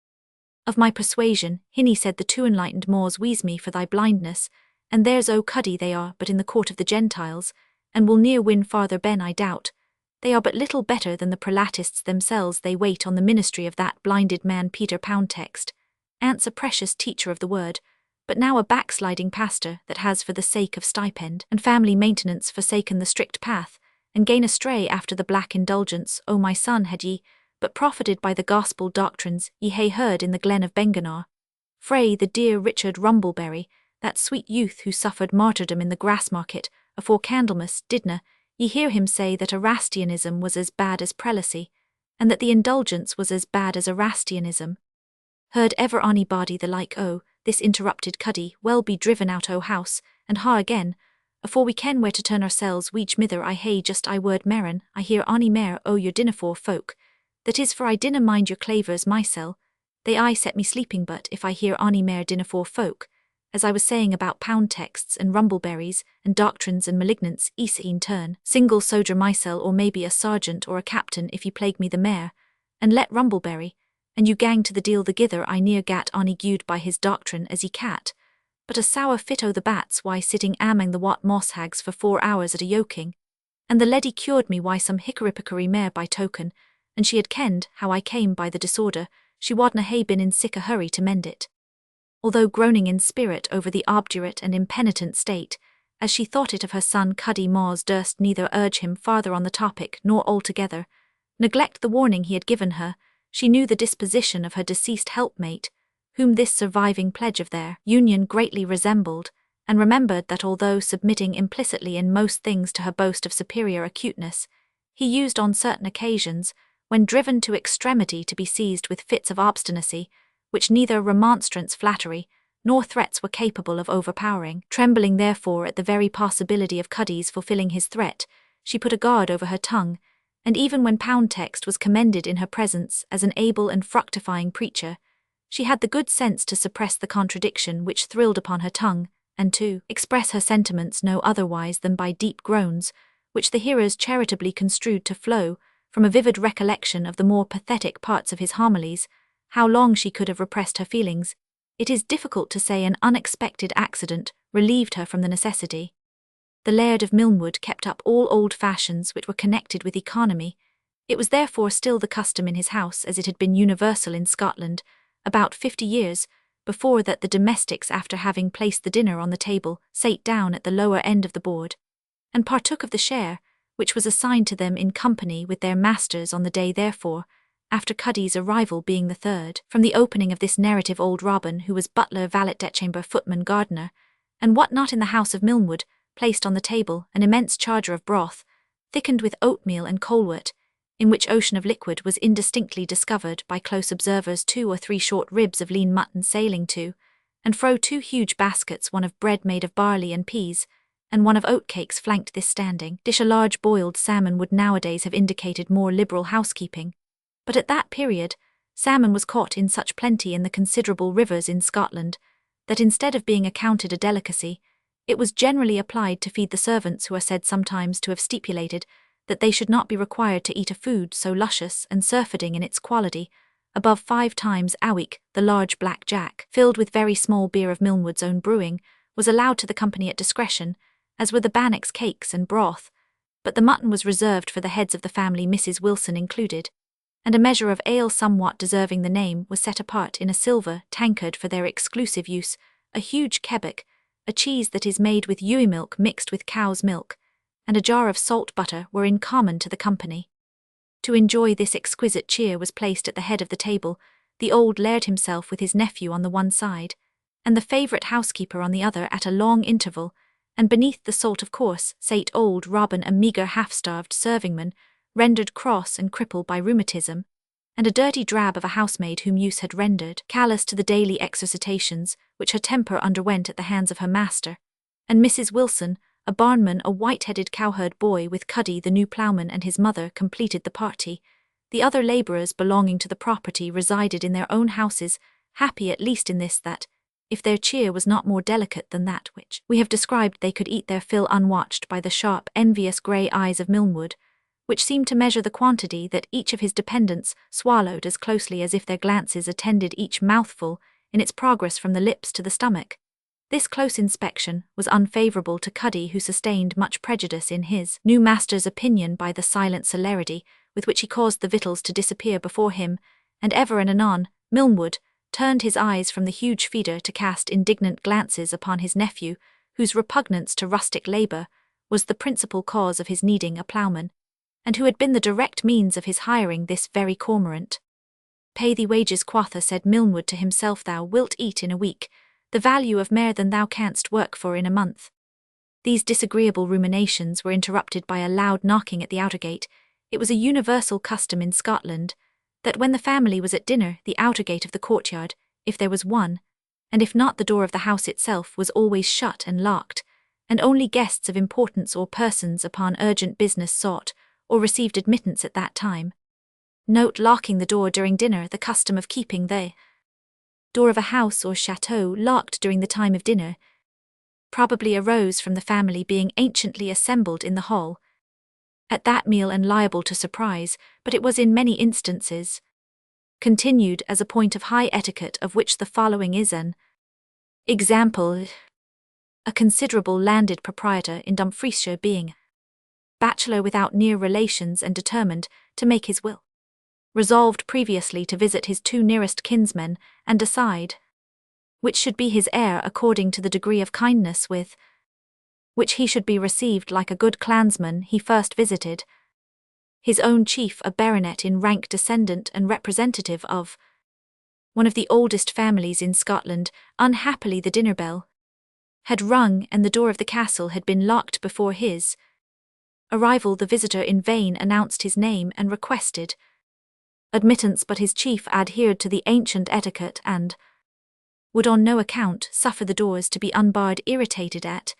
"Of my persuasion, hinny," said the too enlightened Moz, "wees me for thy blindness, and there's O Cuddy they are but in the court of the Gentiles, and will near win farther ben, I doubt. They are but little better than the prelatists themselves, they wait on the ministry of that blinded man Peter Poundtext. Aunt's a precious teacher of the word, but now a backsliding pastor that has for the sake of stipend and family maintenance forsaken the strict path, and gane astray after the black indulgence. O my son, had ye but profited by the gospel doctrines ye hae heard in the glen of Benganor. Frae the dear Richard Rumbleberry, that sweet youth who suffered martyrdom in the Grassmarket afore Candlemas, didna ye hear him say that Erastianism was as bad as prelacy, and that the indulgence was as bad as Erastianism? Heard ever onybody the like? O, this interrupted Cuddy, well be driven out o' house, and ha again, afore we ken where to turn ourselves. Weech mither, I hae just I word Merrin, I hear ony mair o' your dinafore folk. That is, for I dinna mind your clavers mysel, they aye set me sleeping, but if I hear ony mair dinafore folk, as I was saying about Poundtexts and Rumbleberries and doctrines and malignants, e'en turn single sojer mysel, or maybe a sergeant or a captain if ye plague me the mare, and let Rumbleberry, and you gang to the deal the gither. I near gat ony gude by his doctrine as ye cat, but a sour fit o' the bats why sitting amang the wat moss hags for 4 hours at a yoking, and the leddy cured me why some hickory-pickory mare by token, and she had kenned how I came by the disorder, she wadna hae been in sic a hurry to mend it." Although groaning in spirit over the obdurate and impenitent state, as she thought it of her son Cuddy, Moz durst neither urge him farther on the topic nor altogether neglect the warning he had given her. She knew the disposition of her deceased helpmate, whom this surviving pledge of their union greatly resembled, and remembered that although submitting implicitly in most things to her boast of superior acuteness, he used on certain occasions, when driven to extremity, to be seized with fits of obstinacy, which neither remonstrance, flattery, nor threats were capable of overpowering. Trembling therefore at the very possibility of Cuddy's fulfilling his threat, she put a guard over her tongue, and even when Poundtext was commended in her presence as an able and fructifying preacher, she had the good sense to suppress the contradiction which thrilled upon her tongue, and to express her sentiments no otherwise than by deep groans, which the hearers charitably construed to flow from a vivid recollection of the more pathetic parts of his homilies. How long she could have repressed her feelings, it is difficult to say. An unexpected accident relieved her from the necessity. The Laird of Milnwood kept up all old fashions which were connected with economy. It was therefore still the custom in his house, as it had been universal in Scotland, about 50 years before, that the domestics, after having placed the dinner on the table, sate down at the lower end of the board, and partook of the share which was assigned to them in company with their masters on the day therefore, after Cuddy's arrival being the 3rd. From the opening of this narrative, old Robin, who was butler, valet-chamber, footman, gardener, and what not in the house of Milnwood, placed on the table an immense charger of broth, thickened with oatmeal and colewort, in which ocean of liquid was indistinctly discovered by close observers 2 or 3 short ribs of lean mutton sailing to, and fro 2 huge baskets, one of bread made of barley and peas, and one of oatcakes flanked this standing dish. A large boiled salmon would nowadays have indicated more liberal housekeeping, but at that period, salmon was caught in such plenty in the considerable rivers in Scotland, that instead of being accounted a delicacy, it was generally applied to feed the servants, who are said sometimes to have stipulated that they should not be required to eat a food so luscious and surfeiting in its quality, above 5 times a week. The large black jack, filled with very small beer of Milnwood's own brewing, was allowed to the company at discretion, as were the bannocks, cakes and broth, but the mutton was reserved for the heads of the family, Mrs. Wilson included, and a measure of ale somewhat deserving the name was set apart in a silver tankard for their exclusive use. A huge kebbuck, a cheese that is made with ewe milk mixed with cow's milk, and a jar of salt butter were in common to the company. To enjoy this exquisite cheer was placed at the head of the table the old laird himself with his nephew on the one side, and the favourite housekeeper on the other at a long interval, and beneath the salt of course sate old Robin, a meagre half-starved servingman, rendered cross and crippled by rheumatism, and a dirty drab of a housemaid whom use had rendered callous to the daily exercitations which her temper underwent at the hands of her master, and Mrs. Wilson, a barnman, a white-headed cowherd boy with Cuddy the new ploughman and his mother completed the party. The other labourers belonging to the property resided in their own houses, happy at least in this, that, if their cheer was not more delicate than that which we have described, they could eat their fill unwatched by the sharp, envious grey eyes of Milnwood, which seemed to measure the quantity that each of his dependents swallowed as closely as if their glances attended each mouthful in its progress from the lips to the stomach. This close inspection was unfavourable to Cuddy, who sustained much prejudice in his new master's opinion by the silent celerity with which he caused the victuals to disappear before him, and ever and anon Milnwood turned his eyes from the huge feeder to cast indignant glances upon his nephew, whose repugnance to rustic labour was the principal cause of his needing a ploughman, and who had been the direct means of his hiring this very cormorant. Pay thee wages, quotha, said Milnwood to himself, thou wilt eat in a week the value of more than thou canst work for in a month. These disagreeable ruminations were interrupted by a loud knocking at the outer gate. It was a universal custom in Scotland that when the family was at dinner, the outer gate of the courtyard, if there was one, and if not the door of the house itself, was always shut and locked, and only guests of importance or persons upon urgent business sought or received admittance at that time. Note locking the door during dinner. The custom of keeping the door of a house or chateau locked during the time of dinner probably arose from the family being anciently assembled in the hall at that meal and liable to surprise, but it was in many instances continued as a point of high etiquette, of which the following is an example. A considerable landed proprietor in Dumfriesshire, being bachelor without near relations and determined to make his will, resolved previously to visit his 2 nearest kinsmen and decide which should be his heir according to the degree of kindness with which he should be received like a good clansman. He first visited his own chief, a baronet in rank, descendant and representative of one of the oldest families in Scotland. Unhappily the dinner bell had rung and the door of the castle had been locked before his arrival. The visitor in vain announced his name and requested admittance, but his chief adhered to the ancient etiquette and would on no account suffer the doors to be unbarred. Irritated at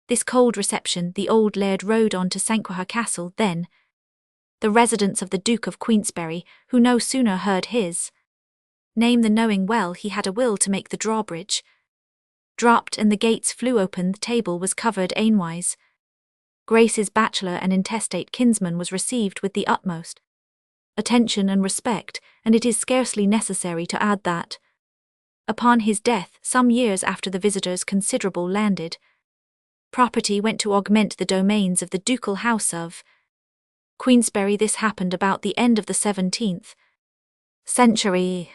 this cold reception, the old laird rode on to Sanquhar Castle, then the residence of the Duke of Queensberry, who no sooner heard his name than, knowing well he had a will to make, the drawbridge dropped and the gates flew open. The table was covered anewise. Grace's bachelor and intestate kinsman was received with the utmost attention and respect, and it is scarcely necessary to add that, upon his death, some years after, the visitor's considerable landed property went to augment the domains of the ducal house of Queensberry. This happened about the end of the 17th century.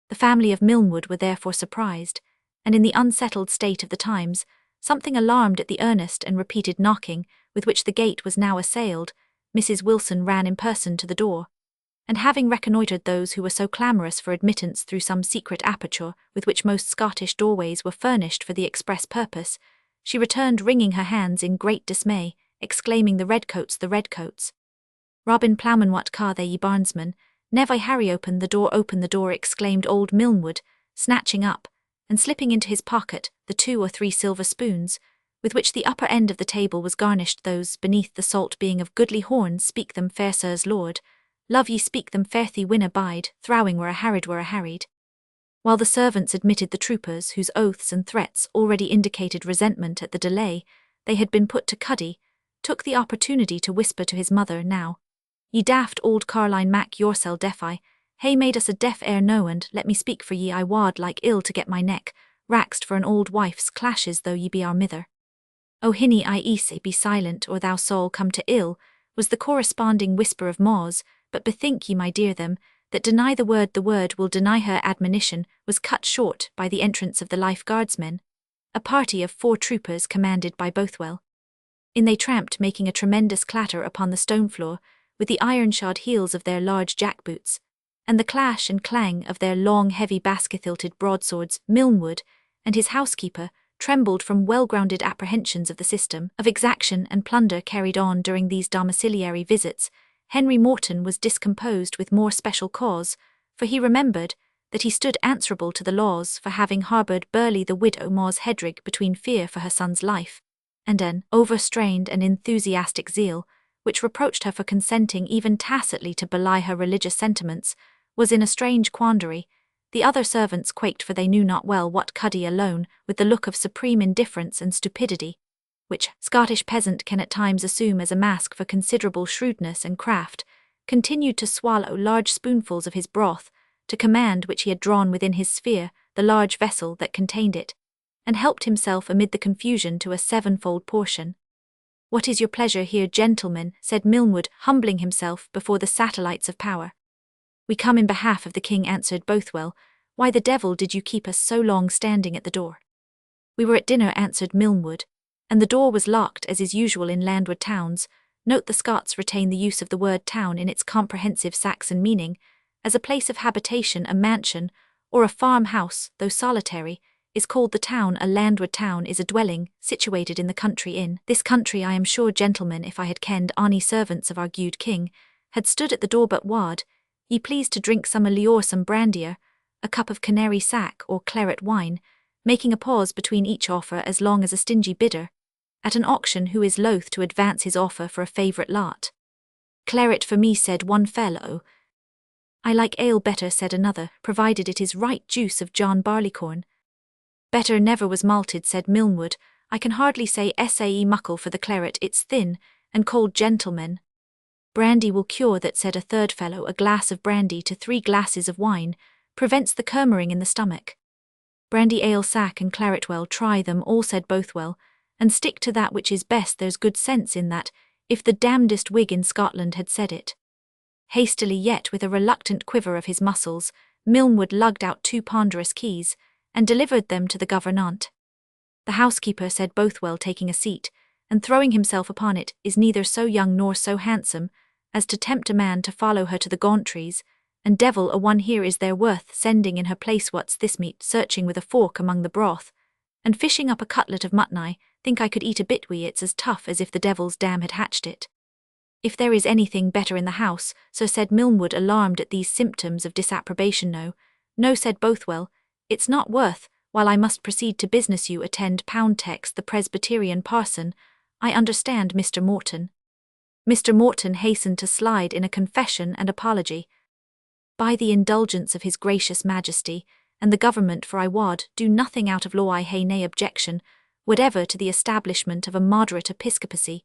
The family of Milnwood were therefore surprised, and in the unsettled state of the times, something alarmed at the earnest and repeated knocking with which the gate was now assailed. Mrs. Wilson ran in person to the door, and having reconnoitred those who were so clamorous for admittance through some secret aperture with which most Scottish doorways were furnished for the express purpose, She returned wringing her hands in great dismay, exclaiming, "The redcoats, the redcoats! Robin Ploughman, what car they ye barnsmen? Never Harry, open the door," exclaimed old Milnwood, snatching up, and slipping into his pocket, the 2 or 3 silver spoons, with which the upper end of the table was garnished, those beneath the salt being of goodly horns. "Speak them, fair sirs lord, love ye speak them, fairthy win abide, throwing were a harried. While the servants admitted the troopers, whose oaths and threats already indicated resentment at the delay they had been put to Cuddy, took the opportunity to whisper to his mother, "Now, ye daft old carline mak yoursel deafy, hey made us a deaf ere no, and let me speak for ye, I wad like ill to get my neck raxed for an old wife's clashes, though ye be our mither. O hinny I ease, be silent, or thou soul come to ill," was the corresponding whisper of Maw's, but bethink ye, my dear them, that deny the word will deny her. Admonition was cut short by the entrance of the Life Guardsmen, a party of 4 troopers commanded by Bothwell. In they tramped, making a tremendous clatter upon the stone floor, with the iron-shod heels of their large jack-boots, and the clash and clang of their long, heavy basket-hilted broadswords. Milnwood and his housekeeper trembled from well-grounded apprehensions of the system of exaction and plunder carried on during these domiciliary visits. Henry Morton was discomposed with more special cause, for he remembered that he stood answerable to the laws for having harboured Burley the widow Maw's Hedrig between fear for her son's life, and an overstrained and enthusiastic zeal, which reproached her for consenting even tacitly to belie her religious sentiments, was in a strange quandary. The other servants quaked, for they knew not well what Cuddy alone, with the look of supreme indifference and stupidity, which Scottish peasant can at times assume as a mask for considerable shrewdness and craft, continued to swallow large spoonfuls of his broth, to command which he had drawn within his sphere the large vessel that contained it, and helped himself amid the confusion to a 7-fold portion. "What is your pleasure here, gentlemen?" said Milnwood, humbling himself before the satellites of power. "We come in behalf of the king," answered Bothwell. "Why the devil did you keep us so long standing at the door?" "We were at dinner," answered Milnwood, "and the door was locked, as is usual in landward towns." Note the Scots retain the use of the word town in its comprehensive Saxon meaning, as a place of habitation. A mansion, or a farmhouse, though solitary, is called the town. A landward town is a dwelling situated in the country. In this country, I am sure, gentlemen, if I had kenned ony servants of our gude king had stood at the door, but wad ye pleased to drink some ale or some brandier, a cup of canary sack or claret wine, making a pause between each offer as long as a stingy bidder at an auction who is loath to advance his offer for a favourite lot. "Claret for me," said one fellow. "I like ale better," said another, "provided it is right juice of John Barleycorn." "Better never was malted," said Milnwood. "I can hardly say sae muckle for the claret, it's thin and cold, gentlemen." "Brandy will cure that," said a third fellow. "A glass of brandy to 3 glasses of wine prevents the curmering in the stomach." "Brandy, ale, sack and claret, well, try them all," said Bothwell, "and stick to that which is best. There's good sense in that, if the damnedest Whig in Scotland had said it." Hastily, yet with a reluctant quiver of his muscles, Milnwood lugged out 2 ponderous keys, and delivered them to the gouvernante. "The housekeeper," said Bothwell, taking a seat, and throwing himself upon it, "is neither so young nor so handsome as to tempt a man to follow her to the gauntries, and devil a one here is there worth sending in her place. What's this meat?" searching with a fork among the broth, and fishing up a cutlet of mutton. "I think I could eat a bit wi' it's as tough as if the devil's dam had hatched it." "If there is anything better in the house, sir," said Milnwood, alarmed at these symptoms of disapprobation. No, said Bothwell, "it's not worth while I must proceed to business. You attend Poundtex, the Presbyterian parson, I understand, Mr. Morton." Mr. Morton hastened to slide in a confession and apology. "By the indulgence of his gracious majesty, and the government, for I wad do nothing out of law, I hae nae objection whatever to the establishment of a moderate episcopacy,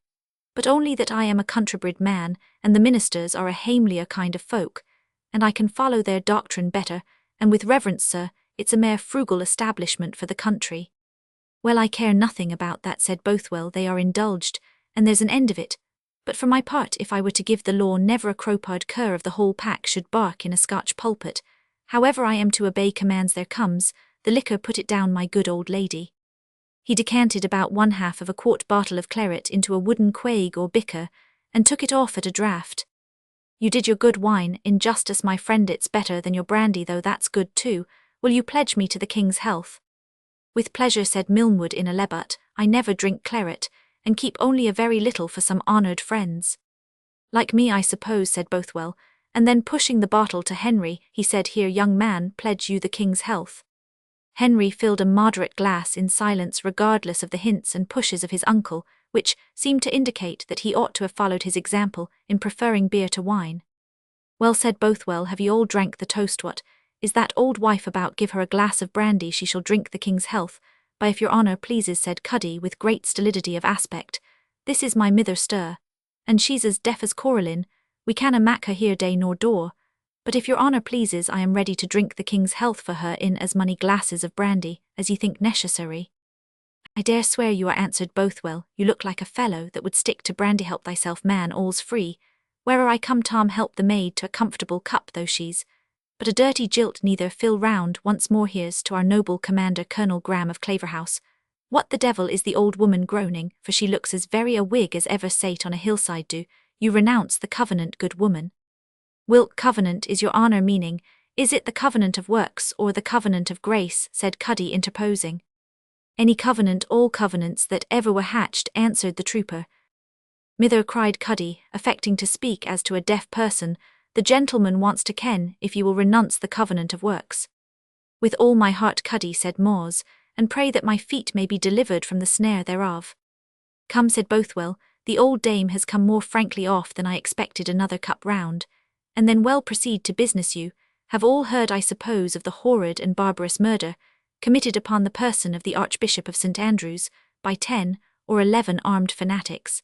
but only that I am a countrybred man, and the ministers are a hamelier kind of folk, and I can follow their doctrine better, and with reverence, sir, it's a mere frugal establishment for the country." "Well, I care nothing about that," said Bothwell. "They are indulged, and there's an end of it. But for my part, if I were to give the law, never a cropard cur of the whole pack should bark in a Scotch pulpit. However, I am to obey commands. There comes the liquor, put it down, my good old lady." He decanted about 1/2 of a quart bottle of claret into a wooden quaig or bicker, and took it off at a draught. "You did your good wine injustice, my friend. It's better than your brandy, though that's good too. Will you pledge me to the king's health?" "With pleasure," said Milnwood in a lebut. I never drink claret, and keep only a very little for some honoured friends. Like me, I suppose, said Bothwell, and then pushing the bottle to Henry, he said, Here, young man, pledge you the king's health. Henry filled a moderate glass in silence, regardless of the hints and pushes of his uncle, which seemed to indicate that he ought to have followed his example in preferring beer to wine. Well, said Bothwell, have ye all drank the toast? What is that old wife about? Give her a glass of brandy, she shall drink the king's health. By if your honour pleases, said Cuddy with great stolidity of aspect, this is my mither stir, and she's as deaf as Coraline, we canna mak her hear day nor door, but if your honour pleases, I am ready to drink the king's health for her in as many glasses of brandy as ye think necessary. I dare swear you are, answered Bothwell, you look like a fellow that would stick to brandy. Help thyself, man, all's free. Where'er I come, Tom, help the maid to a comfortable cup, though she's but a dirty jilt. Neither fill round once more. Here's to our noble commander, Colonel Graham of Claverhouse. What the devil is the old woman groaning, for she looks as very a Whig as ever sate on a hillside. Do you renounce the covenant, good woman? Whilk covenant is your honour meaning? Is it the covenant of works or the covenant of grace? Said Cuddy, interposing. Any covenant, all covenants that ever were hatched, answered the trooper. Mither, cried Cuddy, affecting to speak as to a deaf person, the gentleman wants to ken if you will renounce the covenant of works. With all my heart, Cuddy, said Moz, and pray that my feet may be delivered from the snare thereof. Come, said Bothwell, the old dame has come more frankly off than I expected. Another cup round, and then well proceed to business. You have all heard, I suppose, of the horrid and barbarous murder committed upon the person of the Archbishop of St. Andrews by 10 or 11 armed fanatics.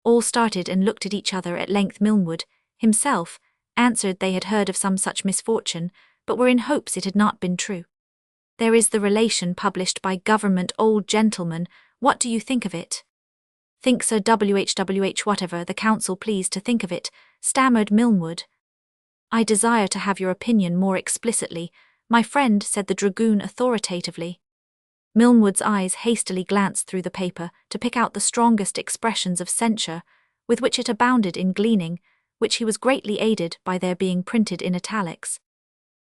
All started and looked at each other. At length Milnwood himself answered they had heard of some such misfortune, but were in hopes it had not been true. There is the relation published by government, old gentleman, what do you think of it? Think, Sir WHWH, whatever the council please to think of it, stammered Milnwood. I desire to have your opinion more explicitly, my friend, said the dragoon authoritatively. Milnwood's eyes hastily glanced through the paper to pick out the strongest expressions of censure, with which it abounded in gleaning, which he was greatly aided by their being printed in italics.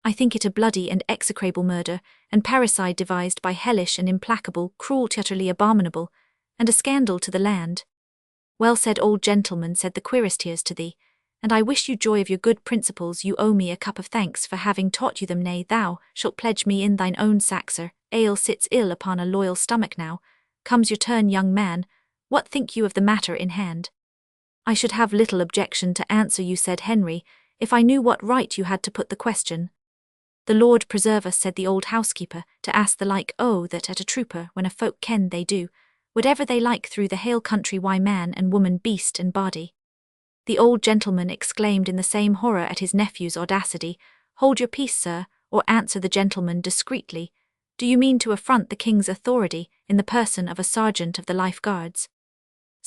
I think it a bloody and execrable murder, and parricide devised by hellish and implacable, cruelty utterly abominable, and a scandal to the land. Well said, old gentleman, said the quiristiers to thee, and I wish you joy of your good principles. You owe me a cup of thanks for having taught you them. Nay, thou shalt pledge me in thine own saxer. Ale sits ill upon a loyal stomach now. Comes your turn, young man. What think you of the matter in hand? I should have little objection to answer you, said Henry, if I knew what right you had to put the question. The Lord preserve us, said the old housekeeper, to ask the like. Oh, that at a trooper, when a folk ken they do whatever they like through the hale country, why man and woman, beast and body. The old gentleman exclaimed in the same horror at his nephew's audacity. Hold your peace, sir, or answer the gentleman discreetly. Do you mean to affront the king's authority in the person of a sergeant of the Life Guards?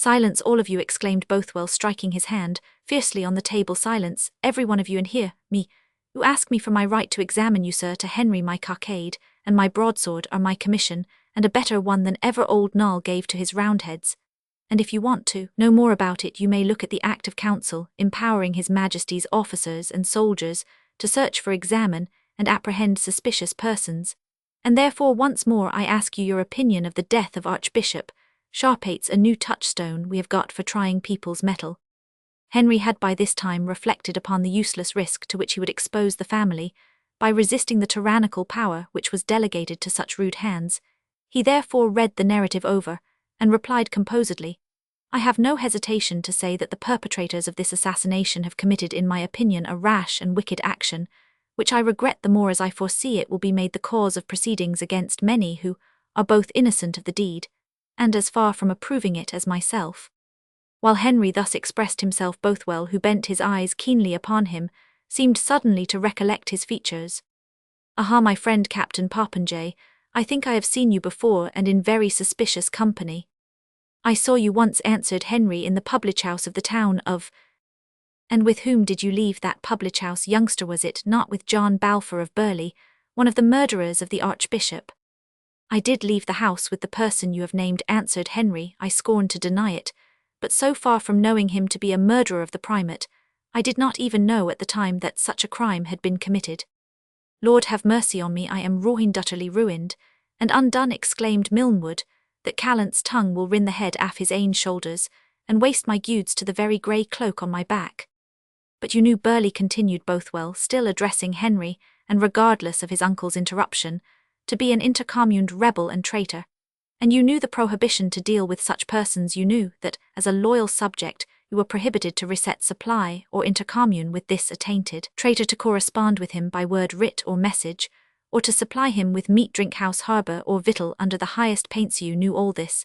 Silence, all of you, exclaimed Bothwell, striking his hand fiercely on the table. Silence, every one of you, and hear me, who ask me for my right to examine you, sir. To Henry my cockade, and my broadsword are my commission, and a better one than ever old Noll gave to his Roundheads. And if you want to know more about it, you may look at the Act of Council, empowering His Majesty's officers and soldiers to search for, examine, and apprehend suspicious persons. And therefore once more I ask you your opinion of the death of Archbishop Sharpate's, a new touchstone we have got for trying people's mettle. Henry had by this time reflected upon the useless risk to which he would expose the family by resisting the tyrannical power which was delegated to such rude hands. He therefore read the narrative over, and replied composedly, I have no hesitation to say that the perpetrators of this assassination have committed, in my opinion, a rash and wicked action, which I regret the more as I foresee it will be made the cause of proceedings against many who are both innocent of the deed, and as far from approving it as myself. While Henry thus expressed himself, Bothwell, who bent his eyes keenly upon him, seemed suddenly to recollect his features. Aha, my friend Captain Popinjay, I think I have seen you before, and in very suspicious company. I saw you once, answered Henry, in the public-house of the town of... And with whom did you leave that public-house, youngster? Was it not with John Balfour of Burley, one of the murderers of the Archbishop? I did leave the house with the person you have named, answered Henry. I scorn to deny it, but so far from knowing him to be a murderer of the primate, I did not even know at the time that such a crime had been committed. Lord have mercy on me, I am ruined, utterly ruined, and undone, exclaimed Milnwood. that Callant's tongue will rin the head aff his ain shoulders, and waste my gudes to the very grey cloak on my back. But you knew, Burleigh continued Bothwell, still addressing Henry, and regardless of his uncle's interruption, to be an intercommuned rebel and traitor. And you knew the prohibition to deal with such persons. You knew that, as a loyal subject, you were prohibited to reset supply or intercommune with this attainted traitor, to correspond with him by word, writ, or message, or to supply him with meat, drink, house, harbour, or victual under the highest paints. You knew all this.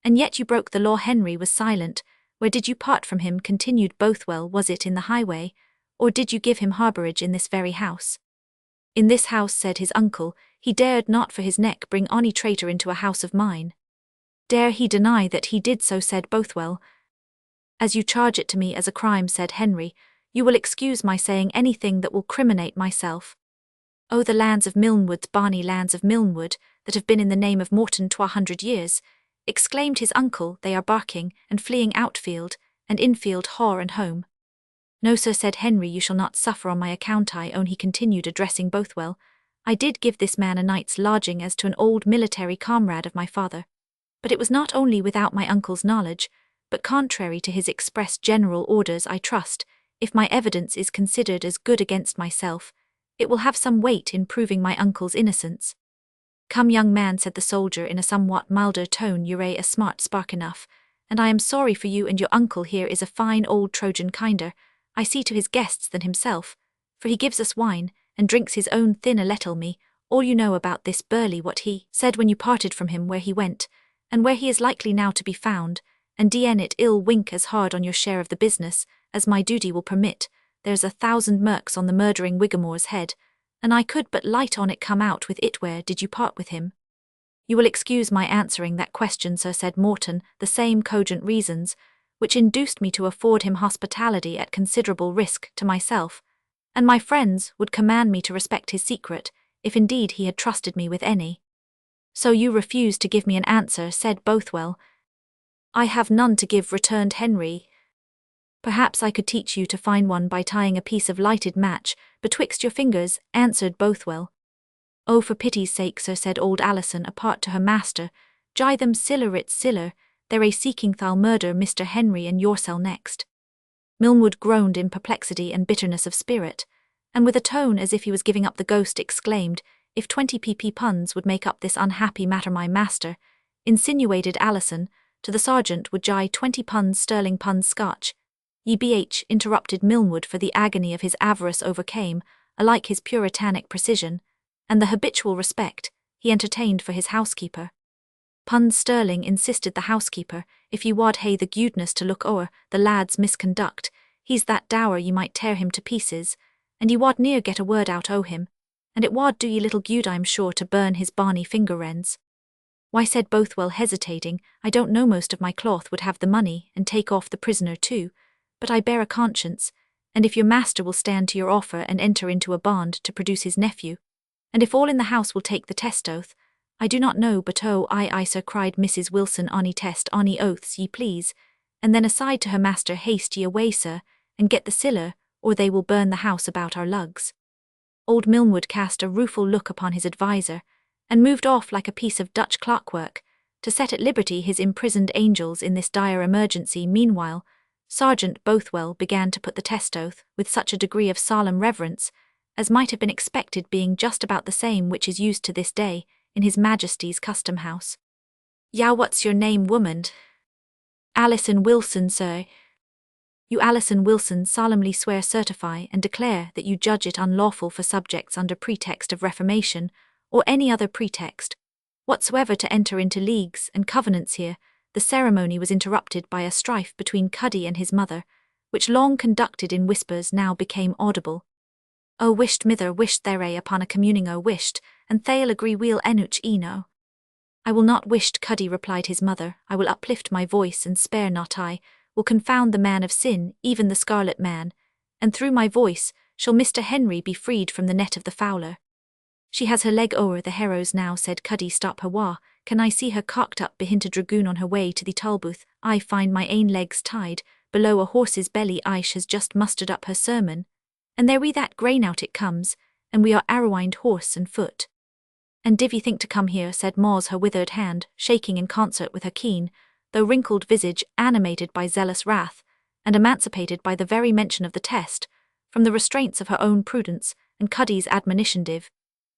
And yet you broke the law. Henry was silent. Where did you part from him? Continued Bothwell. Was it in the highway, or did you give him harbourage in this very house? In this house, said his uncle. He dared not for his neck bring ony traitor into a house of mine. Dare he deny that he did so? Said Bothwell. As you charge it to me as a crime, said Henry, you will excuse my saying anything that will criminate myself. Oh, the lands of Milnwood, Barney lands of Milnwood, that have been in the name of Morton 200 years, exclaimed his uncle, they are barking and fleeing outfield and infield, haw and home. No, sir, said Henry, you shall not suffer on my account. I own, he continued, addressing Bothwell, I did give this man a night's lodging as to an old military comrade of my father. But it was not only without my uncle's knowledge, but contrary to his express general orders. I trust, if my evidence is considered as good against myself, it will have some weight in proving my uncle's innocence. Come, young man, said the soldier in a somewhat milder tone, you're a smart spark enough, and I am sorry for you, and your uncle here is a fine old Trojan, kinder, I see, to his guests than himself, for he gives us wine, and drinks his own thin lettel me. All you know about this Burleigh, what he said when you parted from him, where he went, and where he is likely now to be found, and dn it ill wink as hard on your share of the business as my duty will permit. There's 1,000 merks on the murdering Whigamore's head, and I could but light on it come out with it. Where did you part with him? You will excuse my answering that question, sir, said Morton, the same cogent reasons which induced me to afford him hospitality at considerable risk to myself and my friends would command me to respect his secret, if indeed he had trusted me with any. So you refuse to give me an answer, said Bothwell. I have none to give, returned Henry. Perhaps I could teach you to find one by tying a piece of lighted match betwixt your fingers, answered Bothwell. Oh, for pity's sake, sir, said old Alison apart to her master, jie them siller it siller, they're a seeking thou murder Mr. Henry and yoursel next. Milnwood groaned in perplexity and bitterness of spirit, and with a tone as if he was giving up the ghost exclaimed, if 20 pp puns would make up this unhappy matter, my master, insinuated Alison, to the sergeant would jie 20 puns sterling puns Scotch. Ye bh, interrupted Milnwood, for the agony of his avarice overcame, alike his puritanic precision, and the habitual respect he entertained for his housekeeper. Puns sterling, insisted the housekeeper, if ye wad hae the gudeness to look o'er the lad's misconduct, he's that dour ye might tear him to pieces, and ye wad near get a word out o' him, and it wad do ye little gude, I'm sure, to burn his barney finger rents. Why, said Bothwell, hesitating, I don't know, most of my cloth would have the money, and take off the prisoner too, but I bear a conscience, and if your master will stand to your offer and enter into a bond to produce his nephew, and if all in the house will take the test oath, I do not know, but oh, aye, sir, cried Mrs. Wilson, ony test, ony oaths ye please, and then aside to her master, haste ye away, sir, and get the siller, or they will burn the house about our lugs. Old Milnwood cast a rueful look upon his adviser, and moved off like a piece of Dutch clockwork, to set at liberty his imprisoned angels in this dire emergency. Meanwhile, Sergeant Bothwell began to put the test oath with such a degree of solemn reverence as might have been expected, being just about the same which is used to this day in His Majesty's Custom House. Yow, what's your name, woman? Alison Wilson, sir. You, Alison Wilson, solemnly swear, certify, and declare that you judge it unlawful for subjects under pretext of reformation, or any other pretext whatsoever, to enter into leagues and covenants here. The ceremony was interrupted by a strife between Cuddy and his mother, which long conducted in whispers now became audible. O wished mither, wished there upon a communing, o wished, and they'll agree we'll enuch eno. I will not, wished Cuddy, replied his mother, I will uplift my voice and spare not. I will confound the man of sin, even the scarlet man, and through my voice shall Mr. Henry be freed from the net of the fowler. She has her leg o'er the harrows now, said Cuddy, stop her wa, can I see her cocked up behind a dragoon on her way to the Tolbooth? I find my ain legs tied below a horse's belly. Aish has just mustered up her sermon, and there we that grain out it comes, and we are arrowined horse and foot. And div ye think to come here, said Moz, her withered hand shaking in concert with her keen, though wrinkled visage animated by zealous wrath, and emancipated by the very mention of the test, from the restraints of her own prudence and Cuddy's admonition. Div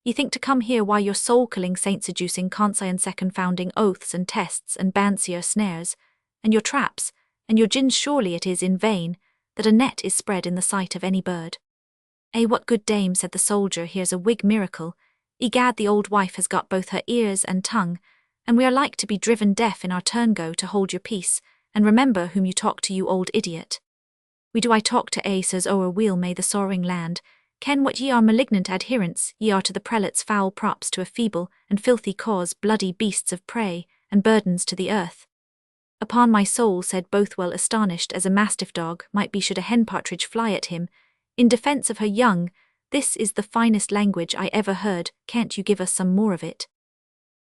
ye think to come here why your soul-killing saint-seducing conscience second-founding oaths and tests and bancier snares, and your traps, and your gins? Surely it is in vain that a net is spread in the sight of any bird. What good dame, said the soldier, here's a Whig miracle. Egad, the old wife has got both her ears and tongue, and we are like to be driven deaf in our turn. Go to hold your peace, and remember whom you talk to, you old idiot. We do I talk to sirs o'er wheel may the sorrowing land, ken what ye are malignant adherents ye are to the prelates, foul props to a feeble and filthy cause, bloody beasts of prey, and burdens to the earth. Upon my soul, said Bothwell, astonished as a mastiff dog might be should a hen partridge fly at him, in defence of her young, this is the finest language I ever heard. Can't you give us some more of it?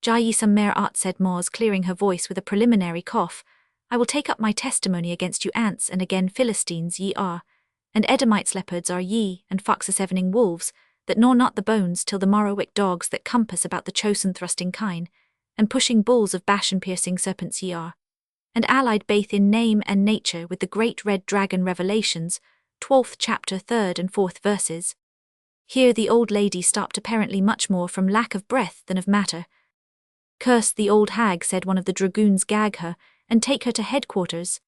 Jai ye some mere art, said Moz, clearing her voice with a preliminary cough. I will take up my testimony against you ants, and again Philistines ye are, and Edomites leopards are ye, and foxes evening wolves, that gnaw not the bones till the morrowick dogs that compass about the chosen thrusting kine, and pushing bulls of Bashan piercing serpents ye are, and allied baith in name and nature with the great red dragon. Revelations, 12th chapter 3rd and 4th verses. Here the old lady stopped, apparently much more from lack of breath than of matter. Curse the old hag, said one of the dragoons, gag her, and take her to headquarters.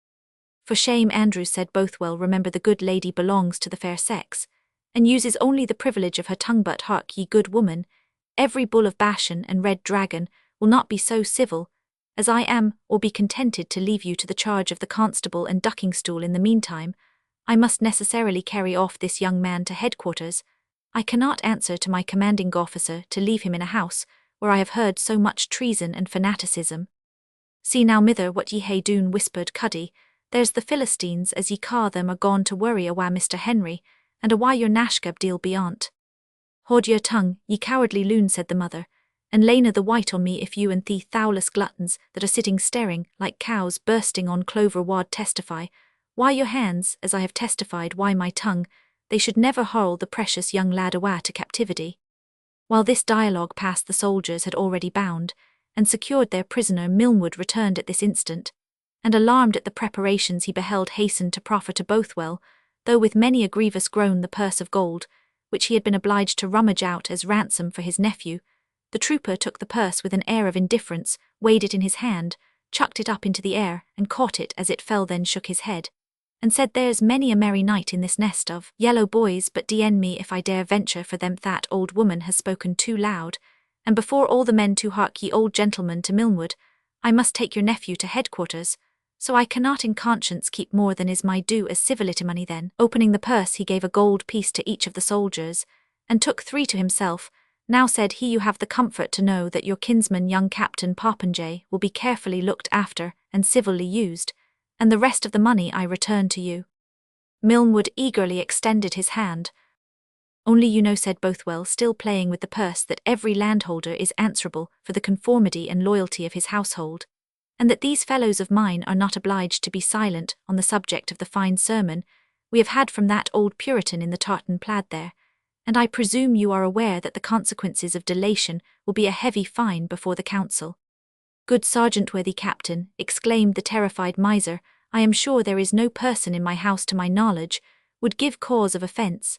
For shame, Andrews, said Bothwell, remember the good lady belongs to the fair sex, and uses only the privilege of her tongue. But hark ye, good woman, every bull of Bashan and red dragon will not be so civil as I am, or be contented to leave you to the charge of the constable and ducking stool. In the meantime, I must necessarily carry off this young man to headquarters. I cannot answer to my commanding officer to leave him in a house where I have heard so much treason and fanaticism. See now, mither, what ye hae doon, whispered Cuddy. There's the Philistines, as ye ca' them, are gone to worry awa Mr. Henry, and awa your nashgab deal beyont. Haud your tongue, ye cowardly loon, said the mother, and layna the white on me if you and thee thowless gluttons that are sitting staring like cows bursting on clover wad testify. Why your hands, as I have testified, why my tongue, they should never hurl the precious young lad awa to captivity. While this dialogue passed, the soldiers had already bound and secured their prisoner. Milnwood returned at this instant, and alarmed at the preparations he beheld, hastened to proffer to Bothwell, though with many a grievous groan, the purse of gold, which he had been obliged to rummage out as ransom for his nephew. The trooper took the purse with an air of indifference, weighed it in his hand, chucked it up into the air, and caught it as it fell, then shook his head, and said, There's many a merry night in this nest of yellow boys, but d-n me if I dare venture for them. That old woman has spoken too loud, and before all the men to hark ye, old gentleman, to Milnwood, I must take your nephew to headquarters, so I cannot in conscience keep more than is my due as civility money. Then, opening the purse, he gave a gold piece to each of the soldiers, and took 3 to himself. Now, said he, you have the comfort to know that your kinsman, young Captain Popinjay, will be carefully looked after and civilly used, and the rest of the money I return to you. Milnwood eagerly extended his hand. Only you know, said Bothwell, still playing with the purse, that every landholder is answerable for the conformity and loyalty of his household, and that these fellows of mine are not obliged to be silent on the subject of the fine sermon we have had from that old Puritan in the tartan plaid there, and I presume you are aware that the consequences of delation will be a heavy fine before the council. Good sergeant, worthy captain, exclaimed the terrified miser, I am sure there is no person in my house to my knowledge would give cause of offence.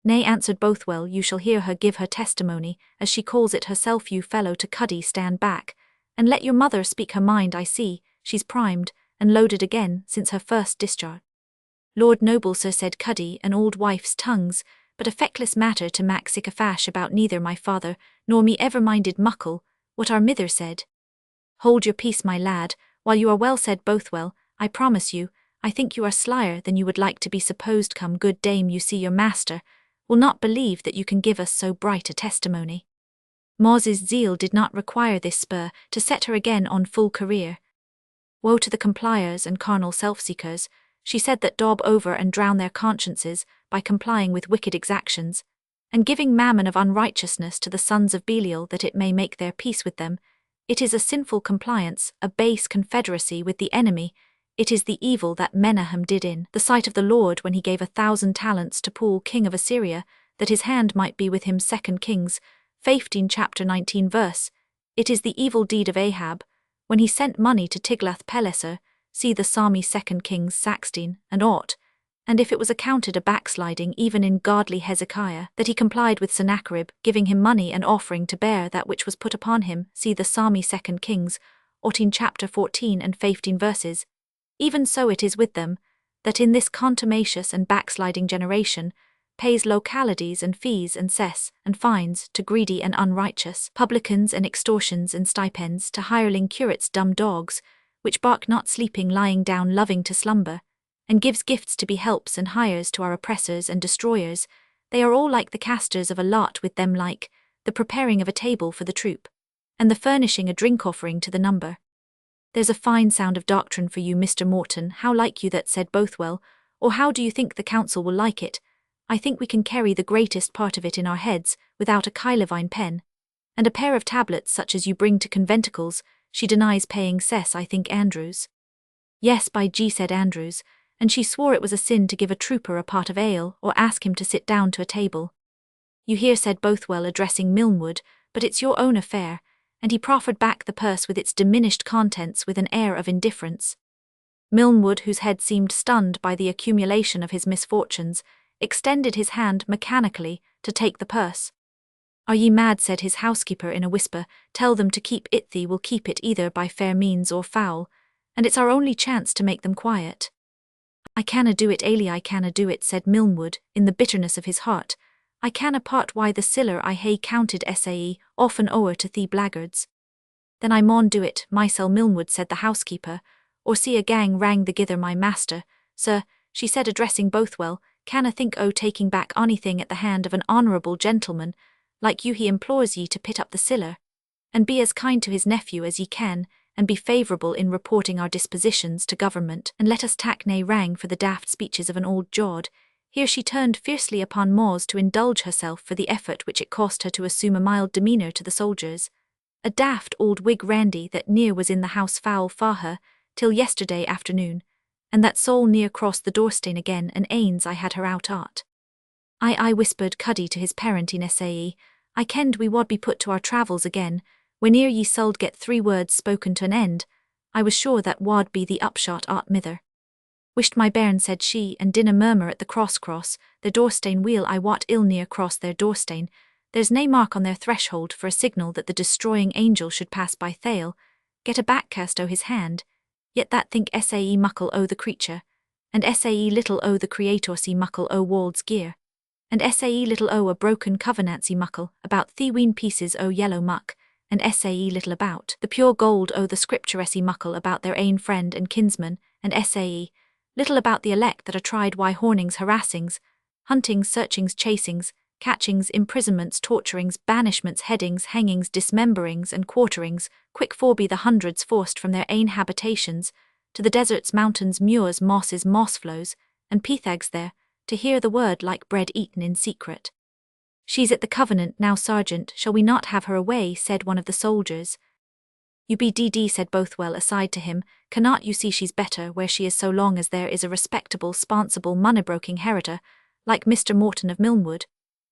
Nay, answered Bothwell, you shall hear her give her testimony, as she calls it herself. You fellow, to Cuddy, stand back, and let your mother speak her mind. I see, she's primed and loaded again since her first discharge. Lord noble sir, said Cuddy, an old wife's tongues, but a feckless matter to mak sic a fash about. Neither my father nor me ever minded muckle what our mither said. Hold your peace, my lad, while you are well, said Bothwell. I promise you, I think you are slyer than you would like to be supposed. Come, good dame, you see your master will not believe that you can give us so bright a testimony. Moz's zeal did not require this spur to set her again on full career. Woe to the compliers and carnal self-seekers, she said, that daub over and drown their consciences by complying with wicked exactions, and giving mammon of unrighteousness to the sons of Belial that it may make their peace with them. It is a sinful compliance, a base confederacy with the enemy. It is the evil that Menahem did in the sight of the Lord when he gave 1,000 talents to Pul, king of Assyria, that his hand might be with him. 2 Kings, 15 chapter 19 verse, it is the evil deed of Ahab, when he sent money to Tiglath-Pileser, see the Psalmy 2 Kings 16, and ought, and if it was accounted a backsliding even in godly Hezekiah, that he complied with Sennacherib, giving him money and offering to bear that which was put upon him, see the Psalmy 2 Kings, 14 chapter 14 and 15 verses, even so it is with them, that in this contumacious and backsliding generation, pays localities and fees and cess and fines to greedy and unrighteous, publicans and extortions and stipends to hireling curates dumb dogs, which bark not sleeping lying down loving to slumber, and gives gifts to be helps and hires to our oppressors and destroyers, they are all like the casters of a lot with them like, the preparing of a table for the troop, and the furnishing a drink offering to the number. There's a fine sound of doctrine for you, Mr. Morton, how like you that, said Bothwell, or how do you think the council will like it? I think we can carry the greatest part of it in our heads, without a Kylevine pen, and a pair of tablets such as you bring to conventicles. She denies paying cess, I think, Andrews. Yes, by G, said Andrews, and she swore it was a sin to give a trooper a pot of ale or ask him to sit down to a table. You hear, said Bothwell, addressing Milnwood, but it's your own affair, and he proffered back the purse with its diminished contents with an air of indifference. Milnwood, whose head seemed stunned by the accumulation of his misfortunes, extended his hand mechanically to take the purse. Are ye mad, said his housekeeper in a whisper, tell them to keep it, thee will keep it either by fair means or foul, and it's our only chance to make them quiet. I canna do it, Ailey, I canna do it, said Milnwood, in the bitterness of his heart. I canna part why the siller I hae counted sae often ower to thee blackguards. Then I maun do it, mysel, Milnwood, said the housekeeper, or see a gang rang the gither my master. Sir, she said, addressing Bothwell, canna think o' taking back onything at the hand of an honourable gentleman, like you. He implores ye to pit up the siller, and be as kind to his nephew as ye can, and be favourable in reporting our dispositions to government, and let us tak nae rang for the daft speeches of an old jod. Here she turned fiercely upon Moz to indulge herself for the effort which it cost her to assume a mild demeanour to the soldiers. A daft old Whig randy that near was in the house foul for her, till yesterday afternoon, and that soul near crossed the doorstane again, and anes I had her out art. I whispered Cuddy to his parent in sae, I kenned we wad be put to our travels again, whene'er ye suld get 3 words spoken to an end, I was sure that wad be the upshot art mither. Wished my bairn, said she, and dinna murmur at the cross, their doorstane wheel I wot ill near cross their doorstane, there's nae mark on their threshold for a signal that the destroying angel should pass by Thale, get a backcast o' his hand, yet that think sae muckle o' the creature, and sae little o' the creator see muckle o' Wald's gear, and sae little o' a broken covenancy muckle about theween pieces o' yellow muck, and sae little about the pure gold o' the scripturesy muckle about their ain friend and kinsman, and sae little about the elect that are tried why hornings, harassings, huntings, searchings, chasings, catchings, imprisonments, torturings, banishments, headings, hangings, dismemberings, and quarterings, quick forby the hundreds forced from their ain habitations, to the deserts, mountains, muirs, mosses, moss flows, and pethags there, to hear the word like bread eaten in secret. She's at the Covenant now, sergeant, shall we not have her away, said one of the soldiers. You be DD, said Bothwell aside to him, cannot you see she's better where she is so long as there is a respectable, sponsible, money-broking heritor, like Mr. Morton of Milnwood,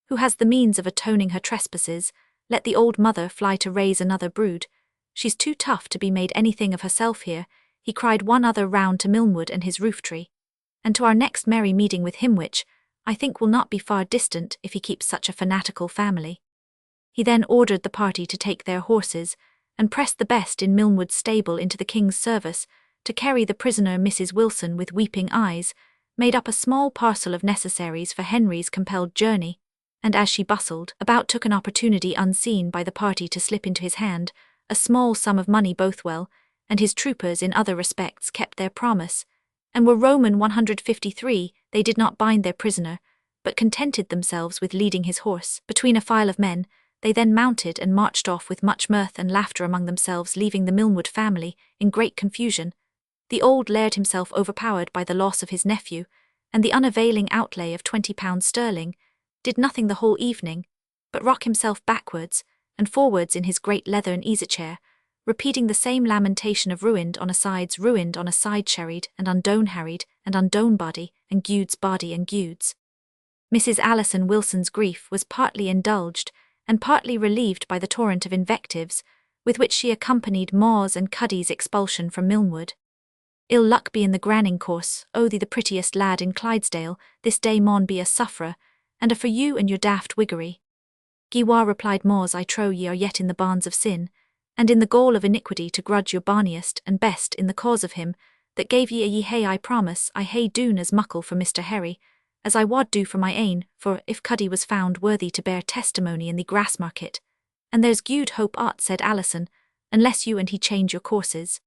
who has the means of atoning her trespasses, let the old mother fly to raise another brood. She's too tough to be made anything of herself here, he cried one other round to Milnwood and his roof-tree, and to our next merry meeting with him which, I think will not be far distant if he keeps such a fanatical family. He then ordered the party to take their horses, and pressed the best in Milnwood's stable into the king's service, to carry the prisoner Mrs. Wilson with weeping eyes, made up a small parcel of necessaries for Henry's compelled journey, and as she bustled about took an opportunity unseen by the party to slip into his hand a small sum of money. Bothwell and his troopers in other respects kept their promise, and were Roman 153, they did not bind their prisoner, but contented themselves with leading his horse between a file of men. They then mounted and marched off with much mirth and laughter among themselves, leaving the Milnwood family in great confusion, the old laird himself overpowered by the loss of his nephew, and the unavailing outlay of £20 did nothing the whole evening, but rock himself backwards and forwards in his great leathern easy-chair, repeating the same lamentation of ruined on a side sherried, and undone harried, and undone body, and gudes body and gudes. Mrs. Alison Wilson's grief was partly indulged, and partly relieved by the torrent of invectives with which she accompanied Maw's and Cuddy's expulsion from Milnwood. Ill luck be in the granning course, O thee the prettiest lad in Clydesdale, this day maun be a sufferer, and a for you and your daft wiggery. Giwa, replied Mawes, I trow ye are yet in the bonds of sin, and in the gall of iniquity to grudge your barniest and best in the cause of him that gave ye a ye hae I promise I hae doon as muckle for Mr. Harry, as I wad do for my ain, for if Cuddy was found worthy to bear testimony in the Grassmarket, and there's gude hope aught, said Alison, unless you and he change your courses.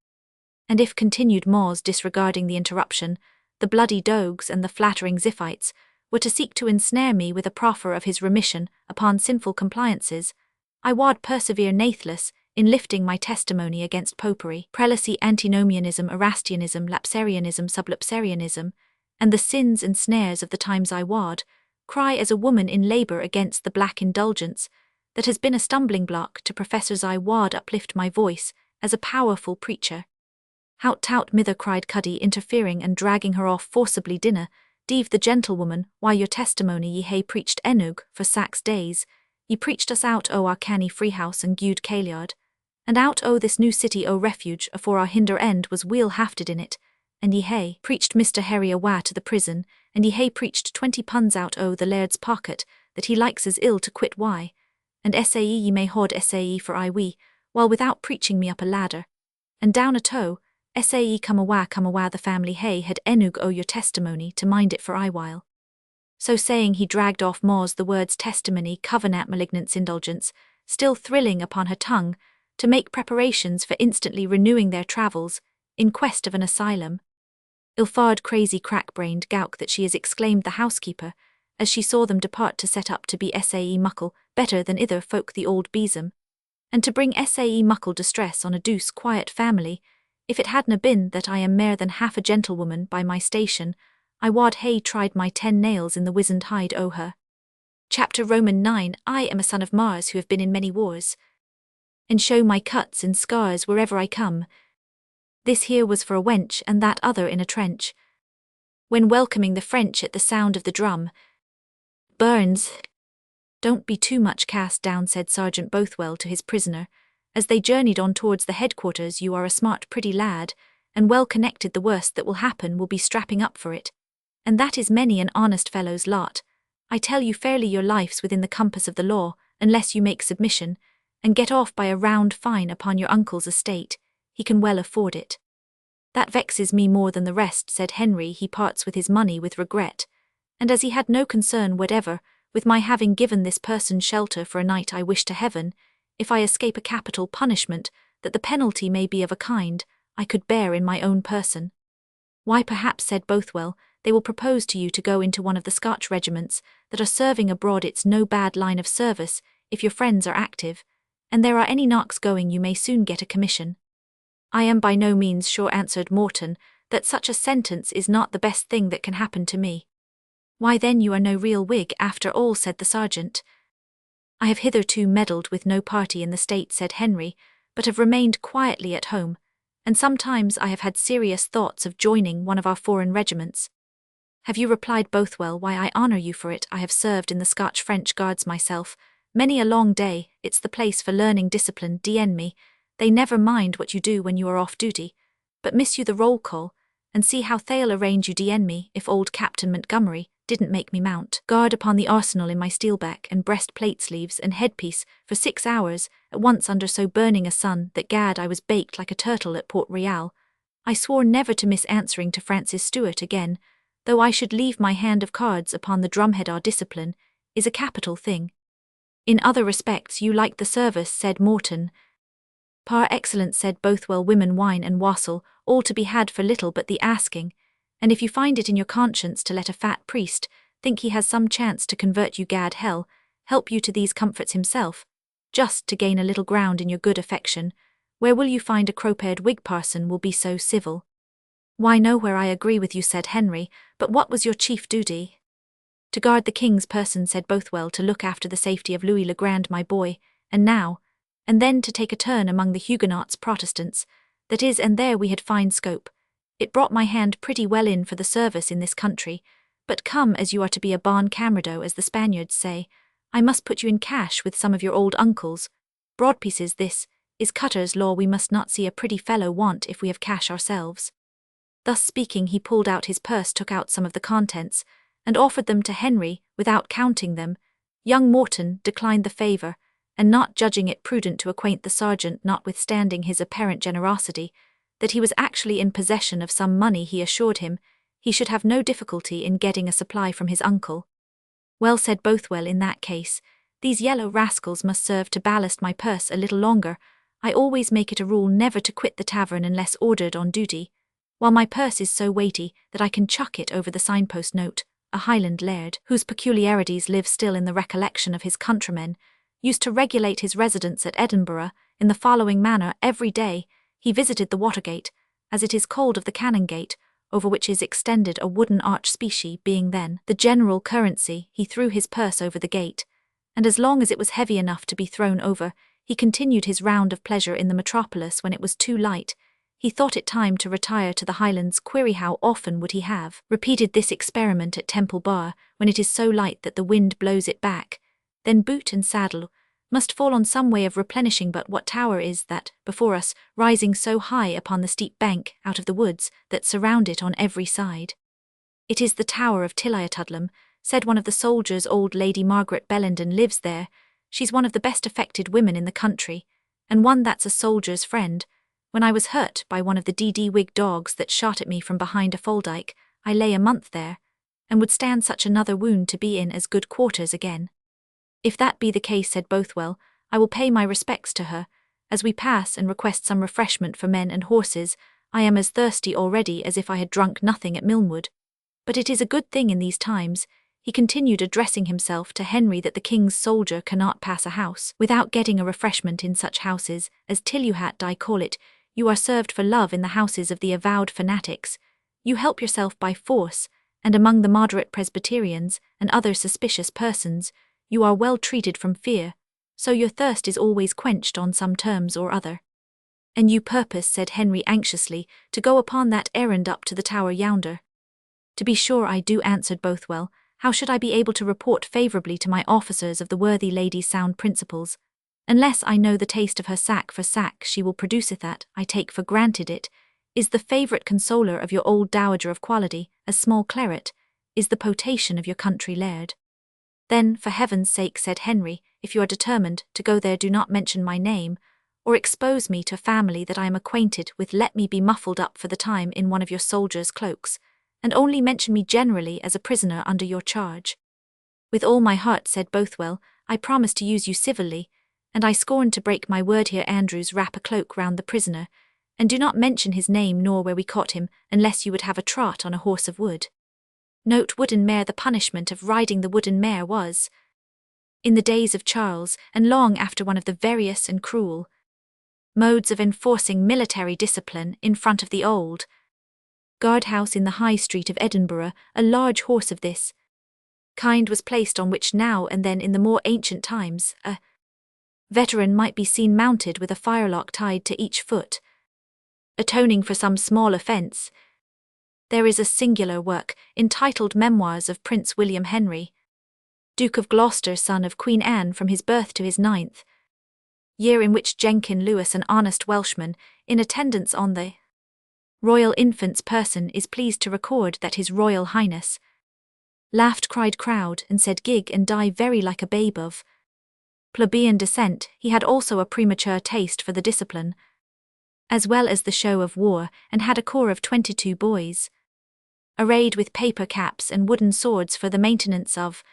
And if, continued Mawes, disregarding the interruption, the bloody dogs and the flattering Ziphites were to seek to ensnare me with a proffer of his remission upon sinful compliances, I wad persevere nathless in lifting my testimony against popery, prelacy, antinomianism, Erastianism, lapsarianism, sublapsarianism, and the sins and snares of the times. I wad cry as a woman in labour against the black indulgence that has been a stumbling block to professors. I wad uplift my voice as a powerful preacher. Hout tout mither, cried Cuddy, interfering and dragging her off forcibly. Dinner, Deave the gentlewoman, why your testimony ye hae preached enug for 6 days, ye preached us out o' our canny freehouse and gude Cailliard, and out o' this new city o' refuge afore our hinder end was weel hafted in it, and ye hae preached Mr. Harry awa to the prison, and ye hae preached 20 punds out o' the laird's pocket that he likes as ill to quit. Why, and sae ye may hod sae for I we, while without preaching me up a ladder, and down a toe, sae come awa the family hae had enug o' your testimony to mind it for I while. So saying he dragged off Mawes the words testimony, covenant, malignance, indulgence, still thrilling upon her tongue, to make preparations for instantly renewing their travels, in quest of an asylum. Ilfard crazy crack-brained gowk that she is, exclaimed the housekeeper, as she saw them depart to set up to be sae muckle better than ither folk the old besom, and to bring sae muckle distress on a douce quiet family. If it hadna been that I am mair than half a gentlewoman by my station, I wad hae tried my 10 nails in the wizened hide o' her. Chapter Roman 9. I am a son of Mars who have been in many wars, and show my cuts and scars wherever I come. This here was for a wench, and that other in a trench, when welcoming the French at the sound of the drum. Burns, don't be too much cast down, said Sergeant Bothwell to his prisoner, as they journeyed on towards the headquarters. You are a smart pretty lad, and well connected. The worst that will happen will be strapping up for it, and that is many an honest fellow's lot. I tell you fairly, your life's within the compass of the law, unless you make submission, and get off by a round fine upon your uncle's estate. He can well afford it. That vexes me more than the rest, said Henry. He parts with his money with regret, and as he had no concern whatever with my having given this person shelter for a night, I wish to heaven, if I escape a capital punishment, that the penalty may be of a kind I could bear in my own person. Why, perhaps, said Bothwell, they will propose to you to go into one of the Scotch regiments that are serving abroad. It's no bad line of service, if your friends are active, and there are any knocks going, you may soon get a commission. I am by no means sure, answered Morton, that such a sentence is not the best thing that can happen to me. Why then you are no real Whig after all, said the sergeant. I have hitherto meddled with no party in the state, said Henry, but have remained quietly at home, and sometimes I have had serious thoughts of joining one of our foreign regiments. Have you, replied Bothwell, why I honour you for it. I have served in the Scotch French Guards myself, many a long day. It's the place for learning discipline, DN me. They never mind what you do when you are off duty, but miss you the roll call, and see how they'll arrange you, DN me, if old Captain Montgomery didn't make me mount guard upon the arsenal in my steelback and breastplate sleeves and headpiece for 6 hours at once under so burning a sun that gad I was baked like a turtle at Port Royal. I swore never to miss answering to Francis Stewart again, though I should leave my hand of cards upon the drumhead. Our discipline is a capital thing. In other respects you like the service, said Morton. Par excellence, said Bothwell. Women, wine and wassail, all to be had for little but the asking, and if you find it in your conscience to let a fat priest think he has some chance to convert you, gad hell, help you to these comforts himself, just to gain a little ground in your good affection, where will you find a cropped Whig parson will be so civil? Why, nowhere. I agree with you, said Henry, but what was your chief duty? To guard the king's person, said Bothwell. To look after the safety of Louis le Grand, my boy, and now and then to take a turn among the Huguenots, Protestants, that is, and there we had fine scope. It brought my hand pretty well in for the service in this country, but come as you are to be a bon camarado, as the Spaniards say, I must put you in cash with some of your old uncles. Broadpieces, this is cutter's law. We must not see a pretty fellow want if we have cash ourselves. Thus speaking, he pulled out his purse, took out some of the contents, and offered them to Henry without counting them. Young Morton declined the favour, and not judging it prudent to acquaint the sergeant, notwithstanding his apparent generosity, that he was actually in possession of some money, he assured him he should have no difficulty in getting a supply from his uncle. Well, said Bothwell, in that case, these yellow rascals must serve to ballast my purse a little longer. I always make it a rule never to quit the tavern unless ordered on duty, while my purse is so weighty that I can chuck it over the signpost. Note, a Highland laird, whose peculiarities live still in the recollection of his countrymen, used to regulate his residence at Edinburgh in the following manner. Every day he visited the Watergate, as it is called of the Canongate, over which is extended a wooden arch, specie being then the general currency. He threw his purse over the gate, and as long as it was heavy enough to be thrown over, he continued his round of pleasure in the metropolis. When it was too light, he thought it time to retire to the Highlands. Query how often would he have repeated this experiment at Temple Bar, when it is so light that the wind blows it back? Then boot and saddle must fall on some way of replenishing. But what tower is that before us, rising so high upon the steep bank out of the woods that surround it on every side? It is the Tower of Tilliatudlem, said one of the soldiers. Old Lady Margaret Bellenden lives there. She's one of the best affected women in the country, and one that's a soldier's friend. When I was hurt by one of the Whig dogs that shot at me from behind a foldyke, I lay a month there, and would stand such another wound to be in as good quarters again. If that be the case, said Bothwell, I will pay my respects to her, as we pass, and request some refreshment for men and horses. I am as thirsty already as if I had drunk nothing at Milnwood. But it is a good thing in these times, he continued, addressing himself to Henry, that the king's soldier cannot pass a house without getting a refreshment. In such houses as Tillihat I call it, you are served for love. In the houses of the avowed fanatics, you help yourself by force, and among the moderate Presbyterians and other suspicious persons, you are well treated from fear, so your thirst is always quenched on some terms or other. And you purpose, said Henry anxiously, to go upon that errand up to the tower yonder? To be sure I do, answered Bothwell. How should I be able to report favourably to my officers of the worthy lady's sound principles, unless I know the taste of her sack? For sack she will produceth that, I take for granted it, is the favourite consoler of your old dowager of quality, as small claret is the potation of your country laird. Then, for heaven's sake, said Henry, if you are determined to go there, do not mention my name, or expose me to a family that I am acquainted with. Let me be muffled up for the time in one of your soldiers' cloaks, and only mention me generally as a prisoner under your charge. With all my heart, said Bothwell, I promise to use you civilly, and I scorn to break my word. Here, Andrews, wrap a cloak round the prisoner, and do not mention his name nor where we caught him, unless you would have a trot on a horse of wood. Note, wooden mare. The punishment of riding the wooden mare was, in the days of Charles, and long after, one of the various and cruel modes of enforcing military discipline. In front of the old guardhouse in the High Street of Edinburgh, a large horse of this kind was placed, on which now and then in the more ancient times a veteran might be seen mounted with a firelock tied to each foot. Atoning for some small offence, there is a singular work, entitled Memoirs of Prince William Henry, Duke of Gloucester, son of Queen Anne, from his birth to his 9th year, in which Jenkin Lewis, an honest Welshman, in attendance on the royal infant's person, is pleased to record that his Royal Highness laughed, cried, crowd, and said gig and die very like a babe of plebeian descent. He had also a premature taste for the discipline, as well as the show of war, and had a corps of 22 boys, arrayed with paper caps and wooden swords for the maintenance of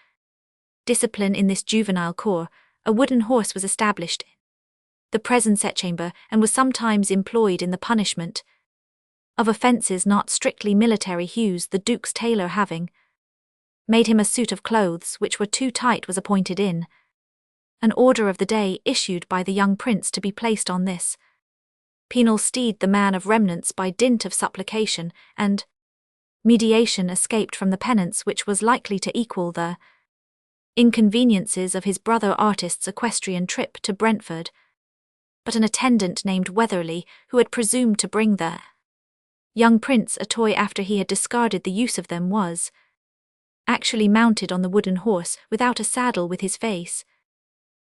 discipline. In this juvenile corps, a wooden horse was established in the present chamber, and was sometimes employed in the punishment of offences not strictly military hues. The Duke's tailor, having made him a suit of clothes which were too tight, was appointed in an order of the day issued by the young prince to be placed on this penal steed. The man of remnants, by dint of supplication and mediation, escaped from the penance which was likely to equal the inconveniences of his brother artist's equestrian trip to Brentford. But an attendant named Weatherly, who had presumed to bring the young prince a toy after he had discarded the use of them, was actually mounted on the wooden horse without a saddle with his face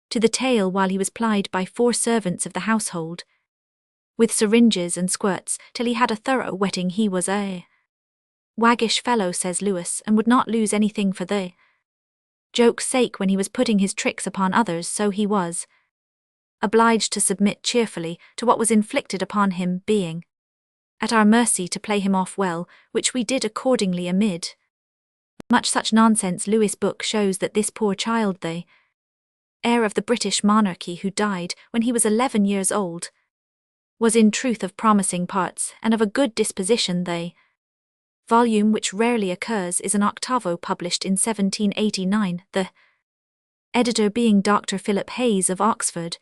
to the tail, while he was plied by 4 servants of the household with syringes and squirts till he had a thorough wetting. He was a waggish fellow, says Lewis, and would not lose anything for the joke's sake when he was putting his tricks upon others, so he was obliged to submit cheerfully to what was inflicted upon him, being at our mercy to play him off well, which we did accordingly amid much such nonsense. Lewis' book shows that this poor child, the heir of the British monarchy, who died when he was 11 years old, was in truth of promising parts and of a good disposition. The volume, which rarely occurs, is an octavo published in 1789, the editor being Dr. Philip Hayes of Oxford.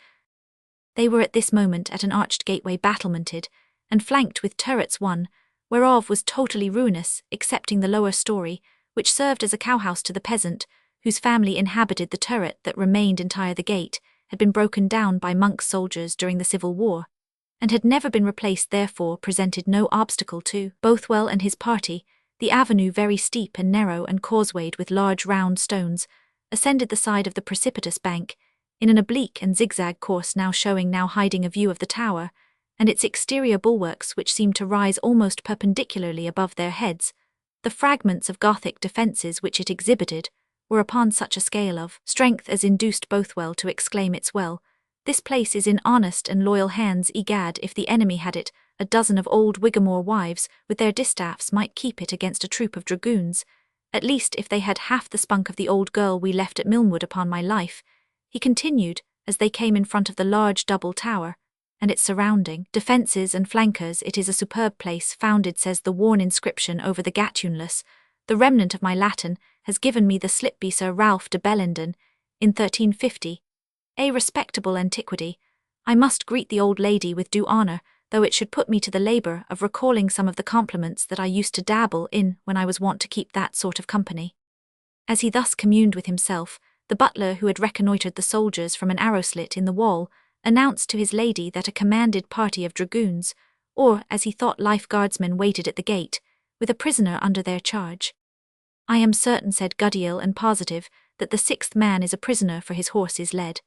They were at this moment at an arched gateway battlemented, and flanked with turrets, one whereof was totally ruinous, excepting the lower story, which served as a cowhouse to the peasant, whose family inhabited the turret that remained entire. The gate had been broken down by Monk's soldiers during the Civil War, and had never been replaced, therefore presented no obstacle to Bothwell and his party. The avenue, very steep and narrow and causewayed with large round stones, ascended the side of the precipitous bank, in an oblique and zigzag course, now showing, now hiding a view of the tower, and its exterior bulwarks, which seemed to rise almost perpendicularly above their heads. The fragments of Gothic defences which it exhibited were upon such a scale of strength as induced Bothwell to exclaim, "It's well, this place is in honest and loyal hands. Egad, if the enemy had it, a dozen of old Whigamore wives with their distaffs might keep it against a troop of dragoons. At least, if they had half the spunk of the old girl we left at Milnwood, upon my life," he continued, as they came in front of the large double tower and its surrounding defences and flankers. "It is a superb place, founded," says the worn inscription over the Gatulus. "The remnant of my Latin has given me the slip by Sir Ralph de Bellenden in 1350, a respectable antiquity. I must greet the old lady with due honour, though it should put me to the labour of recalling some of the compliments that I used to dabble in when I was wont to keep that sort of company." As he thus communed with himself, the butler, who had reconnoitred the soldiers from an arrow slit in the wall, announced to his lady that a commanded party of dragoons, or, as he thought, life guardsmen, waited at the gate, with a prisoner under their charge. "I am certain," said Guddiel, "and positive, that the 6th man is a prisoner, for his horse is led,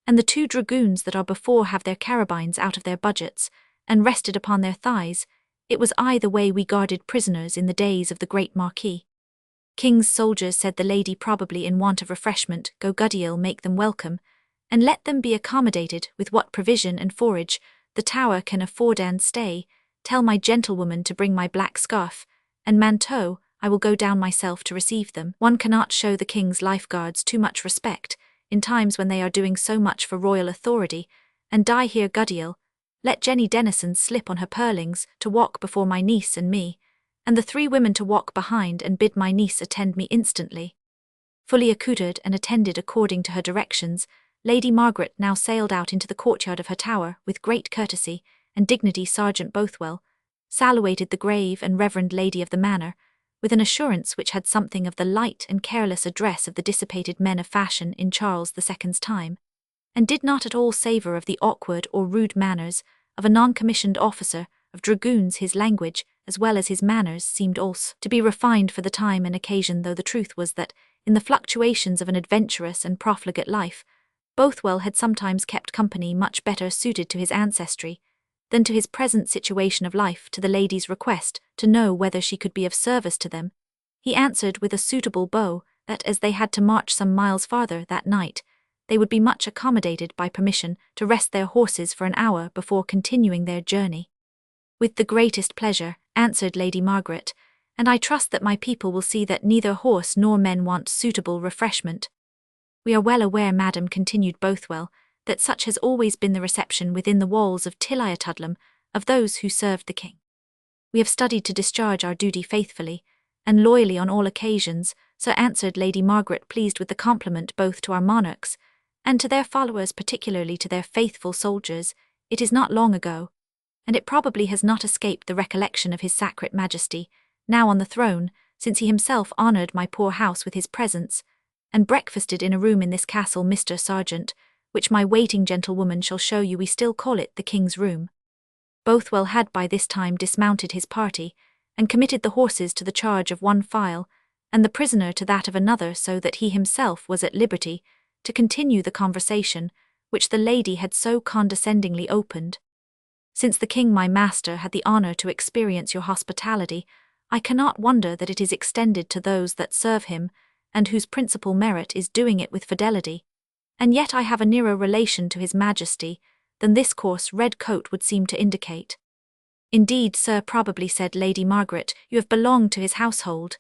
and the 2 dragoons that are before have their carabines out of their budgets, and rested upon their thighs. It was the way we guarded prisoners in the days of the great Marquis." "King's soldiers," said the lady, "probably in want of refreshment. Go, Guddiel, make them welcome, and let them be accommodated with what provision and forage the tower can afford, and stay, tell my gentlewoman to bring my black scarf and manteau. I will go down myself to receive them. One cannot show the king's lifeguards too much respect in times when they are doing so much for royal authority. And die here, Guddiel. Let Jenny Denison slip on her pearlings to walk before my niece and me, and the 3 women to walk behind, and bid my niece attend me instantly." Fully accoutred and attended according to her directions, Lady Margaret now sailed out into the courtyard of her tower. With great courtesy and dignity, Sergeant Bothwell saluated the grave and reverend lady of the manor, with an assurance which had something of the light and careless address of the dissipated men of fashion in Charles II's time, and did not at all savour of the awkward or rude manners of a non-commissioned officer of dragoons. His language, as well as his manners, seemed also to be refined for the time and occasion, though the truth was that, in the fluctuations of an adventurous and profligate life, Bothwell had sometimes kept company much better suited to his ancestry than to his present situation of life. To the lady's request to know whether she could be of service to them, he answered with a suitable bow that, as they had to march some miles farther that night, they would be much accommodated by permission to rest their horses for an hour before continuing their journey. "With the greatest pleasure," answered Lady Margaret, "and I trust that my people will see that neither horse nor men want suitable refreshment." "We are well aware, madam," continued Bothwell, "that such has always been the reception within the walls of Tilliatudlem of those who served the king. We have studied to discharge our duty faithfully and loyally on all occasions," so answered Lady Margaret, pleased with the compliment both to our monarchs and to their followers, particularly to their faithful soldiers. "It is not long ago, and it probably has not escaped the recollection of his sacred majesty, now on the throne, since he himself honoured my poor house with his presence, and breakfasted in a room in this castle, Mr. Sergeant, which my waiting gentlewoman shall show you. We still call it the King's Room." Bothwell had by this time dismounted his party, and committed the horses to the charge of one file, and the prisoner to that of another, so that he himself was at liberty to continue the conversation which the lady had so condescendingly opened. Since the king my master had the honour to experience your hospitality, I cannot wonder that it is extended to those that serve him, and whose principal merit is doing it with fidelity. And yet I have a nearer relation to his majesty than this coarse red coat would seem to indicate. Indeed, sir, probably, said Lady Margaret, you have belonged to his household.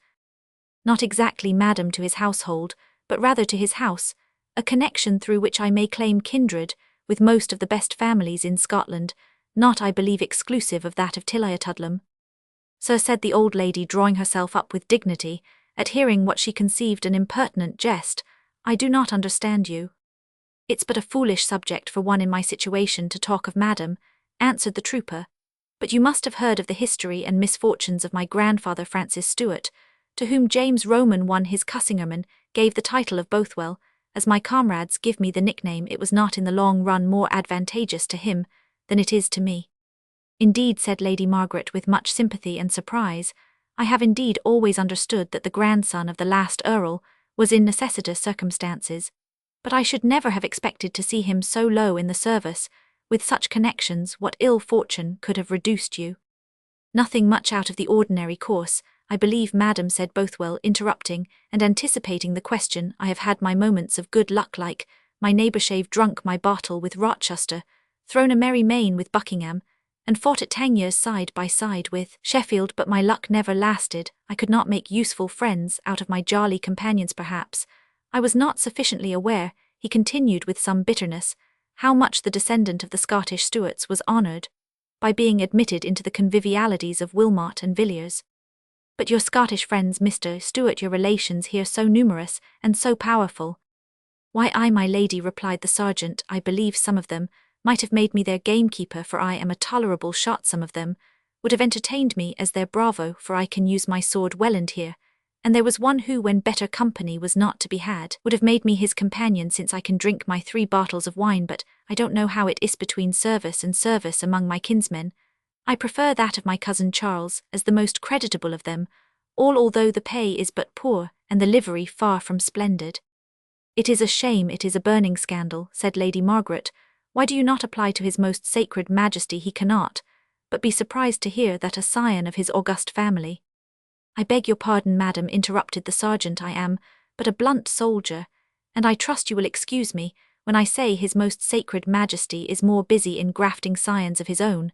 Not exactly, madam, to his household, but rather to his house, a connection through which I may claim kindred with most of the best families in Scotland, not, I believe, exclusive of that of Tilliatudlem. Sir, said the old lady, drawing herself up with dignity, at hearing what she conceived an impertinent jest, I do not understand you. It's but a foolish subject for one in my situation to talk of, madam, answered the trooper, but you must have heard of the history and misfortunes of my grandfather Francis Stuart, to whom James Roman I his Cussingerman gave the title of Bothwell. As my comrades give me the nickname, it was not in the long run more advantageous to him than it is to me. Indeed, said Lady Margaret with much sympathy and surprise, I have indeed always understood that the grandson of the last Earl was in necessitous circumstances, but I should never have expected to see him so low in the service. With such connections, what ill fortune could have reduced you? Nothing much out of the ordinary course, I believe, madam, said Bothwell, interrupting and anticipating the question. I have had my moments of good luck, like my neighbour shave drunk my bottle with Rochester, thrown a merry main with Buckingham, and fought at Tangiers side by side with Sheffield, but my luck never lasted. I could not make useful friends out of my jolly companions. Perhaps I was not sufficiently aware, he continued with some bitterness, how much the descendant of the Scottish Stuarts was honoured by being admitted into the convivialities of Wilmot and Villiers. But your Scottish friends, Mr. Stuart, your relations here so numerous and so powerful. Why, I, my lady, replied the sergeant, I believe some of them might have made me their gamekeeper, for I am a tolerable shot. Some of them would have entertained me as their bravo, for I can use my sword well and here. And there was one who, when better company was not to be had, would have made me his companion, since I can drink my 3 bottles of wine. But I don't know how it is between service and service among my kinsmen. I prefer that of my cousin Charles as the most creditable of them all, although the pay is but poor and the livery far from splendid. It is a shame, it is a burning scandal, said Lady Margaret. Why do you not apply to his most sacred majesty? He cannot but be surprised to hear that a scion of his august family. I beg your pardon, madam, interrupted the sergeant, I am but a blunt soldier, and I trust you will excuse me when I say his most sacred majesty is more busy in grafting scions of his own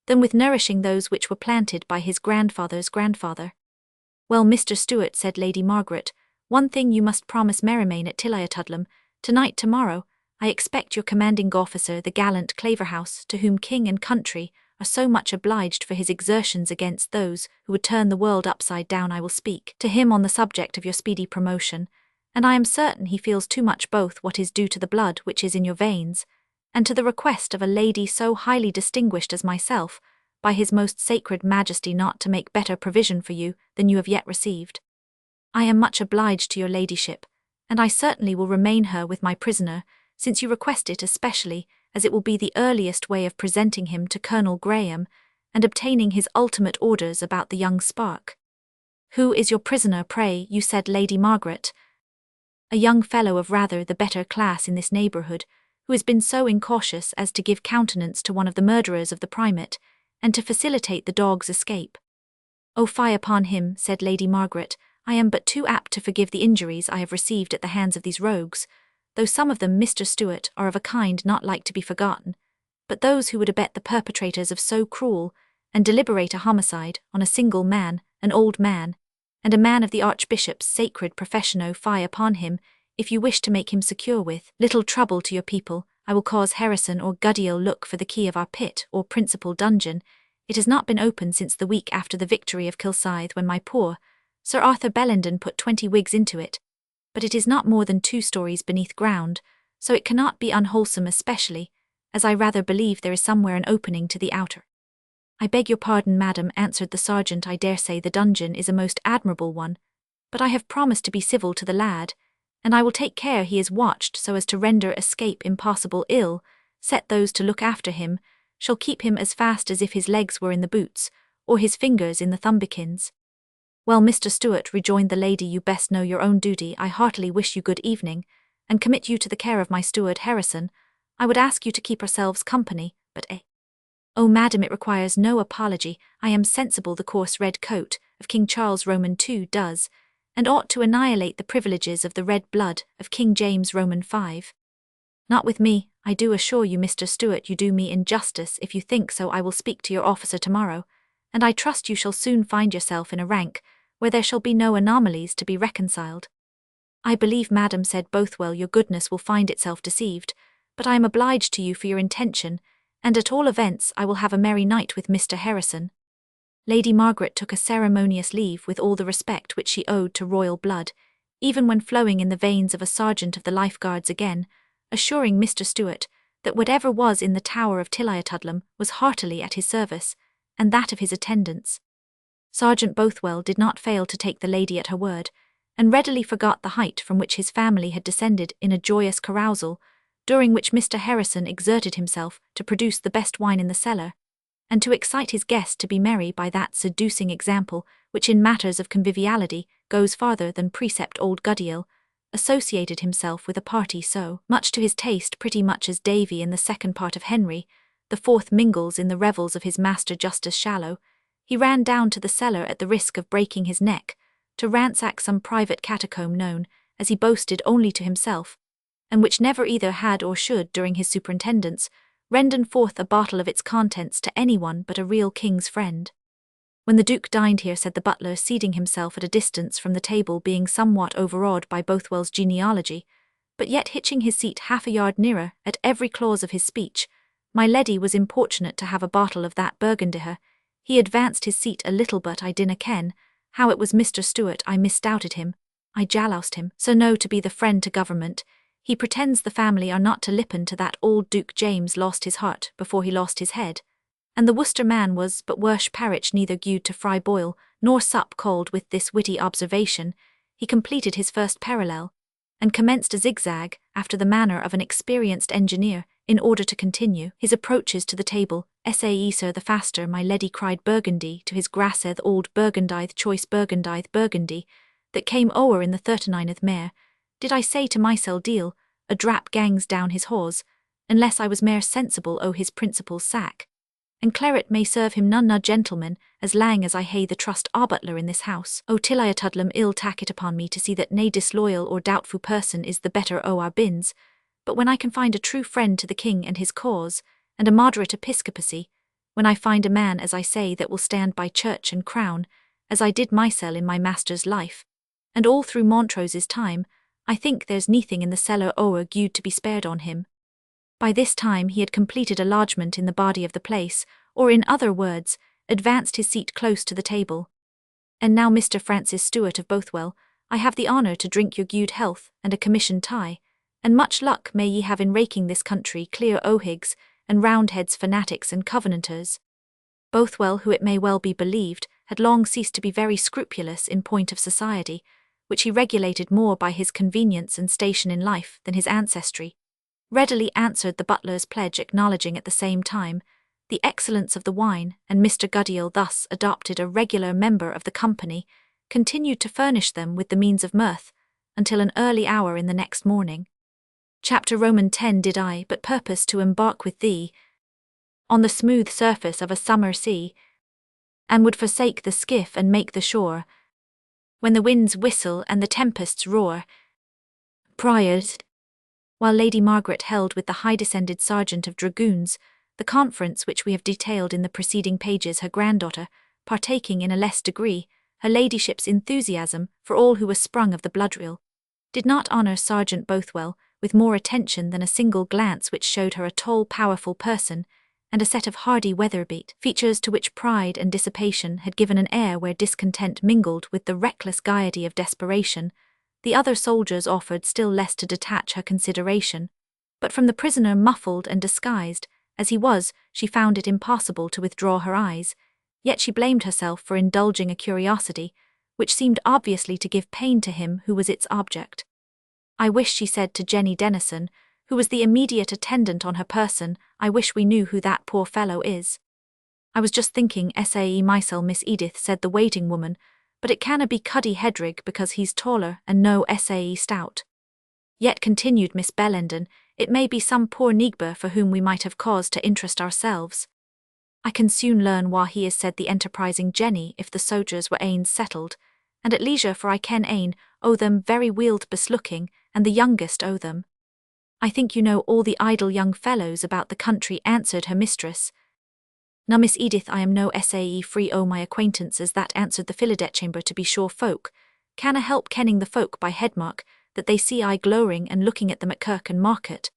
than with nourishing those which were planted by his grandfather's grandfather. Well, Mr. Stuart, said Lady Margaret, one thing you must promise me: remain at Tilliatudlem tonight. Tomorrow I expect your commanding officer, the gallant Claverhouse, to whom king and country are so much obliged for his exertions against those who would turn the world upside down. I will speak to him on the subject of your speedy promotion, and I am certain he feels too much both what is due to the blood which is in your veins, and to the request of a lady so highly distinguished as myself by his most sacred majesty not to make better provision for you than you have yet received. I am much obliged to your ladyship, and I certainly will remain her with my prisoner, since you request it, especially as it will be the earliest way of presenting him to Colonel Graham and obtaining his ultimate orders about the young spark. Who is your prisoner, pray? You said, Lady Margaret. A young fellow of rather the better class in this neighbourhood, who has been so incautious as to give countenance to one of the murderers of the primate, and to facilitate the dog's escape. Oh, fie upon him, said Lady Margaret. I am but too apt to forgive the injuries I have received at the hands of these rogues, though some of them, Mr. Stuart, are of a kind not like to be forgotten. But those who would abet the perpetrators of so cruel and deliberate a homicide on a single man, an old man, and a man of the Archbishop's sacred profession, oh, fie upon him. If you wish to make him secure with little trouble to your people, I will cause Harrison or Guddiel look for the key of our pit or principal dungeon. It has not been opened since the week after the victory of Kilsyth, when my poor Sir Arthur Bellenden put 20 wigs into it, but it is not more than 2 stories beneath ground, so it cannot be unwholesome, especially as I rather believe there is somewhere an opening to the outer. I beg your pardon, madam, answered the sergeant. I dare say the dungeon is a most admirable one, but I have promised to be civil to the lad, and I will take care he is watched so as to render escape impossible. Ill set those to look after him shall keep him as fast as if his legs were in the boots, or his fingers in the thumbikins. "Well, Mr. Stewart," rejoined the lady, "you best know your own duty. I heartily wish you good evening, and commit you to the care of my steward Harrison. I would ask you to keep ourselves company, but Oh, madam, it requires no apology. I am sensible the coarse red coat of King Charles Roman II does, and ought to annihilate the privileges of the red blood of King James Roman V. Not with me, I do assure you, Mr. Stewart, you do me injustice if you think so. I will speak to your officer tomorrow, and I trust you shall soon find yourself in a rank where there shall be no anomalies to be reconciled." "I believe, madam," said Bothwell, "your goodness will find itself deceived, but I am obliged to you for your intention, and at all events I will have a merry night with Mr. Harrison." Lady Margaret took a ceremonious leave with all the respect which she owed to royal blood, even when flowing in the veins of a sergeant of the Life Guards again, assuring Mr. Stewart that whatever was in the Tower of Tilliatudlem was heartily at his service, and that of his attendants. Sergeant Bothwell did not fail to take the lady at her word, and readily forgot the height from which his family had descended in a joyous carousal, during which Mr. Harrison exerted himself to produce the best wine in the cellar, and to excite his guest to be merry by that seducing example which in matters of conviviality goes farther than precept. Old Guddiel associated himself with a party so much to his taste, pretty much as Davy in the second part of Henry the Fourth mingles in the revels of his master Justice Shallow. He ran down to the cellar at the risk of breaking his neck, to ransack some private catacomb known, as he boasted, only to himself, and which never either had or should, during his superintendence, render forth a bottle of its contents to anyone but a real king's friend. "When the Duke dined here," said the butler, seating himself at a distance from the table, being somewhat overawed by Bothwell's genealogy, but yet hitching his seat half a yard nearer at every clause of his speech, "my lady was importunate to have a bottle of that Burgundiher. He advanced his seat a little, but I dinna ken how it was, Mr. Stewart. I misdoubted him. I jaloused him, so know to be the friend to government. He pretends the family are not to lippen to that old Duke James lost his heart before he lost his head. And the Worcester man was but worse parich, neither gued to fry boil, nor sup cold." With this witty observation, he completed his first parallel, and commenced a zigzag, after the manner of an experienced engineer, in order to continue his approaches to the table. "Sae, sir, the faster," my lady cried Burgundy to his grasseth old Burgundythe choice Burgundy, that came o'er in the 39th mare. "Did I say to mysel deal, a drap gangs down his hawse, unless I was mair sensible o' his principal's sack. And claret may serve him none na gentleman, as lang as I hae the trust o' butler in this house. O Tilliatudlem, ill tak it upon me to see that nae disloyal or doubtful person is the better o' our bins, but when I can find a true friend to the king and his cause, and a moderate episcopacy, when I find a man, as I say, that will stand by church and crown, as I did mysel in my master's life, and all through Montrose's time, I think there's neithing in the cellar o'er gude to be spared on him." By this time he had completed a lodgment in the body of the place, or in other words, advanced his seat close to the table. "And now, Mr. Francis Stewart of Bothwell, I have the honour to drink your gude health and a commission tie, and much luck may ye have in raking this country clear o' Whigs and Roundheads, fanatics and Covenanters." Bothwell, who it may well be believed, had long ceased to be very scrupulous in point of society, which he regulated more by his convenience and station in life than his ancestry, readily answered the butler's pledge, acknowledging at the same time the excellence of the wine, and Mr. Guddiel, thus adopted a regular member of the company, continued to furnish them with the means of mirth until an early hour in the next morning. Chapter Roman 10. "Did I but purpose to embark with thee on the smooth surface of a summer sea, and would forsake the skiff and make the shore, when the winds whistle and the tempests roar." Priors. While Lady Margaret held with the high-descended sergeant of dragoons the conference which we have detailed in the preceding pages, her granddaughter, partaking in a less degree her ladyship's enthusiasm for all who were sprung of the bloodreel, did not honour Sergeant Bothwell with more attention than a single glance which showed her a tall, powerful person, and a set of hardy weatherbeat features to which pride and dissipation had given an air where discontent mingled with the reckless gaiety of desperation. The other soldiers offered still less to detach her consideration, but from the prisoner, muffled and disguised as he was, she found it impossible to withdraw her eyes, yet she blamed herself for indulging a curiosity which seemed obviously to give pain to him who was its object. "I wish," she said to Jenny Dennison, who was the immediate attendant on her person, "I wish we knew who that poor fellow is." "I was just thinking, sae mysel, Miss Edith," said the waiting woman, but it canna be Cuddy Hedrig because he's taller and no sae stout. Yet, continued Miss Bellenden, it may be some poor nigba for whom we might have cause to interest ourselves. I can soon learn wha he is, said the enterprising Jenny, if the soldiers were ain settled, and at leisure, for I ken ain o' them very weald beslooking, and the youngest o' them. I think you know all the idle young fellows about the country, answered her mistress. Now, Miss Edith, I am no sae free o' my acquaintance as that, answered the Philodet chamber. To be sure, folk canna help kenning the folk by headmark, that they see I glowering and looking at them at kirk and market.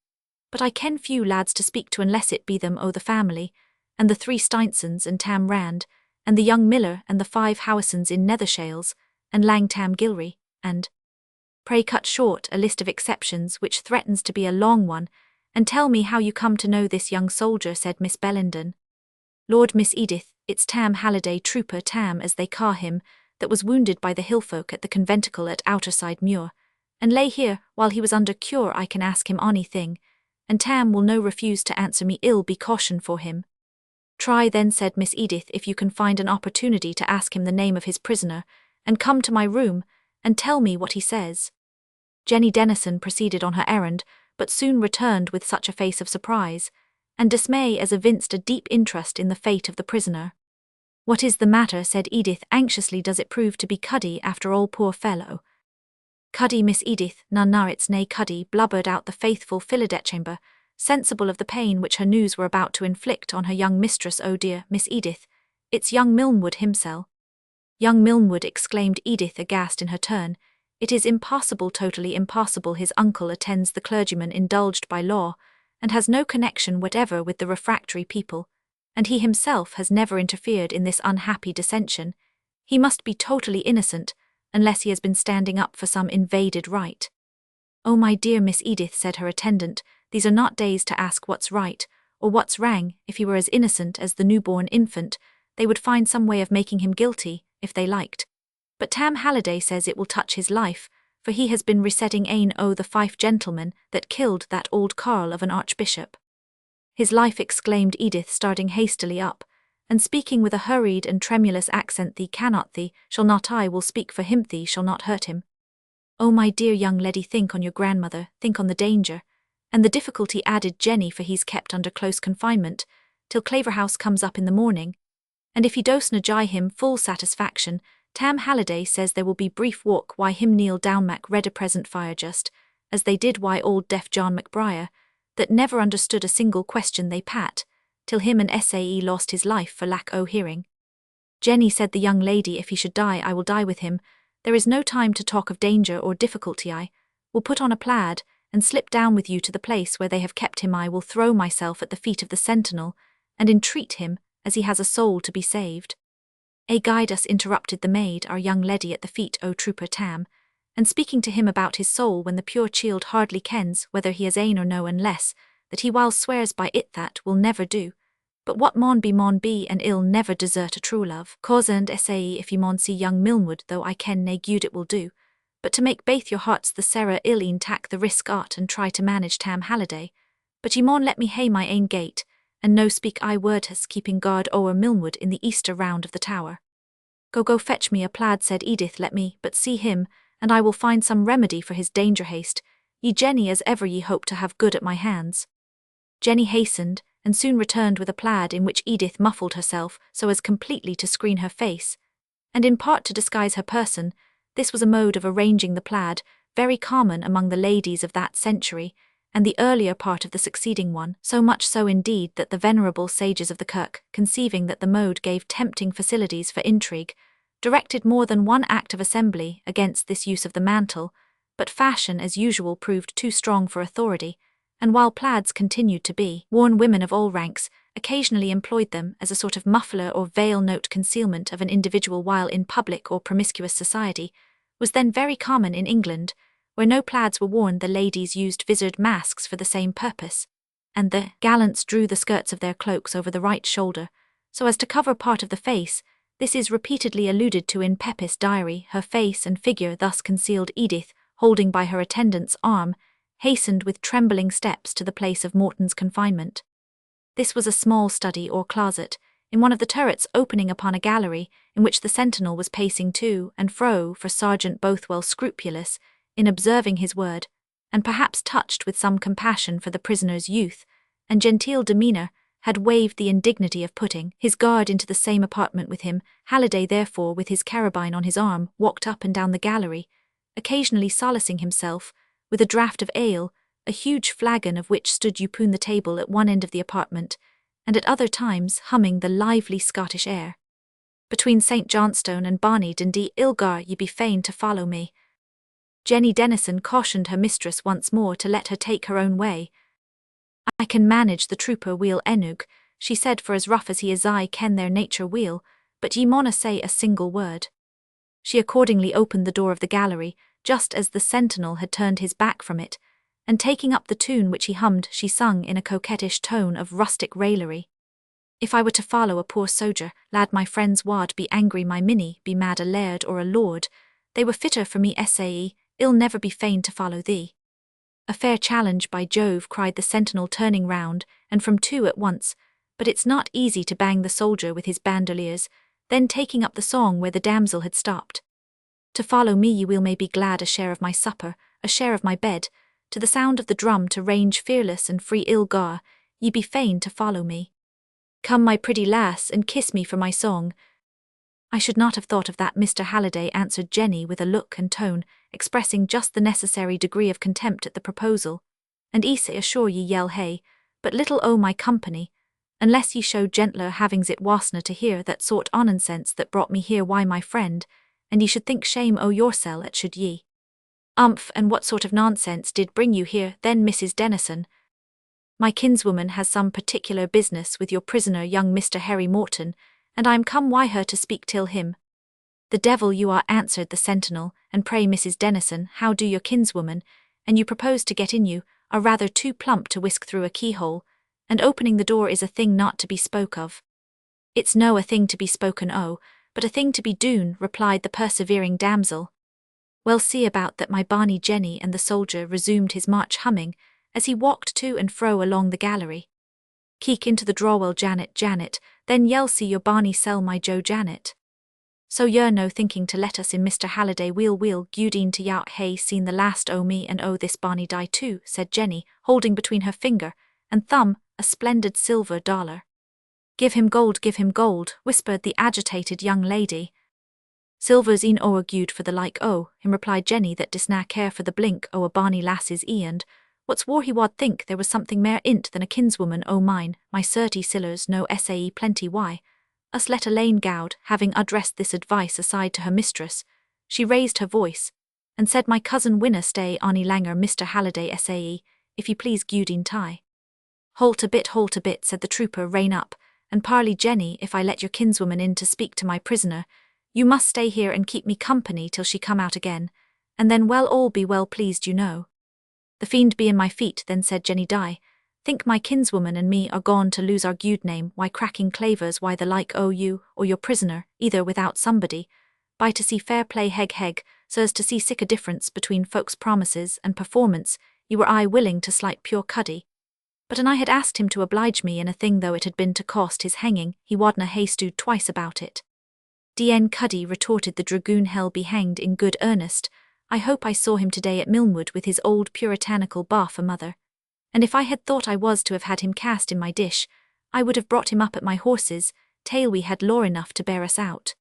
But I ken few lads to speak to unless it be them o' the family, and the 3 Steinsons and Tam Rand, and the young miller and the 5 Howisons in Nethershales, and Lang Tam Gilry, and— Pray cut short a list of exceptions which threatens to be a long one, and tell me how you come to know this young soldier, said Miss Bellenden. Lord, Miss Edith, it's Tam Halliday, Trooper Tam as they ca' him, that was wounded by the hillfolk at the conventicle at Outerside Muir, and lay here while he was under cure. I can ask him ony thing, and Tam will no refuse to answer me. Ill be caution for him. Try then, said Miss Edith, if you can find an opportunity to ask him the name of his prisoner, and come to my room, and tell me what he says. Jenny Dennison proceeded on her errand, but soon returned with such a face of surprise and dismay as evinced a deep interest in the fate of the prisoner. What is the matter, said Edith anxiously. Does it prove to be Cuddy after all, poor fellow? Cuddy, Miss Edith, na it's nae Cuddy, blubbered out the faithful Philodet chamber, sensible of the pain which her news were about to inflict on her young mistress. Oh dear, Miss Edith, it's young Milnwood himsel. Young Milnwood, exclaimed Edith aghast in her turn. It is impossible, totally impossible. His uncle attends the clergyman indulged by law, and has no connection whatever with the refractory people, and he himself has never interfered in this unhappy dissension. He must be totally innocent, unless he has been standing up for some invaded right. Oh, my dear Miss Edith, said her attendant, these are not days to ask what's right, or what's wrang. If he were as innocent as the newborn infant, they would find some way of making him guilty, if they liked. But Tam Halliday says it will touch his life, for he has been resetting ane o' the Fife gentlemen that killed that old carl of an archbishop. His life, exclaimed Edith, starting hastily up, and speaking with a hurried and tremulous accent. Thee cannot, thee shall not, I will speak for him, thee shall not hurt him. Oh, my dear young lady, think on your grandmother, think on the danger, and the difficulty, added Jenny, for he's kept under close confinement, till Claverhouse comes up in the morning, and if he dostna gie him full satisfaction, Tam Halliday says there will be brief walk why him kneel down Mac red a present fire, just as they did why old deaf John McBriar, that never understood a single question they pat, till him and sae lost his life for lack o' hearing. Jenny, said the young lady, if he should die, I will die with him. There is no time to talk of danger or difficulty. I will put on a plaid, and slip down with you to the place where they have kept him. I will throw myself at the feet of the sentinel, and entreat him, as he has a soul to be saved. Guide us, interrupted the maid, our young leddy at the feet o' Trooper Tam, and speaking to him about his soul, when the pure chield hardly kens whether he has ane or no, unless that he while swears by it that will never do. But what maun be, and ill never desert a true love. Cause and sae if ye maun see young Milnwood, though I ken nae gude it will do, but to make baith your hearts the Sarah ill tak the risk art and try to manage Tam Halliday. But ye maun let me hae my ain gate, and no speak I wordless, keeping guard o'er Milnwood in the easter round of the tower. Go fetch me a plaid, said Edith. Let me but see him, and I will find some remedy for his danger. Haste, ye Jenny, as ever ye hope to have good at my hands. Jenny hastened, and soon returned with a plaid in which Edith muffled herself so as completely to screen her face, and in part to disguise her person. This was a mode of arranging the plaid very common among the ladies of that century, and the earlier part of the succeeding one, so much so indeed that the venerable sages of the Kirk, conceiving that the mode gave tempting facilities for intrigue, directed more than one act of assembly against this use of the mantle, but fashion as usual proved too strong for authority, and while plaids continued to be worn, women of all ranks occasionally employed them as a sort of muffler or veil-note concealment of an individual while in public or promiscuous society, was then very common in England. Where no plaids were worn, the ladies used visored masks for the same purpose, and the gallants drew the skirts of their cloaks over the right shoulder, so as to cover part of the face. This is repeatedly alluded to in Pepys' diary. Her face and figure thus concealed, Edith, holding by her attendant's arm, hastened with trembling steps to the place of Morton's confinement. This was a small study or closet, in one of the turrets opening upon a gallery, in which the sentinel was pacing to and fro, for Sergeant Bothwell, scrupulous in observing his word, and perhaps touched with some compassion for the prisoner's youth and genteel demeanour, had waived the indignity of putting his guard into the same apartment with him. Halliday, therefore, with his carabine on his arm, walked up and down the gallery, occasionally solacing himself with a draught of ale, a huge flagon of which stood upon the table at one end of the apartment, and at other times humming the lively Scottish air. Between St. Johnstone and Bonnie Dundee Ilgar ye be fain to follow me. Jenny Dennison cautioned her mistress once more to let her take her own way. I can manage the trooper weel enug, she said, for as rough as he is I ken their nature weel, but ye mauna say a single word. She accordingly opened the door of the gallery, just as the sentinel had turned his back from it, and taking up the tune which he hummed, she sung in a coquettish tone of rustic raillery. If I were to follow a poor soger, lad, my friends wad be angry my minnie, be mad a laird or a lord, they were fitter for me sae, I'll never be fain to follow thee. A fair challenge, by Jove, cried the sentinel, turning round, and from two at once, but it's not easy to bang the soldier with his bandoliers, then taking up the song where the damsel had stopped. To follow me ye will may be glad, a share of my supper, a share of my bed, to the sound of the drum to range fearless and free Ilgar, ye be fain to follow me. Come, my pretty lass, and kiss me for my song. I should not have thought of that, Mr. Halliday, answered Jenny with a look and tone, expressing just the necessary degree of contempt at the proposal. And Ise assure ye yell hey, but little o' my company, unless ye show gentler havings it wasna to hear that sort o' nonsense that brought me here, why my friend, and ye should think shame o' yoursel at should ye. And what sort of nonsense did bring you here, then, Mrs. Dennison? My kinswoman has some particular business with your prisoner, young Mr. Harry Morton, and I am come why her to speak till him. The devil you are, answered the sentinel, and pray, Mrs. Dennison, how do your kinswoman, and you propose to get in, you are rather too plump to whisk through a keyhole, and opening the door is a thing not to be spoke of. It's no a thing to be spoken o', but a thing to be doon, replied the persevering damsel. Well, see about that, my bonny Jenny, and the soldier resumed his march, humming, as he walked to and fro along the gallery. Keek into the drawell, Janet, Janet, then yell see your bonny sell, my Jo Janet. So you're no thinking to let us in, Mr. Halliday, weel Gudine to yout hay seen the last o' me and o' this bonny die too, said Jenny, holding between her finger and thumb a splendid silver dollar. Give him gold, whispered the agitated young lady. Silver's een ower gude for the like o', him, replied Jenny, that disna care for the blink o' a bonny lass's and what's war he wad think there was something mair in't than a kinswoman o' mine, my certy sillers no sae plenty why. Us let alane gowd, having addressed this advice aside to her mistress, she raised her voice, and said, my cousin winna stay ony langer, Mr. Halliday sae, if you please Gudine tie. Halt a bit, said the trooper, rein up, and parley Jenny, if I let your kinswoman in to speak to my prisoner, you must stay here and keep me company till she come out again, and then well all be well pleased, you know. The fiend be in my feet, then said Jenny die. Think my kinswoman and me are gone to lose our gude name, why cracking clavers, why the like o' you, or your prisoner, either without somebody, by to see fair play heg, so as to see sic a difference between folks' promises and performance, you were I willing to slight pure Cuddy. But an I had asked him to oblige me in a thing though it had been to cost his hanging, he wadna hae stewed twice about it. D.N. Cuddy, retorted the dragoon, hell be hanged in good earnest. I hope I saw him today at Milnwood with his old puritanical bar for mother. And if I had thought I was to have had him cast in my dish, I would have brought him up at my horse's tail. We had law enough to bear us out.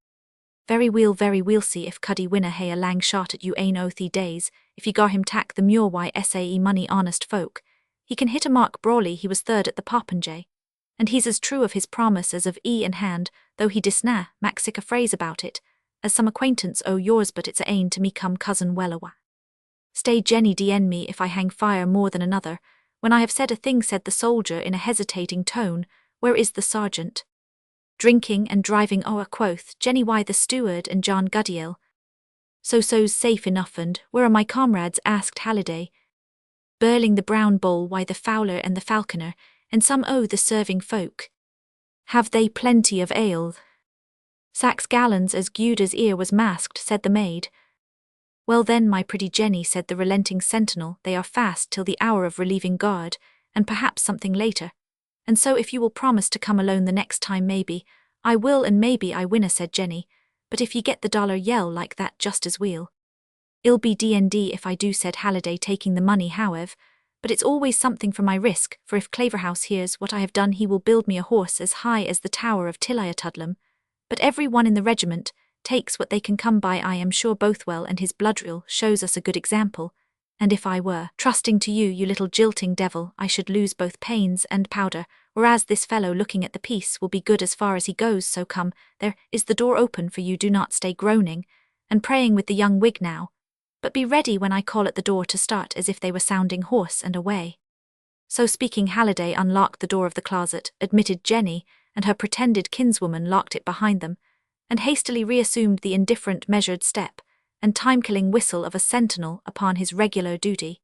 Very weel see if Cuddy winna hae a lang shot at you ane o' the days, if ye gar him tack the muir why sae money honest folk. He can hit a mark brawly, he was third at the popinjay. And he's as true of his promise as of in hand, though he disna mak sic a phrase about it, as some acquaintance o' yours, but it's a ain to me come cousin Wellawa. Stay Jenny, dn me if I hang fire more than another. When I have said a thing, said the soldier in a hesitating tone, where is the sergeant? Drinking and driving o'er, quoth Jenny. Why, the steward and John Guddiel. So's safe enough, and where are my comrades? Asked Halliday. Burling the brown bowl, why the fowler and the falconer, and some o' the serving folk. Have they plenty of ale? 6 gallons as gude as ear was masked, said the maid. Well then, my pretty Jenny, said the relenting sentinel, they are fast till the hour of relieving guard, and perhaps something later. and so if you will promise to come alone the next time maybe, I will and maybe I winna, said Jenny, but if ye get the dollar yell like that just as we'll. I'll be D&D if I do, said Halliday, taking the money however, but it's always something for my risk, for if Claverhouse hears what I have done he will build me a horse as high as the tower of Tilliatudlem. But every one in the regiment takes what they can come by. I am sure Bothwell and his bloodreel shows us a good example, and if I were trusting to you, you little jilting devil, I should lose both pains and powder, whereas this fellow looking at the piece will be good as far as he goes. So come, there is the door open for you, do not stay groaning and praying with the young Whig now, but be ready when I call at the door to start as if they were sounding hoarse and away. So speaking, Halliday unlocked the door of the closet, admitted Jenny, and her pretended kinswoman locked it behind them, and hastily reassumed the indifferent measured step and time-killing whistle of a sentinel upon his regular duty.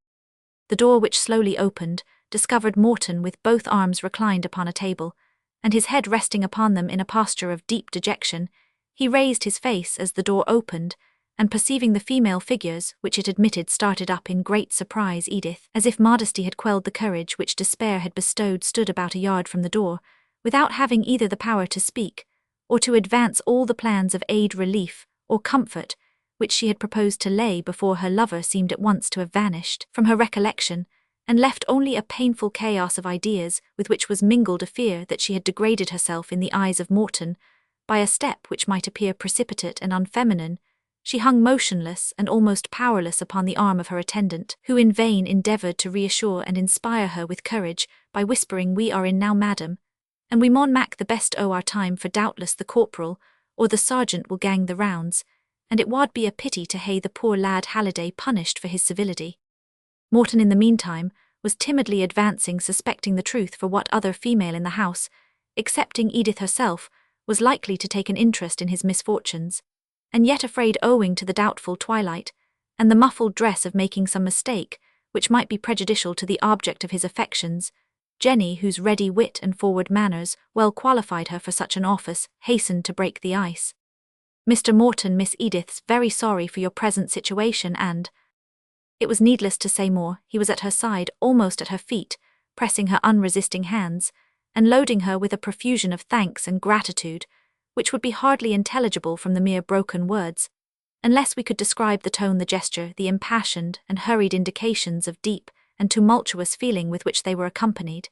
The door, which slowly opened, discovered Morton with both arms reclined upon a table, and his head resting upon them in a posture of deep dejection. He raised his face as the door opened, and perceiving the female figures which it admitted started up in great surprise. Edith, as if modesty had quelled the courage which despair had bestowed, stood about a yard from the door, without having either the power to speak, or to advance all the plans of aid, relief, or comfort, which she had proposed to lay before her lover seemed at once to have vanished from her recollection, and left only a painful chaos of ideas with which was mingled a fear that she had degraded herself in the eyes of Morton by a step which might appear precipitate and unfeminine. She hung motionless and almost powerless upon the arm of her attendant, who in vain endeavoured to reassure and inspire her with courage by whispering, "We are in now, madam, and we maun mak the best o' our time, for doubtless the corporal or the sergeant will gang the rounds, and it wad be a pity to hae the poor lad Halliday punished for his civility." Morton, in the meantime, was timidly advancing, suspecting the truth, for what other female in the house, excepting Edith herself, was likely to take an interest in his misfortunes, and yet afraid, owing to the doubtful twilight and the muffled dress, of making some mistake which might be prejudicial to the object of his affections. Jenny, whose ready wit and forward manners well qualified her for such an office, hastened to break the ice. "Mr. Morton, Miss Edith's very sorry for your present situation, and—" It was needless to say more. He was at her side, almost at her feet, pressing her unresisting hands, and loading her with a profusion of thanks and gratitude, which would be hardly intelligible from the mere broken words, unless we could describe the tone, the gesture, the impassioned and hurried indications of deep and tumultuous feeling with which they were accompanied.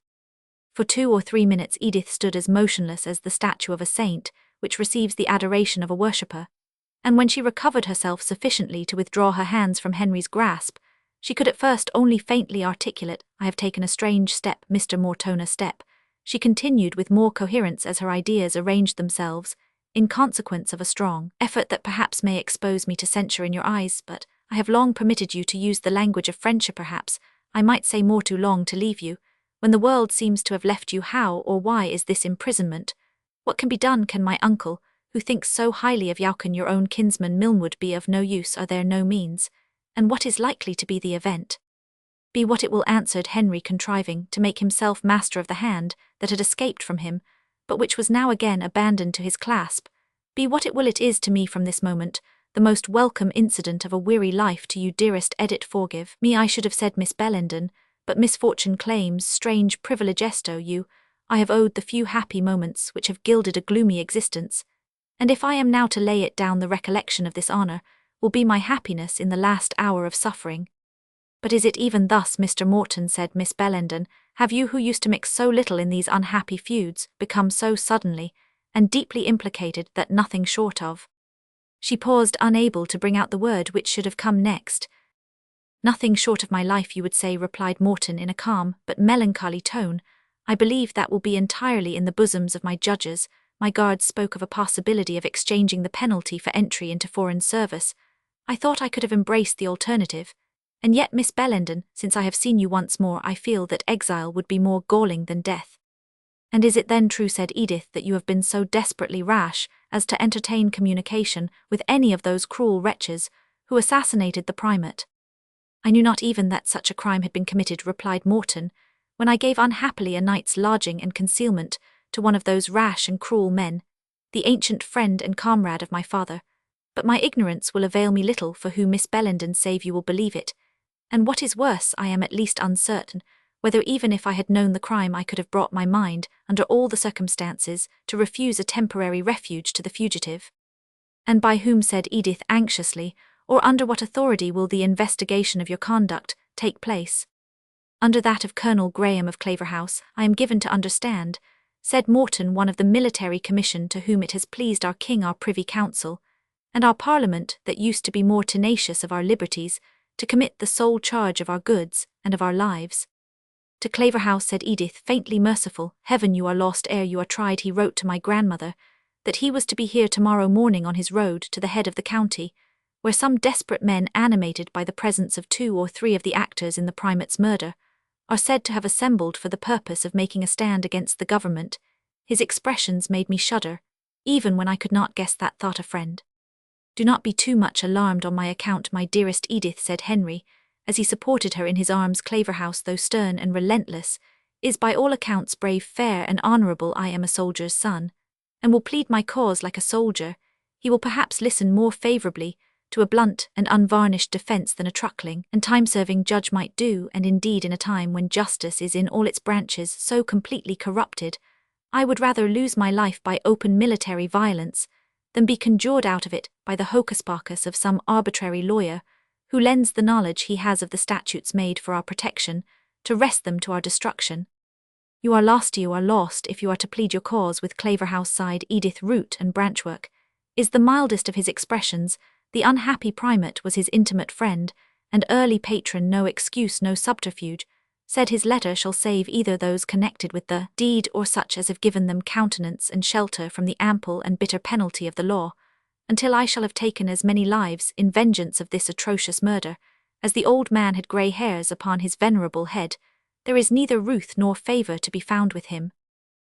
For 2 or 3 minutes Edith stood as motionless as the statue of a saint which receives the adoration of a worshipper, and when she recovered herself sufficiently to withdraw her hands from Henry's grasp, she could at first only faintly articulate, "I have taken a strange step, Mr. Morton, a step," she continued with more coherence as her ideas arranged themselves, "in consequence of a strong effort that perhaps may expose me to censure in your eyes, but I have long permitted you to use the language of friendship, perhaps I might say more too long to leave you, when the world seems to have left you. How or why is this imprisonment? What can be done? Can my uncle, who thinks so highly of Yaucan, your own kinsman Milnwood, be of no use? Are there no means? And what is likely to be the event?" "Be what it will," answered Henry, contriving to make himself master of the hand that had escaped from him, but which was now again abandoned to his clasp. "Be what it will, it is to me from this moment the most welcome incident of a weary life. To you, dearest Edith, forgive me, I should have said Miss Bellenden, but misfortune claims strange privileges to you. I have owed the few happy moments which have gilded a gloomy existence, and if I am now to lay it down, the recollection of this honour will be my happiness in the last hour of suffering." "But is it even thus, Mr. Morton?" said Miss Bellenden. "Have you, who used to mix so little in these unhappy feuds, become so suddenly and deeply implicated that nothing short of—" She paused, unable to bring out the word which should have come next. "Nothing short of my life, you would say," replied Morton in a calm but melancholy tone. "I believe that will be entirely in the bosoms of my judges. My guards spoke of a possibility of exchanging the penalty for entry into foreign service. I thought I could have embraced the alternative. And yet, Miss Bellenden, since I have seen you once more, I feel that exile would be more galling than death." "And is it then true," said Edith, "that you have been so desperately rash as to entertain communication with any of those cruel wretches who assassinated the primate?" "I knew not even that such a crime had been committed," replied Morton, "when I gave unhappily a night's lodging and concealment to one of those rash and cruel men, the ancient friend and comrade of my father. But my ignorance will avail me little, for who, Miss Bellenden, save you will believe it? And what is worse, I am at least uncertain whether even if I had known the crime I could have brought my mind, under all the circumstances, to refuse a temporary refuge to the fugitive. And by whom, said Edith anxiously, or under what authority will the investigation of your conduct take place? Under that of Colonel Graham of Claverhouse, I am given to understand, said Morton, one of the military commission to whom it has pleased our king, our privy council, and our parliament that used to be more tenacious of our liberties, to commit the sole charge of our goods and of our lives. To Claverhouse, said Edith, faintly merciful, heaven, you are lost ere you are tried. He wrote to my grandmother that he was to be here tomorrow morning on his road to the head of the county, where some desperate men, animated by the presence of 2 or 3 of the actors in the primate's murder, are said to have assembled for the purpose of making a stand against the government. His expressions made me shudder, even when I could not guess that thought a friend. Do not be too much alarmed on my account, my dearest Edith, said Henry, as he supported her in his arms. Claverhouse, though stern and relentless, is by all accounts brave, fair, and honourable. I am a soldier's son, and will plead my cause like a soldier. He will perhaps listen more favourably to a blunt and unvarnished defence than a truckling and time-serving judge might do, and indeed in a time when justice is in all its branches so completely corrupted, I would rather lose my life by open military violence than be conjured out of it by the hocus-pocus of some arbitrary lawyer who lends the knowledge he has of the statutes made for our protection to wrest them to our destruction. You are lost if you are to plead your cause with Claverhouse, sighed Edith. Root and branchwork is the mildest of his expressions. The unhappy primate was his intimate friend and early patron. No excuse, no subterfuge, said his letter, shall save either those connected with the deed or such as have given them countenance and shelter from the ample and bitter penalty of the law, until I shall have taken as many lives in vengeance of this atrocious murder as the old man had grey hairs upon his venerable head. There is neither ruth nor favour to be found with him.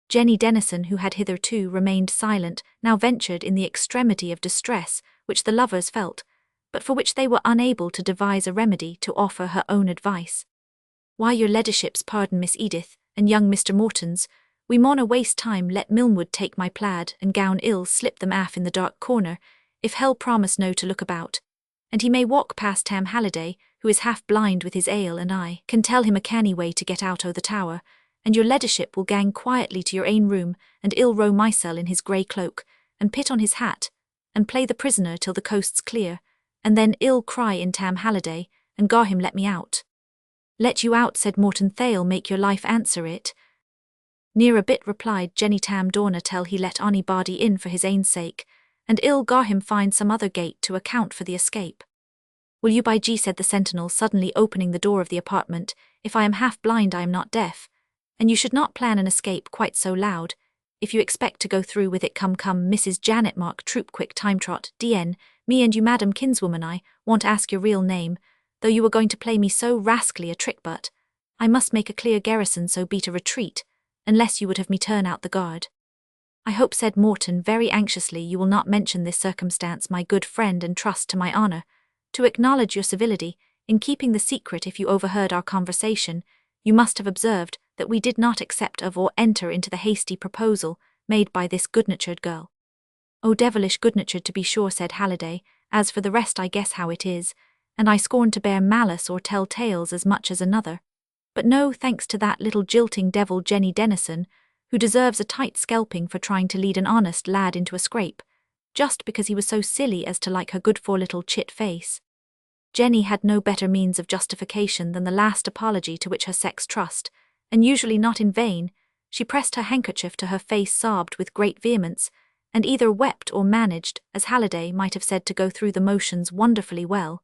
Jenny Dennison, who had hitherto remained silent, now ventured in the extremity of distress which the lovers felt, but for which they were unable to devise a remedy, to offer her own advice. Why, your ladyship's pardon, Miss Edith, and young Mr. Morton's, we mauna waste time. Let Milnwood take my plaid and gown ill, slip them aff in the dark corner, if hell promise no to look about, and he may walk past Tam Halliday, who is half blind with his ale, and I can tell him a canny way to get out o' the tower, and your ladyship will gang quietly to your ain room, and ill row mysel in his grey cloak, and pit on his hat, and play the prisoner till the coast's clear, and then ill cry in Tam Halliday, and gar him let me out. Let you out, said Morton. They'll make your life answer it. Near a bit, replied Jenny. Tam Dorna tell he let ony body in for his ain sake, and ill gar him find some other gate to account for the escape. Will you by G, said the sentinel, suddenly opening the door of the apartment, if I am half blind I am not deaf, and you should not plan an escape quite so loud. If you expect to go through with it, come, Mrs. Janet Mark, troop quick, time trot, DN, me and you, madam kinswoman, I won't ask your real name, though you were going to play me so rascally a trick, but I must make a clear garrison, so beat a retreat, unless you would have me turn out the guard. I hope, said Morton very anxiously, you will not mention this circumstance, my good friend, and trust to my honour, to acknowledge your civility, in keeping the secret. If you overheard our conversation, you must have observed that we did not accept of or enter into the hasty proposal made by this good-natured girl. Oh, devilish good-natured to be sure, said Halliday. As for the rest, I guess how it is, and I scorn to bear malice or tell tales as much as another. But no thanks to that little jilting devil Jenny Dennison, who deserves a tight scalping for trying to lead an honest lad into a scrape, just because he was so silly as to like her good for little chit face. Jenny had no better means of justification than the last apology to which her sex trust, and usually not in vain. She pressed her handkerchief to her face, sobbed with great vehemence, and either wept or managed, as Halliday might have said, to go through the motions wonderfully well.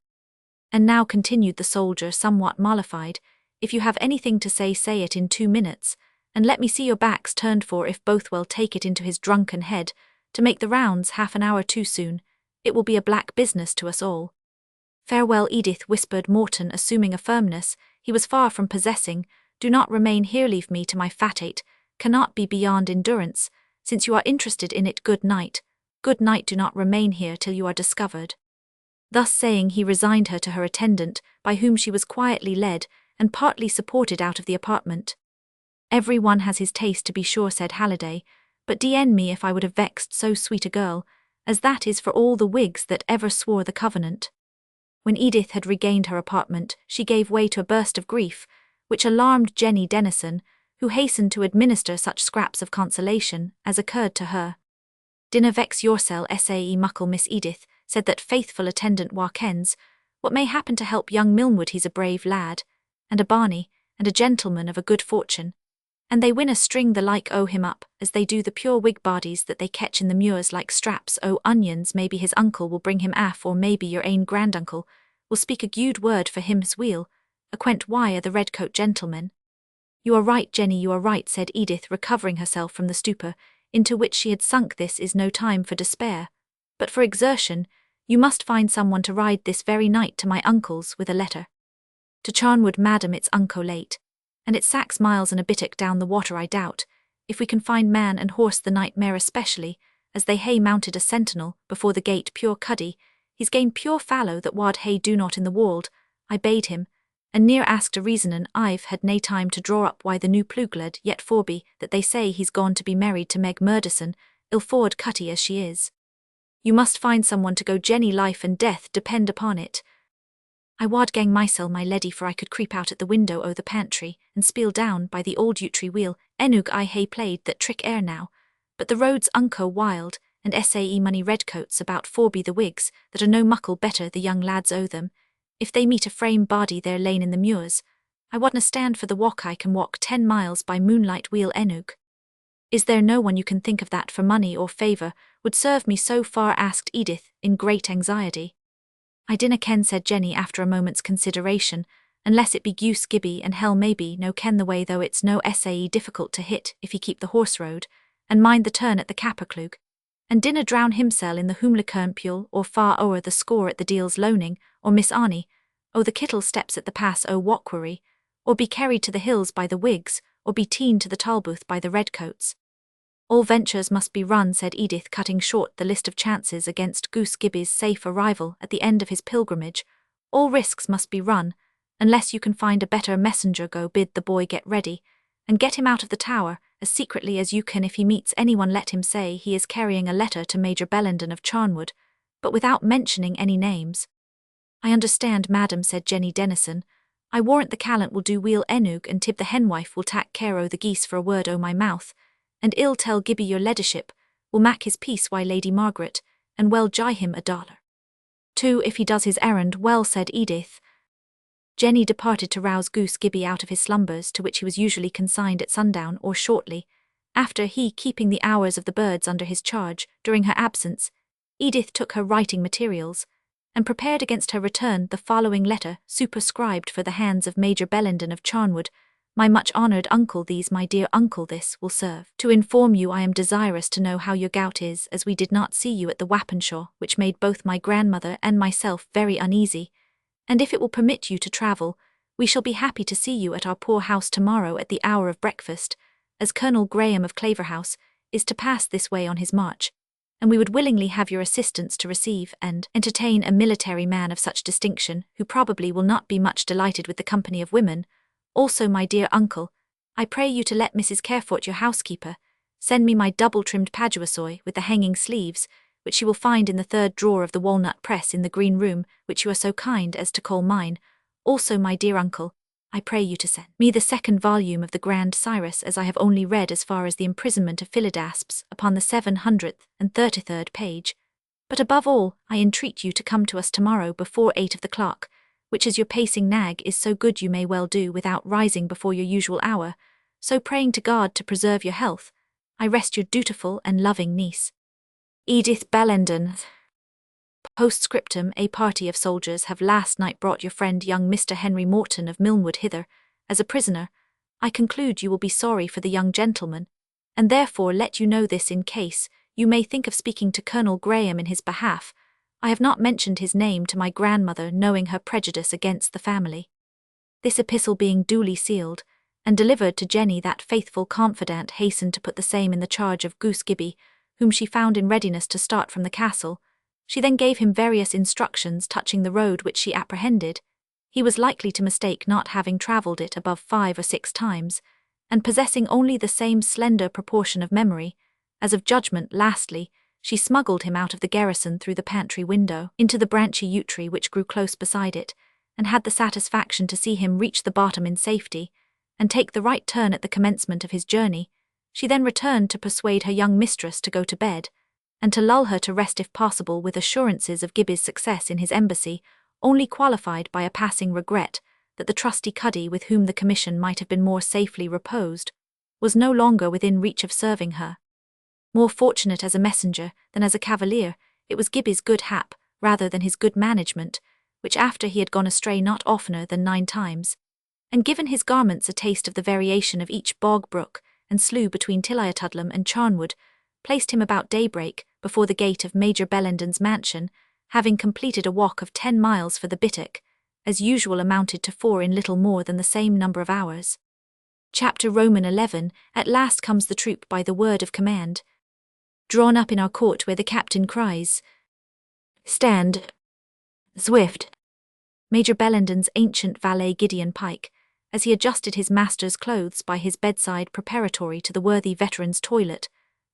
And now, continued the soldier, somewhat mollified, if you have anything to say, say it in 2 minutes, and let me see your backs turned, for if Bothwell take it into his drunken head to make the rounds half an hour too soon, it will be a black business to us all. Farewell, Edith, whispered Morton, assuming a firmness he was far from possessing. Do not remain here, leave me to my fatate, cannot be beyond endurance, since you are interested in it. Good night, do not remain here till you are discovered. Thus saying, he resigned her to her attendant, by whom she was quietly led, and partly supported out of the apartment. Every one has his taste, to be sure, said Halliday, but d-n me if I would have vexed so sweet a girl, as that is for all the Whigs that ever swore the covenant. When Edith had regained her apartment, she gave way to a burst of grief, which alarmed Jenny Dennison, who hastened to administer such scraps of consolation as occurred to her. "Dinna vex yoursel, sae muckle, Miss Edith," said that faithful attendant Watkins. "What may happen to help young Milnwood? He's a brave lad, and a barney, and a gentleman of a good fortune. And they winna string the like o' him up, as they do the pure Whig bodies that they catch in the muirs like straps o' onions. Maybe his uncle will bring him aff, or maybe your ain granduncle will speak a gude word for him's weal, acquaint why o' the redcoat gentleman." "You are right, Jenny, you are right," said Edith, recovering herself from the stupor into which she had sunk. "This is no time for despair, but for exertion. You must find someone to ride this very night to my uncle's with a letter. To Charnwood, madam, it's unco late, and it's 6 miles and a bittock down the water, I doubt. If we can find man and horse the nightmare especially, as they hae mounted a sentinel before the gate pure cuddy, he's gained pure fallow that wad hae do not in the wold. I bade him, and near asked a reason, and I've had nae time to draw up why the new pluglad yet forby that they say he's gone to be married to Meg Murdison, ill-ford cutty as she is. You must find someone to go, Jenny, life and death depend upon it. I wad gang mysel, my leddy, for I could creep out at the window o' the pantry and spiel down by the old yew tree wheel. Enug I hae played that trick ere now, but the road's unco wild, and sae mony redcoats about forby the Whigs that are no muckle better the young lads o' them. If they meet a frame body there lane in the muirs, I wadna stand for the walk. I can walk 10 miles by moonlight wheel Enug. Is there no one you can think of that for money or favour would serve me so far?" asked Edith in great anxiety. "I dinna ken," said Jenny after a moment's consideration, "unless it be Goose Gibbie, and hell maybe no ken the way, though it's no sae difficult to hit if he keep the horse road, and mind the turn at the Capperclug, and dinna drown himsel in the Humlicernpule or far o'er the score at the Deal's Loaning, or Miss Arnie, o' the Kittle steps at the pass o' Walkwery, or be carried to the hills by the Whigs, or be teen to the Talbooth by the Redcoats. All ventures must be run," said Edith, cutting short the list of chances against Goose Gibbie's safe arrival at the end of his pilgrimage. "All risks must be run, unless you can find a better messenger. Go bid the boy get ready, and get him out of the tower as secretly as you can. If he meets anyone, let him say he is carrying a letter to Major Bellenden of Charnwood, but without mentioning any names." "I understand, madam," said Jenny Dennison. "I warrant the callant will do weel Enug, and Tib the henwife will tak care o' the geese for a word o' my mouth, and ill tell Gibbie your leddyship will mak his peace wi' Lady Margaret, and well gie him $1. Too, if he does his errand well," said Edith. Jenny departed to rouse Goose Gibbie out of his slumbers, to which he was usually consigned at sundown or shortly after, he keeping the hours of the birds under his charge. During her absence, Edith took her writing materials, and prepared against her return the following letter, superscribed for the hands of Major Bellenden of Charnwood. "My much honoured uncle, these, my dear uncle, this will serve to inform you I am desirous to know how your gout is, as we did not see you at the Wappenshaw, which made both my grandmother and myself very uneasy, and if it will permit you to travel, we shall be happy to see you at our poor house tomorrow at the hour of breakfast, as Colonel Graham of Claverhouse is to pass this way on his march, and we would willingly have your assistance to receive and entertain a military man of such distinction, who probably will not be much delighted with the company of women. Also, my dear uncle, I pray you to let Mrs. Carefort, your housekeeper, send me my double-trimmed paduasoy with the hanging sleeves, which you will find in the 3rd drawer of the walnut press in the green room, which you are so kind as to call mine. Also, my dear uncle, I pray you to send me the 2nd volume of the Grand Cyrus, as I have only read as far as the imprisonment of Philidaspes upon the 733rd page. But above all, I entreat you to come to us tomorrow before 8 of the clock, which, as your pacing nag is so good, you may well do without rising before your usual hour. So, praying to God to preserve your health, I rest your dutiful and loving niece, Edith Bellenden. Postscriptum: a party of soldiers have last night brought your friend young Mr. Henry Morton of Milnwood hither, as a prisoner. I conclude you will be sorry for the young gentleman, and therefore let you know this in case you may think of speaking to Colonel Graham in his behalf. I have not mentioned his name to my grandmother, knowing her prejudice against the family." This epistle being duly sealed, and delivered to Jenny, that faithful confidant hastened to put the same in the charge of Goose Gibbie, whom she found in readiness to start from the castle. She then gave him various instructions touching the road which she apprehended. He was likely to mistake, not having travelled it above 5 or 6 times, and possessing only the same slender proportion of memory as of judgment. Lastly, she smuggled him out of the garrison through the pantry window into the branchy yew tree which grew close beside it, and had the satisfaction to see him reach the bottom in safety, and take the right turn at the commencement of his journey, she then returned to persuade her young mistress to go to bed, and to lull her to rest if possible with assurances of Gibbie's success in his embassy, only qualified by a passing regret that the trusty Cuddy, with whom the commission might have been more safely reposed, was no longer within reach of serving her. More fortunate as a messenger than as a cavalier, it was Gibbie's good hap, rather than his good management, which after he had gone astray not oftener than 9 times, and given his garments a taste of the variation of each bog brook and slough between Tilliatudlem and Charnwood, placed him about daybreak before the gate of Major Bellenden's mansion, having completed a walk of 10 miles for the bittock, as usual amounted to 4 in little more than the same number of hours. Chapter Roman 11. At last comes the troop by the word of command, drawn up in our court where the captain cries, "Stand! Swift!" Major Bellenden's ancient valet Gideon Pike, as he adjusted his master's clothes by his bedside preparatory to the worthy veteran's toilet,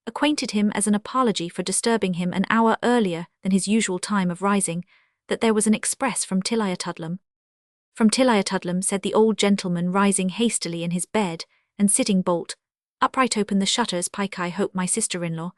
acquainted him as an apology for disturbing him an hour earlier than his usual time of rising, that there was an express from Tilliatudlem. "From Tilliatudlem," said the old gentleman, rising hastily in his bed, and sitting bolt upright open the shutters. "Pike, I hope my sister-in-law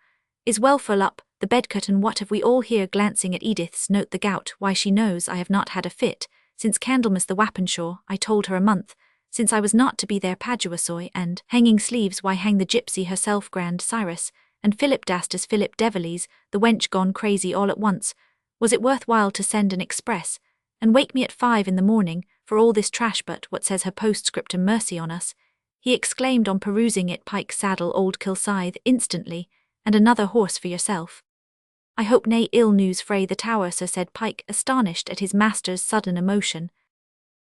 is well full up, the bed-curtain. What have we all here?" glancing at Edith's note, "the gout, why she knows I have not had a fit since Candlemas the Wappenshaw, I told her a month since I was not to be there. Paduasoy, and hanging sleeves, why hang the gypsy herself, Grand Cyrus, and Philip Dastus, Philip Deviles, the wench gone crazy all at once. Was it worth while to send an express, and wake me at 5 in the morning, for all this trash? But what says her postscriptum? Mercy on us," he exclaimed on perusing it. "Pike, saddle old Kilsythe instantly, and another horse for yourself." "I hope nay ill news frae the Tower, sir," said Pike, astonished at his master's sudden emotion.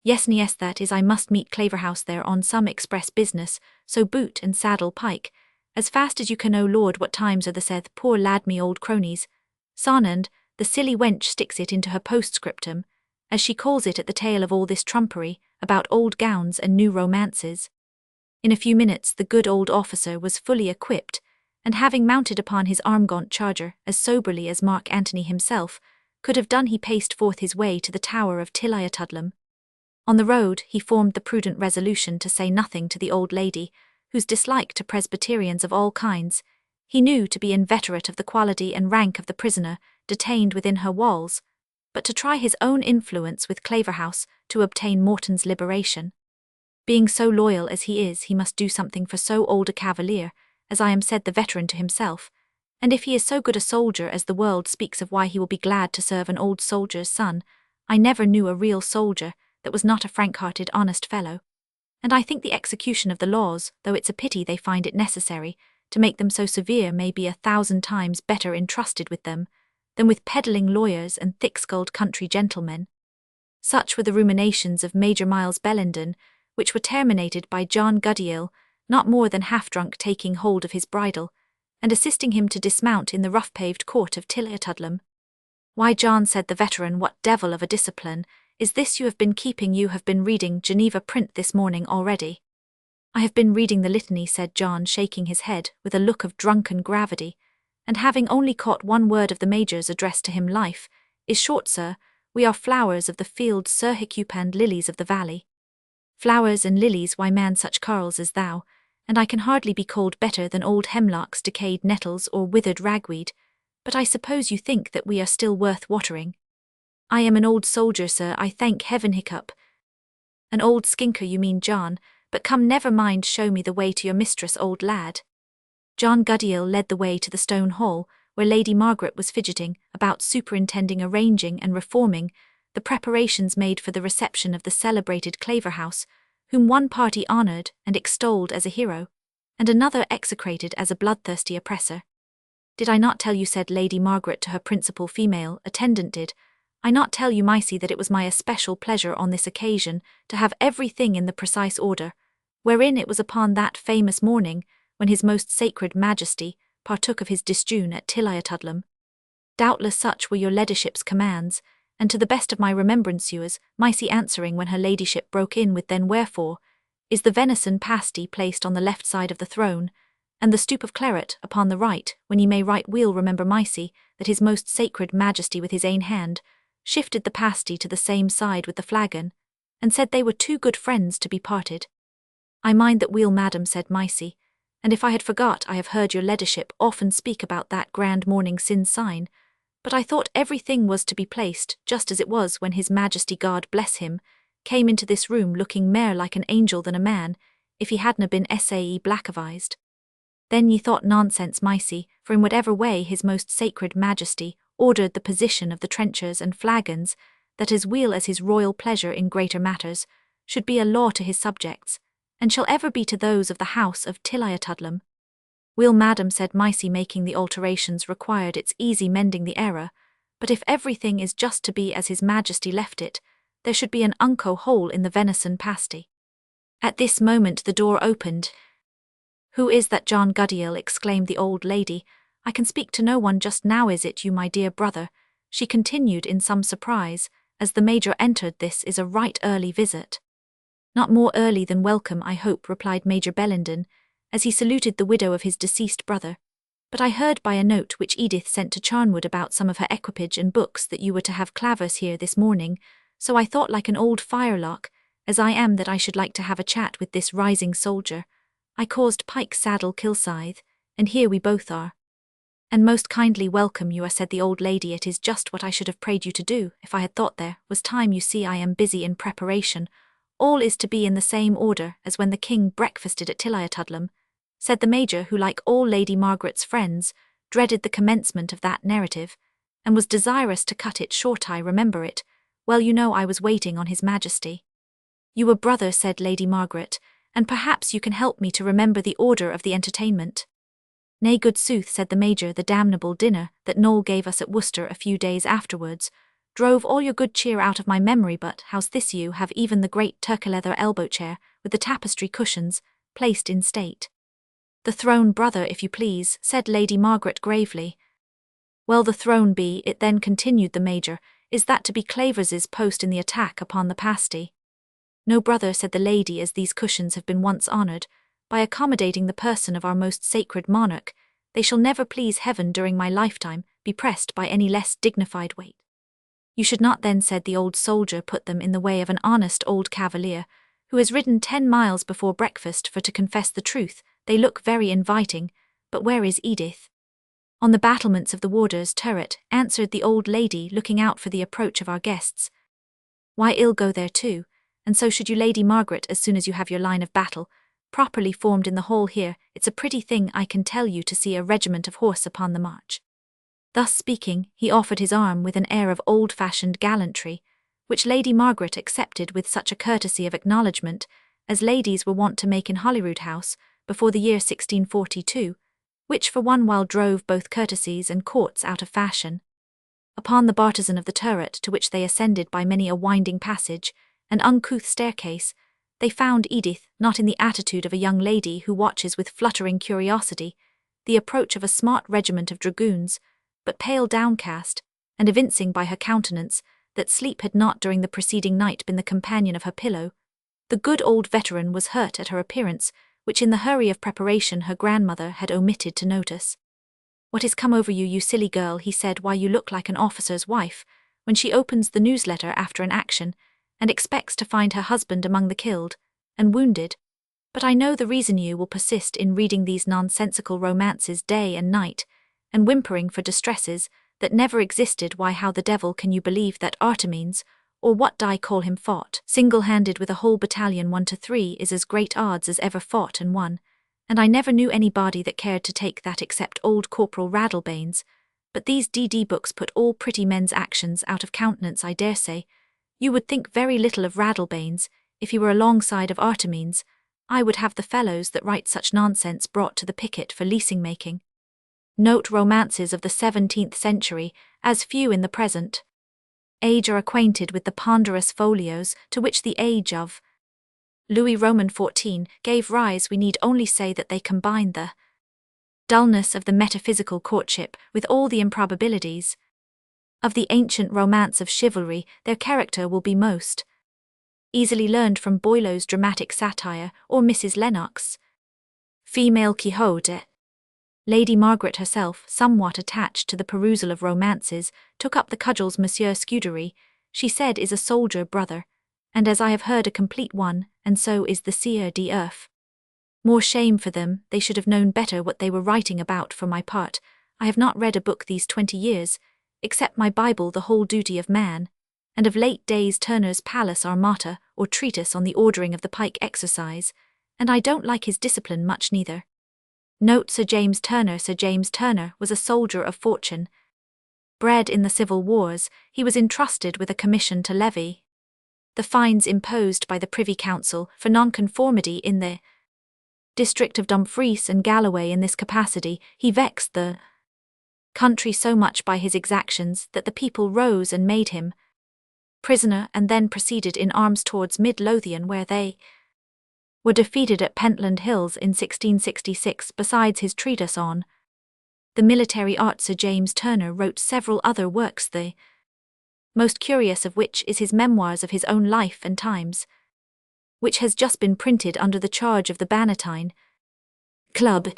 "Yes, that is, I must meet Claverhouse there on some express business, so boot and saddle, Pike, as fast as you can. Oh Lord, what times are the seth, poor lad, me old cronies. Sarnand, the silly wench sticks it into her postscriptum, as she calls it, at the tail of all this trumpery about old gowns and new romances." In a few minutes the good old officer was fully equipped, and having mounted upon his armgaunt charger as soberly as Mark Antony himself could have done, he paced forth his way to the Tower of Tilliatudlem. On the road he formed the prudent resolution to say nothing to the old lady, whose dislike to Presbyterians of all kinds he knew to be inveterate of the quality and rank of the prisoner detained within her walls, but to try his own influence with Claverhouse to obtain Morton's liberation. Being so loyal as he is, he must do something for so old a cavalier, as I am, said the veteran to himself, and if he is so good a soldier as the world speaks of, why he will be glad to serve an old soldier's son. I never knew a real soldier that was not a frank-hearted, honest fellow, and I think the execution of the laws, though it's a pity they find it necessary to make them so severe, may be 1,000 times better entrusted with them than with peddling lawyers and thick-skulled country gentlemen. Such were the ruminations of Major Miles Bellenden, which were terminated by John Guddiel, not more than half-drunk, taking hold of his bridle, and assisting him to dismount in the rough-paved court of Tilliatudlem. "Why, John," said the veteran, "what devil of a discipline is this you have been keeping? You have been reading Geneva print this morning already." "I have been reading the litany," said John, shaking his head with a look of drunken gravity, "and having only caught one word of the Major's address to him. Life is short, sir. We are flowers of the field, sir, and lilies of the valley." "Flowers and lilies, why man, such carles as thou, and I can hardly be called better than old hemlocks, decayed nettles, or withered ragweed, but I suppose you think that we are still worth watering." "I am an old soldier, sir, I thank heaven." Hiccup. "An old skinker you mean, John, but come, never mind, show me the way to your mistress, old lad." John Guddiel led the way to the stone hall, where Lady Margaret was fidgeting about, superintending, arranging, and reforming the preparations made for the reception of the celebrated Claverhouse, whom one party honoured and extolled as a hero, and another execrated as a bloodthirsty oppressor. "Did I not tell you," said Lady Margaret to her principal female attendant, "did I not tell you, Micey, that it was my especial pleasure on this occasion to have everything in the precise order, wherein it was upon that famous morning when his most sacred Majesty partook of his disjune at Tilliatudlem? Doubtless such were your ladyship's commands, and to the best of my remembrance, yours, Micey answering when her ladyship broke in with, then wherefore is the venison pasty placed on the left side of the throne, and the stoup of claret upon the right, when ye may right weel remember, Micey, that his most sacred Majesty with his ain hand shifted the pasty to the same side with the flagon, and said they were too good friends to be parted." I mind that weel, madam, said Maisie, and if I had forgot, I have heard your ladyship often speak about that grand morning sin sign, but I thought everything was to be placed just as it was when His Majesty, God bless him, came into this room looking mair like an angel than a man, if he hadna been sae blackavised. Then ye thought nonsense, Maisie, for in whatever way His Most Sacred Majesty ordered the position of the trenchers and flagons, that as weel as his royal pleasure in greater matters, should be a law to his subjects, and shall ever be to those of the house of Tilliatudlem. Weel, madam, said Maisie, making the alterations required, it's easy mending the error, but if everything is just to be as His Majesty left it, there should be an unco hole in the venison pasty. At this moment the door opened. Who is that, John Goodale? Exclaimed the old lady. I can speak to no one just now. Is it you, my dear brother? She continued in some surprise, as the Major entered. This is a right early visit. Not more early than welcome, I hope, replied Major Bellenden, as he saluted the widow of his deceased brother. But I heard by a note which Edith sent to Charnwood about some of her equipage and books that you were to have clavers here this morning, so I thought, like an old firelock, as I am, that I should like to have a chat with this rising soldier. I caused Pike's saddle Kilsyth, and here we both are. And most kindly welcome you are, said the old lady. It is just what I should have prayed you to do, if I had thought there was time. You see, I am busy in preparation. All is to be in the same order as when the king breakfasted at Tilliatudlem, said the Major, who, like all Lady Margaret's friends, dreaded the commencement of that narrative, and was desirous to cut it short. I remember it. Well, you know I was waiting on His Majesty. You were, brother, said Lady Margaret, and perhaps you can help me to remember the order of the entertainment. Nay, good sooth, said the Major, the damnable dinner that Noel gave us at Worcester a few days afterwards drove all your good cheer out of my memory. But how's this? You have even the great turkey-leather elbow-chair, with the tapestry cushions, placed in state. The throne, brother, if you please, said Lady Margaret gravely. Well, the throne be it then, continued the Major. Is that to be Clavers's post in the attack upon the pasty? No, brother, said the lady, as these cushions have been once honoured, by accommodating the person of our most sacred monarch, they shall never, please heaven, during my lifetime, be pressed by any less dignified weight. You should not then, said the old soldier, put them in the way of an honest old cavalier, who has ridden 10 miles before breakfast, for to confess the truth, they look very inviting, but where is Edith? On the battlements of the warder's turret, answered the old lady, looking out for the approach of our guests. Why, ill go there too, and so should you, Lady Margaret, as soon as you have your line of battle properly formed in the hall here. It's a pretty thing, I can tell you, to see a regiment of horse upon the march. Thus speaking, he offered his arm with an air of old-fashioned gallantry, which Lady Margaret accepted with such a courtesy of acknowledgment as ladies were wont to make in Holyrood House before the year 1642, which for one while drove both courtesies and courts out of fashion. Upon the bartizan of the turret, to which they ascended by many a winding passage and uncouth staircase, they found Edith, not in the attitude of a young lady who watches with fluttering curiosity the approach of a smart regiment of dragoons, but pale, downcast, and evincing by her countenance that sleep had not during the preceding night been the companion of her pillow. The good old veteran was hurt at her appearance, which in the hurry of preparation her grandmother had omitted to notice. What is come over you, you silly girl? He said. Why, you look like an officer's wife when she opens the newsletter after an action, and expects to find her husband among the killed and wounded. But I know the reason you will persist in reading these nonsensical romances day and night, and whimpering for distresses that never existed. Why, how the devil can you believe that Artemenes, or what I call him, fought single-handed with a whole battalion 1 to 3 is as great odds as ever fought and won, and I never knew anybody that cared to take that except old Corporal Raddlebanes. But these D.D. books put all pretty men's actions out of countenance. I dare say you would think very little of Raddlebanes if he were alongside of Artemenes. I would have the fellows that write such nonsense brought to the picket for leasing-making. Note romances of the 17th century, as few in the present age are acquainted with the ponderous folios to which the age of Louis Roman XIV gave rise. We need only say that they combine the dullness of the metaphysical courtship with all the improbabilities of the ancient romance of chivalry. Their character will be most easily learned from Boileau's dramatic satire or Mrs. Lennox's Female Quixote. Lady Margaret herself, somewhat attached to the perusal of romances, took up the cudgels. Monsieur Scudery, she said, is a soldier brother, and as I have heard, a complete one, and so is the Sieur d'Urf. More shame for them, they should have known better what they were writing about. For my part, I have not read a book these 20 years, except my Bible, The Whole Duty of Man, and of late days Turner's Pallas Armata, or treatise on the ordering of the pike exercise, and I don't like his discipline much neither. Note Sir James Turner. Sir James Turner was a soldier of fortune. Bred in the civil wars, he was entrusted with a commission to levy the fines imposed by the Privy Council for nonconformity in the district of Dumfries and Galloway. In this capacity, he vexed the country so much by his exactions that the people rose and made him prisoner, and then proceeded in arms towards Mid Lothian, where they were defeated at Pentland Hills in 1666. Besides his treatise on the military art, Sir James Turner wrote several other works, the most curious of which is his Memoirs of his own life and times, which has just been printed under the charge of the Bannatyne Club.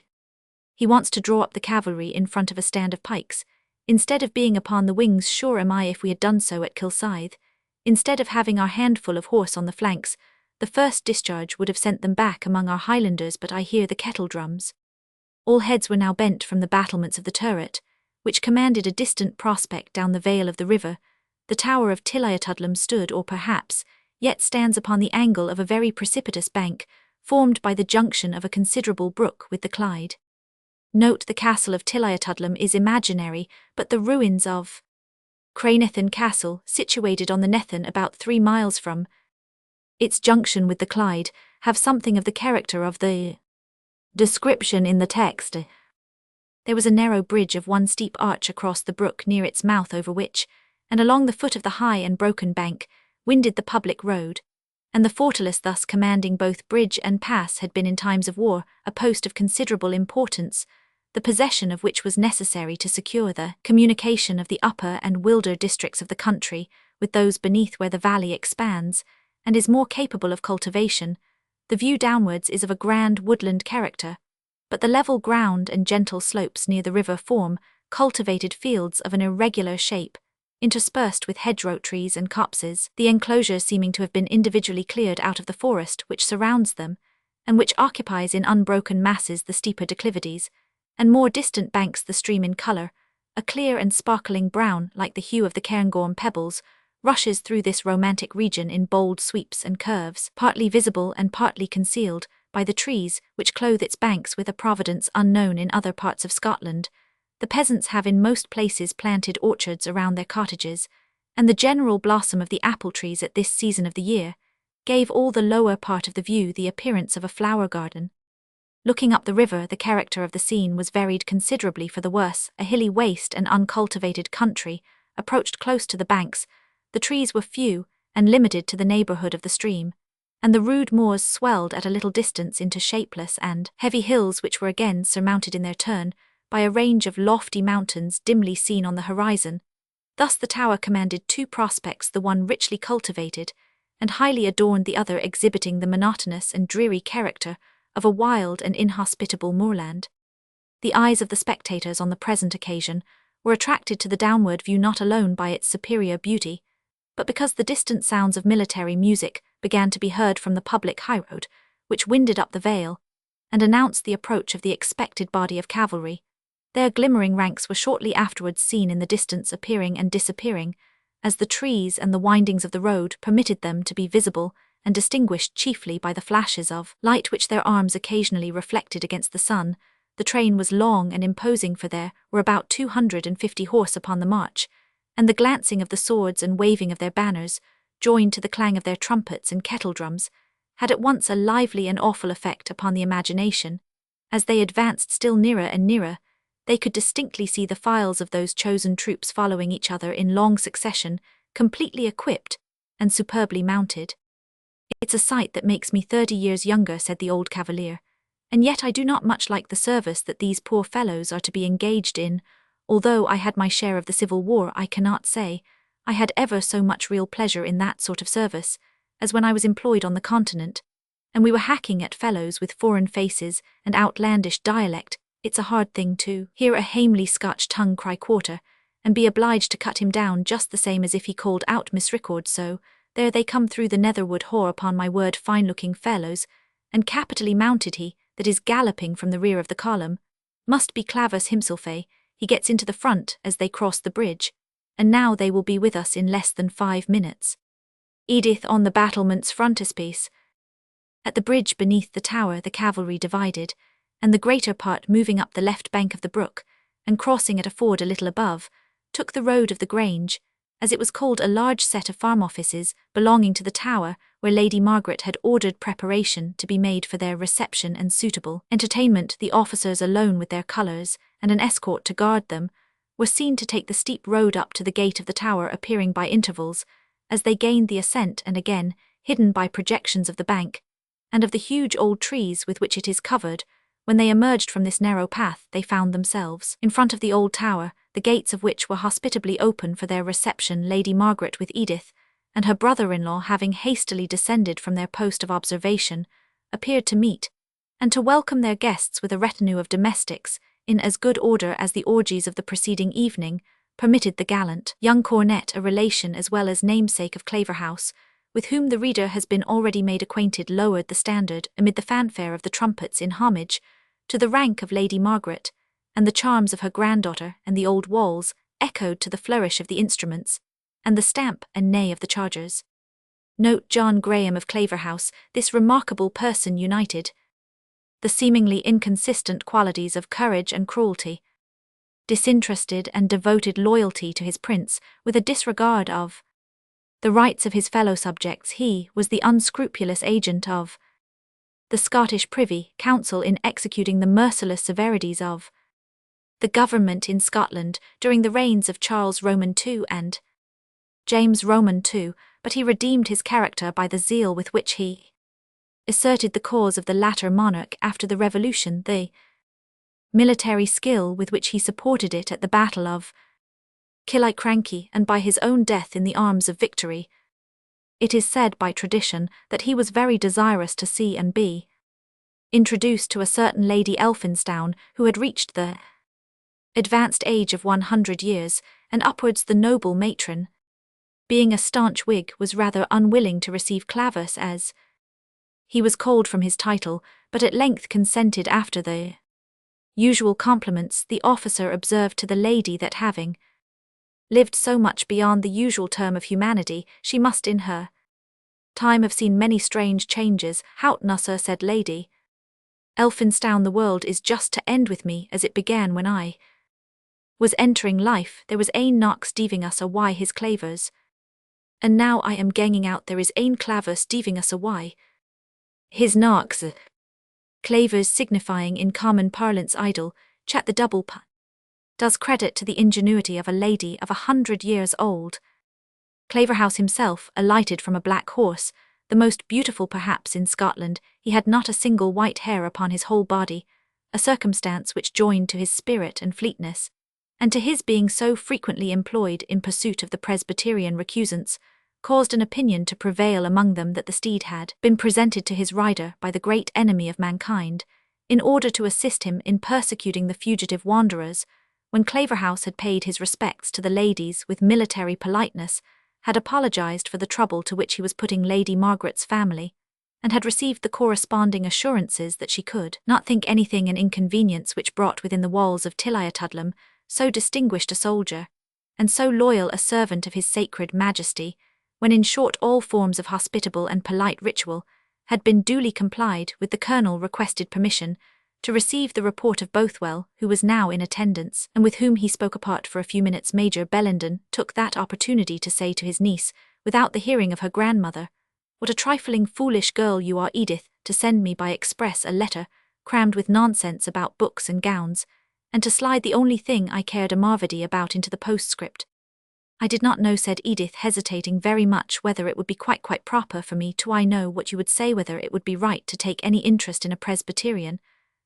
He wants to draw up the cavalry in front of a stand of pikes, instead of being upon the wings. Sure am I, if we had done so at Kilsyth, instead of having our handful of horse on the flanks, the first discharge would have sent them back among our Highlanders. But I hear the kettle drums. All heads were now bent from the battlements of the turret, which commanded a distant prospect down the vale of the river. The tower of Tilliatudlem stood, or perhaps yet stands, upon the angle of a very precipitous bank, formed by the junction of a considerable brook with the Clyde. Note the castle of Tilliatudlem is imaginary, but the ruins of Cranethan Castle, situated on the Nethan about 3 miles from its junction with the Clyde, have something of the character of the description in the text. There was a narrow bridge of one steep arch across the brook near its mouth, over which, and along the foot of the high and broken bank, winded the public road, and the fortalice thus commanding both bridge and pass had been in times of war a post of considerable importance, the possession of which was necessary to secure the communication of the upper and wilder districts of the country with those beneath, where the valley expands, and is more capable of cultivation. The view downwards is of a grand woodland character, but the level ground and gentle slopes near the river form cultivated fields of an irregular shape, interspersed with hedgerow trees and copses, the enclosure seeming to have been individually cleared out of the forest which surrounds them, and which occupies in unbroken masses the steeper declivities, and more distant banks. The stream in colour, a clear and sparkling brown like the hue of the Cairngorm pebbles, rushes through this romantic region in bold sweeps and curves, partly visible and partly concealed by the trees which clothe its banks with a providence unknown in other parts of Scotland. The peasants have in most places planted orchards around their cottages, and the general blossom of the apple trees at this season of the year gave all the lower part of the view the appearance of a flower garden. Looking up the river, the character of the scene was varied considerably for the worse. A hilly waste and uncultivated country approached close to the banks. The trees were few and limited to the neighbourhood of the stream, and the rude moors swelled at a little distance into shapeless and heavy hills, which were again surmounted in their turn by a range of lofty mountains dimly seen on the horizon. Thus the tower commanded 2 prospects, the one richly cultivated and highly adorned, the other exhibiting the monotonous and dreary character of a wild and inhospitable moorland. The eyes of the spectators on the present occasion were attracted to the downward view not alone by its superior beauty, but because the distant sounds of military music began to be heard from the public highroad, which winded up the vale, and announced the approach of the expected body of cavalry. Their glimmering ranks were shortly afterwards seen in the distance, appearing and disappearing, as the trees and the windings of the road permitted them to be visible, and distinguished chiefly by the flashes of light which their arms occasionally reflected against the sun. The train was long and imposing, for there were about 250 horse upon the march, and the glancing of the swords and waving of their banners, joined to the clang of their trumpets and kettle drums, had at once a lively and awful effect upon the imagination. As they advanced still nearer and nearer, they could distinctly see the files of those chosen troops following each other in long succession, completely equipped and superbly mounted. "It's a sight that makes me 30 years younger," said the old cavalier, "and yet I do not much like the service that these poor fellows are to be engaged in. Although I had my share of the Civil War, I cannot say I had ever so much real pleasure in that sort of service as when I was employed on the continent, and we were hacking at fellows with foreign faces and outlandish dialect. It's a hard thing to hear a hamely Scotch tongue cry quarter, and be obliged to cut him down just the same as if he called out misrecord. So there they come through the Netherwood Haugh, upon my word, fine-looking fellows, and capitally mounted he, that is galloping from the rear of the column. Must be Clavus himself. He gets into the front as they cross the bridge, and now they will be with us in less than 5 minutes. Edith on the battlement's frontispiece. At the bridge beneath the tower the cavalry divided, and the greater part moving up the left bank of the brook, and crossing at a ford a little above, took the road of the Grange, as it was called, a large set of farm offices belonging to the tower, where Lady Margaret had ordered preparation to be made for their reception and suitable entertainment. The officers alone with their colours, and an escort to guard them, were seen to take the steep road up to the gate of the tower, appearing by intervals, as they gained the ascent, and again, hidden by projections of the bank, and of the huge old trees with which it is covered. When they emerged from this narrow path, they found themselves in front of the old tower, the gates of which were hospitably open for their reception. Lady Margaret with Edith, and her brother-in-law, having hastily descended from their post of observation, appeared to meet, and to welcome their guests with a retinue of domestics, in as good order as the orgies of the preceding evening permitted. The gallant young cornet, a relation as well as namesake of Claverhouse, with whom the reader has been already made acquainted, lowered the standard amid the fanfare of the trumpets in homage to the rank of Lady Margaret, and the charms of her granddaughter, and the old walls echoed to the flourish of the instruments, and the stamp and neigh of the chargers. Note John Graham of Claverhouse. This remarkable person united the seemingly inconsistent qualities of courage and cruelty, disinterested and devoted loyalty to his prince, with a disregard of the rights of his fellow subjects. He was the unscrupulous agent of the Scottish Privy Council in executing the merciless severities of the government in Scotland during the reigns of Charles Roman II and James Roman II, but he redeemed his character by the zeal with which he asserted the cause of the latter monarch after the Revolution, the military skill with which he supported it at the Battle of Killiecrankie, and by his own death in the arms of victory. It is said by tradition that he was very desirous to see and be introduced to a certain Lady Elphinstone, who had reached the advanced age of 100 years, and upwards. The noble matron, being a staunch Whig, was rather unwilling to receive Clavus, as he was called from his title, but at length consented. After the usual compliments, the officer observed to the lady that, having lived so much beyond the usual term of humanity, she must in her time have seen many strange changes. "Hout na, sir," said Lady Elphinstone, "the world is just to end with me as it began when I was entering life. There was ane Knox deaving us a why his clavers, and now I am ganging out there is ane Clavus deaving us a why his Knox." Clavers signifying in common parlance idle, chat. The double p does credit to the ingenuity of a lady of 100 years old. Claverhouse himself alighted from a black horse, the most beautiful perhaps in Scotland. He had not a single white hair upon his whole body, a circumstance which, joined to his spirit and fleetness, and to his being so frequently employed in pursuit of the Presbyterian recusants, caused an opinion to prevail among them that the steed had been presented to his rider by the great enemy of mankind, in order to assist him in persecuting the fugitive wanderers. When Claverhouse had paid his respects to the ladies with military politeness, had apologized for the trouble to which he was putting Lady Margaret's family, and had received the corresponding assurances that she could not think anything an inconvenience which brought within the walls of Tilliatudlem so distinguished a soldier, and so loyal a servant of his sacred majesty, when in short all forms of hospitable and polite ritual had been duly complied with, the colonel requested permission to receive the report of Bothwell, who was now in attendance, and with whom he spoke apart for a few minutes. Major Bellenden took that opportunity to say to his niece, without the hearing of her grandmother, "What a trifling foolish girl you are, Edith, to send me by express a letter crammed with nonsense about books and gowns, and to slide the only thing I cared a marvady about into the postscript." "I did not know," said Edith, hesitating very much, "whether it would be quite proper for me to know what you would say, whether it would be right to take any interest in a Presbyterian.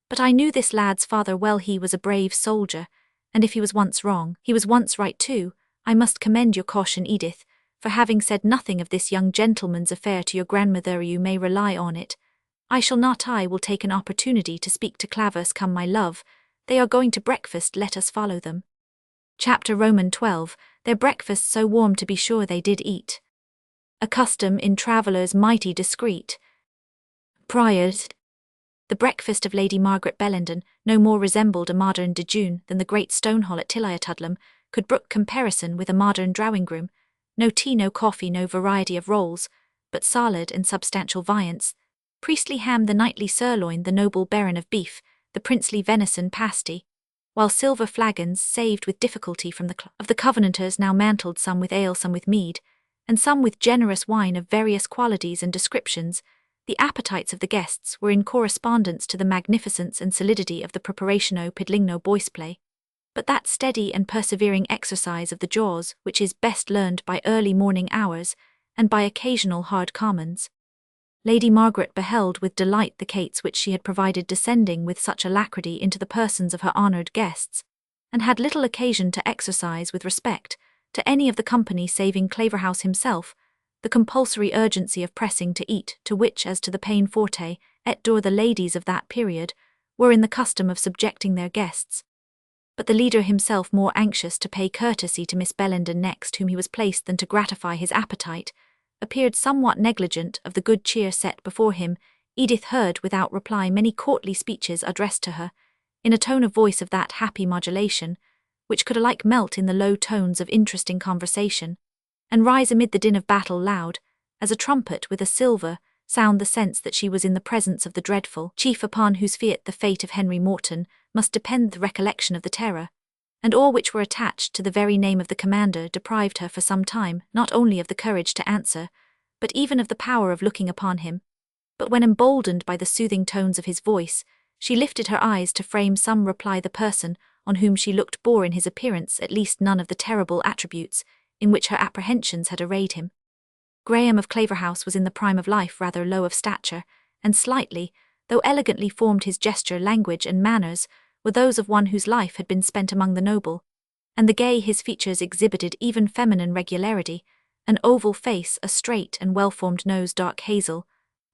But I knew this lad's father well. He was a brave soldier, and if he was once wrong, he was once right too. I must commend your caution, Edith, for having said nothing of this young gentleman's affair to your grandmother. You may rely on it. I shall not. I will take an opportunity to speak to Clavus. Come, my love, they are going to breakfast. Let us follow them." Chapter Roman 12. Their breakfast so warm, to be sure they did eat, a custom in travellers mighty discreet. Priors The breakfast of Lady Margaret Bellenden no more resembled a modern dejeuner than the great stone hall at Tilliatudlem could brook comparison with a modern drawing-room. No tea, no coffee, no variety of rolls, but solid and substantial viands. Priestly ham, the knightly sirloin, the noble baron of beef, the princely venison pasty, while silver flagons, saved with difficulty from the Covenanters, now mantled some with ale, some with mead, and some with generous wine of various qualities and descriptions. The appetites of the guests were in correspondence to the magnificence and solidity of the preparatio pidligno boisplay, but that steady and persevering exercise of the jaws which is best learned by early morning hours and by occasional hard commons. Lady Margaret beheld with delight the cates which she had provided descending with such alacrity into the persons of her honoured guests, and had little occasion to exercise with respect to any of the company saving Claverhouse himself the compulsory urgency of pressing to eat, to which, as to the pain forte et dure, the ladies of that period were in the custom of subjecting their guests. But the leader himself, more anxious to pay courtesy to Miss Bellenden next whom he was placed than to gratify his appetite, appeared somewhat negligent of the good cheer set before him. Edith heard without reply many courtly speeches addressed to her, in a tone of voice of that happy modulation, which could alike melt in the low tones of interesting conversation, and rise amid the din of battle loud, as a trumpet with a silver, sound the sense that she was in the presence of the dreadful chief upon whose fiat the fate of Henry Morton must depend. The recollection of the terror, and all which were attached to the very name of the commander, deprived her for some time not only of the courage to answer, but even of the power of looking upon him. But when emboldened by the soothing tones of his voice, she lifted her eyes to frame some reply. The person on whom she looked bore in his appearance at least none of the terrible attributes in which her apprehensions had arrayed him. Graham of Claverhouse was in the prime of life, rather low of stature, and slightly, though elegantly formed. His gesture, language, and manners were those of one whose life had been spent among the noble, and the gay his features exhibited even feminine regularity, an oval face, a straight and well-formed nose, dark hazel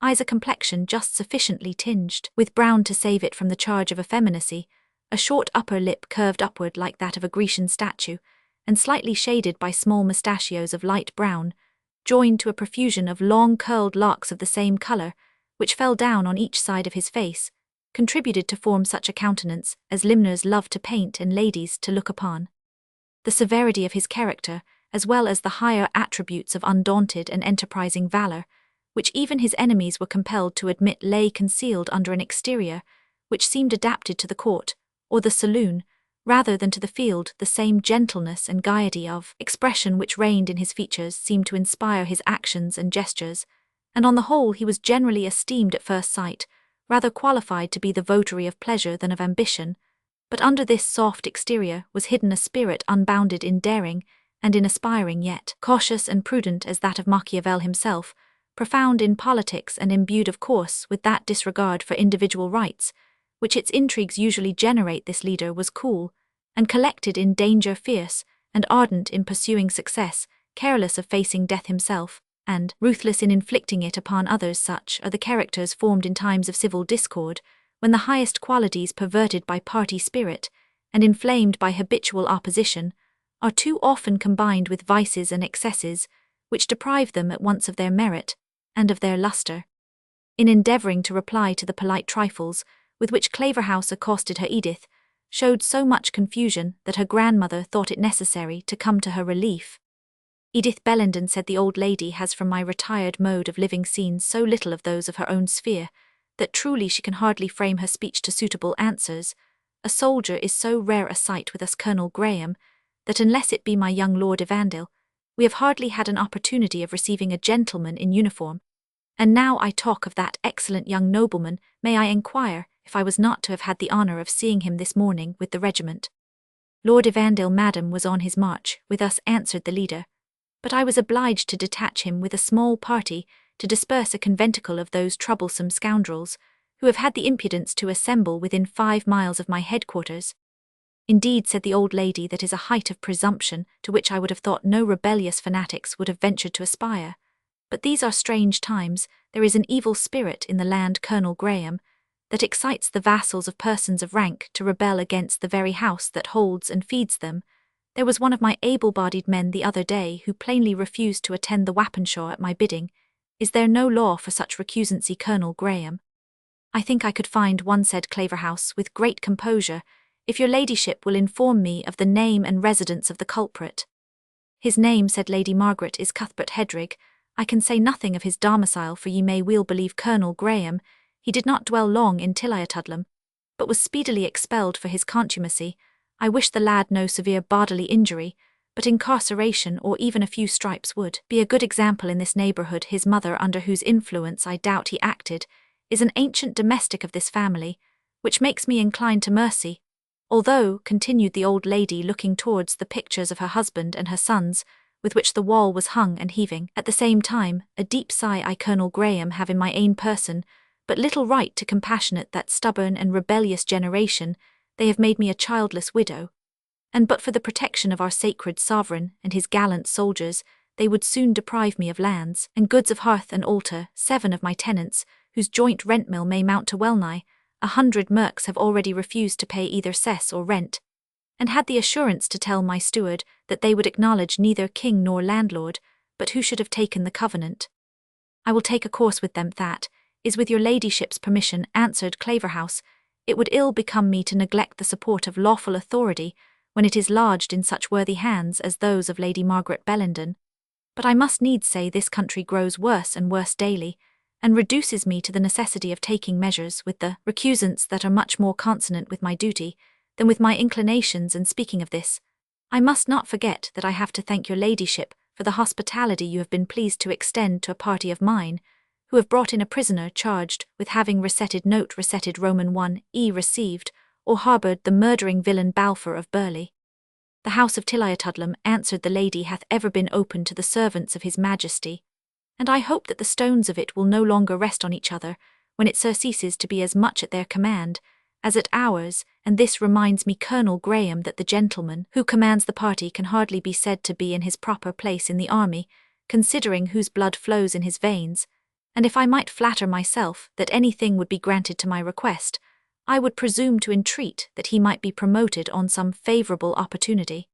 eyes, a complexion just sufficiently tinged with brown to save it from the charge of effeminacy, a short upper lip curved upward like that of a Grecian statue, and slightly shaded by small mustachios of light brown, joined to a profusion of long curled locks of the same colour, which fell down on each side of his face, contributed to form such a countenance as limners love to paint and ladies to look upon. The severity of his character, as well as the higher attributes of undaunted and enterprising valour, which even his enemies were compelled to admit, lay concealed under an exterior which seemed adapted to the court or the saloon rather than to the field. The same gentleness and gaiety of expression which reigned in his features seemed to inspire his actions and gestures, and on the whole he was generally esteemed at first sight rather qualified to be the votary of pleasure than of ambition. But under this soft exterior was hidden a spirit unbounded in daring and in aspiring, yet cautious and prudent as that of Machiavel himself, profound in politics and imbued of course with that disregard for individual rights which its intrigues usually generate. This leader was cool and collected in danger, fierce and ardent in pursuing success, careless of facing death himself, and ruthless in inflicting it upon others. Such are the characters formed in times of civil discord, when the highest qualities, perverted by party spirit and inflamed by habitual opposition, are too often combined with vices and excesses, which deprive them at once of their merit and of their lustre. In endeavouring to reply to the polite trifles with which Claverhouse accosted her, Edith showed so much confusion that her grandmother thought it necessary to come to her relief. Edith Bellenden, said the old lady, has from my retired mode of living seen so little of those of her own sphere, that truly she can hardly frame her speech to suitable answers. A soldier is so rare a sight with us, Colonel Graham, that unless it be my young Lord Evandale, we have hardly had an opportunity of receiving a gentleman in uniform. And now I talk of that excellent young nobleman, may I inquire if I was not to have had the honour of seeing him this morning with the regiment? Lord Evandale, madam, was on his march with us, answered the leader, but I was obliged to detach him with a small party to disperse a conventicle of those troublesome scoundrels who have had the impudence to assemble within 5 miles of my headquarters. Indeed, said the old lady, that is a height of presumption to which I would have thought no rebellious fanatics would have ventured to aspire. But these are strange times. There is an evil spirit in the land, Colonel Graham, that excites the vassals of persons of rank to rebel against the very house that holds and feeds them. There was one of my able-bodied men the other day who plainly refused to attend the Wappenshaw at my bidding. Is there no law for such recusancy, Colonel Graham? "I think I could find one," said Claverhouse with great composure, "if your ladyship will inform me of the name and residence of the culprit." "His name," said Lady Margaret, "is Cuthbert Hedrig. I can say nothing of his domicile, for ye may weel believe Colonel Graham, he did not dwell long in Tilliatudlem, but was speedily expelled for his contumacy. I wish the lad no severe bodily injury, but incarceration or even a few stripes would be a good example in this neighbourhood. His mother, under whose influence I doubt he acted, is an ancient domestic of this family, which makes me inclined to mercy, although," continued the old lady, looking towards the pictures of her husband and her sons, with which the wall was hung and heaving at the same time, "a deep sigh I, Colonel Graham, have in my ain person, but little right to compassionate that stubborn and rebellious generation. They have made me a childless widow, and but for the protection of our sacred sovereign and his gallant soldiers, they would soon deprive me of lands and goods of hearth and altar. 7 of my tenants, whose joint rent mill may mount to wellnigh 100 merks, have already refused to pay either cess or rent, and had the assurance to tell my steward that they would acknowledge neither king nor landlord, but who should have taken the covenant. I will take a course with them that is with your ladyship's permission," answered Claverhouse. "It would ill become me to neglect the support of lawful authority when it is lodged in such worthy hands as those of Lady Margaret Bellenden. But I must needs say this country grows worse and worse daily, and reduces me to the necessity of taking measures with the recusants that are much more consonant with my duty than with my inclinations. And speaking of this, I must not forget that I have to thank your ladyship for the hospitality you have been pleased to extend to a party of mine, who have brought in a prisoner charged with having receted Roman 1 received, or harboured the murdering villain Balfour of Burley. The house of Tilliatudlem," answered the lady, "hath ever been open to the servants of his majesty, and I hope that the stones of it will no longer rest on each other when it surceases to be as much at their command as at ours. And this reminds me, Colonel Graham, that the gentleman who commands the party can hardly be said to be in his proper place in the army, considering whose blood flows in his veins, and if I might flatter myself that anything would be granted to my request, I would presume to entreat that he might be promoted on some favourable opportunity."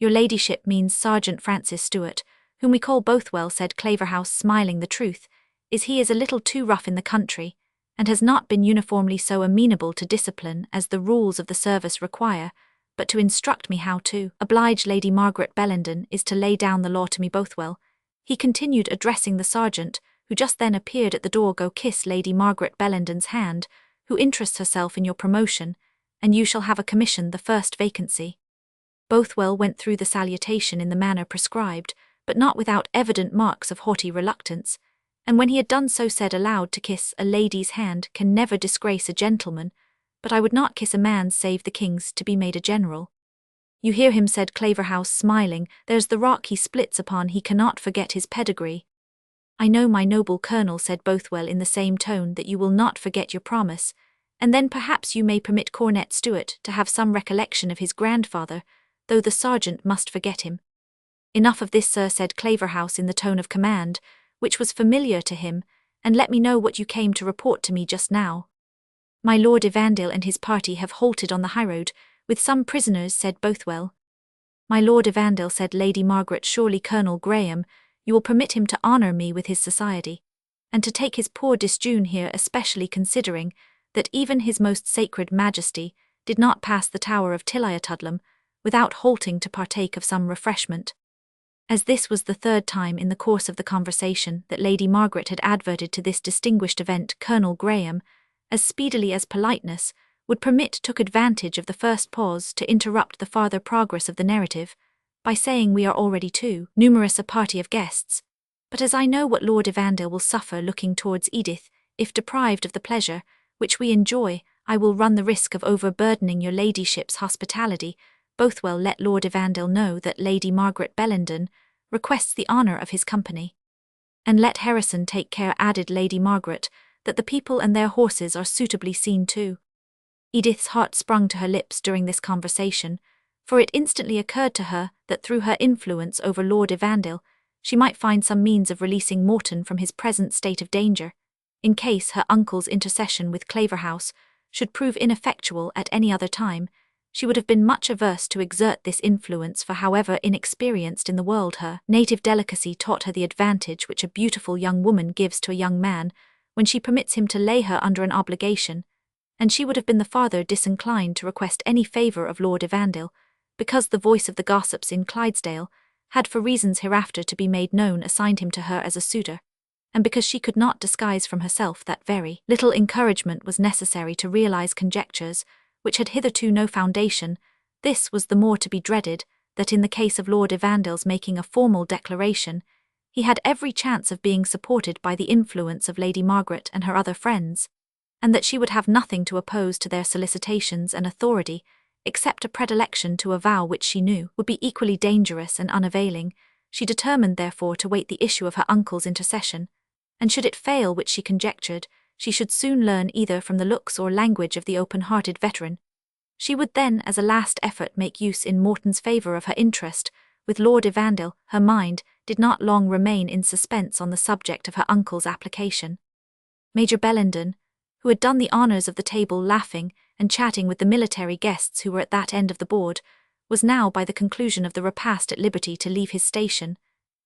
"Your ladyship means Sergeant Francis Stewart, whom we call Bothwell," said Claverhouse, smiling. "The truth is he is a little too rough in the country, and has not been uniformly so amenable to discipline as the rules of the service require, but to instruct me how to oblige Lady Margaret Bellenden is to lay down the law to me. Bothwell," he continued, addressing the sergeant, who just then appeared at the door, "go kiss Lady Margaret Bellenden's hand, who interests herself in your promotion, and you shall have a commission the first vacancy." Bothwell went through the salutation in the manner prescribed, but not without evident marks of haughty reluctance, and when he had done so said aloud, "To kiss a lady's hand can never disgrace a gentleman, but I would not kiss a man's save the king's to be made a general." "You hear him," said Claverhouse, smiling. "There's the rock he splits upon, he cannot forget his pedigree." "I know, my noble colonel," said Bothwell in the same tone, "that you will not forget your promise, and then perhaps you may permit Cornet Stewart to have some recollection of his grandfather, though the sergeant must forget him." "Enough of this, sir," said Claverhouse in the tone of command, which was familiar to him, "and let me know what you came to report to me just now." "My Lord Evandale and his party have halted on the highroad, with some prisoners," said Bothwell. "My Lord Evandale," said Lady Margaret, "surely, Colonel Graham, you will permit him to honour me with his society, and to take his poor disjune here, especially considering that even his most sacred majesty did not pass the tower of Tilliatudlem without halting to partake of some refreshment." As this was the 3rd time in the course of the conversation that Lady Margaret had adverted to this distinguished event, Colonel Graham, as speedily as politeness would permit, took advantage of the first pause to interrupt the farther progress of the narrative, by saying, "We are already too numerous a party of guests, but as I know what Lord Evandale will suffer looking towards Edith, if deprived of the pleasure which we enjoy, I will run the risk of overburdening your ladyship's hospitality. Bothwell, let Lord Evandale know that Lady Margaret Bellenden requests the honour of his company." "And let Harrison take care," added Lady Margaret, "that the people and their horses are suitably seen too." Edith's heart sprung to her lips during this conversation, for it instantly occurred to her that through her influence over Lord Evandale she might find some means of releasing Morton from his present state of danger, in case her uncle's intercession with Claverhouse should prove ineffectual at any other time. She would have been much averse to exert this influence, for however inexperienced in the world, her native delicacy taught her the advantage which a beautiful young woman gives to a young man when she permits him to lay her under an obligation, and she would have been the farther disinclined to request any favour of Lord Evandale, because the voice of the gossips in Clydesdale had for reasons hereafter to be made known assigned him to her as a suitor, and because she could not disguise from herself that very little encouragement was necessary to realize conjectures which had hitherto no foundation. This was the more to be dreaded, that in the case of Lord Evandale's making a formal declaration, he had every chance of being supported by the influence of Lady Margaret and her other friends, and that she would have nothing to oppose to their solicitations and authority, except a predilection to a vow which she knew would be equally dangerous and unavailing. She determined therefore to wait the issue of her uncle's intercession, and should it fail, which she conjectured, she should soon learn either from the looks or language of the open-hearted veteran. She would then, as a last effort, make use in Morton's favour of her interest with Lord Evandale. Her mind did not long remain in suspense on the subject of her uncle's application. Major Bellenden, who had done the honours of the table laughing and chatting with the military guests who were at that end of the board, was now by the conclusion of the repast at liberty to leave his station,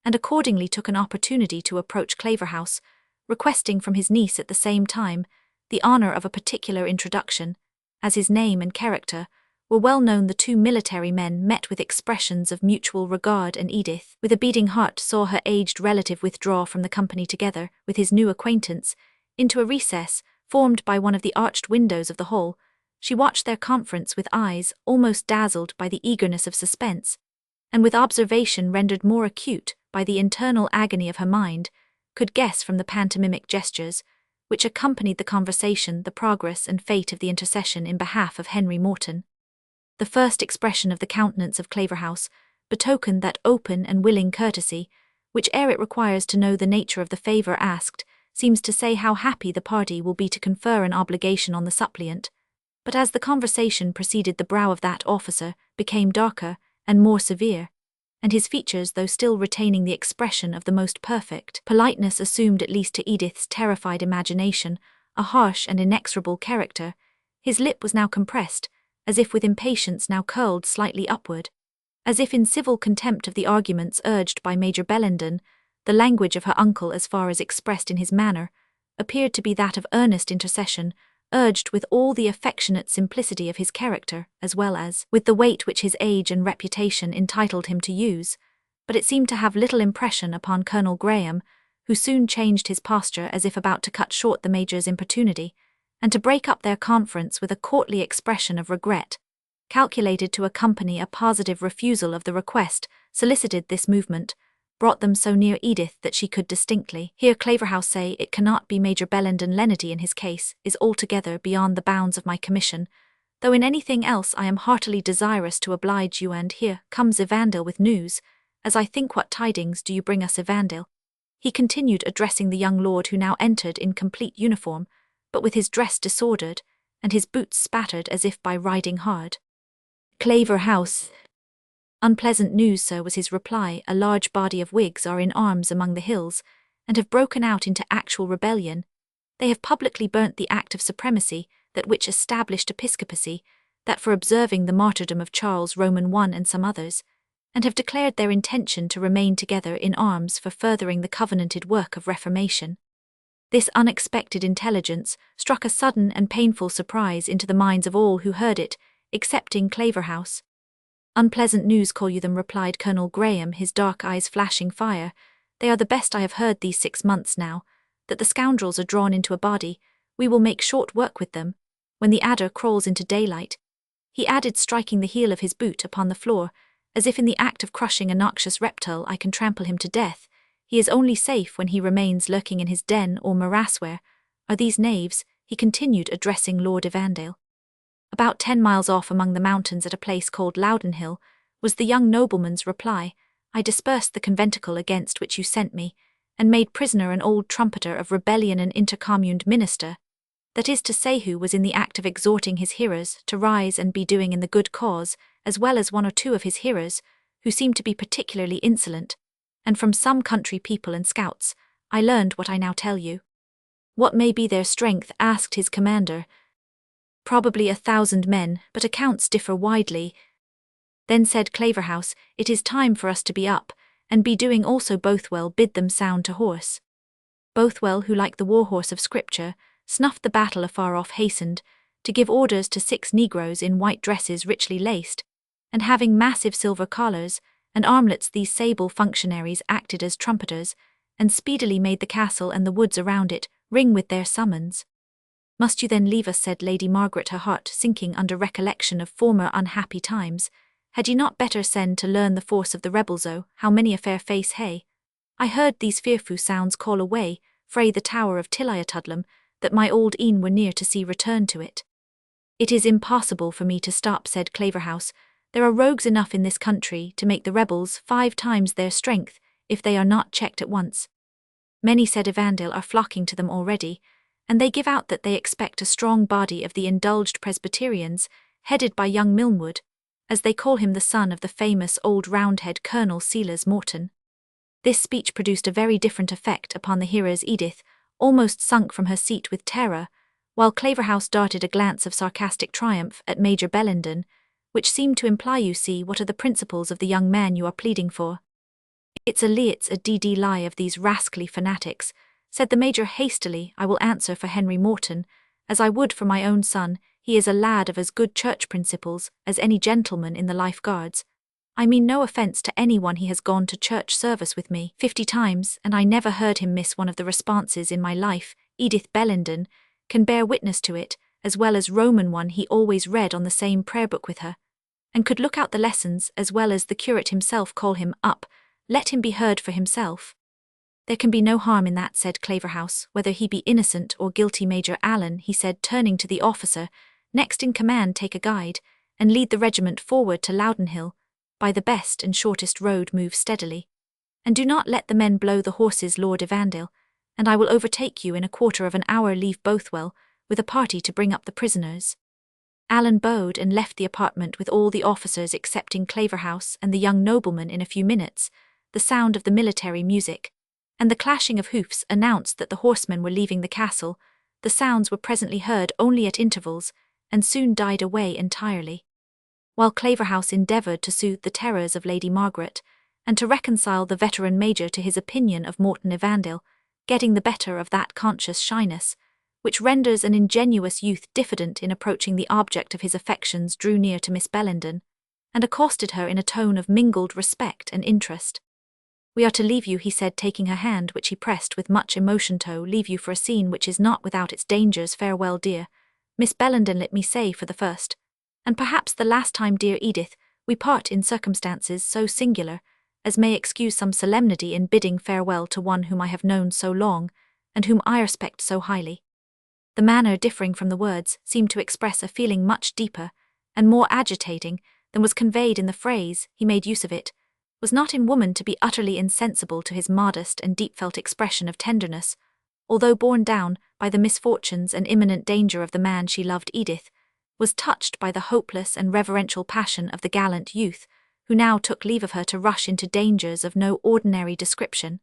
and accordingly took an opportunity to approach Claverhouse, requesting from his niece at the same time the honour of a particular introduction. As his name and character were well known, the two military men met with expressions of mutual regard, and Edith, with a beating heart, saw her aged relative withdraw from the company together with his new acquaintance into a recess formed by one of the arched windows of the hall. She watched their conference with eyes almost dazzled by the eagerness of suspense, and with observation rendered more acute by the internal agony of her mind, could guess from the pantomimic gestures which accompanied the conversation the progress and fate of the intercession in behalf of Henry Morton. The first expression of the countenance of Claverhouse betokened that open and willing courtesy, which, ere it requires to know the nature of the favour asked, seems to say how happy the party will be to confer an obligation on the suppliant. But as the conversation proceeded, the brow of that officer became darker and more severe, and his features, though still retaining the expression of the most perfect politeness, assumed, at least to Edith's terrified imagination, a harsh and inexorable character. His lip was now compressed, as if with impatience, now curled slightly upward, as if in civil contempt of the arguments urged by Major Bellenden. The language of her uncle, as far as expressed in his manner, appeared to be that of earnest intercession, urged with all the affectionate simplicity of his character, as well as with the weight which his age and reputation entitled him to use, but it seemed to have little impression upon Colonel Graham, who soon changed his posture as if about to cut short the Major's importunity, and to break up their conference with a courtly expression of regret, calculated to accompany a positive refusal of the request solicited. This movement brought them so near Edith that she could distinctly hear Claverhouse say, "It cannot be Major Bellenden. Lenity in his case is altogether beyond the bounds of my commission, though in anything else I am heartily desirous to oblige you, and here comes Evandale with news, as I think. What tidings do you bring us, Evandale?" he continued, addressing the young lord, who now entered in complete uniform, but with his dress disordered, and his boots spattered as if by riding hard. "Claverhouse. Unpleasant news, sir," was his reply. "A large body of Whigs are in arms among the hills, and have broken out into actual rebellion. They have publicly burnt the Act of Supremacy, that which established episcopacy, that for observing the martyrdom of Charles Roman I and some others, and have declared their intention to remain together in arms for furthering the covenanted work of reformation." This unexpected intelligence struck a sudden and painful surprise into the minds of all who heard it, excepting Claverhouse. "Unpleasant news, call you them," replied Colonel Graham, his dark eyes flashing fire. "They are the best I have heard these 6 months now. That the scoundrels are drawn into a body, we will make short work with them, when the adder crawls into daylight," he added, striking the heel of his boot upon the floor, as if in the act of crushing a noxious reptile. "I can trample him to death. He is only safe when he remains lurking in his den or morass. Where are these knaves?" he continued, addressing Lord Evandale. "About 10 miles off among the mountains at a place called Loudonhill," was the young nobleman's reply. "I dispersed the conventicle against which you sent me, and made prisoner an old trumpeter of rebellion and intercommuned minister, that is to say, who was in the act of exhorting his hearers to rise and be doing in the good cause, as well as 1 or 2 of his hearers, who seemed to be particularly insolent, and from some country people and scouts, I learned what I now tell you." "What may be their strength?" asked his commander. "Probably 1,000 men, but accounts differ widely." Then said Claverhouse, "It is time for us to be up, and be doing also. Bothwell, bid them sound to horse." Bothwell, who like the warhorse of Scripture, snuffed the battle afar off, hastened to give orders to 6 negroes in white dresses richly laced, and having massive silver collars and armlets. These sable functionaries acted as trumpeters, and speedily made the castle and the woods around it ring with their summons. "Must you then leave us?" said Lady Margaret, her heart sinking under recollection of former unhappy times. "Had ye not better send to learn the force of the rebels? Oh, how many a fair face hey! I heard these fearful sounds call away frae the tower of Tilliatudlem, that my old een were near to see return to it." "It is impossible for me to stop," said Claverhouse. "There are rogues enough in this country to make the rebels 5 times their strength, if they are not checked at once. Many," said Evandale, "are flocking to them already, and they give out that they expect a strong body of the indulged Presbyterians, headed by young Milnwood, as they call him, the son of the famous old Roundhead Colonel Sellers Morton." This speech produced a very different effect upon the hearers. Edith almost sunk from her seat with terror, while Claverhouse darted a glance of sarcastic triumph at Major Bellenden, which seemed to imply, "You see, what are the principles of the young man you are pleading for?" "It's a d.d. lie of these rascally fanatics," said the Major hastily. "I will answer for Henry Morton, as I would for my own son. He is a lad of as good church principles as any gentleman in the Life Guards. I mean no offence to anyone. He has gone to church service with me 50 times, and I never heard him miss one of the responses in my life. Edith Bellenden can bear witness to it, as well as Roman one. He always read on the same prayer book with her, and could look out the lessons as well as the curate himself. Call him up, let him be heard for himself." "There can be no harm in that," said Claverhouse, "whether he be innocent or guilty. Major Allen," he said, turning to the officer next in command, "take a guide, and lead the regiment forward to Loudenhill. By the best and shortest road move steadily, and do not let the men blow the horses, Lord Evandale, and I will overtake you in a quarter of an hour. Leave Bothwell with a party to bring up the prisoners." Allen bowed and left the apartment with all the officers excepting Claverhouse and the young nobleman. In a few minutes, the sound of the military music and the clashing of hoofs announced that the horsemen were leaving the castle. The sounds were presently heard only at intervals, and soon died away entirely. While Claverhouse endeavoured to soothe the terrors of Lady Margaret, and to reconcile the veteran Major to his opinion of Morton Evandale, getting the better of that conscious shyness which renders an ingenuous youth diffident in approaching the object of his affections, drew near to Miss Bellenden, and accosted her in a tone of mingled respect and interest. "We are to leave you," he said, taking her hand, which he pressed with much emotion. "To leave you for a scene which is not without its dangers. Farewell, dear Miss Bellenden, let me say for the first, and perhaps the last time, dear Edith, we part in circumstances so singular as may excuse some solemnity in bidding farewell to one whom I have known so long, and whom I respect so highly." The manner, differing from the words, seemed to express a feeling much deeper and more agitating than was conveyed in the phrase. He made use of it was not in woman to be utterly insensible to his modest and deep-felt expression of tenderness, although borne down by the misfortunes and imminent danger of the man she loved. Edith was touched by the hopeless and reverential passion of the gallant youth who now took leave of her to rush into dangers of no ordinary description.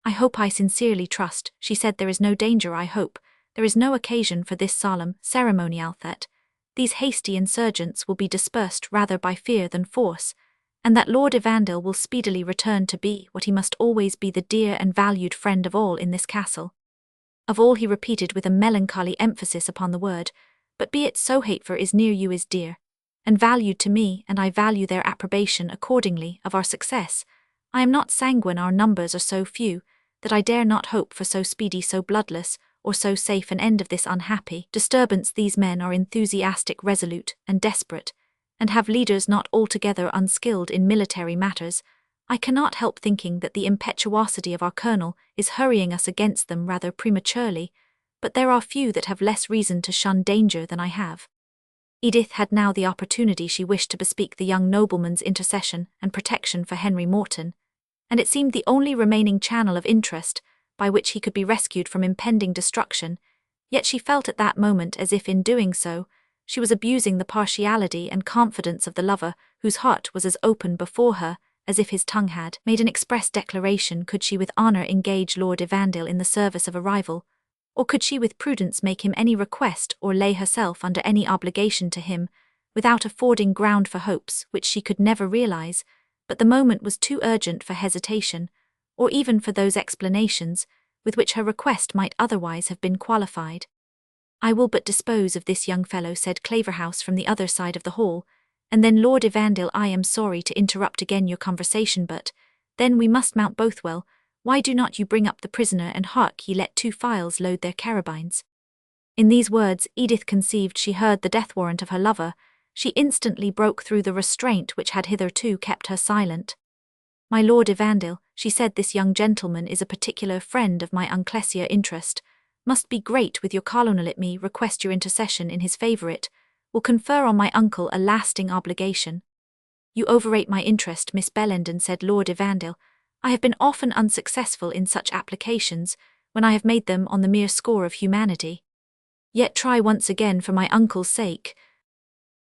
"I hope, I sincerely trust," she said, "there is no danger. I hope there is no occasion for this solemn ceremonial, that these hasty insurgents will be dispersed rather by fear than force, and that Lord Evandale will speedily return to be what he must always be, the dear and valued friend of all in this castle." "Of all," he repeated with a melancholy emphasis upon the word, "but be it so. Hateful is near you, is dear and valued to me, and I value their approbation accordingly. Of our success, I am not sanguine. Our numbers are so few that I dare not hope for so speedy, so bloodless, or so safe an end of this unhappy disturbance. These men are enthusiastic, resolute, and desperate, and have leaders not altogether unskilled in military matters. I cannot help thinking that the impetuosity of our colonel is hurrying us against them rather prematurely, but there are few that have less reason to shun danger than I have." Edith had now the opportunity she wished to bespeak the young nobleman's intercession and protection for Henry Morton, and it seemed the only remaining channel of interest by which he could be rescued from impending destruction. Yet she felt at that moment as if in doing so she was abusing the partiality and confidence of the lover whose heart was as open before her as if his tongue had made an express declaration. Could she with honour engage Lord Evandale in the service of a rival, or could she with prudence make him any request or lay herself under any obligation to him, without affording ground for hopes which she could never realize? But the moment was too urgent for hesitation, or even for those explanations with which her request might otherwise have been qualified. "I will but dispose of this young fellow," said Claverhouse from the other side of the hall, "and then, Lord Evandale, I am sorry to interrupt again your conversation, but then we must mount Bothwell. Why do not you bring up the prisoner, and hark ye, let 2 files load their carabines." In these words Edith conceived she heard the death warrant of her lover. She instantly broke through the restraint which had hitherto kept her silent. "My Lord Evandale," she said, "this young gentleman is a particular friend of my unclesia interest, must be great with your colonel. Let me request your intercession in his favour. It will confer on my uncle a lasting obligation." "You overrate my interest, Miss Bellenden," said Lord Evandale. "I have been often unsuccessful in such applications, when I have made them on the mere score of humanity. Yet try once again for my uncle's sake."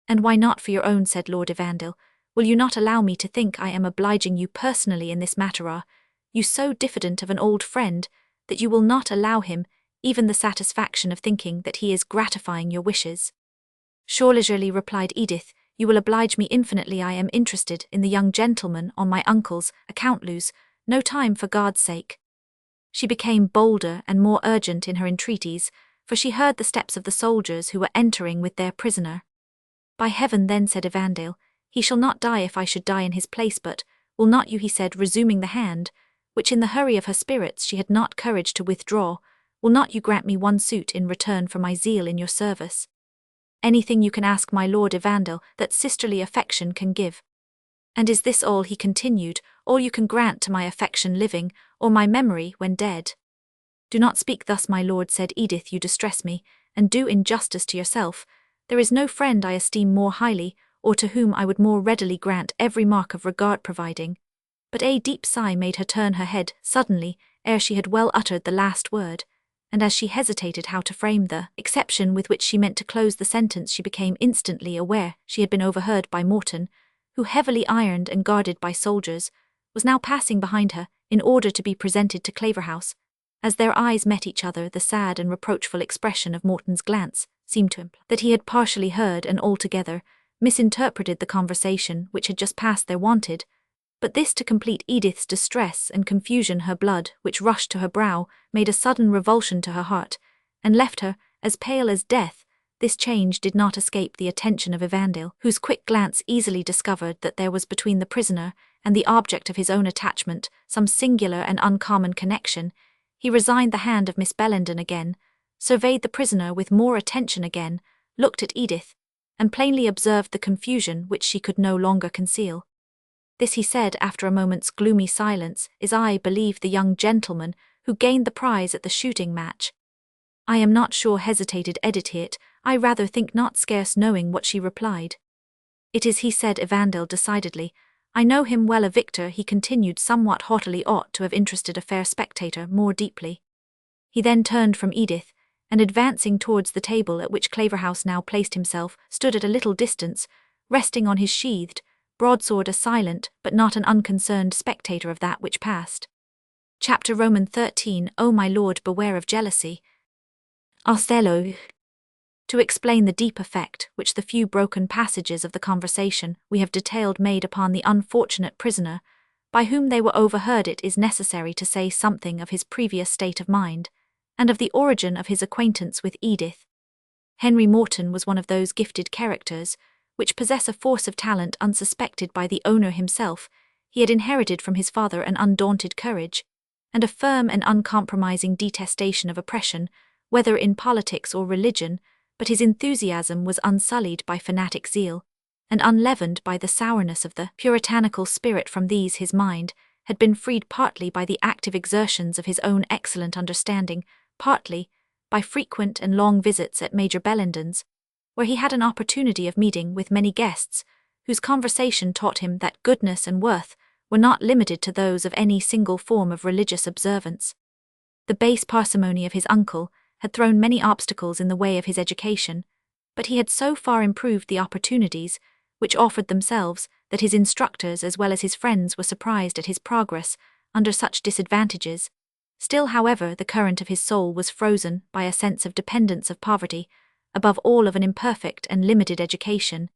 "And why not for your own?" said Lord Evandale. "Will you not allow me to think I am obliging you personally in this matter? Are you so diffident of an old friend that you will not allow him even the satisfaction of thinking that he is gratifying your wishes?" "Sure," leisurely replied Edith, "you will oblige me infinitely. I am interested in the young gentleman on my uncle's account. Lose no time, for God's sake." She became bolder and more urgent in her entreaties, for she heard the steps of the soldiers who were entering with their prisoner. "By heaven, then," said Evandale, "he shall not die if I should die in his place. But will not you," he said, resuming the hand, which in the hurry of her spirits she had not courage to withdraw, "will not you grant me one suit in return for my zeal in your service? Anything you can ask, my Lord Evandale, that sisterly affection can give." "And is this all," he continued, "all you can grant to my affection living, or my memory when dead?" "Do not speak thus, my lord," said Edith, "you distress me, and do injustice to yourself. There is no friend I esteem more highly, or to whom I would more readily grant every mark of regard, providing—" But a deep sigh made her turn her head suddenly, ere she had well uttered the last word, and as she hesitated how to frame the exception with which she meant to close the sentence, she became instantly aware she had been overheard by Morton, who, heavily ironed and guarded by soldiers, was now passing behind her in order to be presented to Claverhouse. As their eyes met each other, the sad and reproachful expression of Morton's glance seemed to imply that he had partially heard and altogether misinterpreted the conversation which had just passed there wanted. But this to complete Edith's distress and confusion. Her blood, which rushed to her brow, made a sudden revulsion to her heart, and left her as pale as death. This change did not escape the attention of Evandale, whose quick glance easily discovered that there was between the prisoner and the object of his own attachment some singular and uncommon connection. He resigned the hand of Miss Bellenden again, surveyed the prisoner with more attention again, looked at Edith, and plainly observed the confusion which she could no longer conceal. "This," he said after a moment's gloomy silence, "is, I believe, the young gentleman who gained the prize at the shooting match." "I am not sure," hesitated Edith. "I rather think not," scarce knowing what she replied. "It is he," said Evandale decidedly. "I know him well. A victor," he continued somewhat haughtily, "ought to have interested a fair spectator more deeply." He then turned from Edith, and advancing towards the table at which Claverhouse now placed himself, stood at a little distance, resting on his sheathed broadsword, a silent but not an unconcerned spectator of that which passed. Chapter Roman 13. O my lord, beware of jealousy. Austere. To explain the deep effect which the few broken passages of the conversation we have detailed made upon the unfortunate prisoner, by whom they were overheard, it is necessary to say something of his previous state of mind, and of the origin of his acquaintance with Edith. Henry Morton was one of those gifted characters which possess a force of talent unsuspected by the owner himself. He had inherited from his father an undaunted courage, and a firm and uncompromising detestation of oppression, whether in politics or religion, but his enthusiasm was unsullied by fanatic zeal, and unleavened by the sourness of the puritanical spirit. From these his mind had been freed partly by the active exertions of his own excellent understanding, partly by frequent and long visits at Major Bellenden's, where he had an opportunity of meeting with many guests, whose conversation taught him that goodness and worth were not limited to those of any single form of religious observance. The base parsimony of his uncle had thrown many obstacles in the way of his education, but he had so far improved the opportunities which offered themselves that his instructors as well as his friends were surprised at his progress under such disadvantages. Still, however, the current of his soul was frozen by a sense of dependence, of poverty, above all of an imperfect and limited education.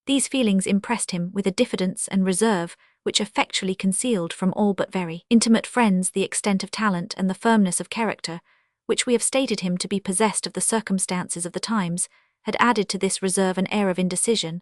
These feelings impressed him with a diffidence and reserve which effectually concealed from all but very intimate friends the extent of talent and the firmness of character, which we have stated him to be possessed of the circumstances of the times, had added to this reserve an air of indecision,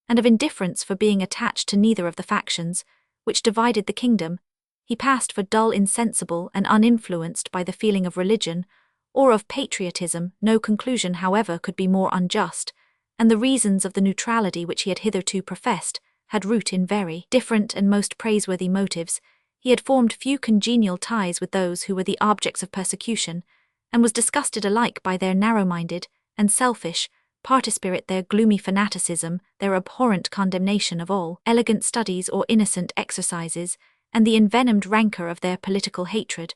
and of indifference for being attached to neither of the factions, which divided the kingdom. He passed for dull, insensible, and uninfluenced by the feeling of religion, or of patriotism. No conclusion, however, could be more unjust, and the reasons of the neutrality which he had hitherto professed had root in very different and most praiseworthy motives. He had formed few congenial ties with those who were the objects of persecution, and was disgusted alike by their narrow-minded and selfish party-spirit, their gloomy fanaticism, their abhorrent condemnation of all elegant studies or innocent exercises, and the envenomed rancour of their political hatred.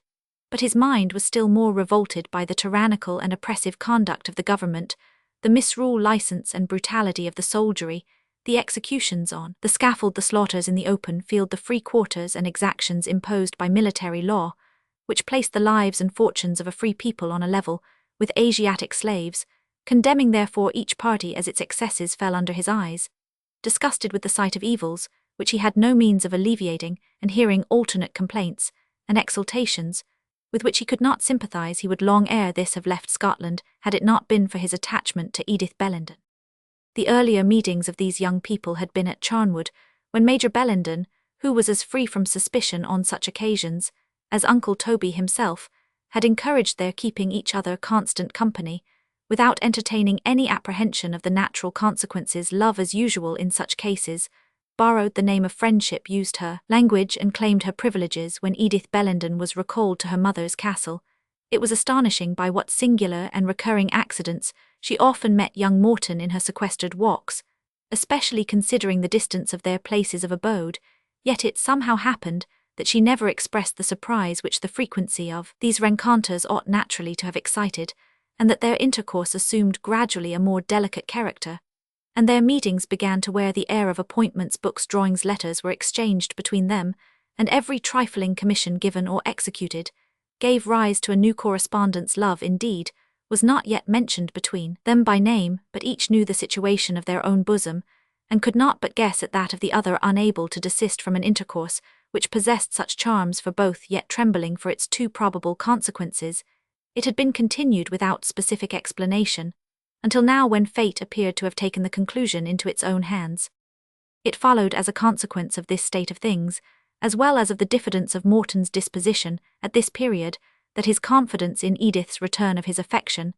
But his mind was still more revolted by the tyrannical and oppressive conduct of the government, the misrule, license, and brutality of the soldiery, the executions on the scaffold, the slaughters in the open field, the free quarters and exactions imposed by military law, which placed the lives and fortunes of a free people on a level with Asiatic slaves, condemning therefore each party as its excesses fell under his eyes. Disgusted with the sight of evils, which he had no means of alleviating, and hearing alternate complaints and exultations, with which he could not sympathize, he would long ere this have left Scotland, had it not been for his attachment to Edith Bellenden. The earlier meetings of these young people had been at Charnwood, when Major Bellenden, who was as free from suspicion on such occasions as Uncle Toby himself, had encouraged their keeping each other constant company, without entertaining any apprehension of the natural consequences. Love, as usual in such cases, borrowed the name of friendship, used her language, and claimed her privileges. When Edith Bellenden was recalled to her mother's castle, it was astonishing by what singular and recurring accidents she often met young Morton in her sequestered walks, especially considering the distance of their places of abode. Yet it somehow happened that she never expressed the surprise which the frequency of these rencontres ought naturally to have excited, and that their intercourse assumed gradually a more delicate character, and their meetings began to wear the air of appointments. Books, drawings, letters were exchanged between them, and every trifling commission given or executed gave rise to a new correspondence. Love, indeed, was not yet mentioned between them by name, but each knew the situation of their own bosom, and could not but guess at that of the other, unable to desist from an intercourse which possessed such charms for both, yet trembling for its too probable consequences. It had been continued without specific explanation, until now, when fate appeared to have taken the conclusion into its own hands. It followed as a consequence of this state of things, as well as of the diffidence of Morton's disposition at this period, that his confidence in Edith's return of his affection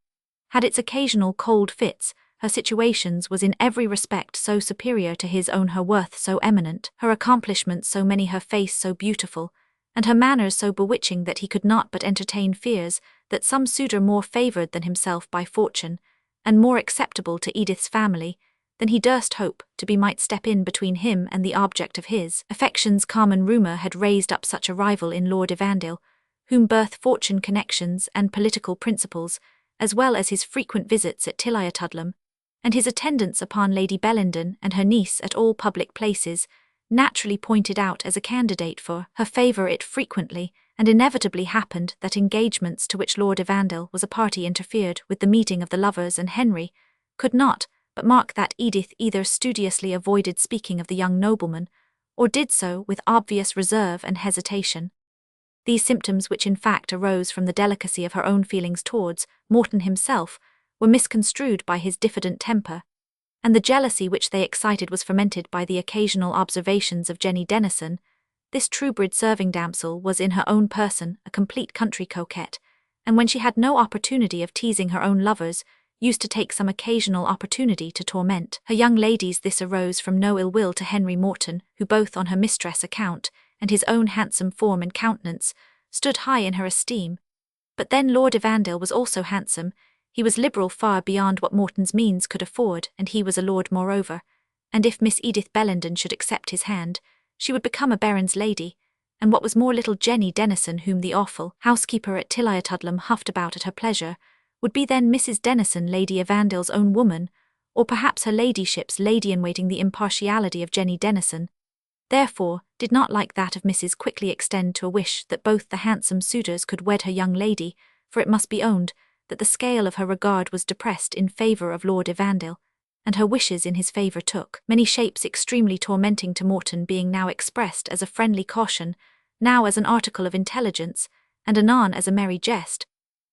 had its occasional cold fits. Her situations was in every respect so superior to his own, her worth so eminent, her accomplishments so many, her face so beautiful, and her manners so bewitching, that he could not but entertain fears that some suitor more favoured than himself by fortune, and more acceptable to Edith's family than he durst hope to be, might step in between him and the object of his affections. Common rumour had raised up such a rival in Lord Evandale, whom birth, fortune, connections, and political principles, as well as his frequent visits at Tilliatudlem, and his attendance upon Lady Bellenden and her niece at all public places, naturally pointed out as a candidate for her favour. It frequently and inevitably happened that engagements to which Lord Evandale was a party interfered with the meeting of the lovers, and Henry could not but mark that Edith either studiously avoided speaking of the young nobleman, or did so with obvious reserve and hesitation. These symptoms, which in fact arose from the delicacy of her own feelings towards Morton himself, were misconstrued by his diffident temper, and the jealousy which they excited was fermented by the occasional observations of Jenny Denison. This true-bred serving damsel was in her own person a complete country coquette, and when she had no opportunity of teasing her own lovers, used to take some occasional opportunity to torment her young ladies. This arose from no ill will to Henry Morton, who both on her mistress' account and his own handsome form and countenance stood high in her esteem. But then Lord Evandale was also handsome. He was liberal far beyond what Morton's means could afford, and he was a lord moreover, and if Miss Edith Bellenden should accept his hand, she would become a baron's lady, and what was more, little Jenny Denison, whom the awful housekeeper at Tilliatudlem huffed about at her pleasure, would be then Mrs. Denison, Lady Evandale's own woman, or perhaps her ladyship's lady-in-waiting. The impartiality of Jenny Denison, therefore, did not, like that of Mrs. quickly extend to a wish that both the handsome suitors could wed her young lady, for it must be owned that the scale of her regard was depressed in favour of Lord Evandale, and her wishes in his favour took many shapes extremely tormenting to Morton, being now expressed as a friendly caution, now as an article of intelligence, and anon as a merry jest,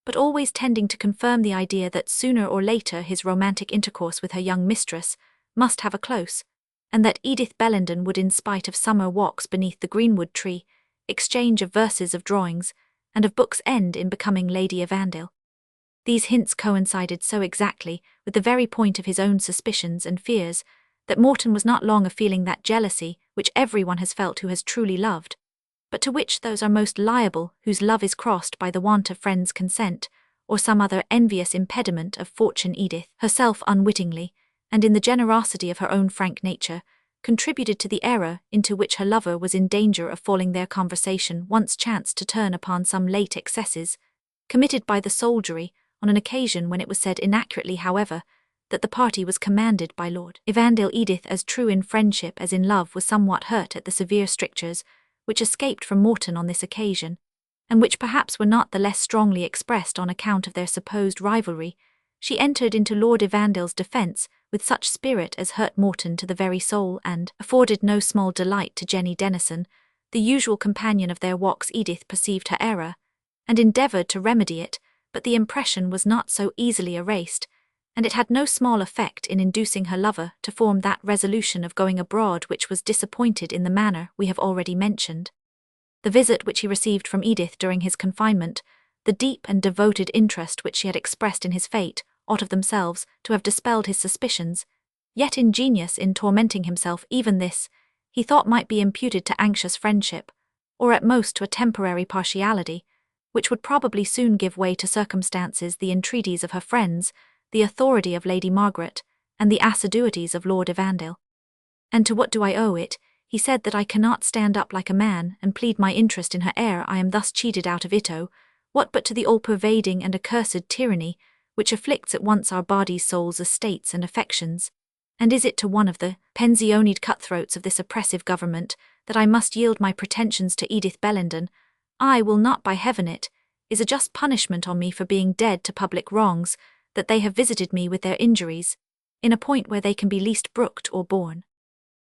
but always tending to confirm the idea that sooner or later his romantic intercourse with her young mistress must have a close, and that Edith Bellenden would, in spite of summer walks beneath the greenwood tree, exchange of verses, of drawings, and of books, end in becoming Lady Evandale. These hints coincided so exactly with the very point of his own suspicions and fears that Morton was not long of feeling that jealousy which everyone has felt who has truly loved, but to which those are most liable whose love is crossed by the want of friends' consent, or some other envious impediment of fortune. Edith herself unwittingly, and in the generosity of her own frank nature, contributed to the error into which her lover was in danger of falling. Their conversation once chanced to turn upon some late excesses, committed by the soldiery, on an occasion when it was said inaccurately, however, that the party was commanded by Lord Evandale. Edith, as true in friendship as in love, was somewhat hurt at the severe strictures which escaped from Morton on this occasion, and which perhaps were not the less strongly expressed on account of their supposed rivalry. She entered into Lord Evandale's defence with such spirit as hurt Morton to the very soul, and afforded no small delight to Jenny Denison, the usual companion of their walks. Edith perceived her error, and endeavoured to remedy it, but the impression was not so easily erased, and it had no small effect in inducing her lover to form that resolution of going abroad which was disappointed in the manner we have already mentioned. The visit which he received from Edith during his confinement, the deep and devoted interest which she had expressed in his fate, ought of themselves to have dispelled his suspicions, yet ingenious in tormenting himself, even this, he thought, might be imputed to anxious friendship, or at most to a temporary partiality, which would probably soon give way to circumstances, the entreaties of her friends, the authority of Lady Margaret, and the assiduities of Lord Evandale. And to what do I owe it? He said that I cannot stand up like a man and plead my interest in her ere I am thus cheated out of it. Oh, what but to the all-pervading and accursed tyranny, which afflicts at once our bodies, souls, estates, and affections? And is it to one of the pensionied cutthroats of this oppressive government that I must yield my pretensions to Edith Bellenden? I will not, by heaven. It is a just punishment on me for being dead to public wrongs, that they have visited me with their injuries, in a point where they can be least brooked or borne.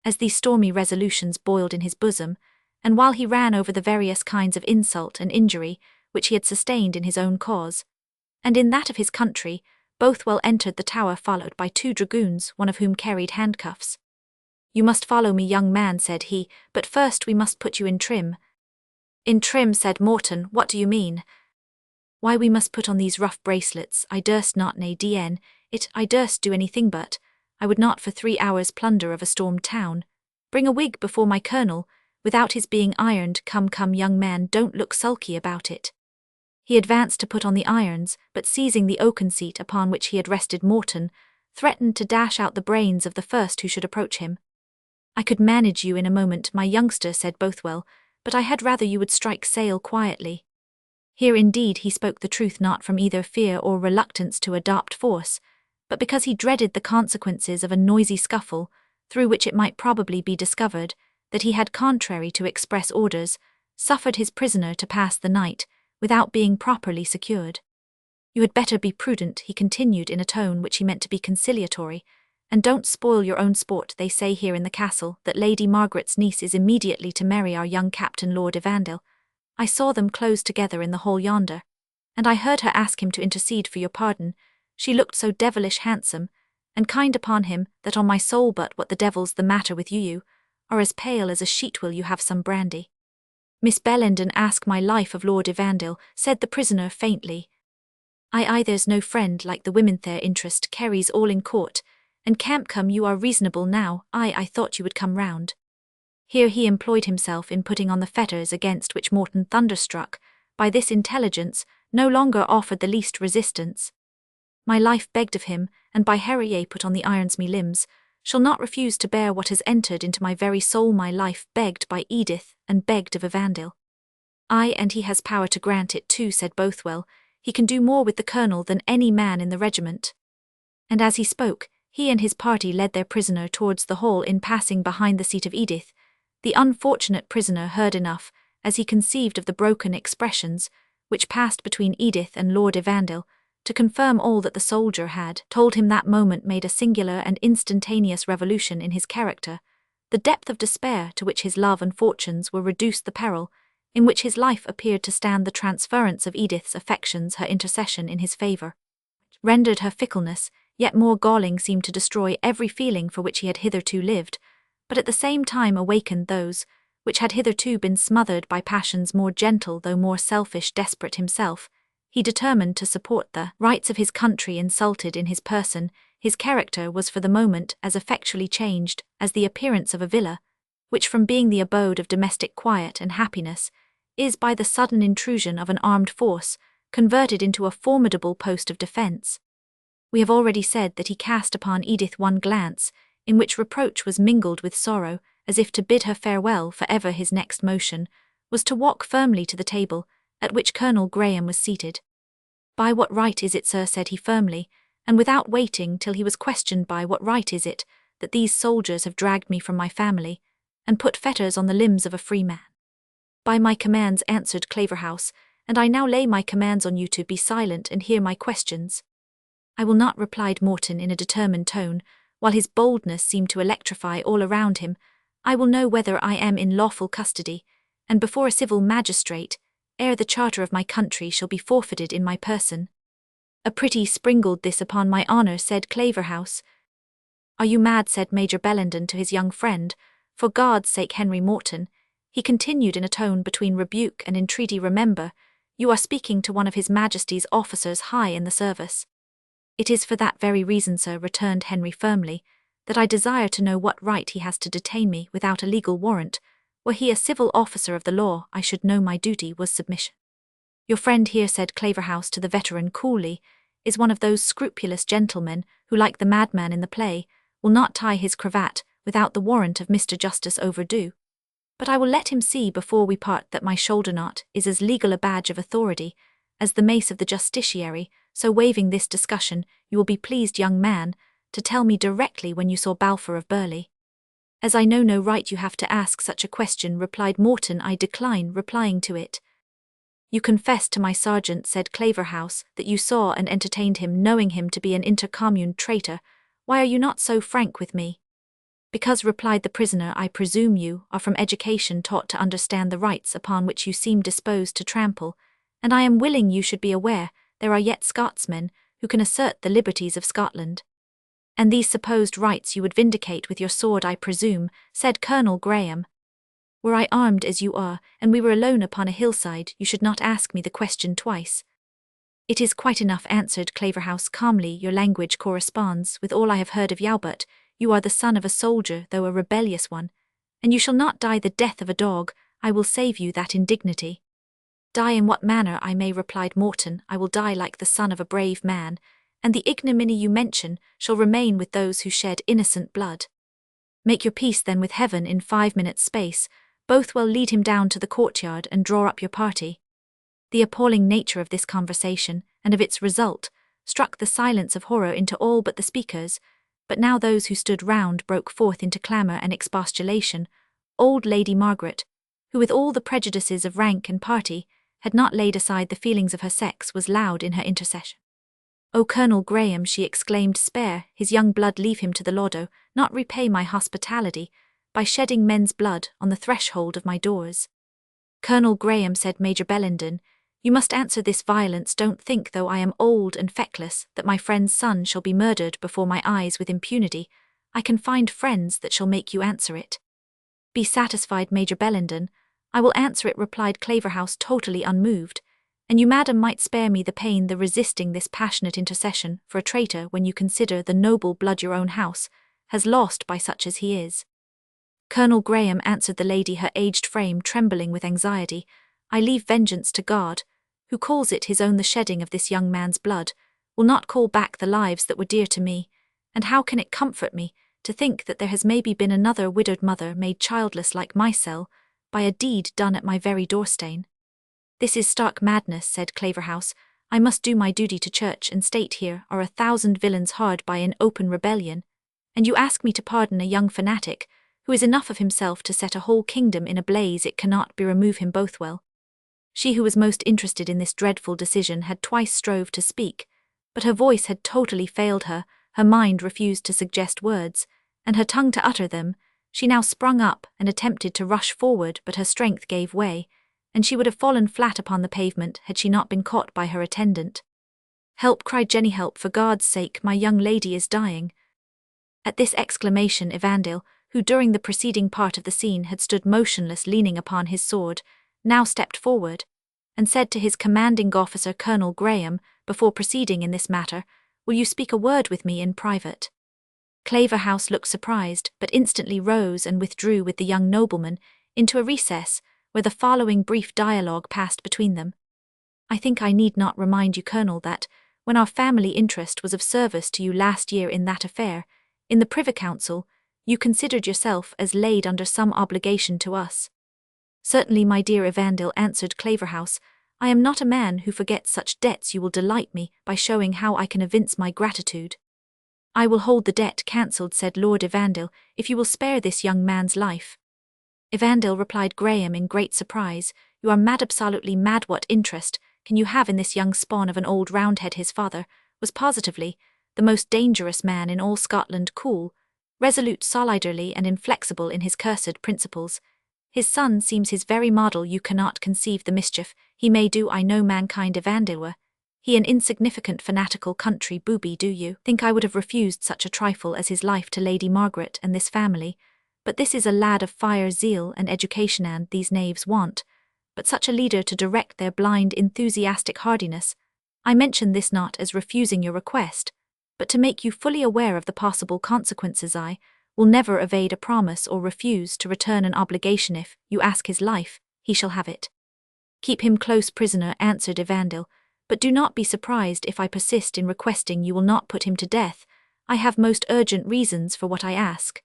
As these stormy resolutions boiled in his bosom, and while he ran over the various kinds of insult and injury which he had sustained in his own cause, and in that of his country, Bothwell entered the tower followed by 2 dragoons, one of whom carried handcuffs. "You must follow me, young man," said he, "but first we must put you in trim." "In trim," said Morton, "what do you mean?" "Why, we must put on these rough bracelets. I durst not, nay, dn it, I durst do anything, but I would not for 3 hours plunder of a stormed town. Bring a wig before my colonel, without his being ironed. Come, young man, don't look sulky about it." He advanced to put on the irons, but seizing the oaken seat upon which he had rested Morton, threatened to dash out the brains of the first who should approach him. "I could manage you in a moment, my youngster," said Bothwell, "but I had rather you would strike sail quietly." Here indeed he spoke the truth, not from either fear or reluctance to adopt force, but because he dreaded the consequences of a noisy scuffle, through which it might probably be discovered that he had, contrary to express orders, suffered his prisoner to pass the night without being properly secured. "You had better be prudent," he continued in a tone which he meant to be conciliatory, "and don't spoil your own sport. They say here in the castle that Lady Margaret's niece is immediately to marry our young captain Lord Evandale. I saw them close together in the hall yonder, and I heard her ask him to intercede for your pardon. She looked so devilish handsome and kind upon him that on my soul, but what the devil's the matter with you? You are as pale as a sheet. Will you have some brandy?" "Miss Bellenden ask my life of Lord Evandale," said the prisoner faintly. "I there's no friend like the women. Their interest carries all in court, and come, you are reasonable now. I thought you would come round." Here he employed himself in putting on the fetters, against which Morton, thunderstruck by this intelligence, no longer offered the least resistance. "My life begged of him, and by Herrier put on the irons me limbs, shall not refuse to bear what has entered into my very soul. My life begged by Edith, and begged of Evandale." "Ay, and he has power to grant it too," said Bothwell. "He can do more with the colonel than any man in the regiment." And as he spoke, he and his party led their prisoner towards the hall. In passing behind the seat of Edith, the unfortunate prisoner heard enough, as he conceived of the broken expressions which passed between Edith and Lord Evandale, to confirm all that the soldier had told him that moment made a singular and instantaneous revolution in his character. The depth of despair to which his love and fortunes were reduced, the peril in which his life appeared to stand, the transference of Edith's affections, her intercession in his favour, rendered her fickleness yet more galling, seemed to destroy every feeling for which he had hitherto lived, but at the same time awakened those which had hitherto been smothered by passions more gentle though more selfish. Desperate himself, he determined to support the rights of his country insulted in his person. His character was for the moment as effectually changed as the appearance of a villa, which from being the abode of domestic quiet and happiness, is by the sudden intrusion of an armed force converted into a formidable post of defence. We have already said that he cast upon Edith one glance, in which reproach was mingled with sorrow, as if to bid her farewell for ever. His next motion was to walk firmly to the table, at which Colonel Graham was seated. "By what right is it, sir," said he firmly, and without waiting till he was questioned, "by what right is it that these soldiers have dragged me from my family, and put fetters on the limbs of a free man?" "By my commands," answered Claverhouse, "and I now lay my commands on you to be silent and hear my questions." "I will not," replied Morton in a determined tone, while his boldness seemed to electrify all around him. "I will know whether I am in lawful custody, and before a civil magistrate, ere the charter of my country shall be forfeited in my person." "A pretty springled this, upon my honour," said Claverhouse. "Are you mad?" said Major Bellenden to his young friend. "For God's sake, Henry Morton," he continued in a tone between rebuke and entreaty, "remember, you are speaking to one of His Majesty's officers high in the service." "It is for that very reason, sir," returned Henry firmly, "that I desire to know what right he has to detain me without a legal warrant. Were he a civil officer of the law, I should know my duty was submission." "Your friend here," said Claverhouse to the veteran coolly, "is one of those scrupulous gentlemen who, like the madman in the play, will not tie his cravat without the warrant of Mr. Justice Overdue. But I will let him see before we part that my shoulder knot is as legal a badge of authority as the mace of the justiciary, so waiving this discussion, you will be pleased, young man, to tell me directly when you saw Balfour of Burley." "As I know no right you have to ask such a question," replied Morton, "I decline replying to it." "You confessed to my sergeant," said Claverhouse, "that you saw and entertained him, knowing him to be an intercommune traitor. Why are you not so frank with me?" "Because," replied the prisoner, "I presume you are from education taught to understand the rights upon which you seem disposed to trample, and I am willing you should be aware there are yet Scotsmen who can assert the liberties of Scotland." "And these supposed rights you would vindicate with your sword, I presume," said Colonel Graham. "Were I armed as you are, and we were alone upon a hillside, you should not ask me the question twice." "It is quite enough," answered Claverhouse calmly, "your language corresponds with all I have heard of you, but you are the son of a soldier, though a rebellious one, and you shall not die the death of a dog. I will save you that indignity." "Die in what manner I may," replied Morton, "I will die like the son of a brave man, and the ignominy you mention shall remain with those who shed innocent blood." "Make your peace then with heaven in 5 minutes' space. Both will lead him down to the courtyard and draw up your party." The appalling nature of this conversation, and of its result, struck the silence of horror into all but the speakers, but now those who stood round broke forth into clamour and expostulation. Old Lady Margaret, who with all the prejudices of rank and party had not laid aside the feelings of her sex, was loud in her intercession. "O Colonel Graham," she exclaimed, "spare his young blood, leave him to the Lordo, not repay my hospitality by shedding men's blood on the threshold of my doors." "Colonel Graham," said Major Bellenden, "you must answer this violence. Don't think, though I am old and feckless, that my friend's son shall be murdered before my eyes with impunity. I can find friends that shall make you answer it." "Be satisfied, Major Bellenden. I will answer it," replied Claverhouse, totally unmoved. "And you, madam, might spare me the pain the resisting this passionate intercession for a traitor when you consider the noble blood your own house has lost by such as he is." "Colonel Graham," answered the lady, her aged frame trembling with anxiety, "I leave vengeance to God, who calls it his own. The shedding of this young man's blood will not call back the lives that were dear to me, and how can it comfort me to think that there has maybe been another widowed mother made childless like myself by a deed done at my very doorstone?" "This is stark madness," said Claverhouse. "I must do my duty to church and state. Here are 1,000 villains hard by in open rebellion, and you ask me to pardon a young fanatic who is enough of himself to set a whole kingdom in a blaze. It cannot be. Remove him both." Well, she who was most interested in this dreadful decision had twice strove to speak, But her voice had totally failed her, her mind refused to suggest words, and her tongue to utter them. She now sprung up and attempted to rush forward, but her strength gave way, and she would have fallen flat upon the pavement had she not been caught by her attendant. "Help!" cried Jenny. "Help, for God's sake, my young lady is dying." At this exclamation Evandale, who during the preceding part of the scene had stood motionless leaning upon his sword, now stepped forward, and said to his commanding officer Colonel Graham, before proceeding in this matter, "Will you speak a word with me in private?" Claverhouse looked surprised, but instantly rose and withdrew with the young nobleman into a recess, where the following brief dialogue passed between them. "I think I need not remind you, Colonel, that, when our family interest was of service to you last year in that affair, in the Privy Council, you considered yourself as laid under some obligation to us." "Certainly, my dear Evandale," answered Claverhouse, "I am not a man who forgets such debts. You will delight me by showing how I can evince my gratitude." "I will hold the debt cancelled," said Lord Evandale, "if you will spare this young man's life." "Evandale," replied Graham in great surprise, "you are mad, absolutely mad. What interest can you have in this young spawn of an old Roundhead? His father was positively the most dangerous man in all Scotland, cool, resolute, solidly and inflexible in his cursed principles. His son seems his very model. You cannot conceive the mischief he may do. I know mankind, Evandale, were he an insignificant fanatical country booby. Do you think I would have refused such a trifle as his life to Lady Margaret and this family? But this is a lad of fire, zeal and education, and these knaves want but such a leader to direct their blind enthusiastic hardiness. I mention this not as refusing your request, but to make you fully aware of the possible consequences. I will never evade a promise or refuse to return an obligation. If you ask his life, he shall have it." "Keep him close prisoner," answered Evandale, "but do not be surprised if I persist in requesting you will not put him to death. I have most urgent reasons for what I ask."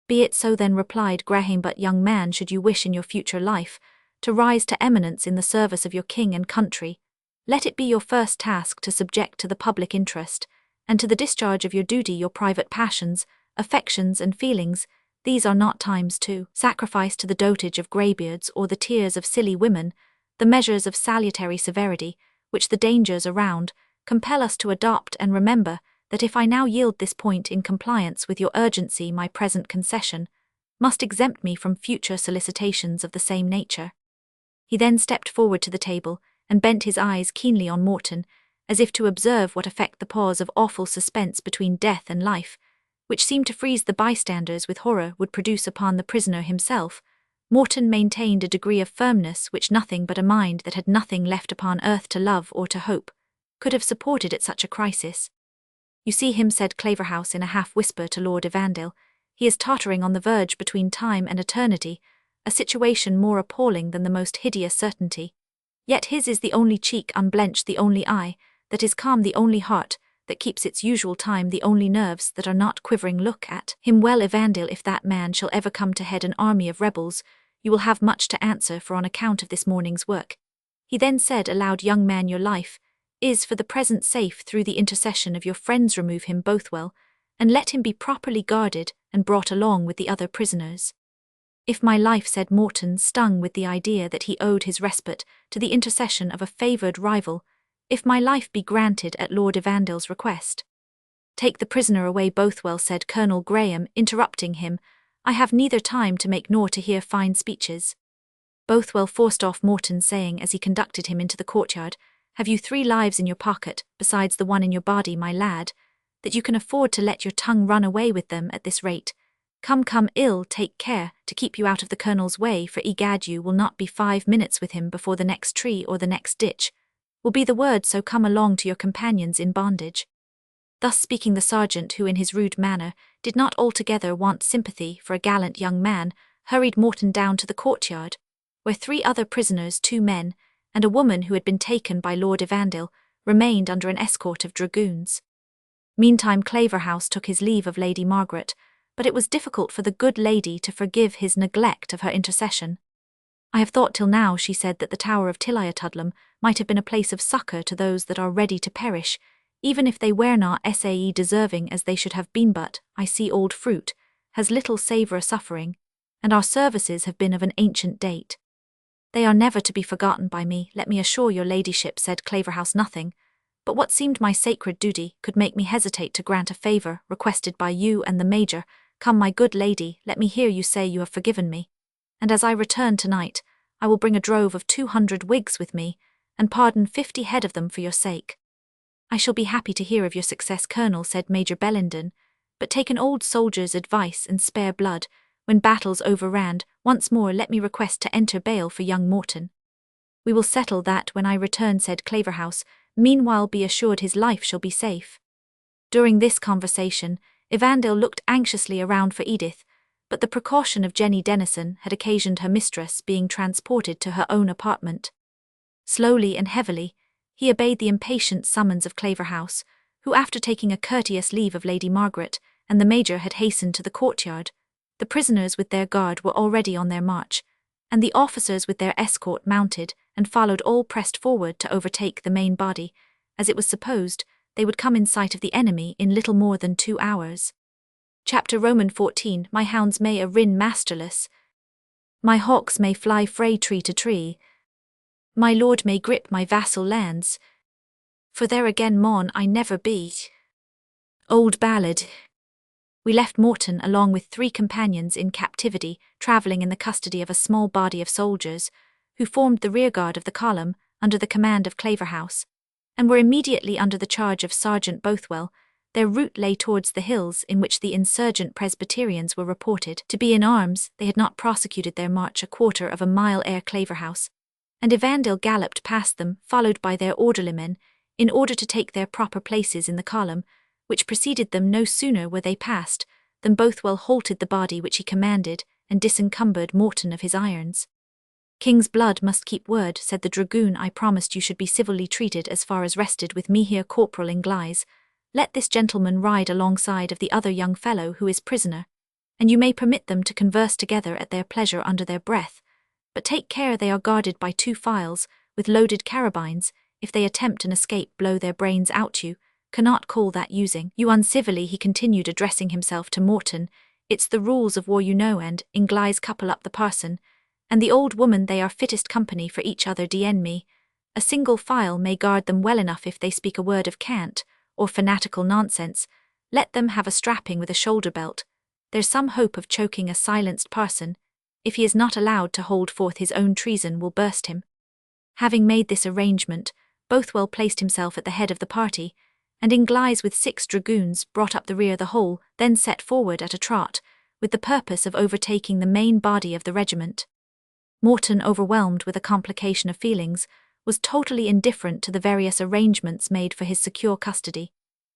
"Be it so then," replied Graham, "but young man, should you wish in your future life to rise to eminence in the service of your king and country, let it be your first task to subject to the public interest, and to the discharge of your duty, your private passions, affections and feelings. These are not times to sacrifice to the dotage of greybeards or the tears of silly women. The measures of salutary severity, which the dangers around compel us to adopt, and remember that if I now yield this point in compliance with your urgency, my present concession must exempt me from future solicitations of the same nature." He then stepped forward to the table and bent his eyes keenly on Morton, as if to observe what effect the pause of awful suspense between death and life, which seemed to freeze the bystanders with horror, would produce upon the prisoner himself. Morton maintained a degree of firmness which nothing but a mind that had nothing left upon earth to love or to hope could have supported at such a crisis. "You see him," said Claverhouse in a half-whisper to Lord Evandale. "He is tottering on the verge between time and eternity, a situation more appalling than the most hideous certainty. Yet his is the only cheek unblenched, the only eye that is calm, the only heart that keeps its usual time, the only nerves that are not quivering. Look at him well, Evandale. If that man shall ever come to head an army of rebels, you will have much to answer for on account of this morning's work." He then said aloud, "Young man, your life is for the present safe through the intercession of your friends. Remove him Bothwell, and let him be properly guarded and brought along with the other prisoners." "If my life," said Morton, stung with the idea that he owed his respite to the intercession of a favoured rival, "if my life be granted at Lord Evandale's request." "Take the prisoner away, Bothwell," said Colonel Graham, interrupting him. "I have neither time to make nor to hear fine speeches." Bothwell forced off Morton, saying as he conducted him into the courtyard, "Have you 3 lives in your pocket, besides the one in your body, my lad, that you can afford to let your tongue run away with them at this rate? Come, ill, take care to keep you out of the Colonel's way, for egad you will not be 5 minutes with him before the next tree or the next ditch will be the word, so come along to your companions in bondage." Thus speaking, the sergeant, who in his rude manner did not altogether want sympathy for a gallant young man, hurried Morton down to the courtyard, where 3 other prisoners, 2 men, and a woman who had been taken by Lord Evandale, remained under an escort of dragoons. Meantime Claverhouse took his leave of Lady Margaret, but it was difficult for the good lady to forgive his neglect of her intercession. "I have thought till now," she said, "that the Tower of Tilliatudlem might have been a place of succour to those that are ready to perish, even if they were not sae deserving as they should have been. But I see old fruit has little savour of suffering, and our services have been of an ancient date. They are never to be forgotten by me, let me assure your ladyship," said Claverhouse. "Nothing but what seemed my sacred duty could make me hesitate to grant a favour requested by you and the Major. Come, my good lady, let me hear you say you have forgiven me. And as I return tonight, I will bring a drove of 200 Whigs with me, and pardon 50 head of them for your sake. I shall be happy to hear of your success, Colonel, said Major Bellenden, but take an old soldier's advice and spare blood. When battle's overrun, once more let me request to enter bail for young Morton. We will settle that when I return, said Claverhouse. Meanwhile be assured his life shall be safe. During this conversation, Evandale looked anxiously around for Edith, but the precaution of Jenny Dennison had occasioned her mistress being transported to her own apartment. Slowly and heavily, he obeyed the impatient summons of Claverhouse, who, after taking a courteous leave of Lady Margaret and the Major, had hastened to the courtyard. The prisoners with their guard were already on their march, and the officers with their escort mounted and followed all pressed forward to overtake the main body. As it was supposed, they would come in sight of the enemy in little more than 2 hours. Chapter Roman 14. My hounds may rin masterless. My hawks may fly frae tree to tree. My lord may grip my vassal lands. For there again maun I never be. Old Ballad. We left Morton along with 3 companions in captivity, travelling in the custody of a small body of soldiers, who formed the rearguard of the column under the command of Claverhouse, and were immediately under the charge of Sergeant Bothwell. Their route lay towards the hills in which the insurgent Presbyterians were reported to be in arms. They had not prosecuted their march a quarter of a mile ere Claverhouse and Evandale galloped past them, followed by their orderlymen, in order to take their proper places in the column, which preceded them. No sooner were they past than Bothwell halted the body which he commanded and disencumbered Morton of his irons. King's blood must keep word, said the dragoon. I promised you should be civilly treated as far as rested with me here, Corporal Inglis. Let this gentleman ride alongside of the other young fellow who is prisoner, and you may permit them to converse together at their pleasure under their breath, but take care they are guarded by 2 files, with loaded carabines. If they attempt an escape, blow their brains out. You cannot call that using you uncivilly, he continued, addressing himself to Morton. It's the rules of war, you know, and Inglis couple up the parson and the old woman, they are fittest company for each other. D'en me. A single file may guard them well enough if they speak a word of cant or fanatical nonsense. Let them have a strapping with a shoulder belt. There's some hope of choking a silenced parson. If he is not allowed to hold forth, his own treason will burst him. Having made this arrangement, Bothwell placed himself at the head of the party, and Inglis with 6 dragoons brought up the rear. The whole then set forward at a trot, with the purpose of overtaking the main body of the regiment. Morton, overwhelmed with a complication of feelings, was totally indifferent to the various arrangements made for his secure custody,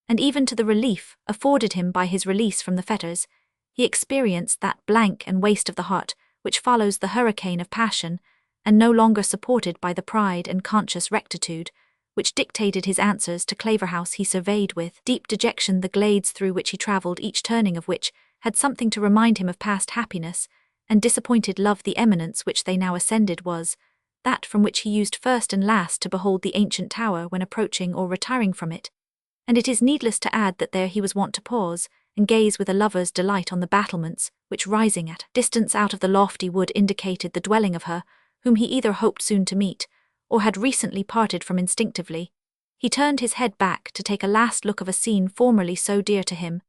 and even to the relief afforded him by his release from the fetters. He experienced that blank and waste of the heart which follows the hurricane of passion, and no longer supported by the pride and conscious rectitude which dictated his answers to Claverhouse, he surveyed with deep dejection the glades through which he travelled, each turning of which had something to remind him of past happiness and disappointed love. The eminence which they now ascended was that from which he used first and last to behold the ancient tower when approaching or retiring from it, and it is needless to add that there he was wont to pause and gaze with a lover's delight on the battlements which, rising at distance out of the lofty wood, indicated the dwelling of her whom he either hoped soon to meet or had recently parted from. Instinctively he turned his head back to take a last look of a scene formerly so dear to him,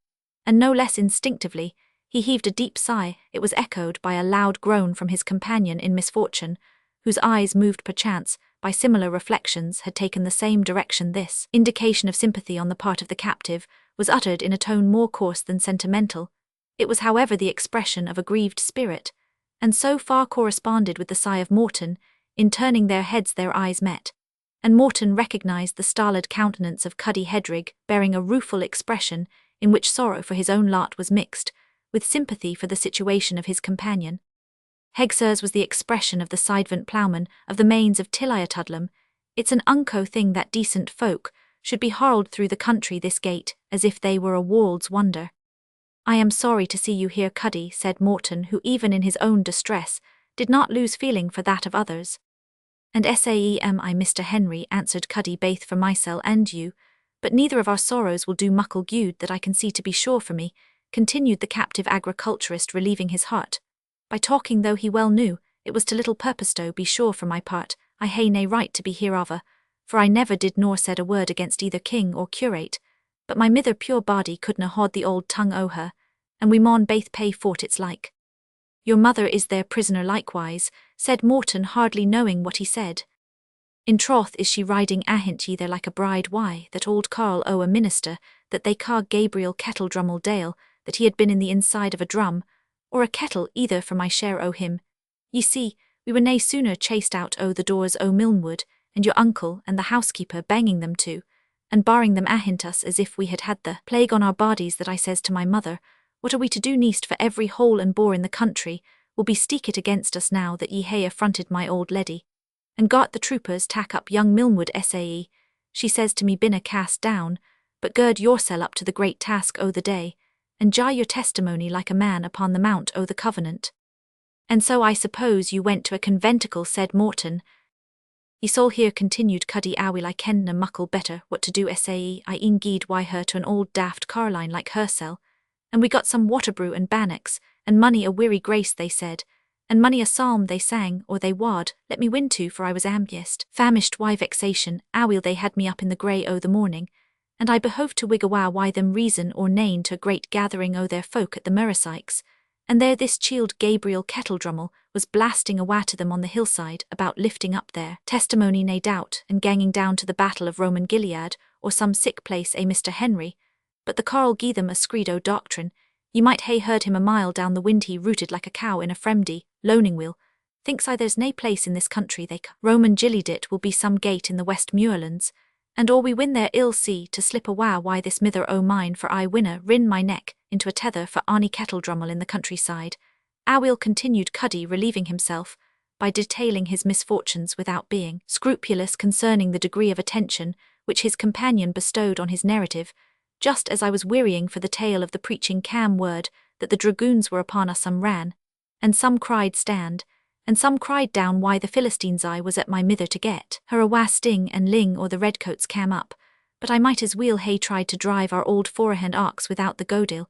and no less instinctively he heaved a deep sigh. It was echoed by a loud groan from his companion in misfortune, whose eyes, moved perchance by similar reflections, had taken the same direction. This indication of sympathy on the part of the captive was uttered in a tone more coarse than sentimental. It was, however, the expression of a grieved spirit, and so far corresponded with the sigh of Morton. In turning their heads their eyes met, and Morton recognized the stolid countenance of Cuddy Hedrig, bearing a rueful expression in which sorrow for his own lot was mixed with sympathy for the situation of his companion. Hegser's was the expression of the sidevant ploughman of the mains of Tilliatudlem. It's an unco thing that decent folk should be harled through the country this gate, as if they were a world's wonder. I am sorry to see you here, Cuddy, said Morton, who even in his own distress did not lose feeling for that of others. And saem I, Mr. Henry, answered Cuddy, baith for mysel and you, but neither of our sorrows will do muckle good that I can see, to be sure for me, continued the captive agriculturist, relieving his heart by talking, though he well knew it was to little purpose. To be sure for my part, I hae nae right to be here of a, for I never did nor said a word against either king or curate, but my mither pure body couldna haud the old tongue o' her, and we maun baith pay for't its like. Your mother is their prisoner likewise, said Morton, hardly knowing what he said. In troth is she riding ahint ye there like a bride. Why, that old carl o' a minister, that they ca' Gabriel Kettledrummel Dale, that he had been in the inside of a drum, or a kettle either for my share o' him. Ye see, we were nae sooner chased out o' the doors o' Milnwood, and your uncle and the housekeeper banging them to, and barring them ahint us as if we had had the plague on our bodies, that I says to my mother, what are we to do neist, for every hole and bore in the country will be steekit against us now that ye hae affronted my old leddy, and got the troopers tack up young Milnwood sae, she says to me binna cast down, but gird yoursel up to the great task o' the day, and jar your testimony like a man upon the mount o' the covenant. And so I suppose you went to a conventicle, said Morton. Ye saul here, continued Cuddy Awil, I kenna muckle better what to do sae, I indeed why her to an old daft carline like hersel, and we got some waterbrew and bannocks, and money a weary grace they said, and money a psalm they sang, or they wad, let me win to, for I was ambiest, famished, why vexation, Awil they had me up in the grey o' the morning, and I behoved to wiggawa why them reason or nane to a great gathering o' their folk at the Murrasykes, and there this chield Gabriel Kettledrummel was blasting awa to them on the hillside about lifting up their testimony nae doubt, and ganging down to the battle of Roman Gilead, or some sick place Mr. Henry, but the carl gie them a screed o' doctrine, ye might hae heard him a mile down the wind, he rooted like a cow in a fremdy, loaning wheel. Thinks I there's nae place in this country they Roman Gilead it will be some gate in the West Muirlands, and or we win there ill see to slip awa why this mither o' mine, for I winna rin my neck into a tether for Arnie Kettledrummel in the countryside. Awil, continued Cuddy, relieving himself by detailing his misfortunes without being scrupulous concerning the degree of attention which his companion bestowed on his narrative, just as I was wearying for the tale of the preaching cam word that the dragoons were upon us, some ran, and some cried stand, and some cried down why the Philistines I was at my mither to get her awa sting and ling or the redcoats cam up, but I might as weel hae tried to drive our old forehand ox without the godale.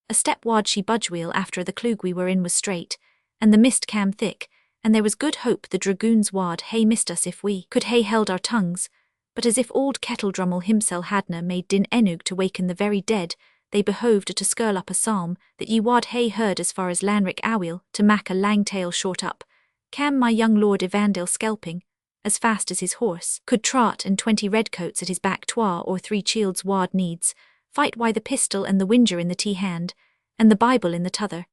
A step wad she budgewheel after the clug we were in was straight, and the mist cam thick, and there was good hope the dragoons wad hae missed us if we could hae held our tongues, but as if old Kettledrummel himsel hadna made din enug to waken the very dead, they behoved to skirl up a psalm that ye wad hae heard as far as Lanrick Awil, to mak a lang tale short up, cam my young Lord Evandale skelping, as fast as his horse could trot, and 20 redcoats at his back, twa or 3 chields wad needs, fight why the pistol and the whinger in the tea hand, and the Bible in the t'other,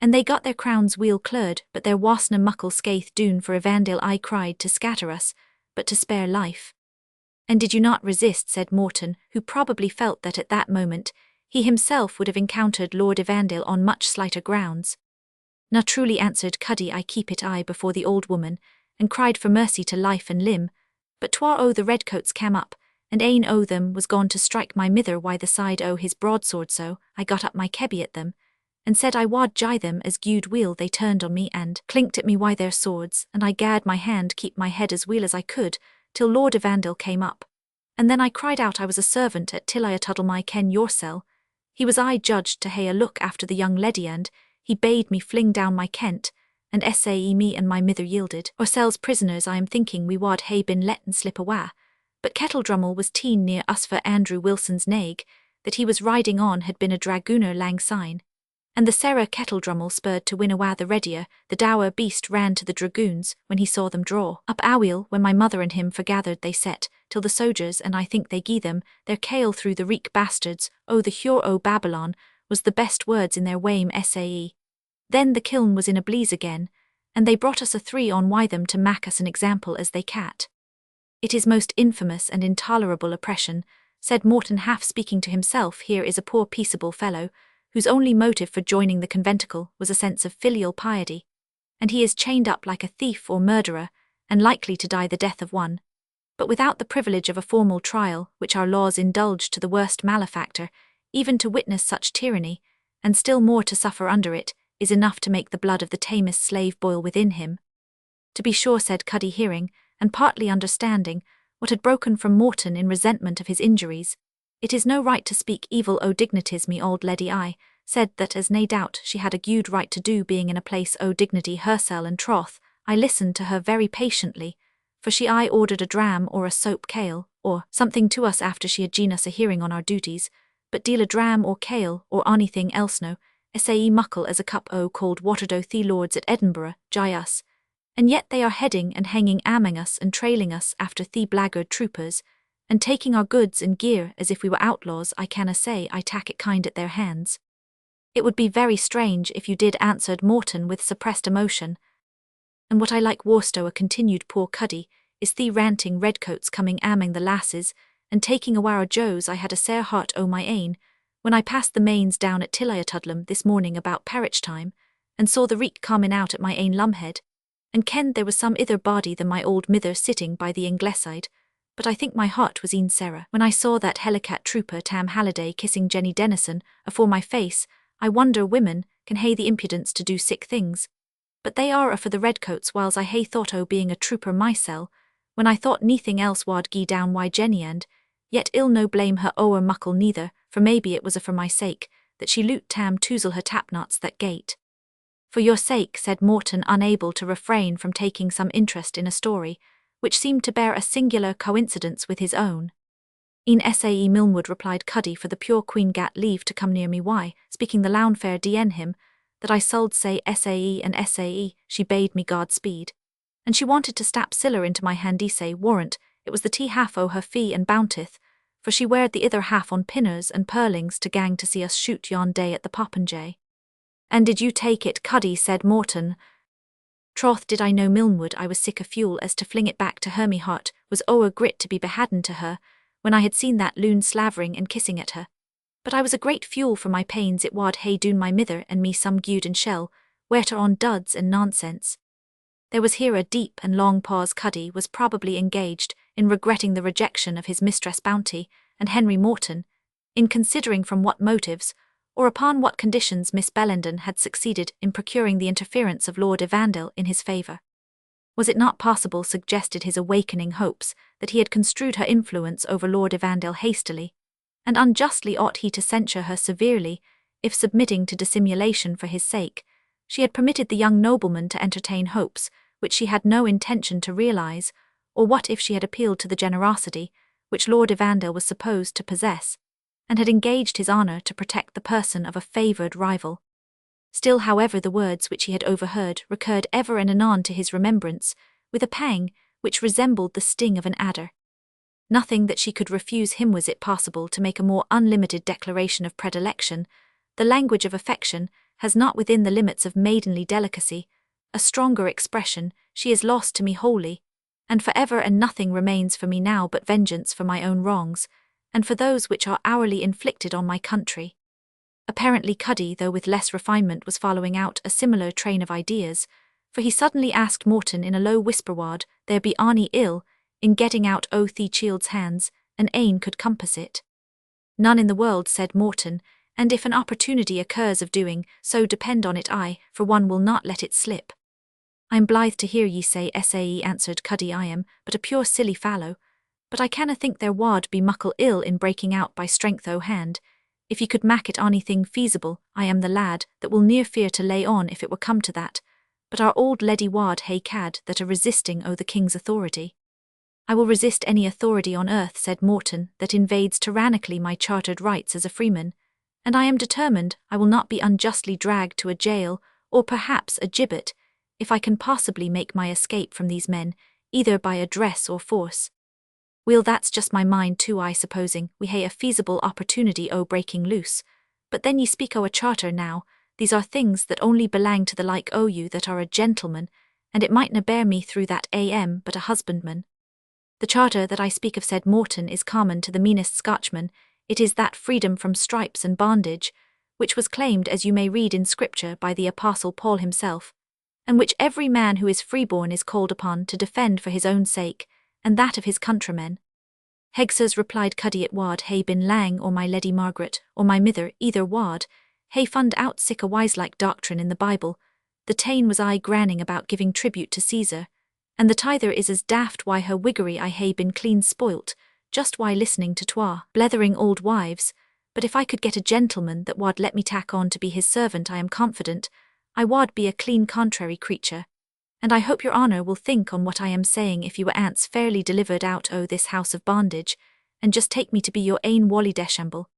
and they got their crowns weel clurred, but there wasna muckle skaith doon for Evandale I cried to scatter us, but to spare life. And did you not resist, said Morton, who probably felt that at that moment he himself would have encountered Lord Evandale on much slighter grounds. Na truly, answered Cuddy, I keep it I before the old woman, and cried for mercy to life and limb, but twa o' the redcoats cam up, and ane o' them was gone to strike my mither why the side o' his broadsword, so I got up my kebby at them, and said I wad gie them as gude weel. They turned on me and clinked at me why their swords, and I gad my hand keep my head as weel as I could, till Lord Evandale came up, and then I cried out I was a servant at till I tuddle my ken yoursel. He was I judged to hae a look after the young leddy, and he bade me fling down my kent, and sae me and my mither yielded ourselves prisoners. I am thinking we wad hae been letten slip awa, but Kettledrummel was teen near us, for Andrew Wilson's naig that he was riding on had been a dragooner lang syne, and the Sarah Kettledrummel spurred to win awa the readier. The dour beast ran to the dragoons when he saw them draw up Awil. When my mother and him forgathered they set till the soldiers, and I think they gie them their kale through the reek bastards. Oh, the hure o' Babylon was the best words in their wame sae. Then the kiln was in a bleeze again, and they brought us a 3 on why them to mak us an example as they cat. It is most infamous and intolerable oppression, said Morton, half speaking to himself. Here is a poor peaceable fellow, whose only motive for joining the conventicle was a sense of filial piety, and he is chained up like a thief or murderer, and likely to die the death of one, but without the privilege of a formal trial, which our laws indulge to the worst malefactor. Even to witness such tyranny, and still more to suffer under it, is enough to make the blood of the tamest slave boil within him. To be sure, said Cuddy, hearing, and partly understanding, what had broken from Morton in resentment of his injuries. It is no right to speak evil o' dignities. Me old leddy I said that as nae doubt she had a gude right to do, being in a place o' dignity hersel, and troth, I listened to her very patiently, for she I ordered a dram or a soap kale, or something to us after she had gien us a hearing on our duties, but deal a dram or kale or onything else no, sae muckle as a cup o' cold water do the lords at Edinburgh, jye us, and yet they are heading and hanging among us and trailing us after the blackguard troopers, and taking our goods and gear as if we were outlaws. I canna say I tak it kind at their hands. It would be very strange if you did, answered Morton with suppressed emotion. And what I like worst o', continued poor Cuddy, is the ranting redcoats coming among the lasses, and taking a our joes. I had a sair heart o' my ain, when I passed the mains down at Tilliatudlem this morning about parritch time, and saw the reek comin' out at my ain lumhead, and kenned there was some ither body than my old mither sitting by the ingleside, but I think my heart was e'en Sarah. When I saw that hellicat trooper Tam Halliday kissing Jenny Dennison afore my face, I wonder women can hae the impudence to do sick things. But they are for the redcoats, whiles I hae thought o' being a trooper mysel, when I thought neething else wad gie down why Jenny, and yet ill no blame her ower muckle neither, for maybe it was a for my sake that she loot Tam toozle her tapknots that gate. For your sake, said Morton, unable to refrain from taking some interest in a story, which seemed to bear a singular coincidence with his own. In sae Milnwood, replied Cuddy, for the pure queen gat leave to come near me, why, speaking the loun fair dien him, that I sold say sae and sae, she bade me Godspeed. And she wanted to stap siller into my handy say warrant, it was the tea half o' her fee and bountith, for she wared the ither half on pinners and pearlings to gang to see us shoot yon day at the popinjay. And did you take it, Cuddy, said Morton. Troth did I know, Milnwood, I was sick a fuel as to fling it back to her. Me heart was ower grit to be behadden to her, when I had seen that loon slavering and kissing at her. But I was a great fuel for my pains, it wad hae doon my mither and me some gude and shell, wetter on duds and nonsense. There was here a deep and long pause. Cuddy was probably engaged in regretting the rejection of his mistress Bounty, and Henry Morton, in considering from what motives, or upon what conditions Miss Bellenden had succeeded in procuring the interference of Lord Evandale in his favour. Was it not possible, suggested his awakening hopes, that he had construed her influence over Lord Evandale hastily, and unjustly ought he to censure her severely, if, submitting to dissimulation for his sake, she had permitted the young nobleman to entertain hopes which she had no intention to realize, or what if she had appealed to the generosity which Lord Evandale was supposed to possess, and had engaged his honour to protect the person of a favoured rival? Still, however, the words which he had overheard recurred ever and anon to his remembrance, with a pang which resembled the sting of an adder. Nothing that she could refuse him. Was it possible to make a more unlimited declaration of predilection? The language of affection has not within the limits of maidenly delicacy a stronger expression. She is lost to me wholly, and for ever, and nothing remains for me now but vengeance for my own wrongs, and for those which are hourly inflicted on my country. Apparently Cuddy, though with less refinement, was following out a similar train of ideas, for he suddenly asked Morton in a low whisper, wad there be ony ill in getting out o' the chield's hands, and ane could compass it? None in the world, said Morton, and if an opportunity occurs of doing so, depend on it I, for one, will not let it slip. I am blithe to hear ye say sae, answered Cuddy. I am but a pure silly fallow, but I canna think there wad be muckle ill in breaking out by strength o' hand. If ye could mak it onything feasible, I am the lad that will near fear to lay on if it were come to that, but our old leddy wad hae cad that a resisting o' the king's authority. I will resist any authority on earth, said Morton, that invades tyrannically my chartered rights as a freeman, and I am determined I will not be unjustly dragged to a jail, or perhaps a gibbet, if I can possibly make my escape from these men, either by address or force. Well, that's just my mind too, I supposing we hae a feasible opportunity o' breaking loose, but then ye speak o' a charter now, these are things that only belang to the like o' you that are a gentleman, and it mightna bear me through that am but a husbandman. The charter that I speak of, said Morton, is common to the meanest Scotchman. It is that freedom from stripes and bondage, which was claimed, as you may read in Scripture, by the Apostle Paul himself, and which every man who is freeborn is called upon to defend for his own sake, and that of his countrymen. Hegsers, replied Cuddy, it wad hae been lang, or my Lady Margaret, or my mither, either wad hae fund out sic a wise-like doctrine in the Bible. The tane was I granning about giving tribute to Caesar, and the tither is as daft why her wiggery I hae been clean spoilt, just why listening to twa blethering old wives. But if I could get a gentleman that wad let me tack on to be his servant, I am confident I wad be a clean contrary creature, And I hope your honour will think on what I am saying if you were ants fairly delivered out o' this house of bondage, and just take me to be your ain Wally Deschamble.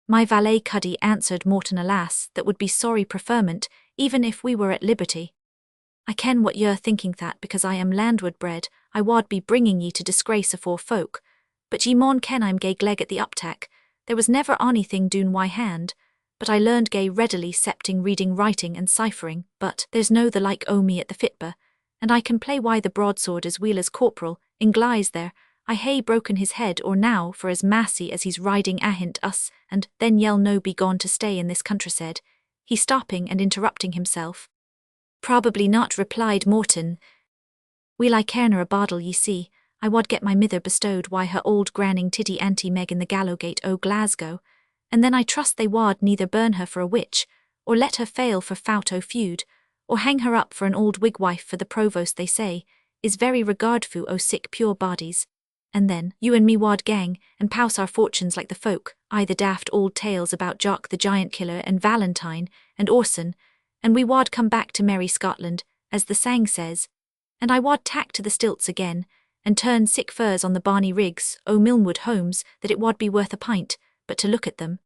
My valet Cuddy answered Morton, alas, that would be sorry preferment, even if we were at liberty. I ken what ye're thinking that because I am landward bred, I wad be bringing ye to disgrace afore folk, but ye maun ken I'm gay gleg at the uptak, there was never onything doon why hand, but I learned gay readily septing reading, writing and ciphering, but there's no the like o' me at the fitba, and I can play why the broadsword as weel as corporal, in Glyes there, I hae broken his head or now for as massy as he's riding ahint us, and then ye'll no be gone to stay in this country, said he, stopping and interrupting himself. Probably not, replied Morton. Weel I carener a boddle, ye see, I wad get my mither bestowed why her old granning tiddy Auntie Meg in the Gallowgate o' Glasgow, and then I trust they wad neither burn her for a witch, or let her fail for fout o' feud, or hang her up for an old wigwife, for the provost, they say, is very regardfu o' sick pure bodies. And then, you and me wad gang, and pouse our fortunes like the folk, the daft old tales about Jock the Giant Killer and Valentine, and Orson, and we wad come back to merry Scotland, as the sang says, and I wad tack to the stilts again, and turn sick furs on the barney rigs o' Milnwood homes, that it wad be worth a pint, but to look at them.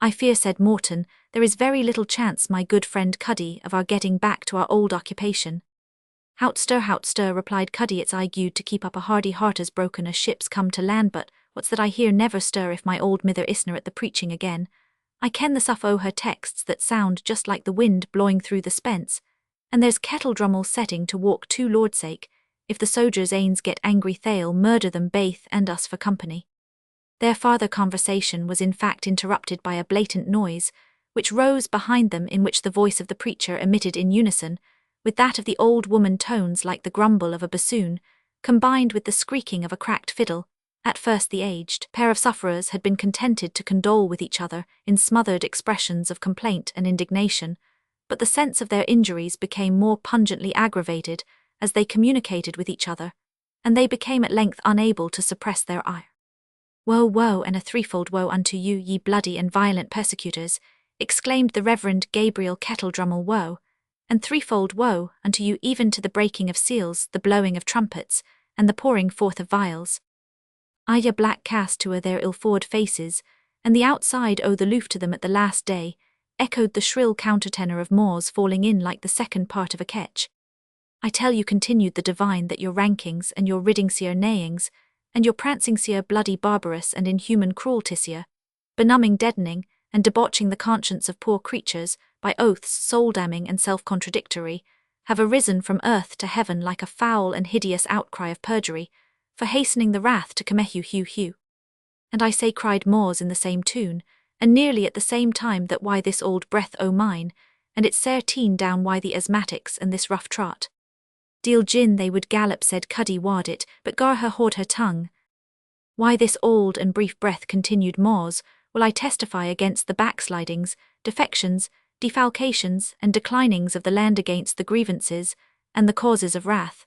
I fear, said Morton, there is very little chance, my good friend Cuddy, of our getting back to our old occupation. Hout stir, replied Cuddy, it's I gude to keep up a hardy heart as broken as ships come to land, but what's that I hear never stir if my old mither isna at the preaching again. I ken the stuff o' her texts that sound just like the wind blowing through the spence, and there's kettle drummel setting to walk to Lord's sake, if the soldiers ains get angry they'll murder them baith and us for company. Their farther conversation was in fact interrupted by a blatant noise, which rose behind them, in which the voice of the preacher emitted in unison with that of the old woman tones like the grumble of a bassoon, combined with the squeaking of a cracked fiddle. At first the aged pair of sufferers had been contented to condole with each other in smothered expressions of complaint and indignation, but the sense of their injuries became more pungently aggravated as they communicated with each other, and they became at length unable to suppress their ire. Woe, woe, and a threefold woe unto you, ye bloody and violent persecutors, exclaimed the Reverend Gabriel Kettledrummel. Woe, and threefold woe unto you, even to the breaking of seals, the blowing of trumpets, and the pouring forth of vials. Your black cast to their ill-forward faces, and the outside o' the loof to them at the last day, echoed the shrill countertenor of Moors falling in like the second part of a ketch. I tell you, continued the divine, that your rankings and your riddingsier neighings, and your prancingsier bloody barbarous and inhuman crueltiesier, benumbing, deadening, and debauching the conscience of poor creatures, by oaths soul-damning and self-contradictory, have arisen from earth to heaven like a foul and hideous outcry of perjury, for hastening the wrath to Comehu Hugh. And I say, cried Moors in the same tune, and nearly at the same time, that why this old breath o' mine, and its certeen down why the asthmatics and this rough trot. Deal gin they would gallop, said Cuddy, ward it, but gar her hoard her tongue. Why this old and brief breath, continued Moors, will I testify against the backslidings, defections, defalcations, and declinings of the land against the grievances, and the causes of wrath.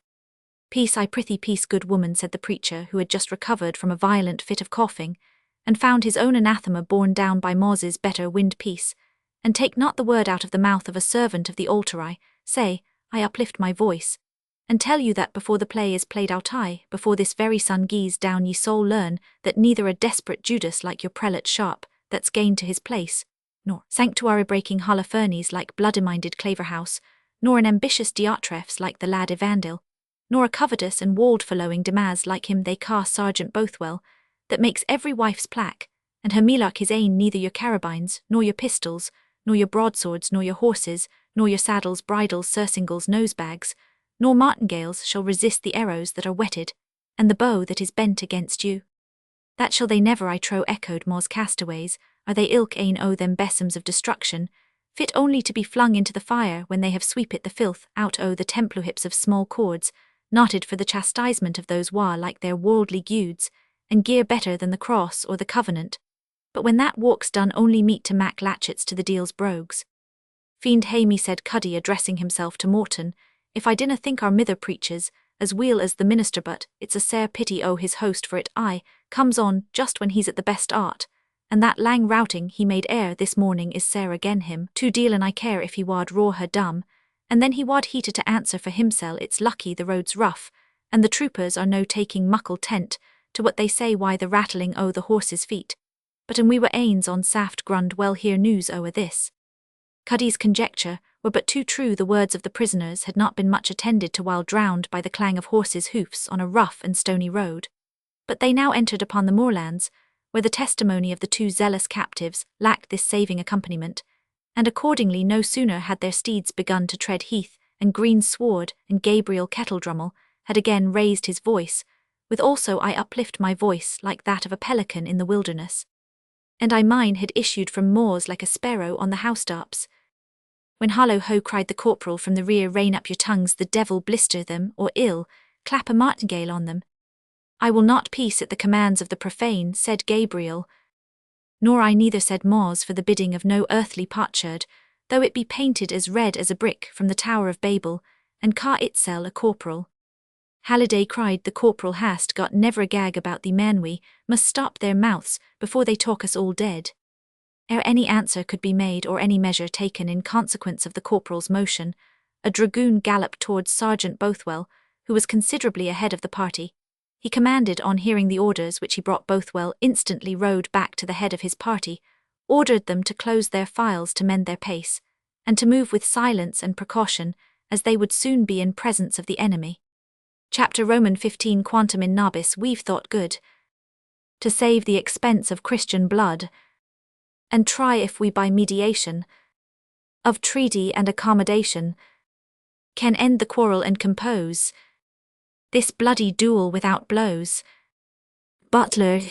Peace, I prithee, peace, good woman, said the preacher, who had just recovered from a violent fit of coughing, and found his own anathema borne down by Maws's better wind. Peace, and take not the word out of the mouth of a servant of the altar. I say, I uplift my voice, and tell you that before the play is played out, before this very sun gees down, ye soul learn that neither a desperate Judas like your prelate Sharp, that's gained to his place, nor sanctuary breaking Holofernes like bloody-minded Claverhouse, nor an ambitious Diotrephes like the lad Evandil, nor a covetous and walled-following Damaz like him they cast Sergeant Bothwell, that makes every wife's plack, and her melark his ain, neither your carabines, nor your pistols, nor your broadswords, nor your horses, nor your saddles, bridles, surcingles, nosebags, nor martingales shall resist the arrows that are whetted, and the bow that is bent against you. That shall they never, I trow, echoed Moors. Castaways, are they ilk ane o' them besoms of destruction, fit only to be flung into the fire when they have sweepit the filth out o' the templuhips of small cords, knotted for the chastisement of those wha like their worldly gudes, and gear better than the cross or the covenant, but when that walk's done only meet to mack latchets to the deal's brogues. Fiend hae me, said Cuddy, addressing himself to Morton, if I dinna think our mither preaches as weel as the minister, but it's a sair pity o' his host, for it comes on just when he's at the best art, and that lang routing he made this morning is sair again him, too deal, and I care if he wad roar her dumb, And then he wad heater to answer for himsel it's lucky the road's rough, and the troopers are no taking muckle tent to what they say why the rattling o' the horses' feet. But an we were ains on saft grund well hear news o'er this. Cuddy's conjecture were but too true. The words of the prisoners had not been much attended to while drowned by the clang of horses' hoofs on a rough and stony road. But they now entered upon the moorlands, where the testimony of the two zealous captives lacked this saving accompaniment, and accordingly no sooner had their steeds begun to tread heath and green sward, and Gabriel Kettledrummel had again raised his voice, with also I uplift my voice like that of a pelican in the wilderness. And I mine had issued from moors like a sparrow on the housetops. When hallo ho cried the corporal from the rear, rein up your tongues, the devil blister them, or ill, clap a martingale on them. I will not peace at the commands of the profane, said Gabriel. Nor I neither, said Moz, for the bidding of no earthly potsherd, though it be painted as red as a brick from the Tower of Babel, and car itsel a corporal. Halliday cried the corporal hast got never a gag about the man, we must stop their mouths before they talk us all dead. Ere any answer could be made or any measure taken in consequence of the corporal's motion, a dragoon galloped towards Sergeant Bothwell, who was considerably ahead of the party. He commanded, on hearing the orders which he brought, Bothwell instantly rode back to the head of his party, ordered them to close their files to mend their pace, and to move with silence and precaution, as they would soon be in presence of the enemy. Chapter Roman 15 Quantum in nobis we've thought good to save the expense of Christian blood, and try if we by mediation of treaty and accommodation can end the quarrel and compose this bloody duel without blows. Butler.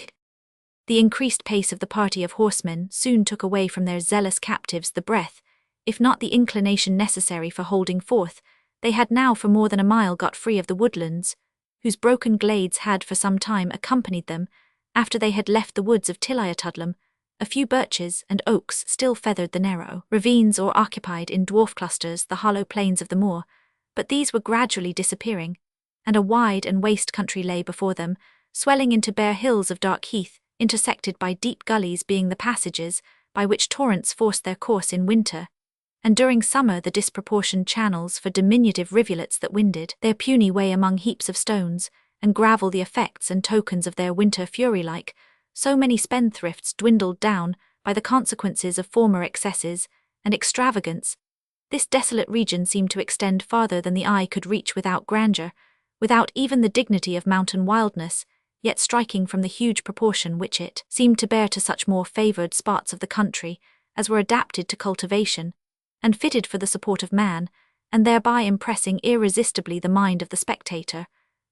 The increased pace of the party of horsemen soon took away from their zealous captives the breath, if not the inclination necessary for holding forth. They had now for more than a mile got free of the woodlands, whose broken glades had for some time accompanied them. After they had left the woods of Tilliatudlem, a few birches and oaks still feathered the narrow ravines or occupied in dwarf clusters the hollow plains of the moor, but these were gradually disappearing, and a wide and waste country lay before them, swelling into bare hills of dark heath, intersected by deep gullies, being the passages by which torrents forced their course in winter, and during summer the disproportioned channels for diminutive rivulets that winded their puny way among heaps of stones and gravel, the effects and tokens of their winter fury. Like so many spendthrifts dwindled down by the consequences of former excesses and extravagance, this desolate region seemed to extend farther than the eye could reach, without grandeur, without even the dignity of mountain wildness, yet striking from the huge proportion which it seemed to bear to such more favoured spots of the country as were adapted to cultivation, and fitted for the support of man, and thereby impressing irresistibly the mind of the spectator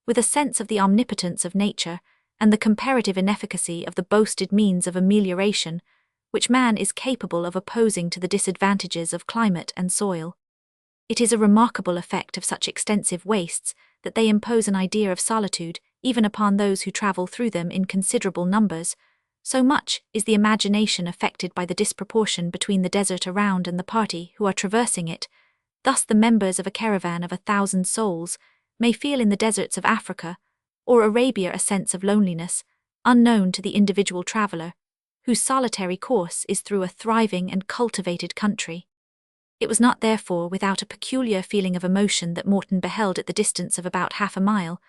with a sense of the omnipotence of nature and the comparative inefficacy of the boasted means of amelioration which man is capable of opposing to the disadvantages of climate and soil. It is a remarkable effect of such extensive wastes that they impose an idea of solitude even upon those who travel through them in considerable numbers. So much is the imagination affected by the disproportion between the desert around and the party who are traversing it. Thus the members of a caravan of 1,000 souls may feel in the deserts of Africa or Arabia a sense of loneliness, unknown to the individual traveller, whose solitary course is through a thriving and cultivated country. It was not therefore without a peculiar feeling of emotion that Morton beheld at the distance of about half a mile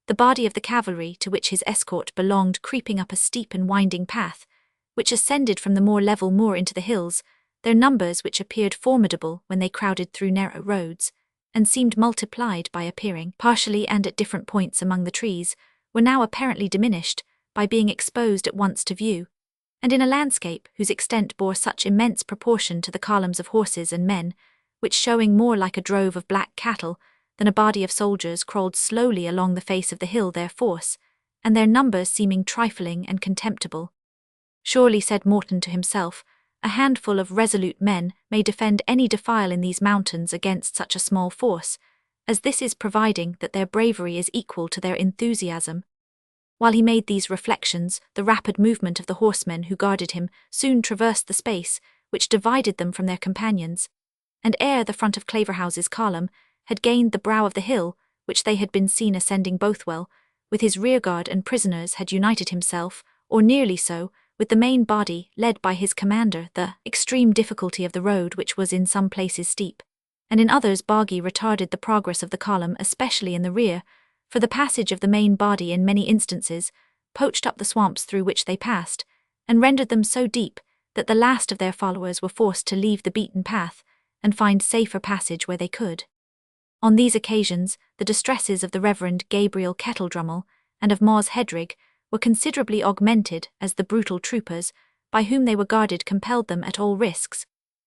the body of the cavalry to which his escort belonged creeping up a steep and winding path, which ascended from the more level moor into the hills, their numbers which appeared formidable when they crowded through narrow roads, and seemed multiplied by appearing partially and at different points among the trees, were now apparently diminished by being exposed at once to view, and in a landscape whose extent bore such immense proportion to the columns of horses and men, which showing more like a drove of black cattle than a body of soldiers crawled slowly along the face of the hill, their force, and their numbers seeming trifling and contemptible. Surely, said Morton to himself, a handful of resolute men may defend any defile in these mountains against such a small force, as this is, providing that their bravery is equal to their enthusiasm. While he made these reflections, the rapid movement of the horsemen who guarded him soon traversed the space which divided them from their companions, and ere the front of Claverhouse's column had gained the brow of the hill which they had been seen ascending, Bothwell, with his rearguard and prisoners, had united himself, or nearly so, with the main body led by his commander. The extreme difficulty of the road, which was in some places steep, and in others boggy retarded the progress of the column, especially in the rear, for the passage of the main body in many instances poached up the swamps through which they passed, and rendered them so deep that the last of their followers were forced to leave the beaten path and find safer passage where they could. On these occasions, the distresses of the Reverend Gabriel Kettledrummel and of Mawes Hedrig were considerably augmented as the brutal troopers, by whom they were guarded, compelled them at all risks,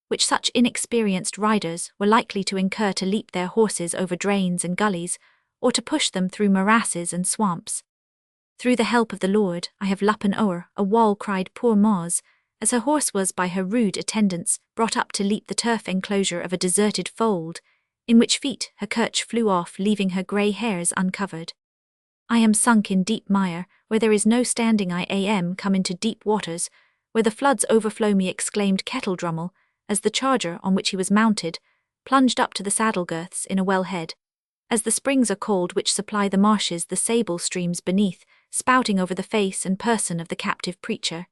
which such inexperienced riders were likely to incur, to leap their horses over drains and gullies, or to push them through morasses and swamps. "Through the help of the Lord, I have luppen o'er a wall," cried poor Mawes, as her horse was by her rude attendants brought up to leap the turf enclosure of a deserted fold, in which feet her kerch flew off, leaving her grey hairs uncovered. "I am sunk in deep mire, where there is no standing. I am come into deep waters, where the floods overflow me," exclaimed Kettledrummel, as the charger on which he was mounted plunged up to the saddle girths in a well-head, as the springs are called which supply the marshes, the sable streams beneath, spouting over the face and person of the captive preacher.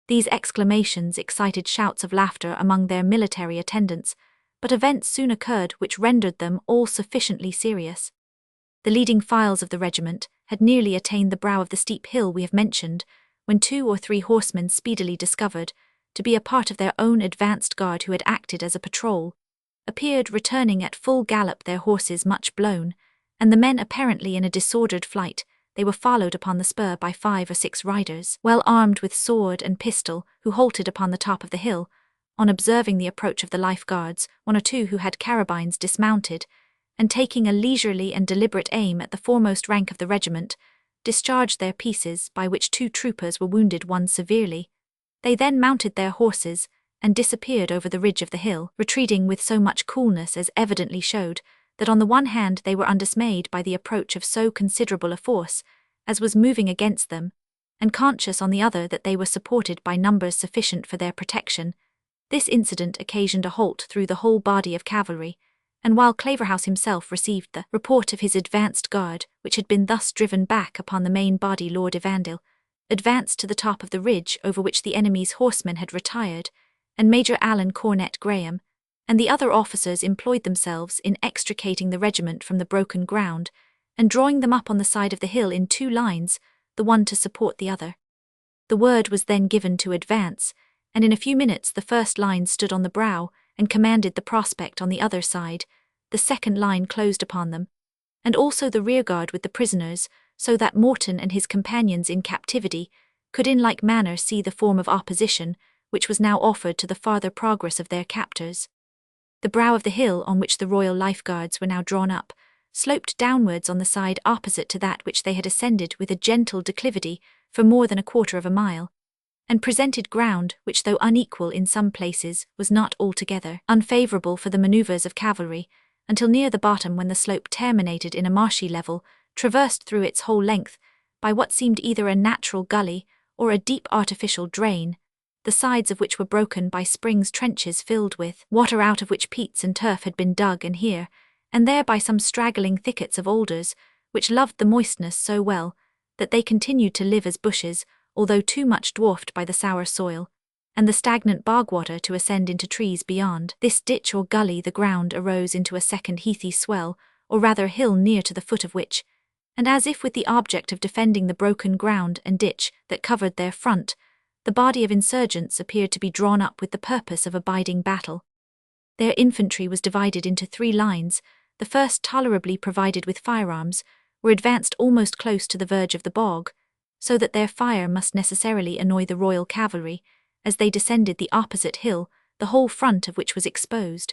These exclamations excited shouts of laughter among their military attendants, but events soon occurred which rendered them all sufficiently serious. The leading files of the regiment had nearly attained the brow of the steep hill we have mentioned, when 2 or 3 horsemen, speedily discovered to be a part of their own advanced guard who had acted as a patrol, appeared returning at full gallop, their horses much blown, and the men apparently in a disordered flight. They were followed upon the spur by 5 or 6 riders, well armed with sword and pistol, who halted upon the top of the hill. On observing the approach of the life guards, 1 or 2 who had carabines dismounted, and taking a leisurely and deliberate aim at the foremost rank of the regiment, discharged their pieces, by which 2 troopers were wounded, one severely. They then mounted their horses and disappeared over the ridge of the hill, retreating with so much coolness as evidently showed that on the one hand they were undismayed by the approach of so considerable a force as was moving against them, and conscious on the other that they were supported by numbers sufficient for their protection. This incident occasioned a halt through the whole body of cavalry, and while Claverhouse himself received the report of his advanced guard, which had been thus driven back upon the main body, Lord Evandale advanced to the top of the ridge over which the enemy's horsemen had retired, and Major Alan Cornet Graham and the other officers employed themselves in extricating the regiment from the broken ground and drawing them up on the side of the hill in 2 lines, the one to support the other. The word was then given to advance, and in a few minutes the first line stood on the brow and commanded the prospect on the other side. The second line closed upon them, and also the rearguard with the prisoners, so that Morton and his companions in captivity could in like manner see the form of opposition which was now offered to the farther progress of their captors. The brow of the hill on which the Royal Life Guards were now drawn up sloped downwards on the side opposite to that which they had ascended with a gentle declivity for more than 1/4 of a mile, and presented ground which, though unequal in some places, was not altogether unfavourable for the manoeuvres of cavalry, until near the bottom, when the slope terminated in a marshy level, traversed through its whole length by what seemed either a natural gully or a deep artificial drain, the sides of which were broken by springs, trenches filled with water, out of which peats and turf had been dug, and here and there by some straggling thickets of alders, which loved the moistness so well that they continued to live as bushes, although too much dwarfed by the sour soil and the stagnant bog-water to ascend into trees beyond. This ditch or gully the ground arose into a second heathy swell, or rather hill, near to the foot of which, and as if with the object of defending the broken ground and ditch that covered their front, the body of insurgents appeared to be drawn up with the purpose of abiding battle. Their infantry was divided into 3 lines. The first, tolerably provided with firearms, were advanced almost close to the verge of the bog, so that their fire must necessarily annoy the royal cavalry as they descended the opposite hill, the whole front of which was exposed,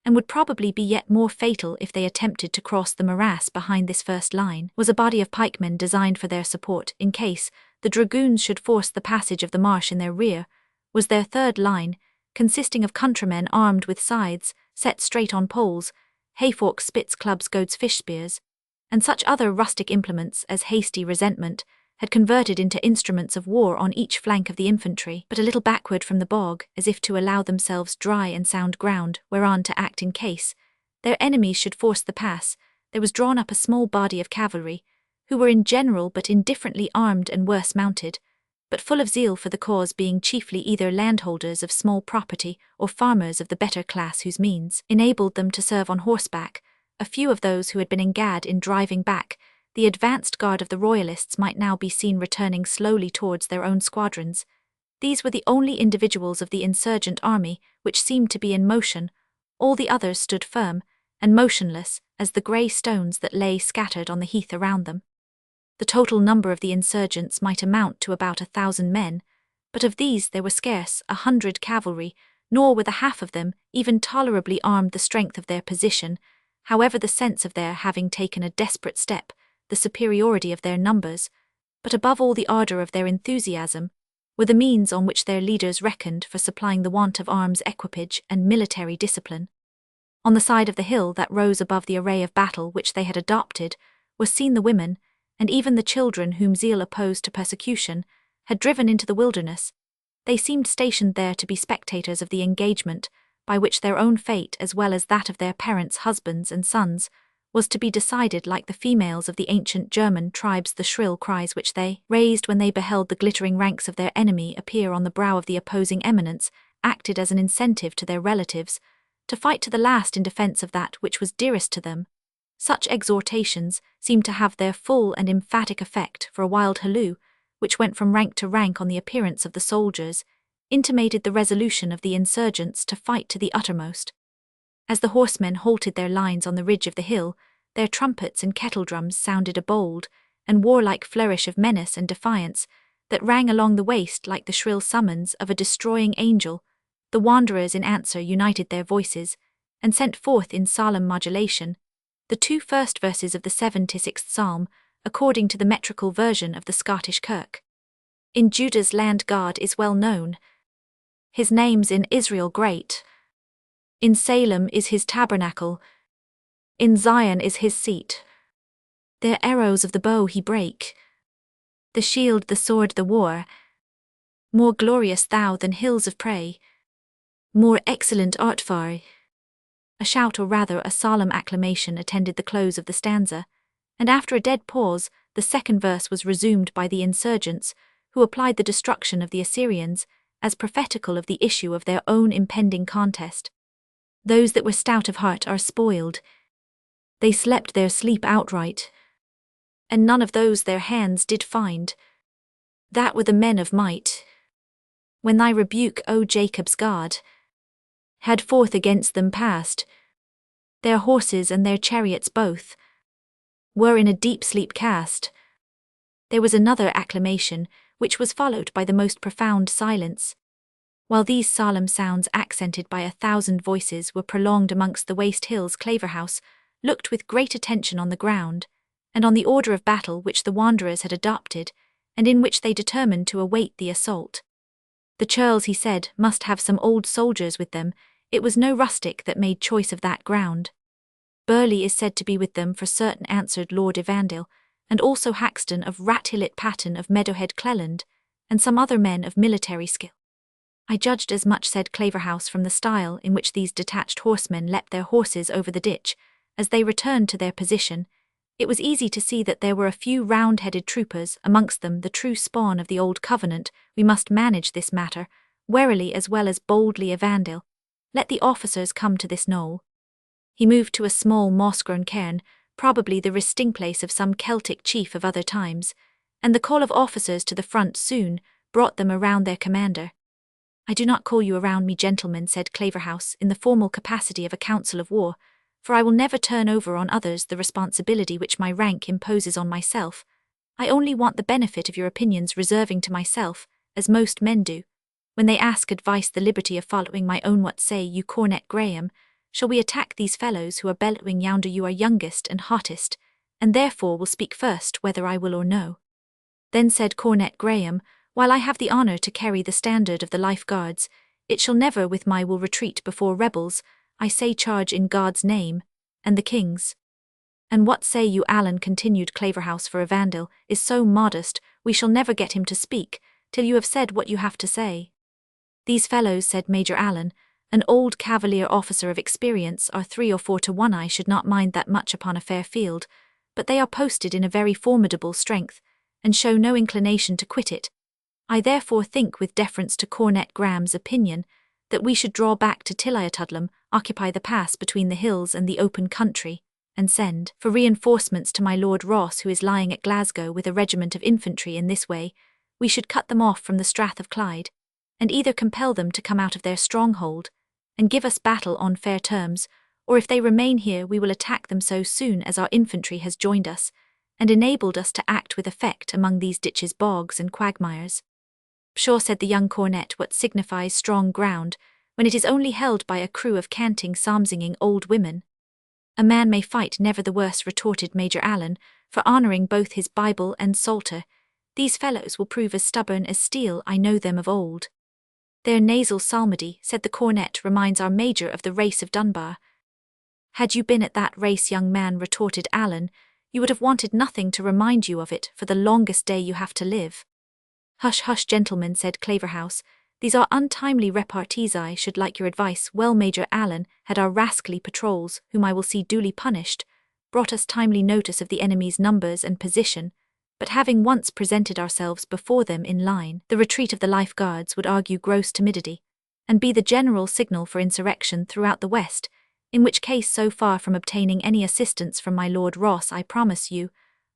and would probably be yet more fatal if they attempted to cross the morass. Behind this first line was a body of pikemen designed for their support in case the dragoons should force the passage of the marsh. In their rear was their third line, consisting of countrymen armed with scythes set straight on poles, hayforks, spits, clubs, goads, fish spears, and such other rustic implements as hasty resentment had converted into instruments of war on each flank of the infantry, but a little backward from the bog, as if to allow themselves dry and sound ground whereon to act in case their enemies should force the pass. There was drawn up a small body of cavalry, who were in general but indifferently armed and worse mounted, but full of zeal for the cause, being chiefly either landholders of small property or farmers of the better class whose means enabled them to serve on horseback. A few of those who had been engaged in driving back the advanced guard of the royalists might now be seen returning slowly towards their own squadrons. These were the only individuals of the insurgent army which seemed to be in motion. All the others stood firm and motionless as the grey stones that lay scattered on the heath around them. The total number of the insurgents might amount to about 1,000 men, but of these there were scarce 100 cavalry, nor were the half of them even tolerably armed. The strength of their position, however, the sense of their having taken a desperate step, the superiority of their numbers, but above all the ardour of their enthusiasm, were the means on which their leaders reckoned for supplying the want of arms, equipage, and military discipline. On the side of the hill that rose above the array of battle which they had adopted, were seen the women, and even the children whom zeal opposed to persecution had driven into the wilderness. They seemed stationed there to be spectators of the engagement, by which their own fate, as well as that of their parents, husbands, and sons, was to be decided. Like the females of the ancient German tribes, the shrill cries which they raised when they beheld the glittering ranks of their enemy appear on the brow of the opposing eminence acted as an incentive to their relatives to fight to the last in defence of that which was dearest to them. Such exhortations seemed to have their full and emphatic effect, for a wild halloo, which went from rank to rank on the appearance of the soldiers, intimated the resolution of the insurgents to fight to the uttermost. As the horsemen halted their lines on the ridge of the hill, their trumpets and kettledrums sounded a bold and warlike flourish of menace and defiance that rang along the waste like the shrill summons of a destroying angel. The wanderers in answer united their voices and sent forth in solemn modulation the 2 first verses of the 76th Psalm, according to the metrical version of the Scottish Kirk. In Judah's land God is well known. His name's in Israel great. In Salem is his tabernacle. In Zion is his seat. Their arrows of the bow he brake. The shield, the sword, the war. More glorious thou than hills of prey. More excellent art far. A shout, or rather a solemn acclamation, attended the close of the stanza, and after a dead pause, the second verse was resumed by the insurgents, who applied the destruction of the Assyrians as prophetical of the issue of their own impending contest. Those that were stout of heart are spoiled. They slept their sleep outright, and none of those their hands did find. That were the men of might. When thy rebuke, O Jacob's God, had forth against them passed, their horses and their chariots both were in a deep sleep cast. There was another acclamation, which was followed by the most profound silence. While these solemn sounds, accented by 1,000 voices, were prolonged amongst the waste hills, Claverhouse looked with great attention on the ground, and on the order of battle which the wanderers had adopted, and in which they determined to await the assault. The churls, he said, must have some old soldiers with them. It was no rustic that made choice of that ground. Burley is said to be with them for certain, answered Lord Evandale, and also Haxton of Rathillet, Patton of Meadowhead Cleland, and some other men of military skill. I judged as much, said Claverhouse, from the style in which these detached horsemen leapt their horses over the ditch, as they returned to their position. It was easy to see that there were a few round-headed troopers, amongst them the true spawn of the old Covenant. We must manage this matter warily as well as boldly, Evandale. Let the officers come to this knoll. He moved to a small moss-grown cairn, probably the resting place of some Celtic chief of other times, and the call of officers to the front soon brought them around their commander. I do not call you around me, gentlemen, said Claverhouse, in the formal capacity of a council of war, for I will never turn over on others the responsibility which my rank imposes on myself. I only want the benefit of your opinions, reserving to myself, as most men do, when they ask advice, the liberty of following my own. What say you, Cornet Graham? Shall we attack these fellows who are bellowing yonder? You are youngest and hottest, and therefore will speak first, whether I will or no. Then said Cornet Graham, while I have the honour to carry the standard of the Life Guards, it shall never with my will retreat before rebels. I say charge in God's name, and the King's. And what say you, Allen, continued Claverhouse, for Evandale is so modest, we shall never get him to speak, till you have said what you have to say. These fellows, said Major Allen, an old cavalier officer of experience, are 3 or 4 to 1. I should not mind that much upon a fair field, but they are posted in a very formidable strength, and show no inclination to quit it. I therefore think, with deference to Cornet Graham's opinion, that we should draw back to Tilliatudlem, occupy the pass between the hills and the open country, and send for reinforcements to my Lord Ross, who is lying at Glasgow with a regiment of infantry. In this way, we should cut them off from the Strath of Clyde, and either compel them to come out of their stronghold, and give us battle on fair terms, or if they remain here we will attack them so soon as our infantry has joined us, and enabled us to act with effect among these ditches, bogs, and quagmires. Sure, said the young cornet, what signifies strong ground, when it is only held by a crew of canting, psalm-singing old women? A man may fight never the worse, retorted Major Allen, for honouring both his Bible and Psalter. These fellows will prove as stubborn as steel, I know them of old. Their nasal psalmody, said the cornet, reminds our Major of the race of Dunbar. Had you been at that race, young man, retorted Allen, you would have wanted nothing to remind you of it for the longest day you have to live. Hush, hush, gentlemen, said Claverhouse, these are untimely repartees. I should like your advice. Well, Major Allen, had our rascally patrols, whom I will see duly punished, brought us timely notice of the enemy's numbers and position, but having once presented ourselves before them in line, the retreat of the Life Guards would argue gross timidity, and be the general signal for insurrection throughout the West, in which case, so far from obtaining any assistance from my Lord Ross, I promise you,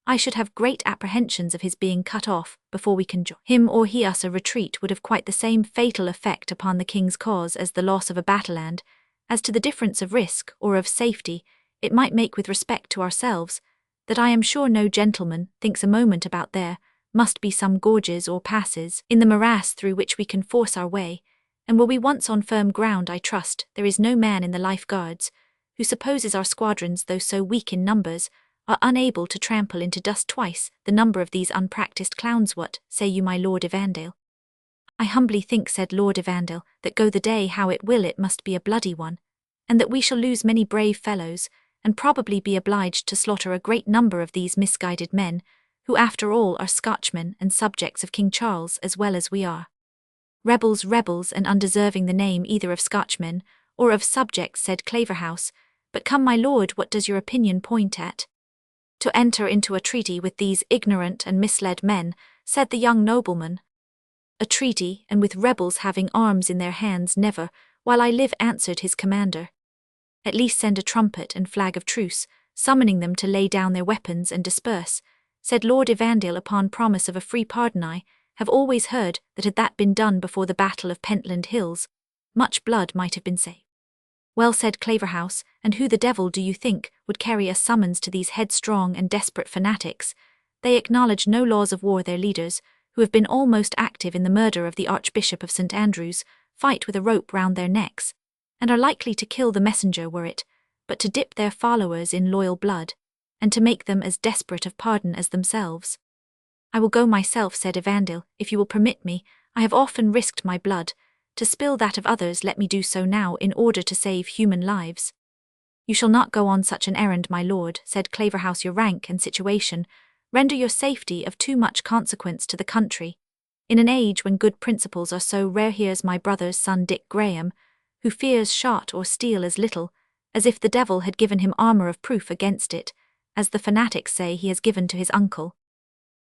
I should have great apprehensions of his being cut off before we can join him or he us. A retreat would have quite the same fatal effect upon the king's cause as the loss of a battle, and, as to the difference of risk or of safety it might make with respect to ourselves, that I am sure no gentleman thinks a moment about. There must be some gorges or passes in the morass through which we can force our way, and were we once on firm ground, I trust there is no man in the Life Guards who supposes our squadrons, though so weak in numbers, are unable to trample into dust twice the number of these unpractised clowns. What say you, my Lord Evandale? I humbly think, said Lord Evandale, that go the day how it will, it must be a bloody one, and that we shall lose many brave fellows, and probably be obliged to slaughter a great number of these misguided men, who after all are Scotchmen and subjects of King Charles as well as we are. Rebels, rebels, and undeserving the name either of Scotchmen or of subjects, said Claverhouse, but come, my lord, what does your opinion point at? To enter into a treaty with these ignorant and misled men, said the young nobleman. A treaty, and with rebels having arms in their hands, never, while I live, answered his commander. At least send a trumpet and flag of truce, summoning them to lay down their weapons and disperse, said Lord Evandale, upon promise of a free pardon. I have always heard that had that been done before the Battle of Pentland Hills, much blood might have been saved. Well, said Claverhouse, and who the devil do you think would carry a summons to these headstrong and desperate fanatics? They acknowledge no laws of war. Their leaders, who have been almost active in the murder of the Archbishop of St. Andrews, fight with a rope round their necks, and are likely to kill the messenger were it but to dip their followers in loyal blood, and to make them as desperate of pardon as themselves. I will go myself, said Evandale, if you will permit me. I have often risked my blood. To spill that of others, let me do so now in order to save human lives. You shall not go on such an errand, my lord, said Claverhouse. Your rank and situation render your safety of too much consequence to the country. In an age when good principles are so rare, here's my brother's son Dick Graham, who fears shot or steel as little, as if the devil had given him armour of proof against it, as the fanatics say he has given to his uncle.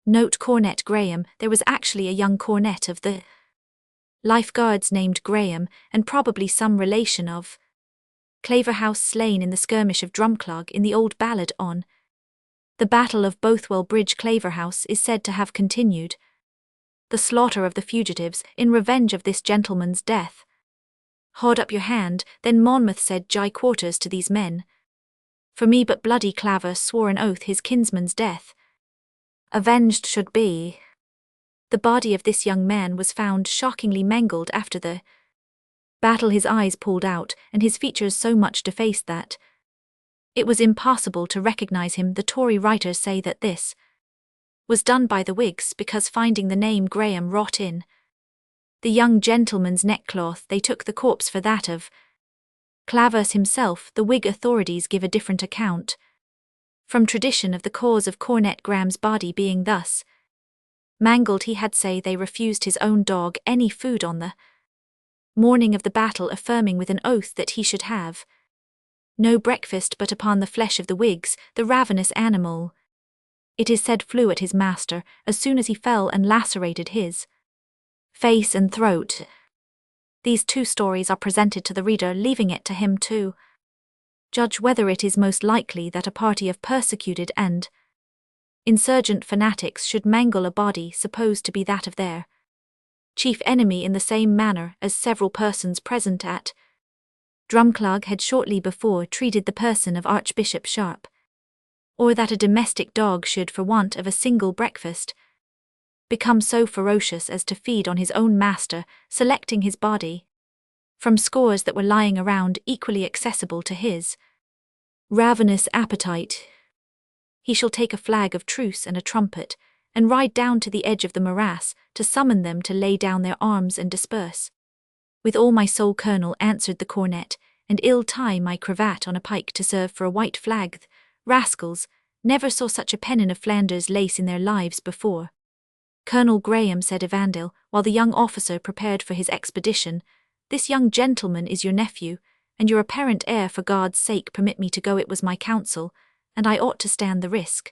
Note Cornet Graham, there was actually a young cornet of the Life Guards named Graham, and probably some relation of Claverhouse, slain in the skirmish of Drumclog in the old ballad on the Battle of Bothwell Bridge. Claverhouse is said to have continued the slaughter of the fugitives in revenge of this gentleman's death. Hold up your hand, then Monmouth said Jye quarters to these men. For me but bloody Claver swore an oath his kinsman's death avenged should be. The body of this young man was found shockingly mangled after the battle, his eyes pulled out, and his features so much defaced that it was impossible to recognize him. The Tory writers say that this was done by the Whigs, because finding the name Graham wrought in the young gentleman's neckcloth, they took the corpse for that of Claverhouse himself. The Whig authorities give a different account from tradition of the cause of Cornet Graham's body being thus mangled. He had say they refused his own dog any food on the morning of the battle, affirming with an oath that he should have no breakfast but upon the flesh of the Whigs. The ravenous animal, it is said, flew at his master as soon as he fell and lacerated his face and throat. These two stories are presented to the reader, leaving it to him to judge whether it is most likely that a party of persecuted and insurgent fanatics should mangle a body supposed to be that of their chief enemy in the same manner as several persons present at Drumclog had shortly before treated the person of Archbishop Sharp, or that a domestic dog should, for want of a single breakfast, become so ferocious as to feed on his own master, selecting his body from scores that were lying around equally accessible to his ravenous appetite. He shall take a flag of truce and a trumpet, and ride down to the edge of the morass, to summon them to lay down their arms and disperse. With all my soul, Colonel, answered the cornet, and ill tie my cravat on a pike to serve for a white flag. Rascals, never saw such a pennon of Flanders lace in their lives before. Colonel Graham, said Evandale, while the young officer prepared for his expedition, this young gentleman is your nephew, and your apparent heir. For God's sake permit me to go, it was my counsel, and I ought to stand the risk.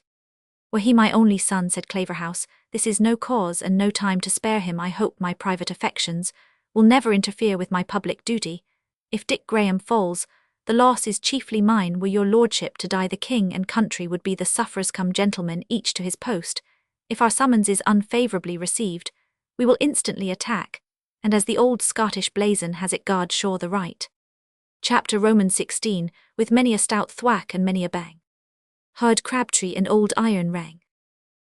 Were he my only son, said Claverhouse, this is no cause and no time to spare him. I hope my private affections will never interfere with my public duty. If Dick Graham falls, the loss is chiefly mine. Were your lordship to die, the king and country would be the sufferers. Come, gentlemen, each to his post. If our summons is unfavourably received, we will instantly attack, and as the old Scottish blazon has it, guard sure the right. Chapter Roman 16, with many a stout thwack and many a bang. Hard Crabtree and old iron rang.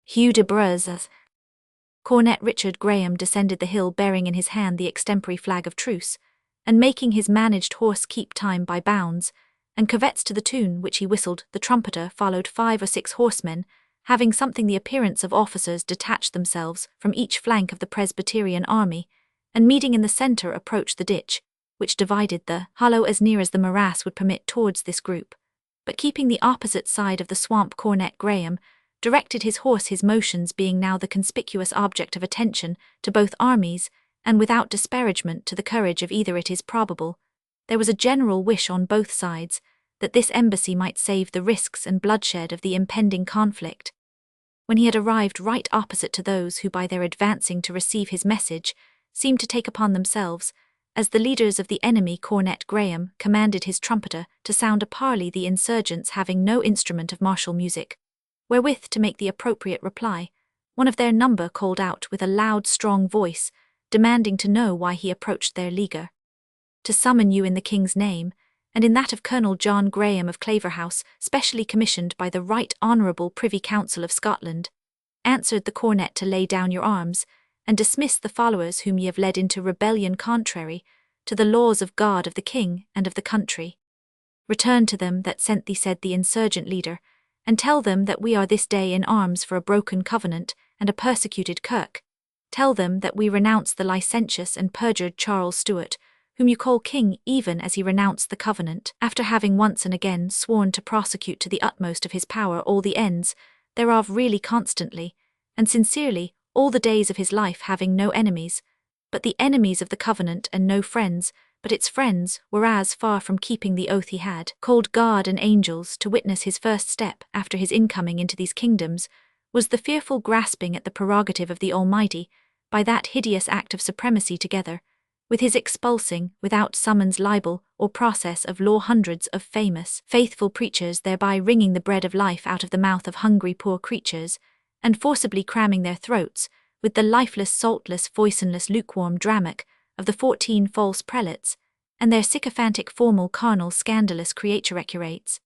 Hugh de Bruz. Cornet Richard Graham descended the hill bearing in his hand the extempore flag of truce, and making his managed horse keep time by bounds, and cavets to the tune which he whistled. The trumpeter followed 5 or 6 horsemen, having something the appearance of officers, detached themselves from each flank of the Presbyterian army, and meeting in the centre approached the ditch, which divided the hollow as near as the morass would permit towards this group. But keeping the opposite side of the swamp, Cornet Graham directed his horse, his motions being now the conspicuous object of attention to both armies, and without disparagement to the courage of either. It is probable there was a general wish on both sides that this embassy might save the risks and bloodshed of the impending conflict. When he had arrived right opposite to those who, by their advancing to receive his message, seemed to take upon themselves, as the leaders of the enemy, Cornet Graham commanded his trumpeter to sound a parley, the insurgents having no instrument of martial music wherewith to make the appropriate reply. One of their number called out with a loud, strong voice, demanding to know why he approached their leaguer. To summon you in the king's name, and in that of Colonel John Graham of Claverhouse, specially commissioned by the Right Honourable Privy Council of Scotland, answered the cornet, to lay down your arms, and dismiss the followers whom ye have led into rebellion contrary to the laws of God, of the king, and of the country. Return to them that sent thee, said the insurgent leader, and tell them that we are this day in arms for a broken covenant and a persecuted kirk. Tell them that we renounce the licentious and perjured Charles Stuart, whom you call king, even as he renounced the covenant, after having once and again sworn to prosecute to the utmost of his power all the ends thereof, really constantly and sincerely, all the days of his life, having no enemies but the enemies of the covenant, and no friends but its friends, whereas, far from keeping the oath, he had called God and angels to witness his first step after his incoming into these kingdoms, was the fearful grasping at the prerogative of the Almighty by that hideous act of supremacy, together with his expulsing, without summons, libel, or process of law, hundreds of famous, faithful preachers, thereby wringing the bread of life out of the mouth of hungry poor creatures, and forcibly cramming their throats with the lifeless, saltless, voicenless, lukewarm dramic of the 14 false prelates, and their sycophantic, formal, carnal, scandalous creaturecurates.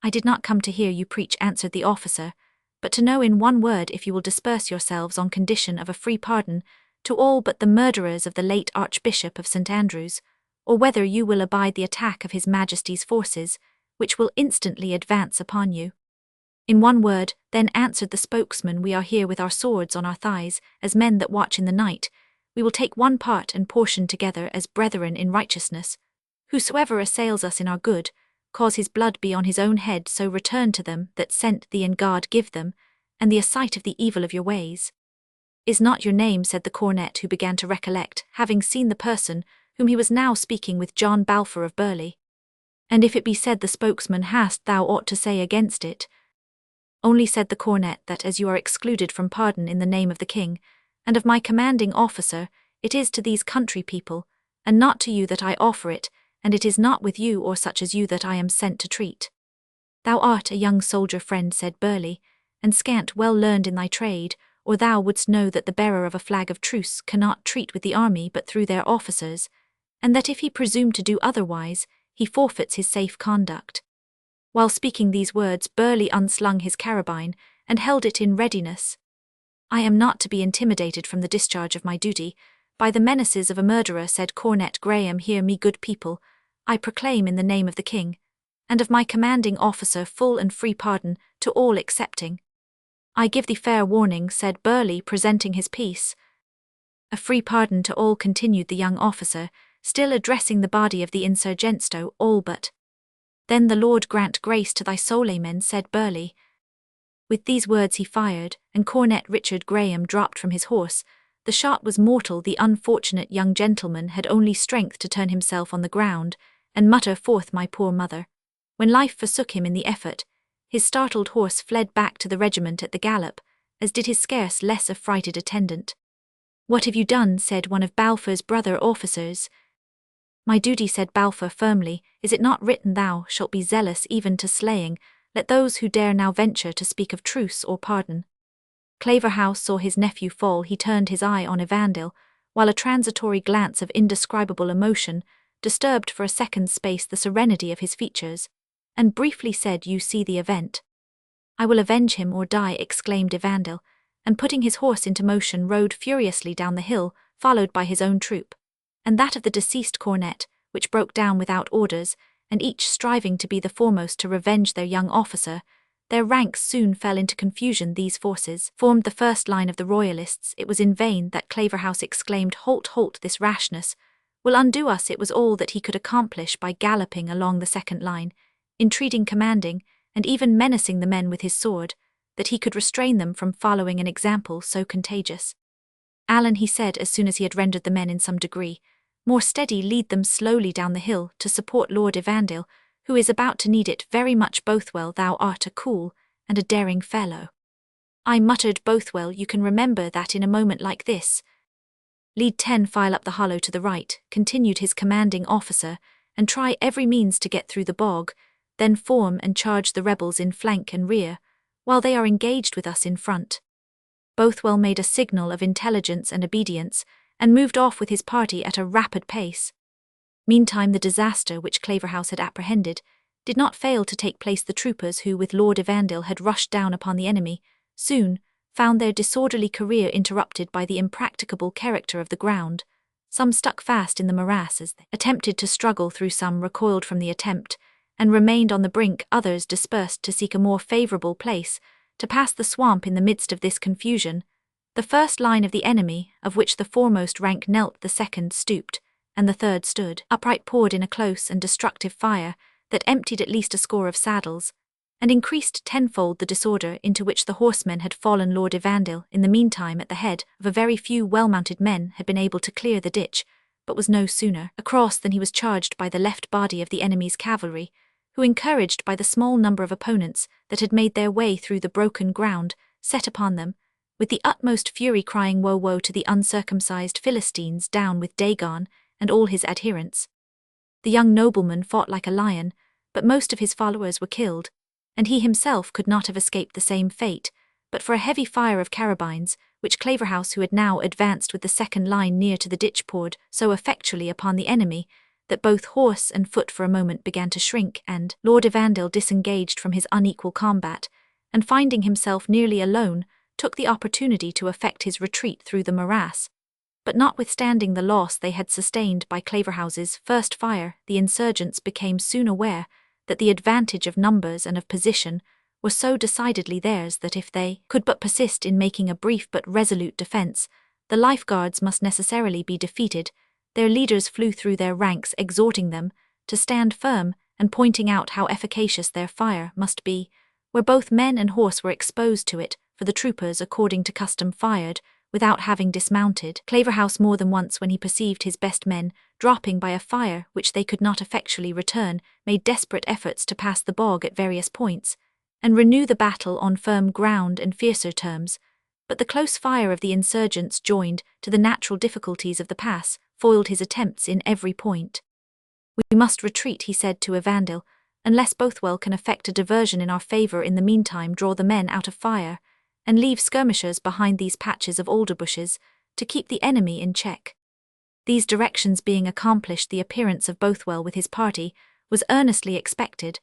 I did not come to hear you preach, answered the officer, but to know in one word if you will disperse yourselves on condition of a free pardon to all but the murderers of the late Archbishop of St. Andrews, or whether you will abide the attack of His Majesty's forces, which will instantly advance upon you. In one word, then, answered the spokesman, we are here with our swords on our thighs, as men that watch in the night. We will take one part and portion together as brethren in righteousness. Whosoever assails us in our good, cause his blood be on his own head, so return to them that sent thee, and God give them, and the sight of the evil of your ways. Is not your name, said the cornet, who began to recollect, having seen the person whom he was now speaking with, John Balfour of Burley? And if it be said the spokesman, hast thou aught to say against it? Only, said the cornet, that as you are excluded from pardon in the name of the king, and of my commanding officer, it is to these country people, and not to you that I offer it, and it is not with you or such as you that I am sent to treat. Thou art a young soldier friend, said Burleigh, and scant well learned in thy trade, or thou wouldst know that the bearer of a flag of truce cannot treat with the army but through their officers, and that if he presume to do otherwise, he forfeits his safe conduct. While speaking these words, Burleigh unslung his carabine, and held it in readiness. I am not to be intimidated from the discharge of my duty by the menaces of a murderer, said Cornet Graham. Hear me, good people, I proclaim in the name of the king, and of my commanding officer, full and free pardon to all excepting. I give thee fair warning, said Burleigh, presenting his piece. A free pardon to all, continued the young officer, still addressing the body of the insurgento, all but. Then the Lord grant grace to thy soul, amen, said Burleigh. With these words he fired, and Cornet Richard Graham dropped from his horse. The shot was mortal. The unfortunate young gentleman had only strength to turn himself on the ground, and mutter forth, my poor mother, when life forsook him in the effort. His startled horse fled back to the regiment at the gallop, as did his scarce less affrighted attendant. What have you done? Said one of Balfour's brother officers. My duty, said Balfour firmly, is it not written, thou shalt be zealous even to slaying? Let those who dare now venture to speak of truce or pardon. Claverhouse saw his nephew fall. He turned his eye on Evandale, while a transitory glance of indescribable emotion disturbed for a second's space the serenity of his features, and briefly said, You see the event. I will avenge him or die, exclaimed Evandale, and putting his horse into motion rode furiously down the hill, followed by his own troop, and that of the deceased cornet, which broke down without orders, and each striving to be the foremost to revenge their young officer. Their ranks soon fell into confusion. These forces formed the first line of the royalists. It was in vain that Claverhouse exclaimed, Halt, halt, this rashness will undo us. It was all that he could accomplish by galloping along the second line, entreating, commanding, and even menacing the men with his sword, that he could restrain them from following an example so contagious. Alan, he said as soon as he had rendered the men in some degree more steady, lead them slowly down the hill to support Lord Evandale, who is about to need it very much. Bothwell, thou art a cool and a daring fellow. I muttered, Bothwell, you can remember that in a moment like this. Lead 10 file up the hollow to the right, continued his commanding officer, and try every means to get through the bog, then form and charge the rebels in flank and rear, while they are engaged with us in front. Bothwell made a signal of intelligence and obedience, and moved off with his party at a rapid pace. Meantime the disaster which Claverhouse had apprehended did not fail to take place. The troopers who with Lord Evandale had rushed down upon the enemy soon found their disorderly career interrupted by the impracticable character of the ground. Some stuck fast in the morass as they attempted to struggle through, some recoiled from the attempt and remained on the brink, others dispersed to seek a more favourable place to pass the swamp. In the midst of this confusion, the first line of the enemy, of which the foremost rank knelt, the second stooped, and the third stood upright, poured in a close and destructive fire that emptied at least a score of saddles, and increased tenfold the disorder into which the horsemen had fallen. Lord Evandale, in the meantime, at the head of a very few well-mounted men, had been able to clear the ditch, but was no sooner across than he was charged by the left body of the enemy's cavalry, who, encouraged by the small number of opponents that had made their way through the broken ground, set upon them, with the utmost fury, crying, Woe, woe to the uncircumcised Philistines! Down with Dagon and all his adherents. The young nobleman fought like a lion, but most of his followers were killed, and he himself could not have escaped the same fate, but for a heavy fire of carabines, which Claverhouse, who had now advanced with the second line near to the ditch, poured so effectually upon the enemy, that both horse and foot for a moment began to shrink, and Lord Evandale, disengaged from his unequal combat, and finding himself nearly alone, took the opportunity to effect his retreat through the morass. But notwithstanding the loss they had sustained by Claverhouse's first fire, the insurgents became soon aware that the advantage of numbers and of position were so decidedly theirs that if they could but persist in making a brief but resolute defence, the lifeguards must necessarily be defeated. Their leaders flew through their ranks, exhorting them to stand firm and pointing out how efficacious their fire must be, where both men and horse were exposed to it, for the troopers, according to custom, fired without having dismounted. Claverhouse, more than once when he perceived his best men dropping by a fire which they could not effectually return, made desperate efforts to pass the bog at various points, and renew the battle on firm ground and fiercer terms, But the close fire of the insurgents, joined to the natural difficulties of the pass, foiled his attempts in every point. "We must retreat," he said to Evandil, "unless Bothwell can effect a diversion in our favour. In the meantime draw the men out of fire, and leave skirmishers behind these patches of alder bushes, to keep the enemy in check." These directions being accomplished, the appearance of Bothwell with his party was earnestly expected,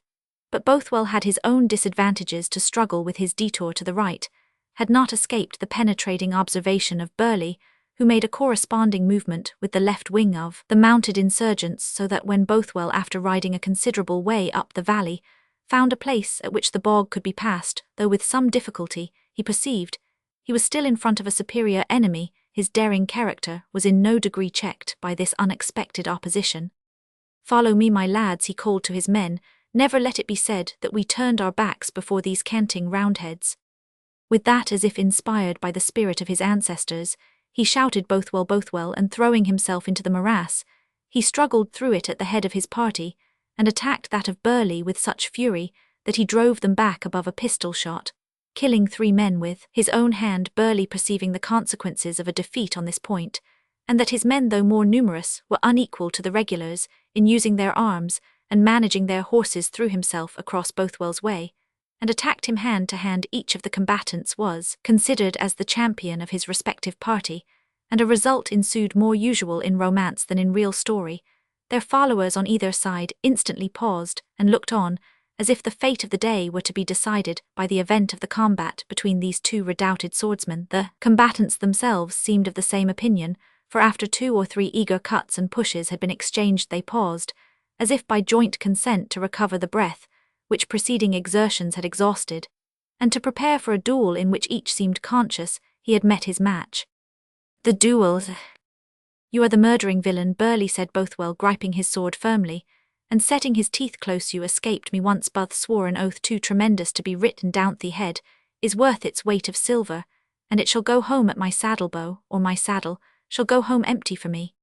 but Bothwell had his own disadvantages to struggle with. His detour to the right had not escaped the penetrating observation of Burleigh, who made a corresponding movement with the left wing of the mounted insurgents, so that when Bothwell, after riding a considerable way up the valley, found a place at which the bog could be passed, though with some difficulty, he perceived he was still in front of a superior enemy, his daring character was in no degree checked by this unexpected opposition. "Follow me, my lads," he called to his men. "Never let it be said that we turned our backs before these canting Roundheads." With that, as if inspired by the spirit of his ancestors, he shouted "Bothwell, Bothwell," and throwing himself into the morass, he struggled through it at the head of his party, and attacked that of Burleigh with such fury that he drove them back above a pistol shot, killing 3 men with his own hand. Burleigh, perceiving the consequences of a defeat on this point, and that his men, though more numerous, were unequal to the regulars in using their arms and managing their horses, threw himself across Bothwell's way, and attacked him hand to hand. Each of the combatants was considered as the champion of his respective party, and a result ensued more usual in romance than in real story. Their followers on either side instantly paused and looked on, as if the fate of the day were to be decided by the event of the combat between these 2 redoubted swordsmen. The combatants themselves seemed of the same opinion, for after 2 or 3 eager cuts and pushes had been exchanged, they paused, as if by joint consent, to recover the breath which preceding exertions had exhausted, and to prepare for a duel in which each seemed conscious he had met his match. "The duels! You are the murdering villain," Burleigh said. Bothwell, griping his sword firmly, and setting his teeth close, "You escaped me once, but swore an oath too tremendous to be written down. The head is worth its weight of silver, and it shall go home at my saddle bow, or my saddle shall go home empty for me."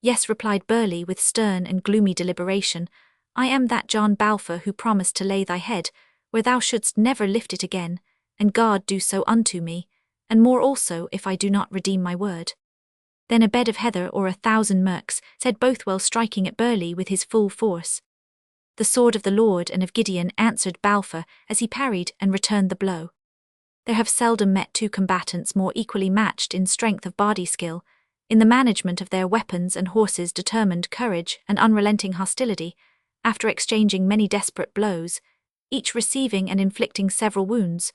"Yes," replied Burleigh with stern and gloomy deliberation, "I am that John Balfour who promised to lay thy head where thou shouldst never lift it again, and God do so unto me, and more also if I do not redeem my word." "Then a bed of heather or 1,000 merks," said Bothwell, striking at Burleigh with his full force. "The sword of the Lord and of Gideon," answered Balfour as he parried and returned the blow. There have seldom met 2 combatants more equally matched in strength of body skill, in the management of their weapons and horses, determined courage and unrelenting hostility. After exchanging many desperate blows, each receiving and inflicting several wounds,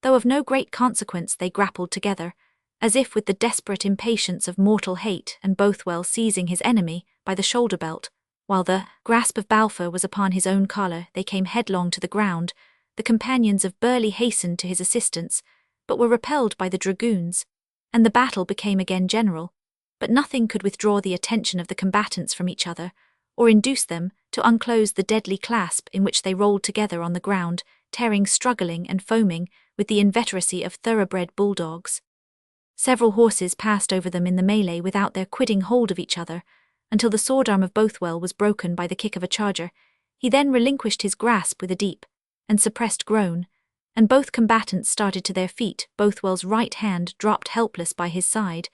though of no great consequence, they grappled together, as if with the desperate impatience of mortal hate, and Bothwell seizing his enemy by the shoulder belt, while the grasp of Balfour was upon his own collar, they came headlong to the ground. The companions of Burleigh hastened to his assistance, but were repelled by the dragoons, and the battle became again general, but nothing could withdraw the attention of the combatants from each other, or induce them to unclose the deadly clasp in which they rolled together on the ground, tearing, struggling, and foaming with the inveteracy of thoroughbred bulldogs. Several horses passed over them in the melee without their quitting hold of each other, until the sword arm of Bothwell was broken by the kick of a charger. He then relinquished his grasp with a deep and suppressed groan, and both combatants started to their feet. Bothwell's right hand dropped helpless by his side,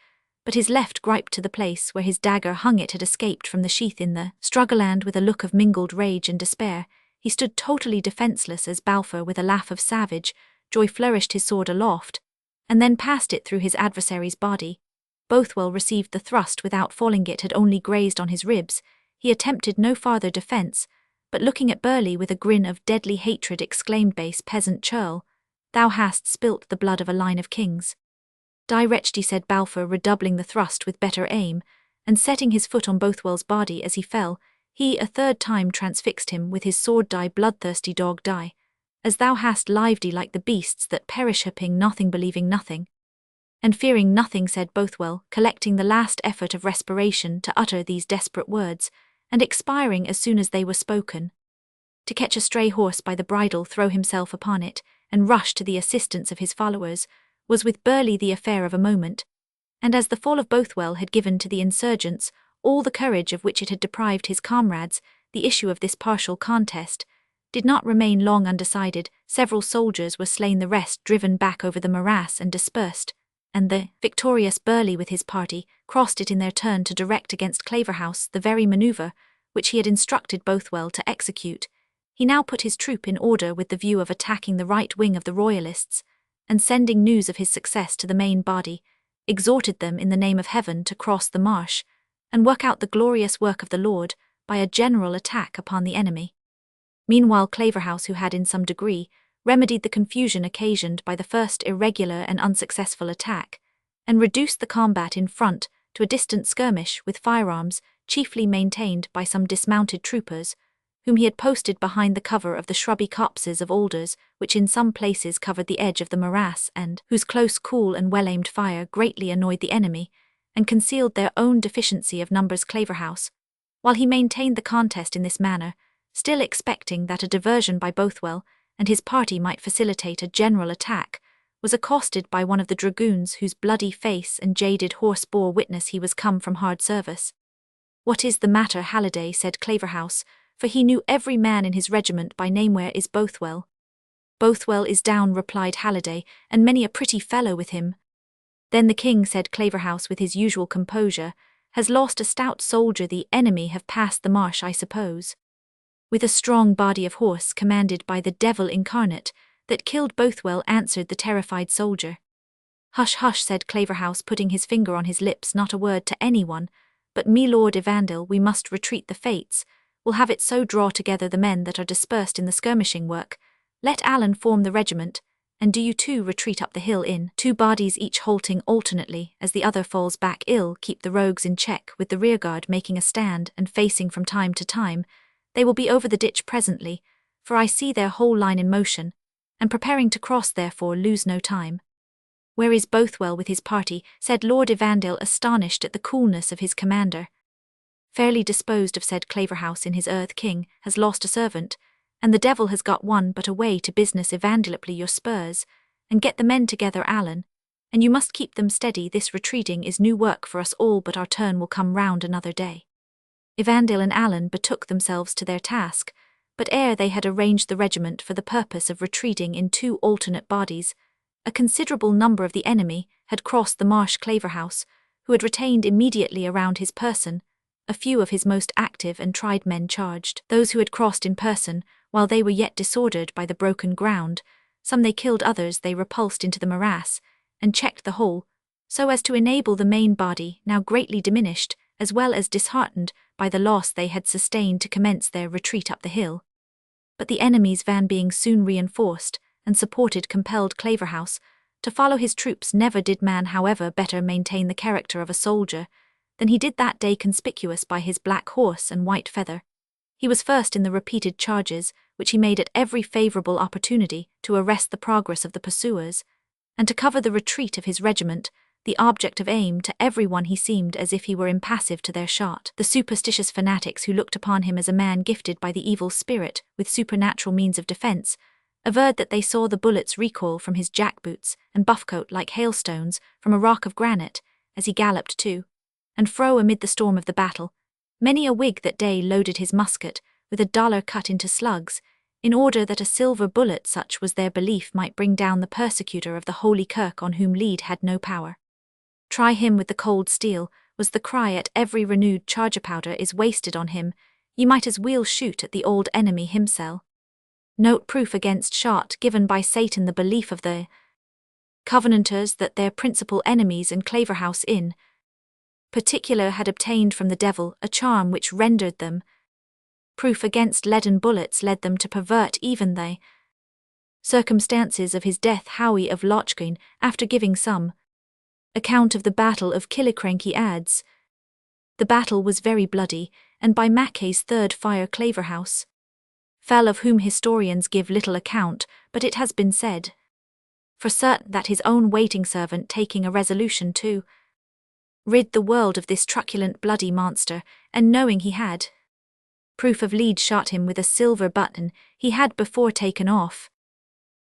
but his left griped to the place where his dagger hung. It had escaped from the sheath in the struggle, and with a look of mingled rage and despair, he stood totally defenceless as Balfour, with a laugh of savage joy, flourished his sword aloft, and then passed it through his adversary's body. Bothwell received the thrust without falling. It had only grazed on his ribs. He attempted no farther defence, but looking at Burleigh with a grin of deadly hatred, exclaimed, "Base peasant churl, thou hast spilt the blood of a line of kings." "Die, wretched," said Balfour, redoubling the thrust with better aim, and setting his foot on Bothwell's body as he fell, he a 3rd time transfixed him with his sword. "Die, bloodthirsty dog, die, as thou hast lived like the beasts that perish, hoping nothing, believing nothing, and fearing nothing," said Bothwell, collecting the last effort of respiration to utter these desperate words, and expiring as soon as they were spoken. To catch a stray horse by the bridle, throw himself upon it, and rush to the assistance of his followers, was with Burleigh the affair of a moment, and as the fall of Bothwell had given to the insurgents all the courage of which it had deprived his comrades, the issue of this partial contest did not remain long undecided. several soldiers were slain, the rest driven back over the morass and dispersed, and the victorious Burleigh with his party crossed it in their turn to direct against Claverhouse the very manoeuvre which he had instructed Bothwell to execute. He now put his troop in order with the view of attacking the right wing of the Royalists, and sending news of his success to the main body, exhorted them in the name of heaven to cross the marsh, and work out the glorious work of the Lord by a general attack upon the enemy. Meanwhile Claverhouse, who had in some degree remedied the confusion occasioned by the first irregular and unsuccessful attack, and reduced the combat in front to a distant skirmish with firearms chiefly maintained by some dismounted troopers, whom he had posted behind the cover of the shrubby copses of alders which in some places covered the edge of the morass, and whose close, cool, and well-aimed fire greatly annoyed the enemy, and concealed their own deficiency of numbers. Claverhouse, while he maintained the contest in this manner, still expecting that a diversion by Bothwell and his party might facilitate a general attack, was accosted by one of the dragoons whose bloody face and jaded horse bore witness he was come from hard service. "What is the matter, Halliday?" said Claverhouse, for he knew every man in his regiment by name. "Where is Bothwell?" "Bothwell is down," replied Halliday, "and many a pretty fellow with him." "Then the king," said Claverhouse with his usual composure, "has lost a stout soldier. The enemy have passed the marsh, I suppose." "With a strong body of horse commanded by the devil incarnate that killed Bothwell," answered the terrified soldier. "Hush, hush," said Claverhouse, putting his finger on his lips, "not a word to anyone, but me Lord Evandale, we must retreat. The fates will have it so. Draw together the men that are dispersed in the skirmishing work, let Allen form the regiment, and do you too retreat up the hill in 2 bodies, each halting alternately as the other falls back. Keep the rogues in check, with the rearguard making a stand and facing from time to time. They will be over the ditch presently, for I see their whole line in motion, and preparing to cross. Therefore lose no time." "Where is Bothwell with his party?" said Lord Evandale, astonished at the coolness of his commander. "Fairly disposed of," said Claverhouse, "in his earth. King has lost a servant, and the devil has got one. But away to business, Evandale, your spurs, and get the men together, Allen, and you must keep them steady. This retreating is new work for us all, but our turn will come round another day." Evandale and Allen betook themselves to their task, but ere they had arranged the regiment for the purpose of retreating in 2 alternate bodies, a considerable number of the enemy had crossed the marsh. Claverhouse, who had retained immediately around his person a few of his most active and tried men, charged those who had crossed in person while they were yet disordered by the broken ground. Some they killed, others they repulsed into the morass, and checked the whole, so as to enable the main body, now greatly diminished as well as disheartened by the loss they had sustained, to commence their retreat up the hill. But the enemy's van being soon reinforced and supported compelled Claverhouse to follow his troops. Never did man, however, better maintain the character of a soldier than he did that day, conspicuous by his black horse and white feather. He was first in the repeated charges which he made at every favourable opportunity to arrest the progress of the pursuers, and to cover the retreat of his regiment, the object of aim to everyone. He seemed as if he were impassive to their shot. The superstitious fanatics, who looked upon him as a man gifted by the evil spirit with supernatural means of defence, averred that they saw the bullets recoil from his jackboots and buffcoat like hailstones from a rock of granite as he galloped to and fro amid the storm of the battle. Many a Whig that day loaded his musket with $1 cut into slugs, in order that a silver bullet, such was their belief, might bring down the persecutor of the Holy Kirk, on whom lead had no power. "Try him with the cold steel," was the cry at every renewed charge. "Powder is wasted on him, ye might as weel shoot at the old enemy himsel." Note proof against shot given by Satan. The belief of the Covenanters that their principal enemies and Claverhouse in particular had obtained from the devil a charm which rendered them proof against leaden bullets, led them to pervert even the circumstances of his death. Howie of Lochgane, after giving some account of the Battle of Killiecrankie, adds, "The battle was very bloody, and by Mackay's 3rd fire Claverhouse fell, of whom historians give little account, but it has been said for certain that his own waiting servant, taking a resolution to rid the world of this truculent bloody monster, and knowing he had proof of lead, shot him with a silver button he had before taken off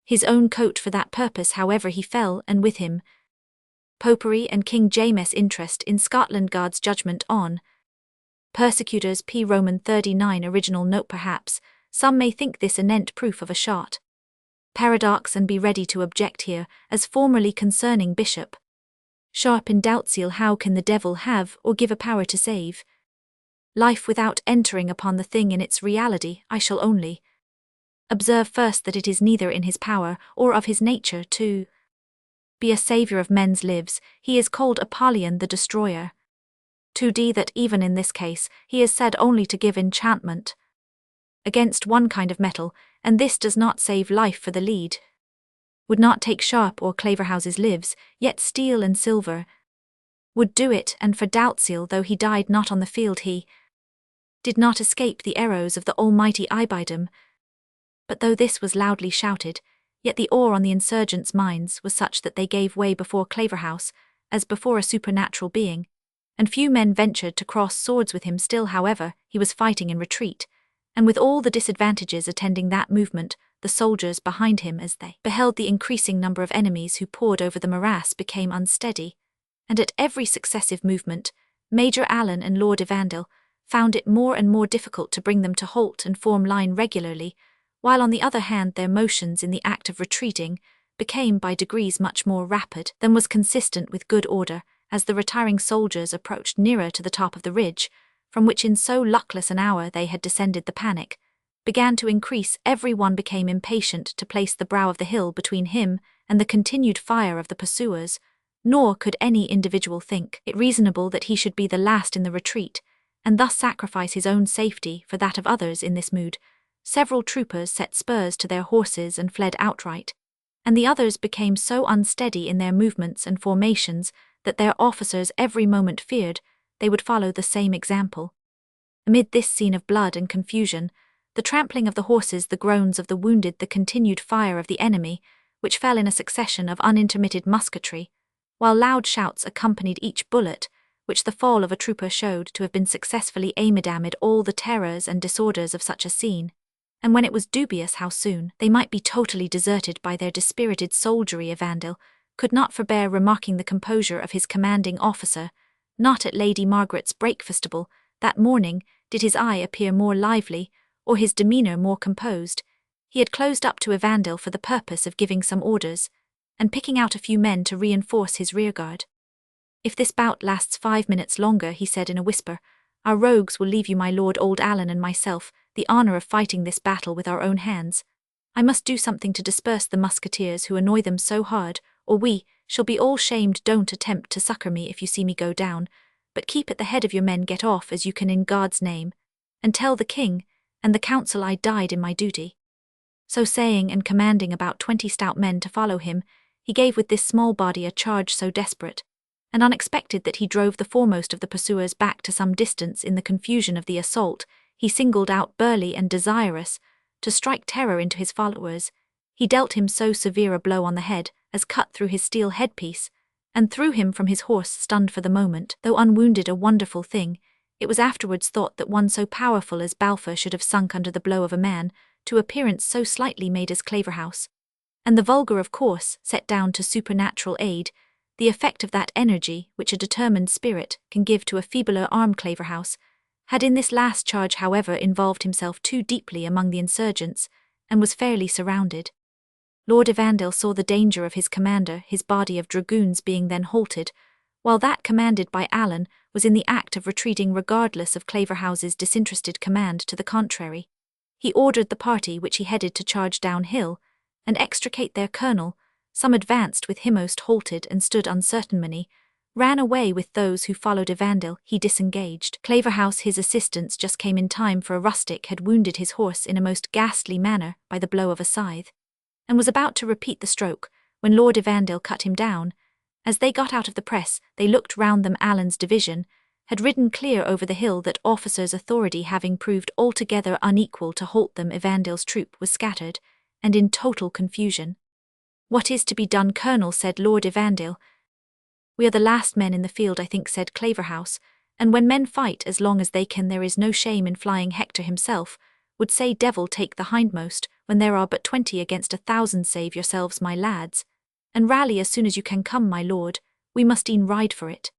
his own coat for that purpose. However he fell, and with him Popery and King James' interest in Scotland. God's judgment on persecutors. P. Roman 39. Original note: perhaps some may think this anent proof of a shot Paradox, and be ready to object here, as formerly concerning bishop. Sharp in doubt seal, how can the devil have or give a power to save life without entering upon the thing in its reality? I shall only observe first that it is neither in his power or of his nature to be a saviour of men's lives. He is called Apollyon the destroyer. 2d. That even in this case, he is said only to give enchantment against one kind of metal, and this does not save life, for the lead would not take Sharp or Claverhouse's lives, yet steel and silver would do it, and for Doubtseal, though he died not on the field, he did not escape the arrows of the almighty Ibidem. But though this was loudly shouted, yet the awe on the insurgents' minds was such that they gave way before Claverhouse, as before a supernatural being, and few men ventured to cross swords with him. Still, however, he was fighting in retreat, and with all the disadvantages attending that movement, the soldiers behind him, as they beheld the increasing number of enemies who poured over the morass, became unsteady, and at every successive movement, Major Allen and Lord Evandale found it more and more difficult to bring them to halt and form line regularly, while on the other hand their motions in the act of retreating became by degrees much more rapid than was consistent with good order, as the retiring soldiers approached nearer to the top of the ridge, from which in so luckless an hour they had descended. The panic began to increase. Every one became impatient to place the brow of the hill between him and the continued fire of the pursuers, nor could any individual think it reasonable that he should be the last in the retreat, and thus sacrifice his own safety for that of others. In this mood, several troopers set spurs to their horses and fled outright, and the others became so unsteady in their movements and formations that their officers every moment feared they would follow the same example. Amid this scene of blood and confusion, the trampling of the horses, the groans of the wounded, the continued fire of the enemy, which fell in a succession of unintermitted musketry, while loud shouts accompanied each bullet, which the fall of a trooper showed to have been successfully aimed, amid all the terrors and disorders of such a scene, and when it was dubious how soon they might be totally deserted by their dispirited soldiery, Evandale could not forbear remarking the composure of his commanding officer. Not at Lady Margaret's breakfastable that morning did his eye appear more lively, or his demeanour more composed. He had closed up to Evandale for the purpose of giving some orders, and picking out a few men to reinforce his rearguard. "If this bout lasts 5 minutes longer," he said in a whisper, "our rogues will leave you, my lord, old Allen and myself, the honour of fighting this battle with our own hands. I must do something to disperse the musketeers who annoy them so hard, or we shall be all shamed. Don't attempt to succour me if you see me go down, but keep at the head of your men. Get off as you can in God's name, and tell the king and the council I died in my duty." So saying, and commanding about 20 stout men to follow him, he gave with this small body a charge so desperate and unexpected that he drove the foremost of the pursuers back to some distance. In the confusion of the assault, he singled out Burleigh, and desirous to strike terror into his followers, he dealt him so severe a blow on the head as cut through his steel headpiece, and threw him from his horse, stunned for the moment, though unwounded. A wonderful thing it was afterwards thought that one so powerful as Balfour should have sunk under the blow of a man to appearance so slightly made as Claverhouse, and the vulgar of course set down to supernatural aid the effect of that energy which a determined spirit can give to a feebler arm. Claverhouse had in this last charge, however, involved himself too deeply among the insurgents, and was fairly surrounded. Lord Evandale saw the danger of his commander, his body of dragoons being then halted, while that commanded by Allen was in the act of retreating regardless of Claverhouse's disinterested command. To the contrary, he ordered the party which he headed to charge downhill and extricate their colonel. Some advanced with him, most halted and stood uncertain. Many ran away with those who followed Evandale. He disengaged Claverhouse. His assistants just came in time, for a rustic had wounded his horse in a most ghastly manner by the blow of a scythe, and was about to repeat the stroke, when Lord Evandale cut him down. As they got out of the press, they looked round them. Allen's division had ridden clear over the hill, that officer's authority having proved altogether unequal to halt them. Evandale's troop was scattered, and in total confusion. "What is to be done, Colonel?" said Lord Evandale. "We are the last men in the field, I think," said Claverhouse, "and when men fight as long as they can, there is no shame in flying. Hector himself would say, 'Devil take the hindmost,' when there are but 20 against 1,000. Save yourselves, my lads, and rally as soon as you can. Come, my lord, we must e'en ride for it."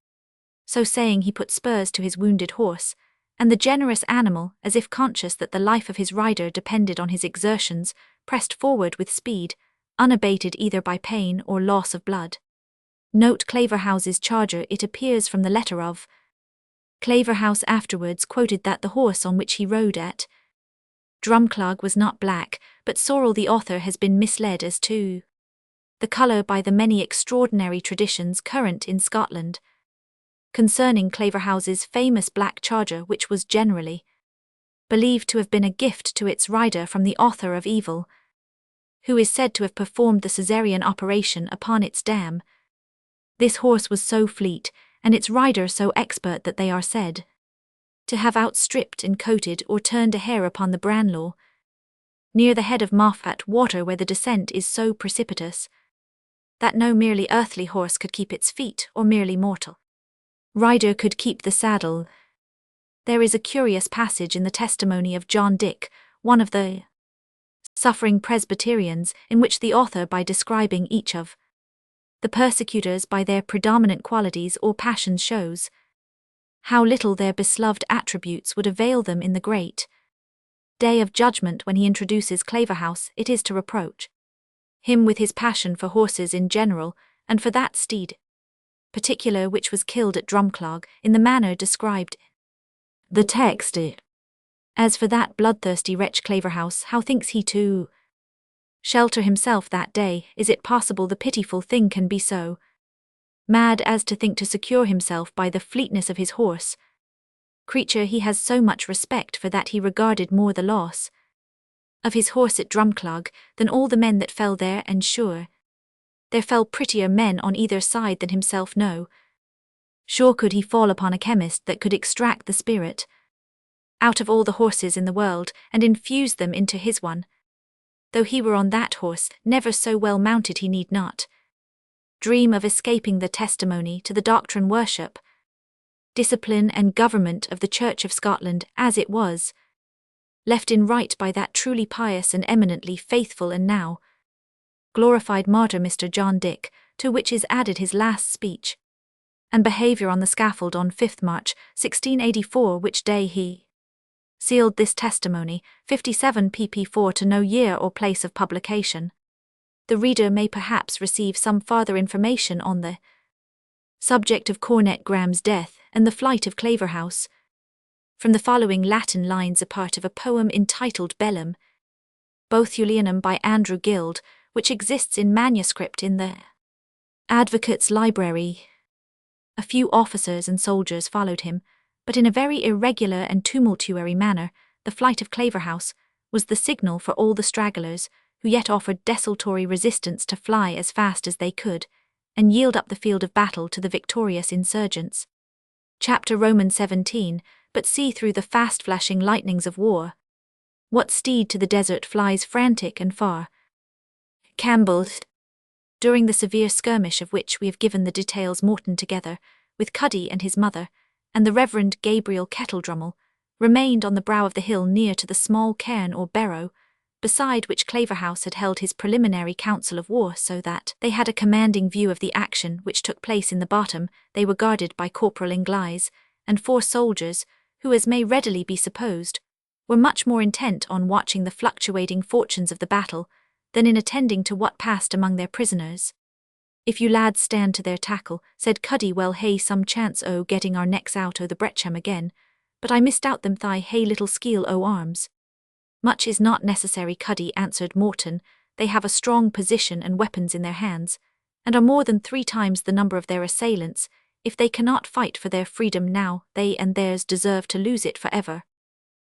So saying, he put spurs to his wounded horse, and the generous animal, as if conscious that the life of his rider depended on his exertions, pressed forward with speed, unabated either by pain or loss of blood. Note Claverhouse's charger. It appears from the letter of. Claverhouse afterwards quoted that the horse on which he rode at Drumclog was not black, but Sorrel the author has been misled as to the colour by the many extraordinary traditions current in Scotland concerning Claverhouse's famous black charger, which was generally believed to have been a gift to its rider from the author of Evil, who is said to have performed the Caesarean operation upon its dam. This horse was so fleet, and its rider so expert, that they are said to have outstripped and coated or turned a hare upon the Branlaw, near the head of Moffat Water, where the descent is so precipitous that no merely earthly horse could keep its feet, or merely mortal rider could keep the saddle. There is a curious passage in the testimony of John Dick, one of the suffering Presbyterians, in which the author, by describing each of the persecutors by their predominant qualities or passions, shows how little their beloved attributes would avail them in the great day of judgment. When he introduces Claverhouse, it is to reproach him with his passion for horses in general, and for that steed particular which was killed at Drumclog, in the manner described the text. As for that bloodthirsty wretch Claverhouse, how thinks he to shelter himself that day? Is it possible the pitiful thing can be so mad as to think to secure himself by the fleetness of his horse? Creature he has so much respect for that he regarded more the loss of his horse at Drumclog than all the men that fell there, and sure there fell prettier men on either side than himself. No, sure could he fall upon a chemist that could extract the spirit out of all the horses in the world, and infuse them into his one. Though he were on that horse, never so well mounted, he need not dream of escaping the testimony to the doctrine, worship, discipline and government of the Church of Scotland, as it was left in right by that truly pious and eminently faithful and now glorified martyr Mr. John Dick, to which is added his last speech and behaviour on the scaffold on 5th March, 1684, which day he sealed this testimony, 57 pp. 4 to no year or place of publication. The reader may perhaps receive some farther information on the subject of Cornet Graham's death and the flight of Claverhouse from the following Latin lines, a part of a poem entitled Bellum, both Julianum by Andrew Guild, which exists in manuscript in the Advocate's Library. A few officers and soldiers followed him, but in a very irregular and tumultuary manner. The flight of Claverhouse was the signal for all the stragglers, who yet offered desultory resistance, to fly as fast as they could, and yield up the field of battle to the victorious insurgents. Chapter Roman 17. But see through the fast-flashing lightnings of war, what steed to the desert flies frantic and far? Campbell. During the severe skirmish of which we have given the details, Morton, together with Cuddy and his mother, and the Reverend Gabriel Kettledrummel, remained on the brow of the hill near to the small cairn or barrow, beside which Claverhouse had held his preliminary council of war, so that they had a commanding view of the action which took place in the bottom. They were guarded by Corporal Inglis and 4 soldiers, who, as may readily be supposed, were much more intent on watching the fluctuating fortunes of the battle than in attending to what passed among their prisoners. "If you lads stand to their tackle," said Cuddy, "well hae some chance o' getting our necks out o' the brecham again, but I misdoubt them thigh hae little skill o' arms." "Much is not necessary, Cuddy," answered Morton. "They have a strong position and weapons in their hands, and are more than 3 times the number of their assailants. If they cannot fight for their freedom now, they and theirs deserve to lose it for ever."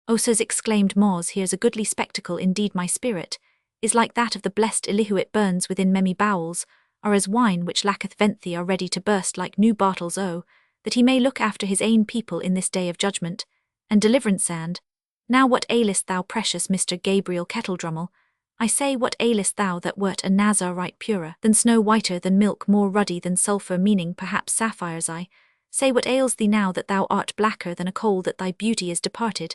"Oh, sirs," exclaimed Moz, "here's a goodly spectacle indeed. My spirit is like that of the blessed Elihu. It burns within me bowels, or as wine which lacketh vent are ready to burst like new bottles. Oh, that he may look after his ain people in this day of judgment and deliverance. And now what ailest thou, precious Mr. Gabriel Kettledrummel? I say, what ailest thou, that wert a Nazarite purer than snow, whiter than milk, more ruddy than sulphur, meaning perhaps sapphires? I say, what ails thee now, that thou art blacker than a coal, that thy beauty is departed,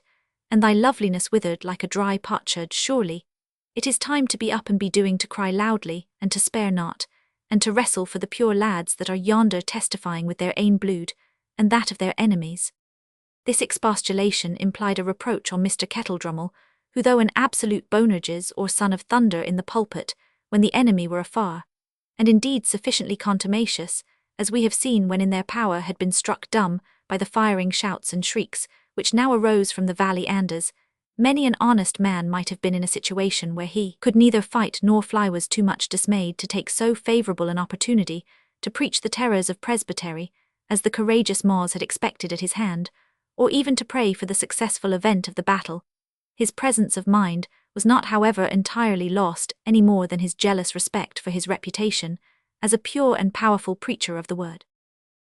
and thy loveliness withered like a dry potsherd? Surely it is time to be up and be doing, to cry loudly, and to spare not, and to wrestle for the pure lads that are yonder testifying with their ain blood, and that of their enemies." This expostulation implied a reproach on Mr. Kettledrummel, who, though an absolute Bonerges or son of thunder in the pulpit, when the enemy were afar, and indeed sufficiently contumacious, as we have seen when in their power had been struck dumb by the firing shouts and shrieks which now arose from the valley Anders. Many an honest man might have been in a situation where he could neither fight nor fly, was too much dismayed to take so favourable an opportunity to preach the terrors of presbytery, as the courageous Mars had expected at his hand, or even to pray for the successful event of the battle. His presence of mind was not, however, entirely lost, any more than his jealous respect for his reputation as a pure and powerful preacher of the word.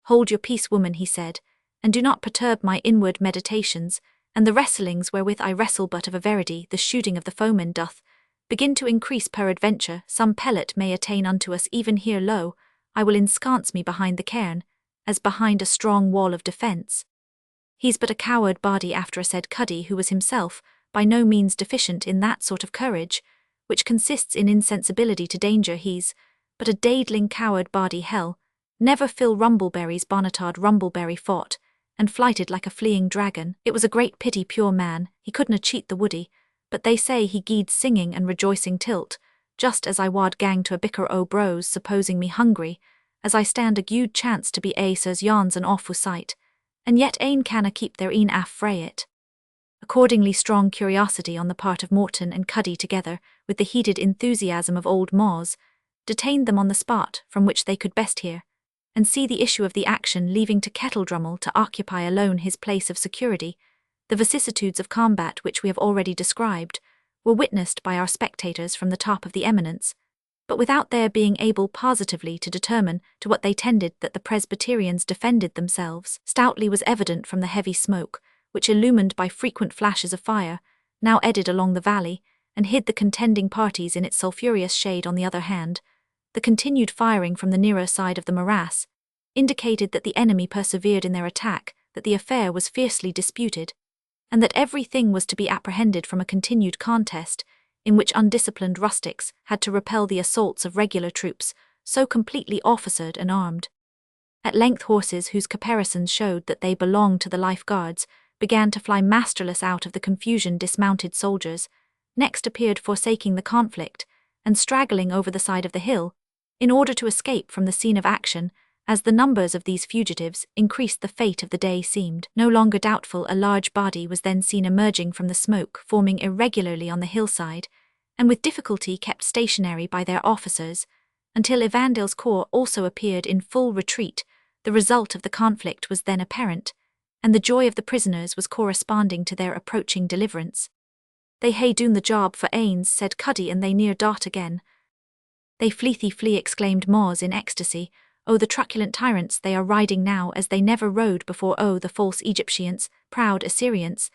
"Hold your peace, woman," he said, "and do not perturb my inward meditations, and the wrestlings wherewith I wrestle, but of a verity the shooting of the foeman doth begin to increase. Peradventure some pellet may attain unto us even here. Lo, I will ensconce me behind the cairn, as behind a strong wall of defence." "He's but a coward body after," said Cuddy, who was himself by no means deficient in that sort of courage which consists in insensibility to danger. "He's but a daidling coward body. Hell, never Phil Rumbleberry's Bonatard Rumbleberry fought and flighted like a fleeing dragon. It was a great pity, pure man, he couldna cheat the woody, but they say he gied singing and rejoicing tilt, just as I wad gang to a bicker o' bros, supposing me hungry, as I stand a gude chance to be sirs yon's an awfu' sight, and yet ane canna keep their een aff frae it." Accordingly, strong curiosity on the part of Morton and Cuddy, together with the heated enthusiasm of old Moz, detained them on the spot from which they could best hear and see the issue of the action, leaving to Kettledrummel to occupy alone his place of security. The vicissitudes of combat which we have already described were witnessed by our spectators from the top of the eminence, but without their being able positively to determine to what they tended. That the Presbyterians defended themselves stoutly was evident from the heavy smoke, which, illumined by frequent flashes of fire, now eddied along the valley, and hid the contending parties in its sulphureous shade. On the other hand, the continued firing from the nearer side of the morass indicated that the enemy persevered in their attack, that the affair was fiercely disputed, and that everything was to be apprehended from a continued contest, in which undisciplined rustics had to repel the assaults of regular troops, so completely officered and armed. At length horses whose caparisons showed that they belonged to the Life Guards began to fly masterless out of the confusion. Dismounted soldiers next appeared, forsaking the conflict and straggling over the side of the hill in order to escape from the scene of action. As the numbers of these fugitives increased, the fate of the day seemed no longer doubtful. A large body was then seen emerging from the smoke, forming irregularly on the hillside, and with difficulty kept stationary by their officers, until Evandale's corps also appeared in full retreat. The result of the conflict was then apparent, and the joy of the prisoners was corresponding to their approaching deliverance. "They hae done the job for anes," said Cuddy, "and they near dot again." "They fleethy flee," exclaimed Moz in ecstasy. "Oh, the truculent tyrants they are riding now as they never rode before. Oh, the false Egyptians, proud Assyrians,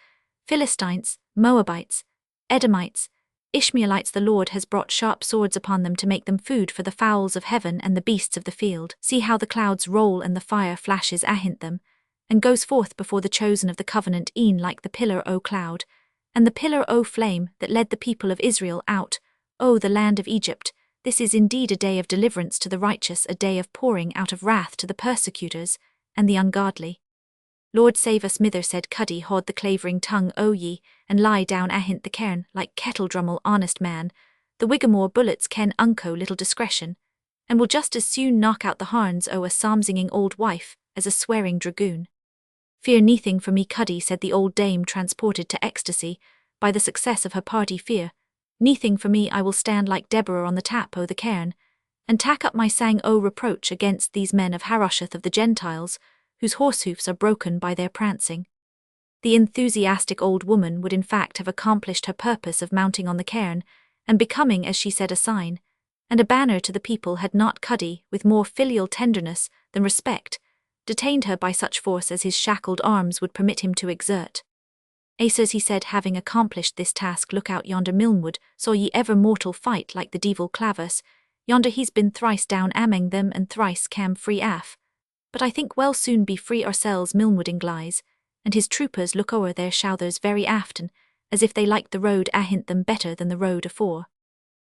Philistines, Moabites, Edomites, Ishmaelites. The Lord has brought sharp swords upon them to make them food for the fowls of heaven and the beasts of the field. See how the clouds roll and the fire flashes ahint them, and goes forth before the chosen of the covenant, e'en like the pillar o' cloud, and the pillar o' flame that led the people of Israel out, O the land of Egypt. This is indeed a day of deliverance to the righteous, a day of pouring out of wrath to the persecutors and the ungodly." "Lord save us, mither," said Cuddy, "haud the clavering tongue o' ye, and lie down ahint the cairn, like Kettledrummel. Honest man, the Whigamore bullets ken unco little discretion, and will just as soon knock out the harns o' a psalm-singing old wife as a swearing dragoon." "Fear neathing for me, Cuddy," said the old dame, transported to ecstasy by the success of her party. "Fear neathing for me. I will stand like Deborah on the tap o' the cairn, and tack up my sang o' reproach against these men of Harosheth of the Gentiles, whose horsehoofs are broken by their prancing." The enthusiastic old woman would in fact have accomplished her purpose of mounting on the cairn, and becoming, as she said, a sign and a banner to the people, had not Cuddy, with more filial tenderness than respect, detained her by such force as his shackled arms would permit him to exert. "Sirs," he said, having accomplished this task, "look out yonder Milnwood. Saw ye ever mortal fight like the devil Clavus? Yonder he's been thrice down amang them and thrice cam free aff. But I think we'll soon be free ourselves. Milnwood inglies, and his troopers look o'er their shouthers very aften, as if they liked the road ahint them better than the road afore."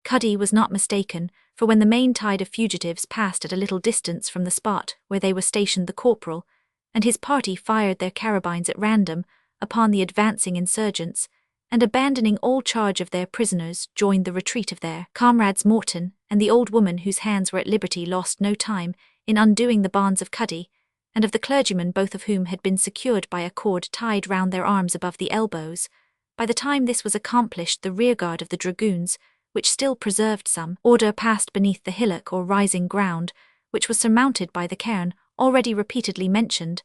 Cuddy was not mistaken, for when the main tide of fugitives passed at a little distance from the spot where they were stationed, the corporal and his party fired their carabines at random upon the advancing insurgents, and abandoning all charge of their prisoners, joined the retreat of their comrades Morton, and the old woman whose hands were at liberty lost no time in undoing the bonds of Cuddy, and of the clergyman, both of whom had been secured by a cord tied round their arms above the elbows. By the time this was accomplished, the rearguard of the dragoons, which still preserved some order, passed beneath the hillock or rising ground, which was surmounted by the cairn, already repeatedly mentioned.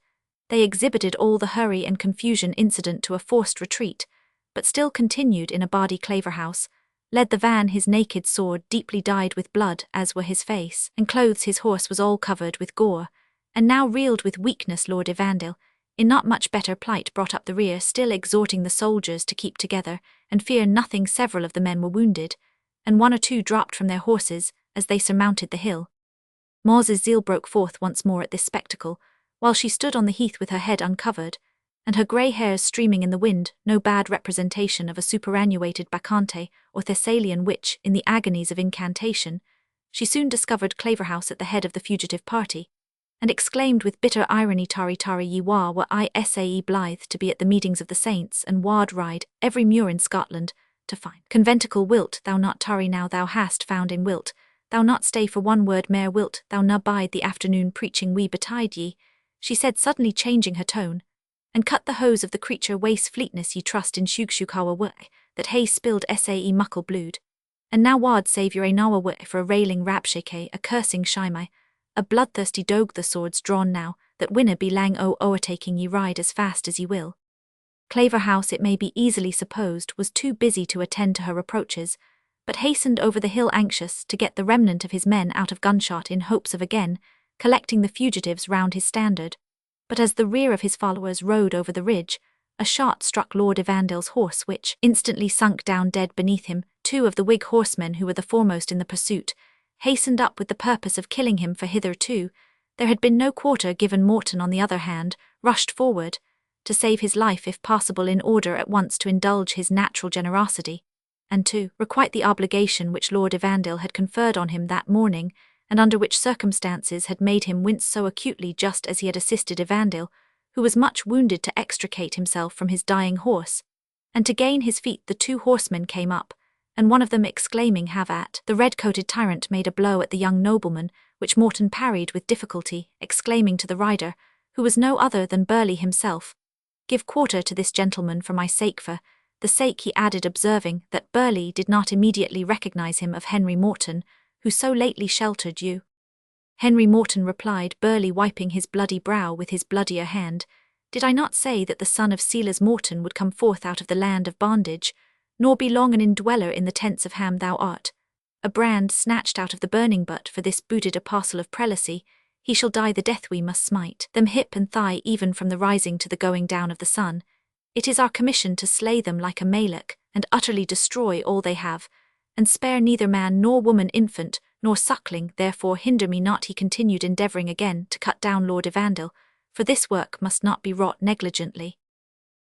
They exhibited all the hurry and confusion incident to a forced retreat, but still continued in a body. Claverhouse led the van, his naked sword deeply dyed with blood, as were his face and clothes. His horse was all covered with gore, and now reeled with weakness. Lord Evandale, in not much better plight, brought up the rear, still exhorting the soldiers to keep together and fear nothing. Several of the men were wounded, and one or two dropped from their horses as they surmounted the hill. Maws's zeal broke forth once more at this spectacle, while she stood on the heath with her head uncovered, and her grey hairs streaming in the wind, no bad representation of a superannuated Bacchante or Thessalian witch in the agonies of incantation. She soon discovered Claverhouse at the head of the fugitive party, and exclaimed with bitter irony, "Tari tari ye wa were I sae blithe to be at the meetings of the saints, and wad ride every muir in Scotland to find conventicle. Wilt thou not tarry now thou hast found in wilt thou not stay for one word mair? Wilt thou na bide the afternoon preaching we betide ye?" she said, suddenly changing her tone, "and cut the hose of the creature waste fleetness ye trust in Shugshukawa work, that hae spilled sae muckle blood. And now wad save your nawa work for a railing rabshake, a cursing shimei, a bloodthirsty dogue. The swords drawn now, that winna be lang o'ertaking ye ride as fast as ye will." Claverhouse, it may be easily supposed, was too busy to attend to her reproaches, but hastened over the hill anxious to get the remnant of his men out of gunshot in hopes of again collecting the fugitives round his standard. But as the rear of his followers rode over the ridge, a shot struck Lord Evandale's horse, which instantly sunk down dead beneath him. Two of the Whig horsemen, who were the foremost in the pursuit, hastened up with the purpose of killing him, for hitherto there had been no quarter given. Morton, on the other hand, rushed forward to save his life if possible, in order at once to indulge his natural generosity, and to requite the obligation which Lord Evandale had conferred on him that morning, and under which circumstances had made him wince so acutely, just as he had assisted Evandale, who was much wounded, to extricate himself from his dying horse. And to gain his feet the two horsemen came up, and one of them, exclaiming "Have at the red-coated tyrant," made a blow at the young nobleman, which Morton parried with difficulty, exclaiming to the rider, who was no other than Burleigh himself, "Give quarter to this gentleman for my sake," for the sake, he added, observing that Burleigh did not immediately recognize him, "of Henry Morton, who so lately sheltered you." "Henry Morton," replied Burleigh, wiping his bloody brow with his bloodier hand, "did I not say that the son of Silas Morton would come forth out of the land of bondage, nor be long an indweller in the tents of Ham? Thou art a brand snatched out of the burning, but for this booted apostle of prelacy, he shall die the death. We must smite them hip and thigh, even from the rising to the going down of the sun. It is our commission to slay them like a Malek, and utterly destroy all they have, and spare neither man nor woman, infant nor suckling. Therefore hinder me not," he continued, endeavouring again to cut down Lord Evandale, "for this work must not be wrought negligently."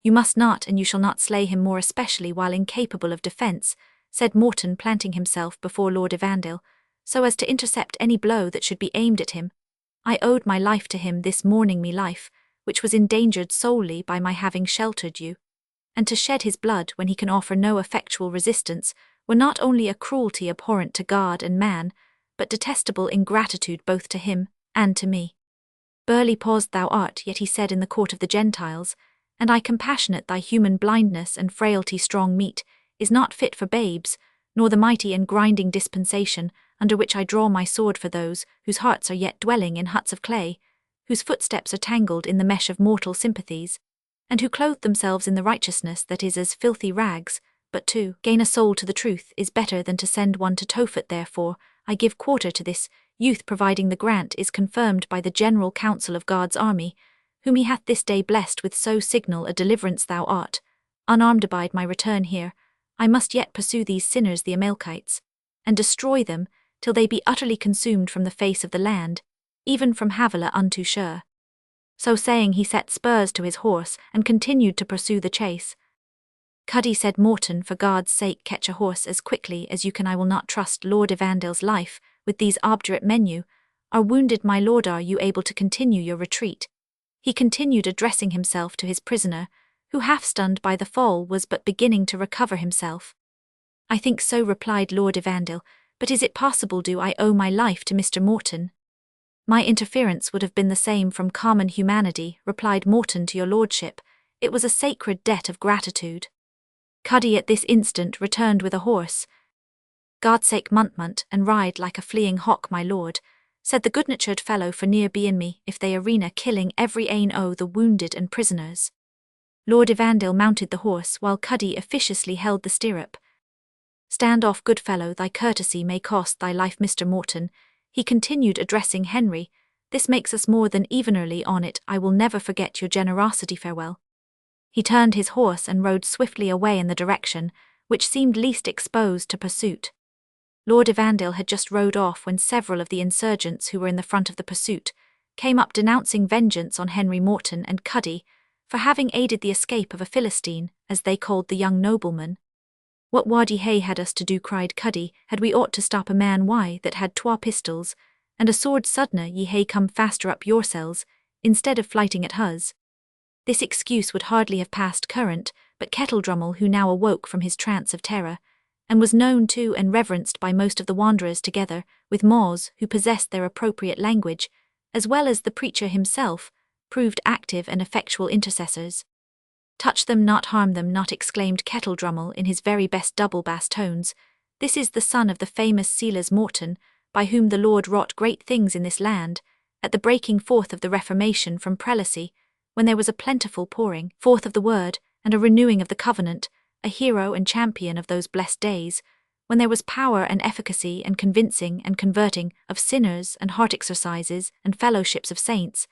"You must not, and you shall not slay him, more especially while incapable of defence," said Morton, planting himself before Lord Evandale, so as to intercept any blow that should be aimed at him. "I owed my life to him this morning, me life, which was endangered solely by my having sheltered you. And to shed his blood when he can offer no effectual resistance were not only a cruelty abhorrent to God and man, but detestable ingratitude both to him and to me." Burleigh paused. "Thou art," yet he said, "in the court of the Gentiles, and I compassionate thy human blindness and frailty. Strong meat is not fit for babes, nor the mighty and grinding dispensation under which I draw my sword for those whose hearts are yet dwelling in huts of clay, whose footsteps are tangled in the mesh of mortal sympathies, and who clothe themselves in the righteousness that is as filthy rags. But to gain a soul to the truth is better than to send one to Tophet. Therefore I give quarter to this youth, providing the grant is confirmed by the general council of God's army, whom he hath this day blessed with so signal a deliverance. Thou art unarmed. Abide my return here. I must yet pursue these sinners, the Amalekites, and destroy them till they be utterly consumed from the face of the land, even from Havilah unto Shur." So saying, he set spurs to his horse and continued to pursue the chase. "Cuddy," said Morton, "for God's sake catch a horse as quickly as you can. I will not trust Lord Evandale's life with these obdurate men. You are wounded, my lord. Are you able to continue your retreat?" he continued, addressing himself to his prisoner, who, half-stunned by the fall, was but beginning to recover himself. "I think so," replied Lord Evandale, "but is it possible do I owe my life to Mr. Morton?" "My interference would have been the same from common humanity," replied Morton, "to your lordship. It was a sacred debt of gratitude." Cuddy at this instant returned with a horse. "Godsake munt, and ride like a fleeing hawk, my lord," said the good-natured fellow, "for near be in me, if they arena killing every ane o' the wounded and prisoners." Lord Evandale mounted the horse, while Cuddy officiously held the stirrup. "Stand off, good fellow, thy courtesy may cost thy life, Mr. Morton," he continued, addressing Henry. "This makes us more than evenly on it. I will never forget your generosity. Farewell." He turned his horse and rode swiftly away in the direction which seemed least exposed to pursuit. Lord Evandale had just rode off when several of the insurgents who were in the front of the pursuit came up, denouncing vengeance on Henry Morton and Cuddy for having aided the escape of a Philistine, as they called the young nobleman. "What wad ye hae had us to do?" cried Cuddy. "Had we ought to stop a man that had twa pistols and a sword sudna ye hae come faster up yourselves, instead of flighting at huz?" This excuse would hardly have passed current, but Kettledrummel, who now awoke from his trance of terror, and was known to and reverenced by most of the wanderers, together with Moz, who possessed their appropriate language, as well as the preacher himself, proved active and effectual intercessors. "Touch them not, harm them not," exclaimed Kettledrummel in his very best double-bass tones. "This is the son of the famous Silas Morton, by whom the Lord wrought great things in this land, at the breaking forth of the Reformation from prelacy, when there was a plentiful pouring forth of the word, and a renewing of the covenant, a hero and champion of those blessed days, when there was power and efficacy and convincing and converting of sinners and heart exercises and fellowships of saints,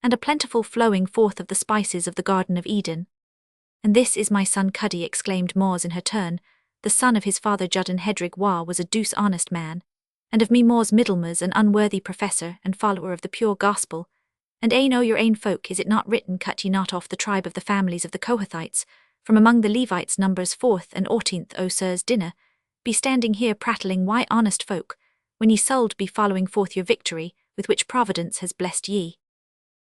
and a plentiful flowing forth of the spices of the Garden of Eden." "And this is my son Cuddy," exclaimed Moz in her turn. "The son of his father Judden Hedrig Waugh was a deuce honest man, and of me Moz Middlemas an unworthy professor and follower of the pure gospel. And ane o' your ain folk, is it not written, cut ye not off the tribe of the families of the Kohathites, from among the Levites, Numbers 4th and 18th o' sirs dinna, be standing here prattling why honest folk, when ye suld be following forth your victory, with which Providence has blessed ye."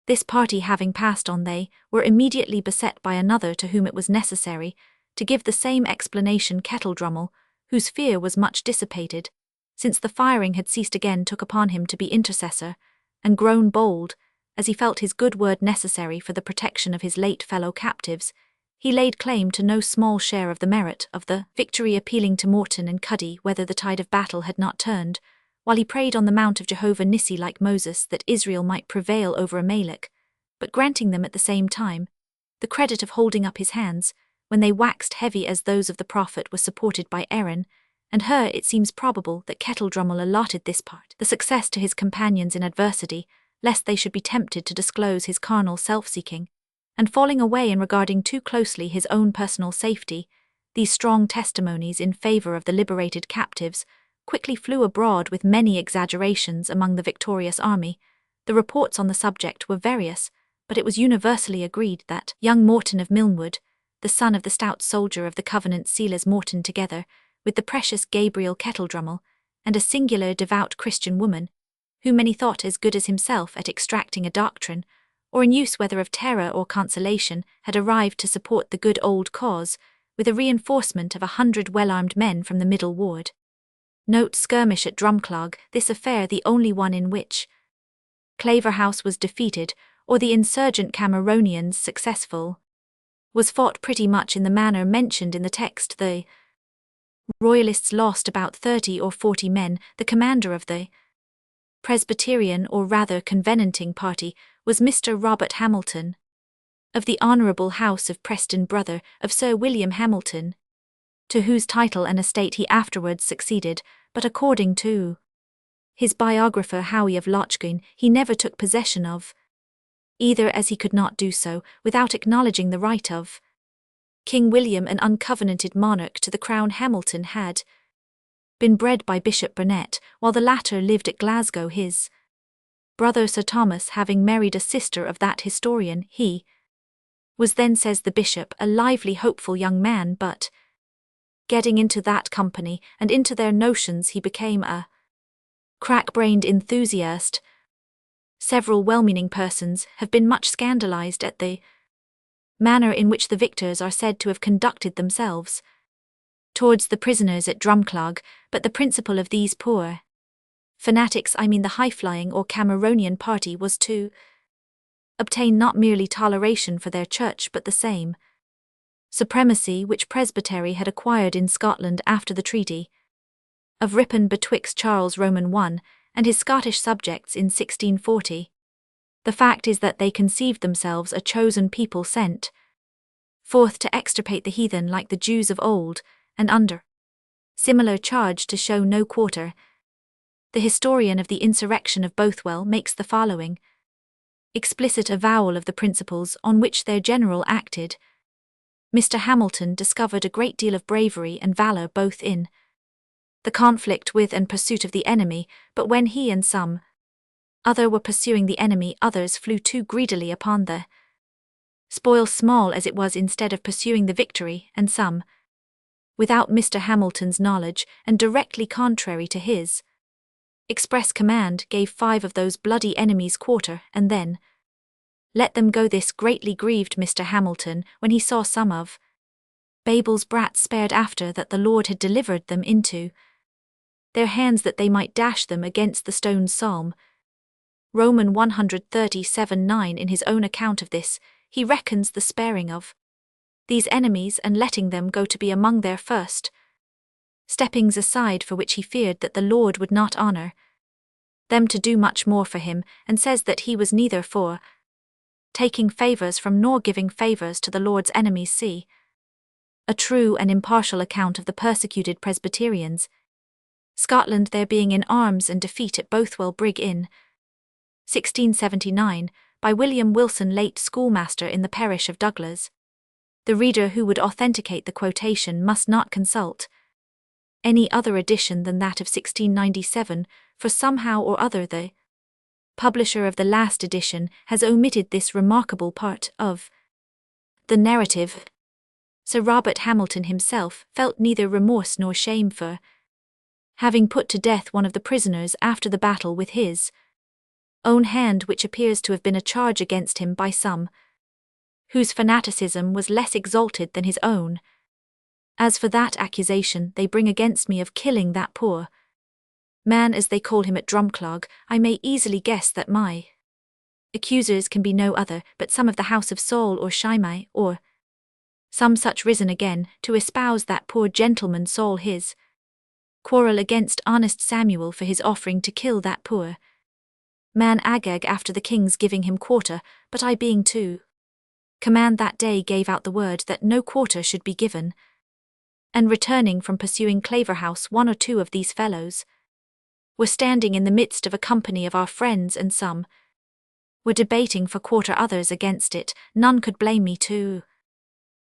This party having passed on, they were immediately beset by another, to whom it was necessary to give the same explanation. Kettledrummel, whose fear was much dissipated, since the firing had ceased, again took upon him to be intercessor, and grown bold, as he felt his good word necessary for the protection of his late fellow captives. He laid claim to no small share of the merit of the victory, appealing to Morton and Cuddy whether the tide of battle had not turned, while he prayed on the mount of Jehovah Nissi like Moses that Israel might prevail over Amalek, but granting them at the same time the credit of holding up his hands, when they waxed heavy as those of the prophet were supported by Aaron, and her it seems probable that Kettledrummel allotted this part the success to his companions in adversity, lest they should be tempted to disclose his carnal self-seeking, and falling away in regarding too closely his own personal safety. These strong testimonies in favour of the liberated captives quickly flew abroad with many exaggerations among the victorious army. The reports on the subject were various, but it was universally agreed that young Morton of Milnwood, the son of the stout soldier of the Covenant Silas Morton, together with the precious Gabriel Kettledrummel, and a singular devout Christian woman, whom many thought as good as himself at extracting a doctrine, or in use whether of terror or consolation, had arrived to support the good old cause, with a reinforcement of 100 well-armed men from the middle ward. Note skirmish at Drumclog, this affair the only one in which Claverhouse was defeated, or the insurgent Cameronians successful, was fought pretty much in the manner mentioned in the text. The Royalists lost about 30 or 40 men. The commander of the Presbyterian, or rather Covenanting party, was Mr. Robert Hamilton, of the Honourable House of Preston, brother of Sir William Hamilton, to whose title and estate he afterwards succeeded, but according to his biographer Howie of Lochguen, he never took possession of either, as he could not do so without acknowledging the right of King William, an uncovenanted monarch to the crown. Hamilton had been bred by Bishop Burnet, while the latter lived at Glasgow, his brother Sir Thomas having married a sister of that historian. He was then, says the bishop, a lively hopeful young man, but getting into that company and into their notions he became a crack-brained enthusiast. Several well-meaning persons have been much scandalized at the manner in which the victors are said to have conducted themselves towards the prisoners at Drumclog, but the principle of these poor fanatics, I mean the high-flying or Cameronian party, was to obtain not merely toleration for their church but the same supremacy which Presbytery had acquired in Scotland after the Treaty of Ripon betwixt Charles Roman I and his Scottish subjects in 1640. The fact is that they conceived themselves a chosen people sent forth to extirpate the heathen like the Jews of old, and under similar charge to show no quarter. The historian of the insurrection of Bothwell makes the following explicit avowal of the principles on which their general acted. Mr. Hamilton discovered a great deal of bravery and valour both in the conflict with and pursuit of the enemy, but when he and some other were pursuing the enemy, others flew too greedily upon the spoil, small as it was, instead of pursuing the victory, and some, without Mr. Hamilton's knowledge, and directly contrary to his express command, gave 5 of those bloody enemies quarter, and then let them go. This greatly grieved Mr. Hamilton when he saw some of Babel's brats spared, after that the Lord had delivered them into their hands, that they might dash them against the stones. Psalm Roman 137:9. In his own account of this, he reckons the sparing of these enemies and letting them go to be among their first steppings aside, for which he feared that the Lord would not honour them to do much more for him, and says that he was neither for taking favours from nor giving favours to the Lord's enemies. See a true and impartial account of the persecuted Presbyterians, Scotland, there being in arms and defeat at Bothwell Brig in 1679, by William Wilson, late schoolmaster in the parish of Douglas. The reader who would authenticate the quotation must not consult any other edition than that of 1697, for somehow or other the publisher of the last edition has omitted this remarkable part of the narrative. Sir Robert Hamilton himself felt neither remorse nor shame for having put to death one of the prisoners after the battle with his own hand, which appears to have been a charge against him by some whose fanaticism was less exalted than his own. As for that accusation they bring against me of killing that poor man, as they call him, at Drumclog, I may easily guess that my accusers can be no other but some of the house of Saul or Shimei, or some such, risen again to espouse that poor gentleman Saul, his quarrel against honest Samuel for his offering to kill that poor man Agag after the king's giving him quarter, but I being to command that day gave out the word that no quarter should be given. And returning from pursuing Claverhouse, 1 or 2 of these fellows were standing in the midst of a company of our friends, and some were debating for quarter, others against it. None could blame me to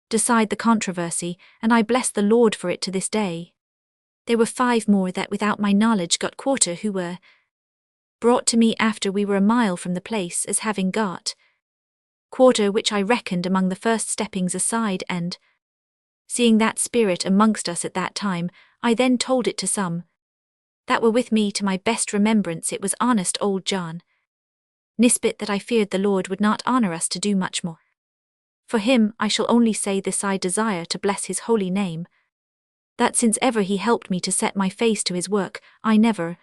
decide the controversy, and I bless the Lord for it to this day. There were 5 more that without my knowledge got quarter, who were brought to me after we were a mile from the place, as having got quarter, which I reckoned among the first steppings aside, and seeing that spirit amongst us at that time, I then told it to some that were with me. To my best remembrance it was honest old John Nisbet, that I feared the Lord would not honour us to do much more. For him I shall only say this: I desire to bless his holy name, that since ever he helped me to set my face to his work, I never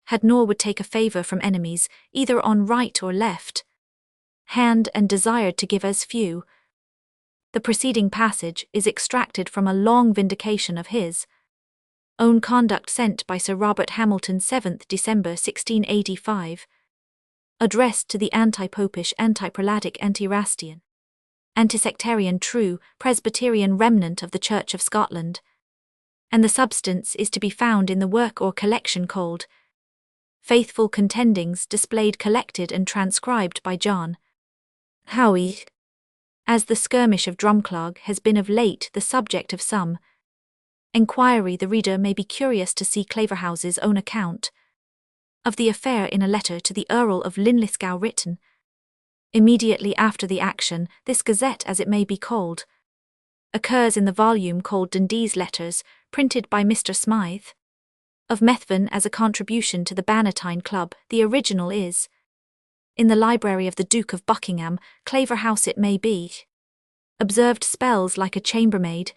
had nor would take a favour from enemies, either on right or left hand, and desired to give as few. The preceding passage is extracted from a long vindication of his own conduct sent by Sir Robert Hamilton, 7th December 1685, addressed to the anti-popish, anti-prelatic, anti-Erastian, anti-sectarian, true Presbyterian remnant of the Church of Scotland, and the substance is to be found in the work or collection called Faithful Contendings, displayed, collected and transcribed by John Howie. As the skirmish of Drumclog has been of late the subject of some enquiry, the reader may be curious to see Claverhouse's own account of the affair in a letter to the Earl of Linlithgow, written immediately after the action. This gazette, as it may be called, occurs in the volume called Dundee's Letters, printed by Mr. Smythe of Methven as a contribution to the Bannatyne Club. The original is in the library of the Duke of Buckingham, Claverhouse. It may be observed spells like a chambermaid,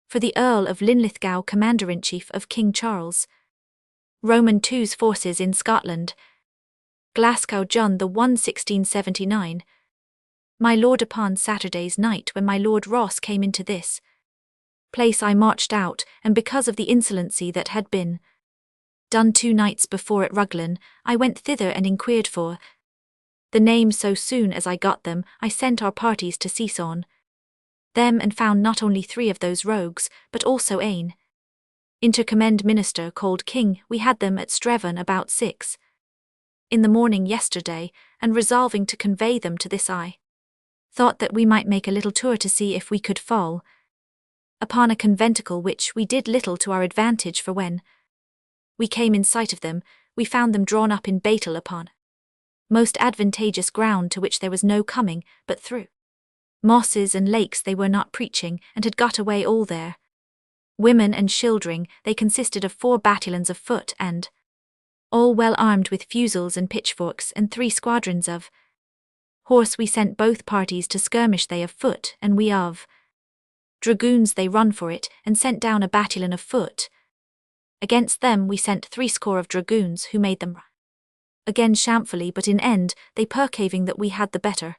for the Earl of Linlithgow, Commander-in-Chief of King Charles, Roman II's forces in Scotland, Glasgow, John the 1, 1679. My lord, upon Saturday's night, when my Lord Ross came into this place, I marched out, and because of the insolency that had been done 2 nights before at Ruglen, I went thither and inquired for the names. So soon as I got them, I sent our parties to seize on them, and found not only 3 of those rogues, but also an intercommend minister called King. We had them at Streven about 6 in the morning yesterday, and resolving to convey them to this, I thought that we might make a little tour to see if we could fall upon a conventicle, which we did little to our advantage, for when we came in sight of them, we found them drawn up in battle upon most advantageous ground, to which there was no coming but through mosses and lakes. They were not preaching, and had got away all their women and children. They consisted of 4 battalions of foot, and all well armed with fusils and pitchforks, and 3 squadrons of horse. We sent both parties to skirmish, they of foot, and we of dragoons. They run for it, and sent down a battalion of foot. Against them we sent 60 of dragoons, who made them again shamefully, but in end, they perceiving that we had the better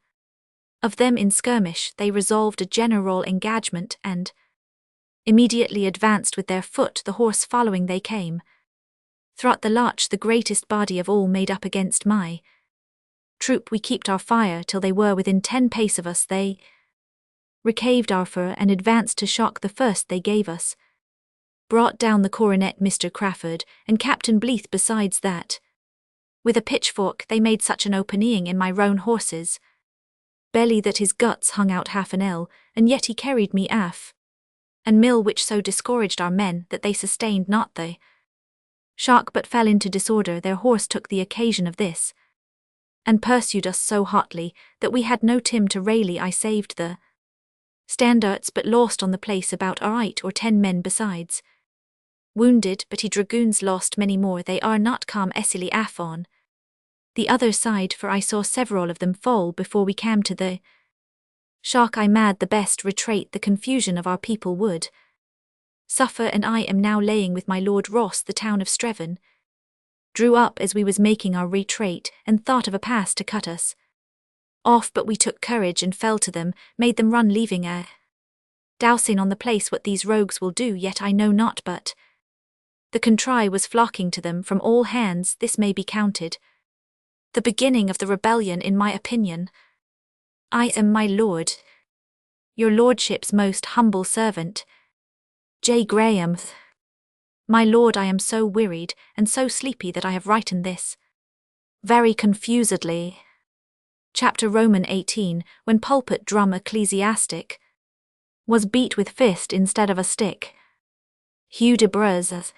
of them in skirmish, they resolved a general engagement, and immediately advanced with their foot, the horse following. They came throughout the larch, the greatest body of all made up against my troop. We kept our fire till they were within 10 pace of us. They recaved our fur, and advanced to shock the first they gave us, brought down the coronet, Mr. Crawford, and Captain Bleeth. Besides that, with a pitchfork they made such an opening in my roan horse's belly that his guts hung out half an ell, and yet he carried me aff and mill, which so discouraged our men that they sustained not the shock, but fell into disorder. Their horse took the occasion of this, and pursued us so hotly that we had no time to rally. I saved the standards, but lost on the place about 8 or 10 men besides wounded, but he dragoons lost many more. They are not come easily aff on the other side, for I saw several of them fall before we came to the shock. I mad the best retreat the confusion of our people would suffer, and I am now laying with my Lord Ross the town of Streven drew up as we was making our retreat, and thought of a pass to cut us off, but we took courage and fell to them, made them run, leaving a dousing on the place. What these rogues will do yet I know not, but the contrary was flocking to them from all hands. This may be counted the beginning of the rebellion, in my opinion. I am, my lord, your lordship's most humble servant, J. Graham. My lord, I am so wearied and so sleepy that I have written this very confusedly. Chapter Roman 18, when pulpit drum ecclesiastic was beat with fist instead of a stick. Hugh de Breze.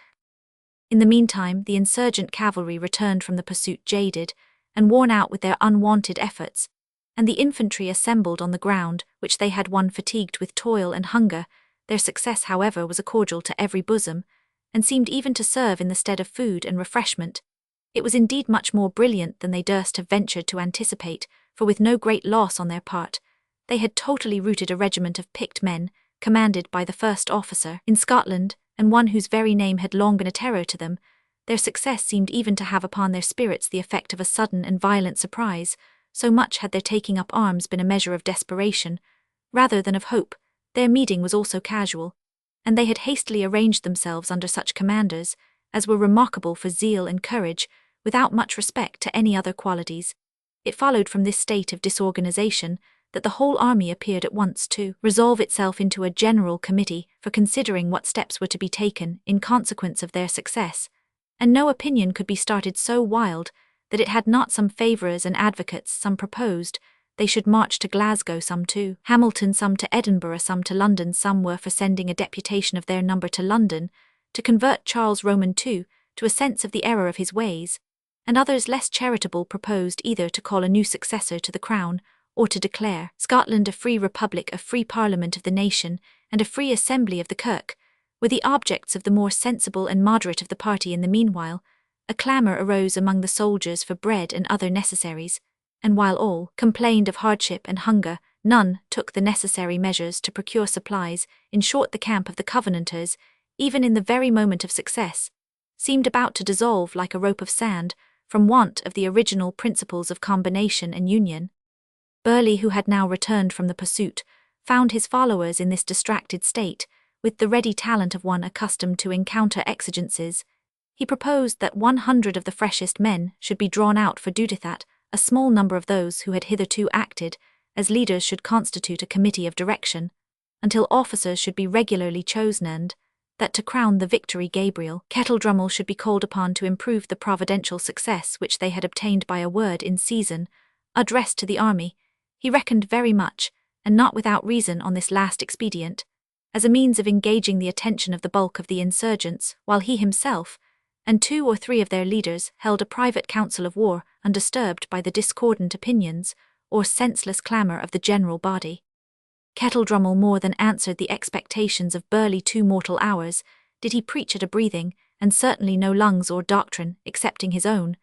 In the meantime, the insurgent cavalry returned from the pursuit jaded and worn out with their unwonted efforts, and the infantry assembled on the ground, which they had won fatigued with toil and hunger. Their success, however, was a cordial to every bosom, and seemed even to serve in the stead of food and refreshment. It was indeed much more brilliant than they durst have ventured to anticipate, for with no great loss on their part, they had totally routed a regiment of picked men, commanded by the first officer in Scotland, and one whose very name had long been a terror to them. Their success seemed even to have upon their spirits the effect of a sudden and violent surprise, so much had their taking up arms been a measure of desperation, rather than of hope. Their meeting was also casual, and they had hastily arranged themselves under such commanders as were remarkable for zeal and courage, without much respect to any other qualities. It followed from this state of disorganization that the whole army appeared at once to resolve itself into a general committee for considering what steps were to be taken in consequence of their success, and no opinion could be started so wild that it had not some favourers and advocates. Some proposed they should march to Glasgow, some to Hamilton, some to Edinburgh, some to London. Some were for sending a deputation of their number to London to convert Charles Roman II to a sense of the error of his ways, and others less charitable proposed either to call a new successor to the crown, or to declare Scotland a free republic, a free parliament of the nation, and a free assembly of the kirk, were the objects of the more sensible and moderate of the party. In the meanwhile, a clamour arose among the soldiers for bread and other necessaries, and while all complained of hardship and hunger, None took the necessary measures to procure supplies. In short, the camp of the Covenanters, even in the very moment of success, seemed about to dissolve like a rope of sand from want of the original principles of combination and union. Burleigh, who had now returned from the pursuit, found his followers in this distracted state, with the ready talent of one accustomed to encounter exigencies. He proposed that 100 of the freshest men should be drawn out for duty, that a small number of those who had hitherto acted as leaders should constitute a committee of direction, until officers should be regularly chosen, and that to crown the victory Gabriel Kettledrummel should be called upon to improve the providential success which they had obtained by a word in season, addressed to the army. He reckoned very much, and not without reason, on this last expedient, as a means of engaging the attention of the bulk of the insurgents, while he himself, and 2 or 3 of their leaders, held a private council of war, undisturbed by the discordant opinions or senseless clamour of the general body. Kettledrummel more than answered the expectations of Burleigh. 2 mortal hours did he preach at a breathing, and certainly no lungs or doctrine, excepting his own,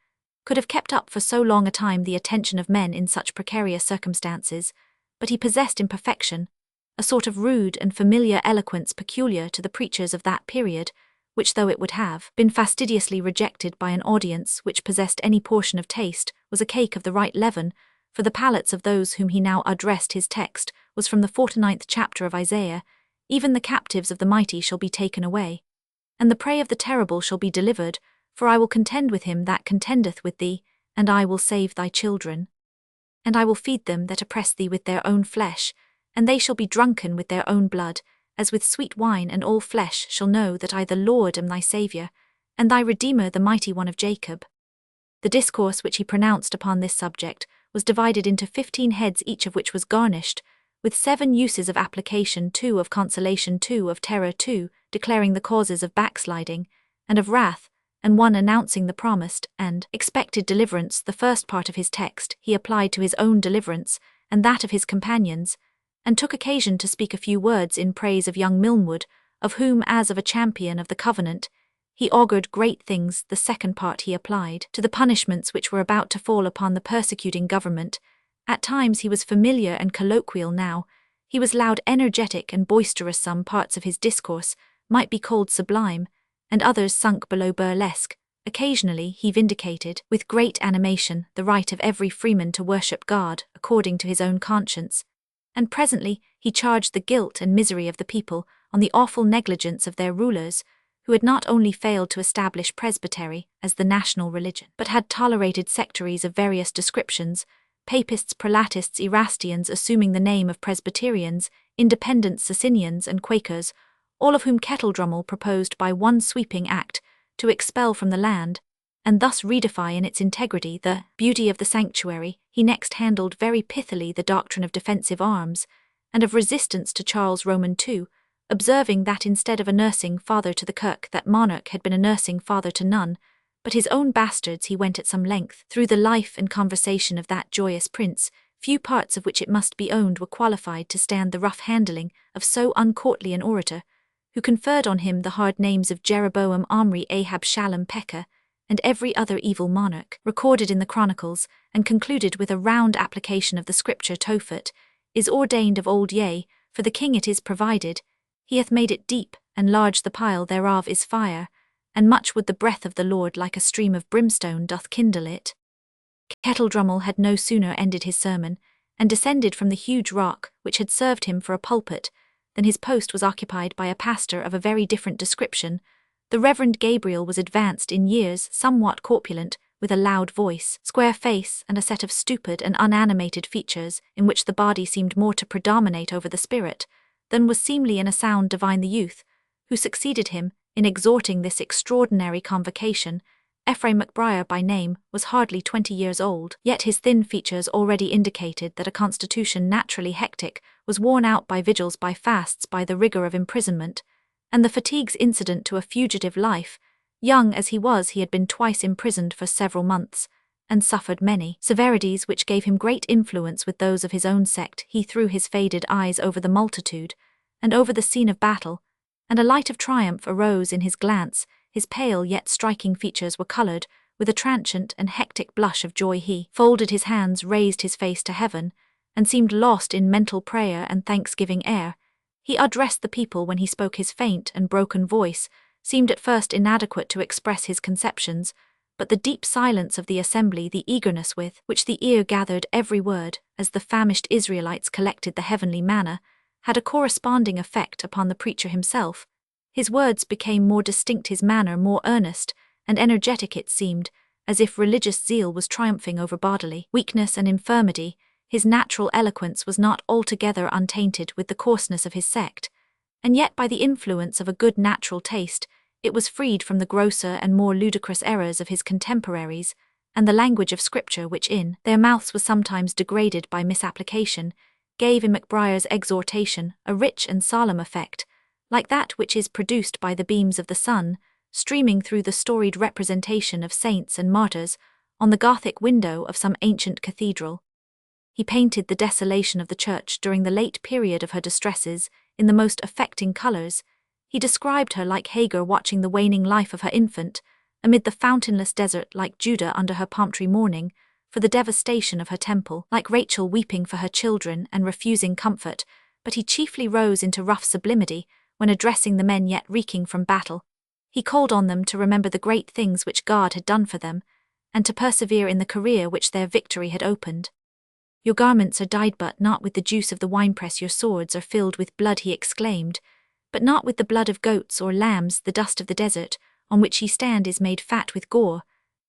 could have kept up for so long a time the attention of men in such precarious circumstances, but he possessed in perfection a sort of rude and familiar eloquence peculiar to the preachers of that period, which, though it would have been fastidiously rejected by an audience which possessed any portion of taste, was a cake of the right leaven, for the palates of those whom he now addressed. His text was from the 49th chapter of Isaiah: "Even the captives of the mighty shall be taken away, and the prey of the terrible shall be delivered, for I will contend with him that contendeth with thee, and I will save thy children. And I will feed them that oppress thee with their own flesh, and they shall be drunken with their own blood, as with sweet wine, and all flesh shall know that I the Lord am thy Saviour, and thy Redeemer, the mighty one of Jacob." The discourse which he pronounced upon this subject was divided into 15 heads, each of which was garnished with 7 uses of application, 2 of consolation, 2 of terror, 2 declaring the causes of backsliding and of wrath, and 1 announcing the promised and expected deliverance. The first part of his text he applied to his own deliverance and that of his companions, and took occasion to speak a few words in praise of young Milnwood, of whom, as of a champion of the covenant, he augured great things. The second part he applied to the punishments which were about to fall upon the persecuting government. At times he was familiar and colloquial, now he was loud, energetic, and boisterous. Some parts of his discourse might be called sublime, and others sunk below burlesque. Occasionally he vindicated, with great animation, the right of every freeman to worship God according to his own conscience, and presently he charged the guilt and misery of the people on the awful negligence of their rulers, who had not only failed to establish presbytery as the national religion, but had tolerated sectaries of various descriptions: Papists, Prelatists, Erastians, assuming the name of Presbyterians, Independents, Socinians, and Quakers, all of whom Kettledrummel proposed by one sweeping act to expel from the land, and thus redefy in its integrity the beauty of the sanctuary. He next handled very pithily the doctrine of defensive arms, and of resistance to Charles Roman II, observing that instead of a nursing father to the Kirk, that monarch had been a nursing father to none but his own bastards. He went at some length through the life and conversation of that joyous prince, few parts of which, it must be owned, were qualified to stand the rough handling of so uncourtly an orator, who conferred on him the hard names of Jeroboam, Omri, Ahab, Shalom, Pekah, and every other evil monarch recorded in the chronicles, and concluded with a round application of the scripture: Tophet is ordained of old, yea, for the king it is provided. He hath made it deep, and large the pile thereof is fire, and much would the breath of the Lord like a stream of brimstone doth kindle it. Kettledrummel had no sooner ended his sermon, and descended from the huge rock which had served him for a pulpit, than his post was occupied by a pastor of a very different description. The Reverend Gabriel was advanced in years, somewhat corpulent, with a loud voice, square face, and a set of stupid and unanimated features, in which the body seemed more to predominate over the spirit than was seemly in a sound divine. The youth who succeeded him in exhorting this extraordinary convocation, Ephraim McBriar by name, was hardly 20 years old, yet his thin features already indicated that a constitution naturally hectic was worn out by vigils, by fasts, by the rigour of imprisonment, and the fatigues incident to a fugitive life. Young as he was, he had been twice imprisoned for several months, and suffered many severities which gave him great influence with those of his own sect. He threw his faded eyes over the multitude, and over the scene of battle, and a light of triumph arose in his glance. His pale yet striking features were coloured with a transient and hectic blush of joy. He folded his hands, raised his face to heaven, and seemed lost in mental prayer and thanksgiving air. He addressed the people when he spoke. His faint and broken voice seemed at first inadequate to express his conceptions, but the deep silence of the assembly, the eagerness with which the ear gathered every word, as the famished Israelites collected the heavenly manna, had a corresponding effect upon the preacher himself. His words became more distinct, his manner more earnest and energetic. It seemed as if religious zeal was triumphing over bodily weakness and infirmity. His natural eloquence was not altogether untainted with the coarseness of his sect, and yet by the influence of a good natural taste, it was freed from the grosser and more ludicrous errors of his contemporaries, and the language of Scripture, which in their mouths was sometimes degraded by misapplication, gave in MacBriar's exhortation a rich and solemn effect, like that which is produced by the beams of the sun, streaming through the storied representation of saints and martyrs on the Gothic window of some ancient cathedral. He painted the desolation of the church during the late period of her distresses in the most affecting colours. He described her like Hagar watching the waning life of her infant, amid the fountainless desert, like Judah under her palm tree mourning for the devastation of her temple, like Rachel weeping for her children and refusing comfort. But he chiefly rose into rough sublimity when addressing the men yet reeking from battle. He called on them to remember the great things which God had done for them, and to persevere in the career which their victory had opened. "Your garments are dyed, but not with the juice of the winepress. Your swords are filled with blood," he exclaimed, "but not with the blood of goats or lambs. The dust of the desert, on which ye stand, is made fat with gore,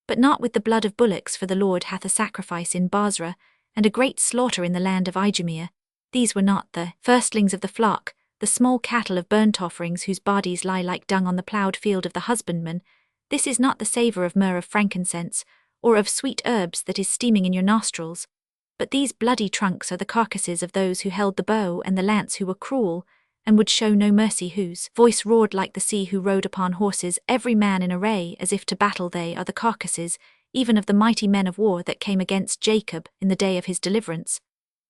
but not with the blood of bullocks, for the Lord hath a sacrifice in Basra, and a great slaughter in the land of Idumea. These were not the firstlings of the flock, the small cattle of burnt offerings, whose bodies lie like dung on the ploughed field of the husbandman. This is not the savour of myrrh, of frankincense, or of sweet herbs that is steaming in your nostrils. But these bloody trunks are the carcasses of those who held the bow and the lance, who were cruel, and would show no mercy, whose voice roared like the sea, who rode upon horses, every man in array, as if to battle. They are the carcasses, even of the mighty men of war that came against Jacob in the day of his deliverance.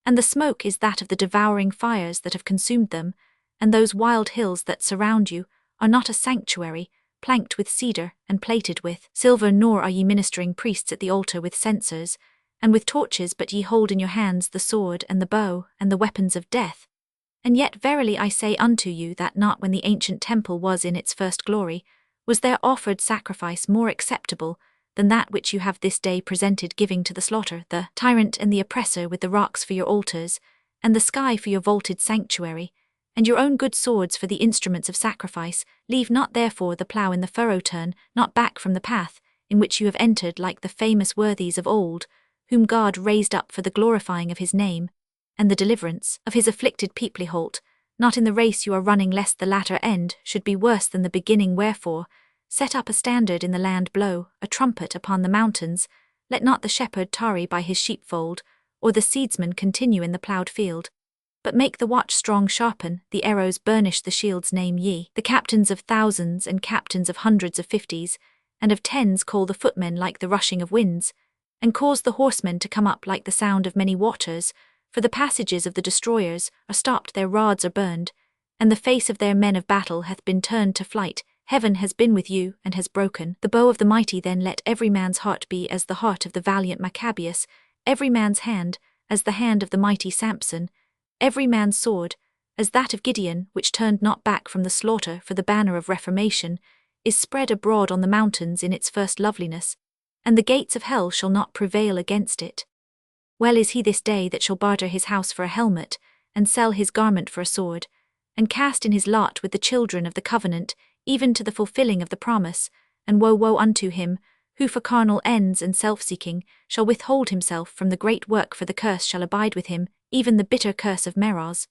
And the smoke is that of the devouring fires that have consumed them, and those wild hills that surround you are not a sanctuary, planked with cedar and plated with silver, nor are ye ministering priests at the altar with censers and with torches, but ye hold in your hands the sword and the bow and the weapons of death. And yet verily I say unto you that not when the ancient temple was in its first glory was there offered sacrifice more acceptable than that which you have this day presented, giving to the slaughter the tyrant and the oppressor, with the rocks for your altars, and the sky for your vaulted sanctuary, and your own good swords for the instruments of sacrifice. Leave not therefore the plough in the furrow, turn not back from the path in which you have entered, like the famous worthies of old, whom God raised up for the glorifying of his name, and the deliverance of his afflicted people. Halt not in the race you are running, lest the latter end should be worse than the beginning. Wherefore, set up a standard in the land, blow a trumpet upon the mountains. Let not the shepherd tarry by his sheepfold, or the seedsman continue in the ploughed field. But make the watch strong, sharpen the arrows, burnish the shields. Name ye the captains of thousands and captains of hundreds, of fifties and of tens. Call the footmen like the rushing of winds, and cause the horsemen to come up like the sound of many waters. For the passages of the destroyers are stopped, their rods are burned, and the face of their men of battle hath been turned to flight. Heaven has been with you, and has broken the bow of the mighty. Then let every man's heart be as the heart of the valiant Maccabeus, every man's hand as the hand of the mighty Samson, every man's sword as that of Gideon, which turned not back from the slaughter. For the banner of reformation is spread abroad on the mountains in its first loveliness, and the gates of hell shall not prevail against it. Well is he this day that shall barter his house for a helmet, and sell his garment for a sword, and cast in his lot with the children of the covenant, even to the fulfilling of the promise. And woe unto him, who for carnal ends and self-seeking shall withhold himself from the great work, for the curse shall abide with him, even the bitter curse of Meroz,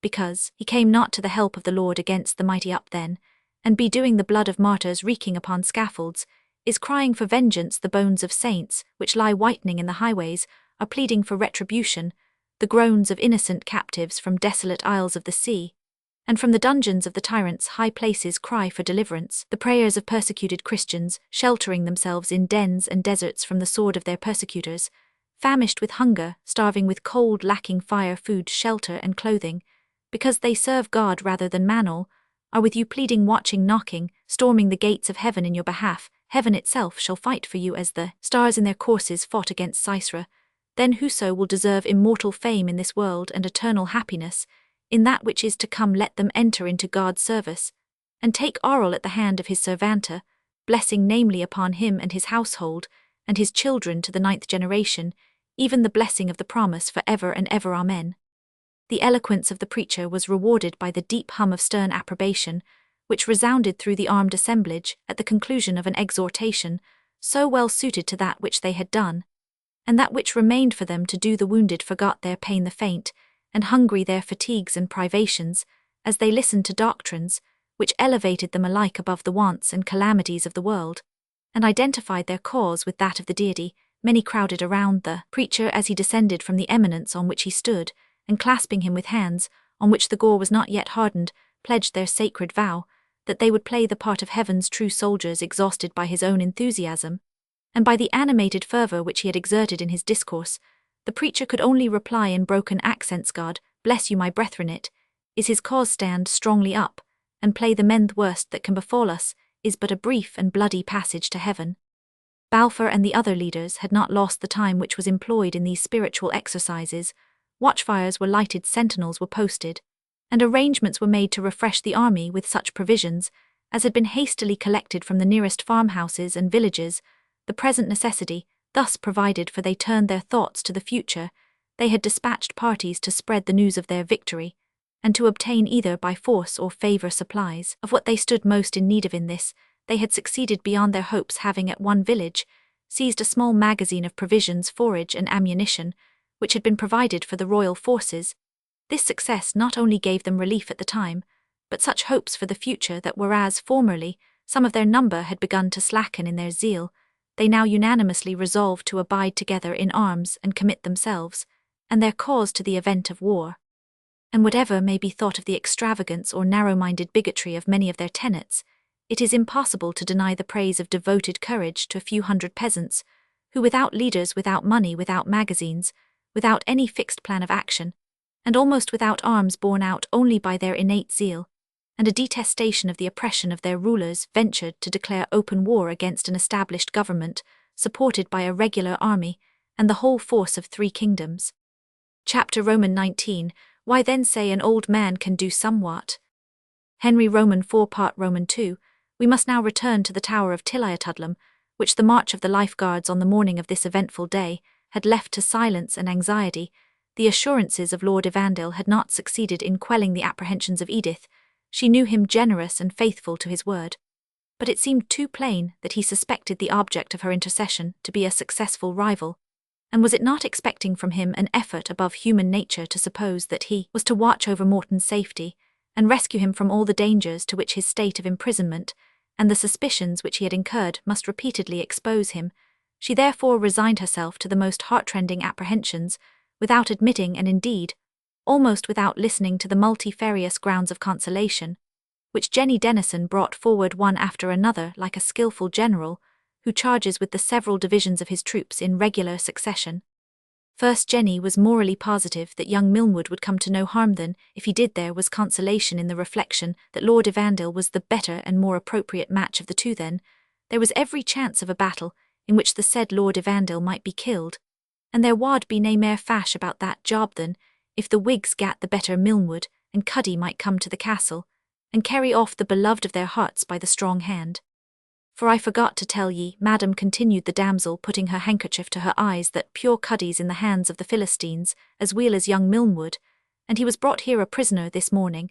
because he came not to the help of the Lord against the mighty. Up then, and be doing the blood of martyrs reeking upon scaffolds, is crying for vengeance. The bones of saints, which lie whitening in the highways, are pleading for retribution. The groans of innocent captives from desolate isles of the sea, and from the dungeons of the tyrant's high places, cry for deliverance. The prayers of persecuted Christians, sheltering themselves in dens and deserts from the sword of their persecutors, famished with hunger, starving with cold, lacking fire, food, shelter, and clothing, because they serve God rather than Mammon, are with you pleading, watching, knocking, storming the gates of heaven in your behalf. Heaven itself shall fight for you as the stars in their courses fought against Sisera. Then whoso will deserve immortal fame in this world and eternal happiness, in that which is to come let them enter into God's service, and take aural at the hand of his servanta, blessing namely upon him and his household, and his children to the 9th generation, even the blessing of the promise for ever and ever. Amen. The eloquence of the preacher was rewarded by the deep hum of stern approbation, which resounded through the armed assemblage at the conclusion of an exhortation, so well suited to that which they had done, and that which remained for them to do. The wounded forgot their pain, the faint, and hungry their fatigues and privations, as they listened to doctrines, which elevated them alike above the wants and calamities of the world, and identified their cause with that of the deity. Many crowded around the preacher as he descended from the eminence on which he stood, and clasping him with hands, on which the gore was not yet hardened, pledged their sacred vow, that they would play the part of heaven's true soldiers. Exhausted by his own enthusiasm, and by the animated fervour which he had exerted in his discourse, the preacher could only reply in broken accents, God bless you, my brethren, it is his cause. Stand strongly up, and play the men. The worst that can befall us is but a brief and bloody passage to heaven. Balfour and the other leaders had not lost the time which was employed in these spiritual exercises. Watchfires were lighted, sentinels were posted, and arrangements were made to refresh the army with such provisions as had been hastily collected from the nearest farmhouses and villages. The present necessity thus provided for, they turned their thoughts to the future. They had dispatched parties to spread the news of their victory, and to obtain either by force or favour supplies of what they stood most in need of. In this they had succeeded beyond their hopes, having at one village seized a small magazine of provisions, forage and ammunition, which had been provided for the royal forces. This success not only gave them relief at the time, but such hopes for the future that whereas formerly some of their number had begun to slacken in their zeal, they now unanimously resolved to abide together in arms and commit themselves and their cause to the event of war. And whatever may be thought of the extravagance or narrow-minded bigotry of many of their tenets, it is impossible to deny the praise of devoted courage to a few hundred peasants, who without leaders, without money, without magazines, without any fixed plan of action, and almost without arms, borne out only by their innate zeal and a detestation of the oppression of their rulers, ventured to declare open war against an established government, supported by a regular army and the whole force of 3 kingdoms. Chapter Roman 19. Why then say an old man can do somewhat? Henry Roman 4 Part Roman 2. We must now return to the Tower of Tilliatudlem, which the march of the Life Guards on the morning of this eventful day had left to silence and anxiety. The assurances of Lord Evandale had not succeeded in quelling the apprehensions of Edith. She knew him generous and faithful to his word, but it seemed too plain that he suspected the object of her intercession to be a successful rival, and was it not expecting from him an effort above human nature to suppose that he was to watch over Morton's safety, and rescue him from all the dangers to which his state of imprisonment, and the suspicions which he had incurred, must repeatedly expose him? She therefore resigned herself to the most heartrending apprehensions, without admitting, and indeed almost without listening to, the multifarious grounds of consolation, which Jenny Denison brought forward one after another like a skilful general, who charges with the several divisions of his troops in regular succession. First, Jenny was morally positive that young Milnwood would come to no harm. Then, if he did, there was consolation in the reflection that Lord Evandale was the better and more appropriate match of the two. Then there was every chance of a battle, in which the said Lord Evandale might be killed, and there wad be nae mair fash about that job than if the Whigs gat the better Milnwood, and Cuddy might come to the castle, and carry off the beloved of their hearts by the strong hand. For I forgot to tell ye, madam, continued the damsel, putting her handkerchief to her eyes, that pure Cuddy's in the hands of the Philistines, as weel as young Milnwood, and he was brought here a prisoner this morning,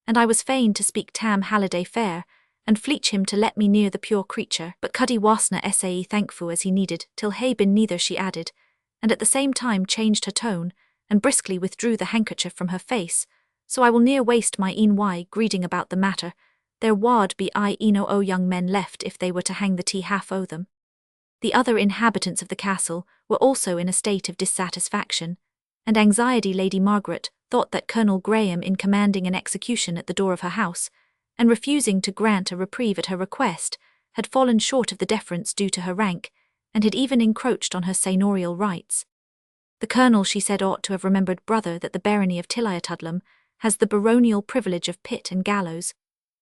and I was fain to speak Tam Halliday fair, and fleech him to let me near the pure creature, but Cuddy wasna sae thankfu as he needed, till hae been neither, she added, and at the same time changed her tone, and briskly withdrew the handkerchief from her face. So I will ne'er waste my een wy greeting about the matter. There wad be o young men left if they were to hang the tea half o' them. The other inhabitants of the castle were also in a state of dissatisfaction and anxiety. Lady Margaret thought that Colonel Graham, in commanding an execution at the door of her house, and refusing to grant a reprieve at her request, had fallen short of the deference due to her rank, and had even encroached on her seigneurial rights. The colonel, she said, ought to have remembered, brother, that the barony of Tilliatudlem has the baronial privilege of pit and gallows,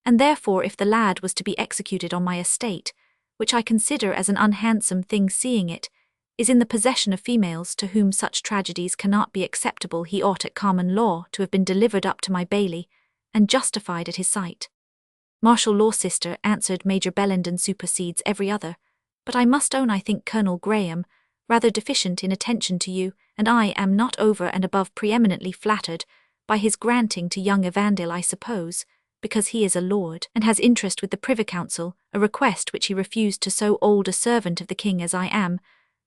and therefore if the lad was to be executed on my estate, which I consider as an unhandsome thing, seeing it is in the possession of females to whom such tragedies cannot be acceptable. He ought at common law to have been delivered up to my bailey, and justified at his sight. Martial law, sister, answered Major Bellenden, supersedes every other, but I must own I think Colonel Graham rather deficient in attention to you, and I am not over and above preeminently flattered by his granting to young Evandale, I suppose, because he is a lord and has interest with the Privy Council, a request which he refused to so old a servant of the king as I am.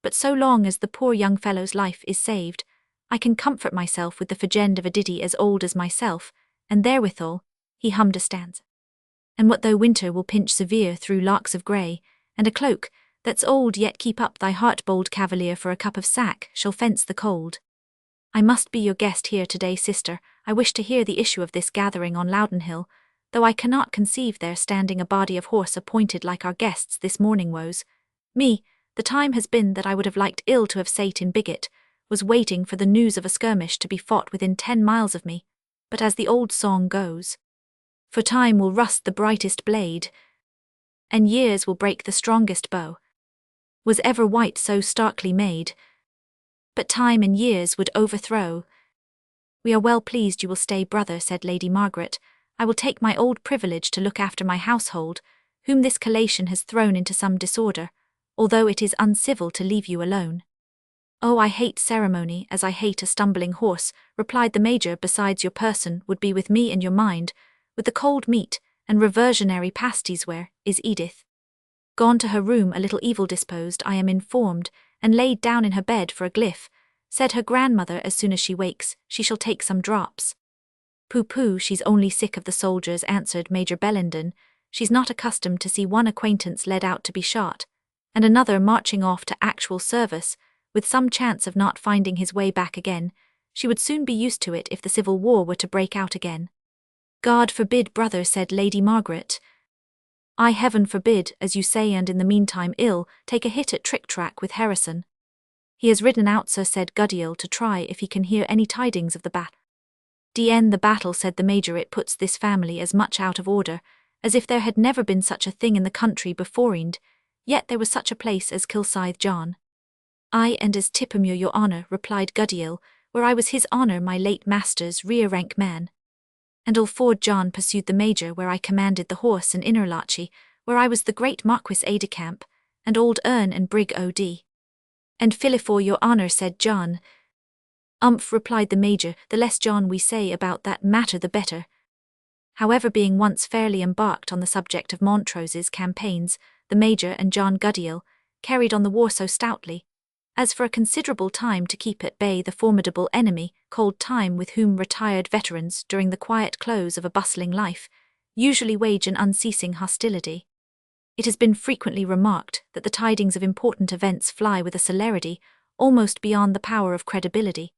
But so long as the poor young fellow's life is saved, I can comfort myself with the fagend of a ditty as old as myself, and therewithal he hummed a stanza. And what though winter will pinch severe through larks of grey, and a cloak that's old, yet keep up thy heart, bold cavalier, for a cup of sack shall fence the cold. I must be your guest here today, sister. I wish to hear the issue of this gathering on Loudon Hill, though I cannot conceive there standing a body of horse appointed like our guests this morning. Woes me, the time has been that I would have liked ill to have sate in Bigot, was waiting for the news of a skirmish to be fought within 10 miles of me, but as the old song goes, for time will rust the brightest blade, and years will break the strongest bow. Was ever white so starkly made? But time and years would overthrow. We are well pleased you will stay, brother, said Lady Margaret. I will take my old privilege to look after my household, whom this collation has thrown into some disorder, although it is uncivil to leave you alone. Oh, I hate ceremony as I hate a stumbling horse, replied the Major. Besides, your person would be with me, and your mind with the cold meat and reversionary pasties. Where is Edith? Gone to her room, a little evil disposed, I am informed, and laid down in her bed for a glyph. Said her grandmother, as soon as she wakes, she shall take some drops. Pooh, she's only sick of the soldiers, answered Major Bellenden. She's not accustomed to see one acquaintance led out to be shot, and another marching off to actual service, with some chance of not finding his way back again. She would soon be used to it if the Civil War were to break out again. God forbid, brother, said Lady Margaret. I heaven forbid, as you say, and in the meantime take a hit at trick-track with Harrison. He has ridden out, sir, said Guddiel, to try if he can hear any tidings of the battle. The battle, said the Major. It puts this family as much out of order as if there had never been such a thing in the country beforehand, yet there was such a place as Kilsyth, John. Ay, and as Tippermuir, your honour, replied Guddiel, where I was his honour my late master's rear-rank man. And Alford, John, pursued the Major, where I commanded the horse, and Innerlachie, where I was the great Marquis aide-de-camp, and Old Erne and Brig O.D. And Philiphaugh, your honour, said John. Replied the Major, the less John we say about that matter the better. However, being once fairly embarked on the subject of Montrose's campaigns, the Major and John Guddiel carried on the war so stoutly, as for a considerable time to keep at bay the formidable enemy called time, with whom retired veterans, during the quiet close of a bustling life, usually wage an unceasing hostility. It has been frequently remarked that the tidings of important events fly with a celerity almost beyond the power of credibility,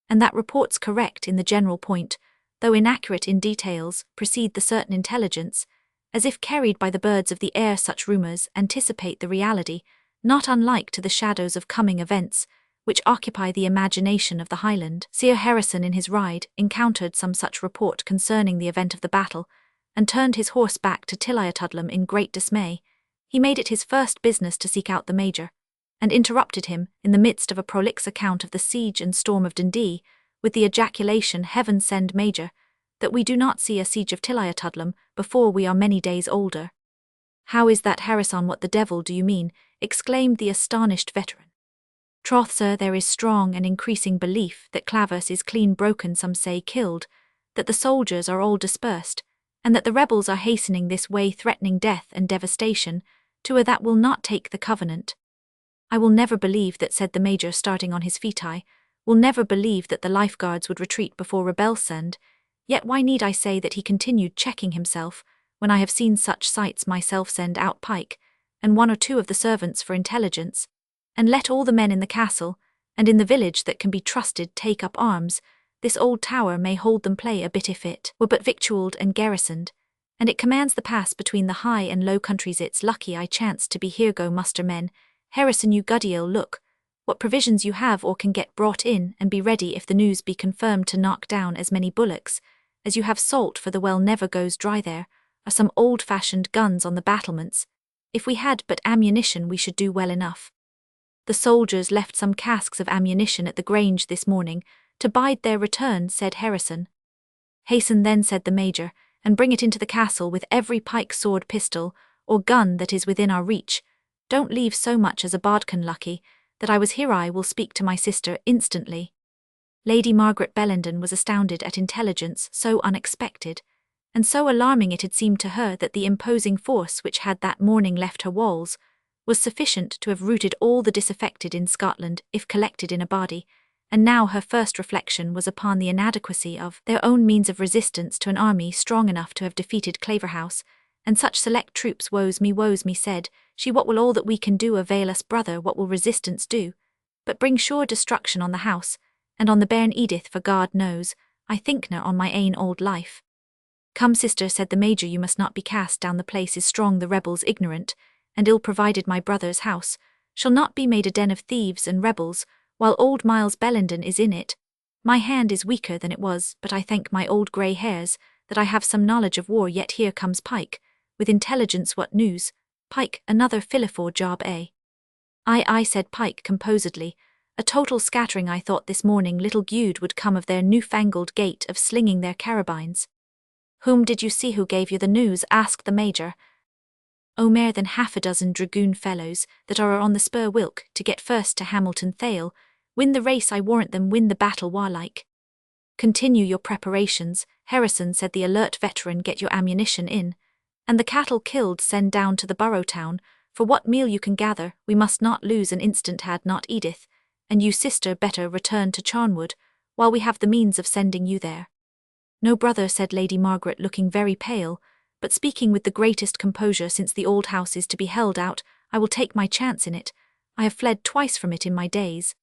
and that reports correct in the general point, though inaccurate in details, precede the certain intelligence, as if carried by the birds of the air. Such rumours anticipate the reality, not unlike to the shadows of coming events, which occupy the imagination of the Highland. Sir Harrison in his ride encountered some such report concerning the event of the battle, and turned his horse back to Tilliatudlem in great dismay. He made it his first business to seek out the Major, and interrupted him in the midst of a prolix account of the siege and storm of Dundee, with the ejaculation, Heaven send, Major, that we do not see a siege of Tilliatudlem before we are many days older. How is that, Harrison? What the devil do you mean? Exclaimed the astonished veteran. Troth, sir, there is strong and increasing belief that Clavers is clean broken, some say killed, that the soldiers are all dispersed, and that the rebels are hastening this way, threatening death and devastation to a that will not take the covenant. I will never believe that, said the Major, starting on his feet. I will never believe that the lifeguards would retreat before Rebelsund. Yet why need I say that, he continued, checking himself, when I have seen such sights myself, send out Pike and one or two of the servants for intelligence, and let all the men in the castle and in the village that can be trusted take up arms. This old tower may hold them play a bit if it were but victualled and garrisoned, and it commands the pass between the high and low countries. It's lucky I chanced to be here. Go muster men. Harrison, you Guddiel, look what provisions you have or can get brought in, and be ready if the news be confirmed to knock down as many bullocks as you have salt, for the well never goes dry. There are some old-fashioned guns on the battlements. If we had but ammunition we should do well enough. The soldiers left some casks of ammunition at the grange this morning, to bide their return, said Harrison. Hasten then, said the major, and bring it into the castle with every pike, sword, pistol, or gun that is within our reach. Don't leave so much as a bodkin, Lucky, that I was here. I will speak to my sister instantly. Lady Margaret Bellenden was astounded at intelligence so unexpected, and so alarming it had seemed to her that the imposing force which had that morning left her walls was sufficient to have rooted all the disaffected in Scotland if collected in a body, and now her first reflection was upon the inadequacy of their own means of resistance to an army strong enough to have defeated Claverhouse, and such select troops. Woes me, said she, what will all that we can do avail us, brother? What will resistance do but bring sure destruction on the house, and on the bairn Edith? For God knows, I thinkna on my ain old life. Come, sister, said the major, you must not be cast down. The place is strong, the rebels ignorant and ill provided. My brother's house shall not be made a den of thieves and rebels, while old Miles Bellenden is in it. My hand is weaker than it was, but I thank my old grey hairs that I have some knowledge of war. Yet here comes Pike, with intelligence. What news? Pike, another Philipore job, eh? Aye, said Pike composedly. A total scattering. I thought this morning little good would come of their newfangled gait of slinging their carabines. Whom did you see? Who gave you the news? Asked the major. Oh, mair than half a dozen dragoon fellows that are on the spur whilk to get first to Hamilton Thale, win the race. I warrant them win the battle warlike. Continue your preparations, Harrison, said the alert veteran. Get your ammunition in, and the cattle killed send down to the borough town, for what meal you can gather. We must not lose an instant. Had not Edith and you, sister, better return to Charnwood, while we have the means of sending you there? No, brother, said Lady Margaret, looking very pale, but speaking with the greatest composure. Since the old house is to be held out, I will take my chance in it. I have fled twice from it in my days,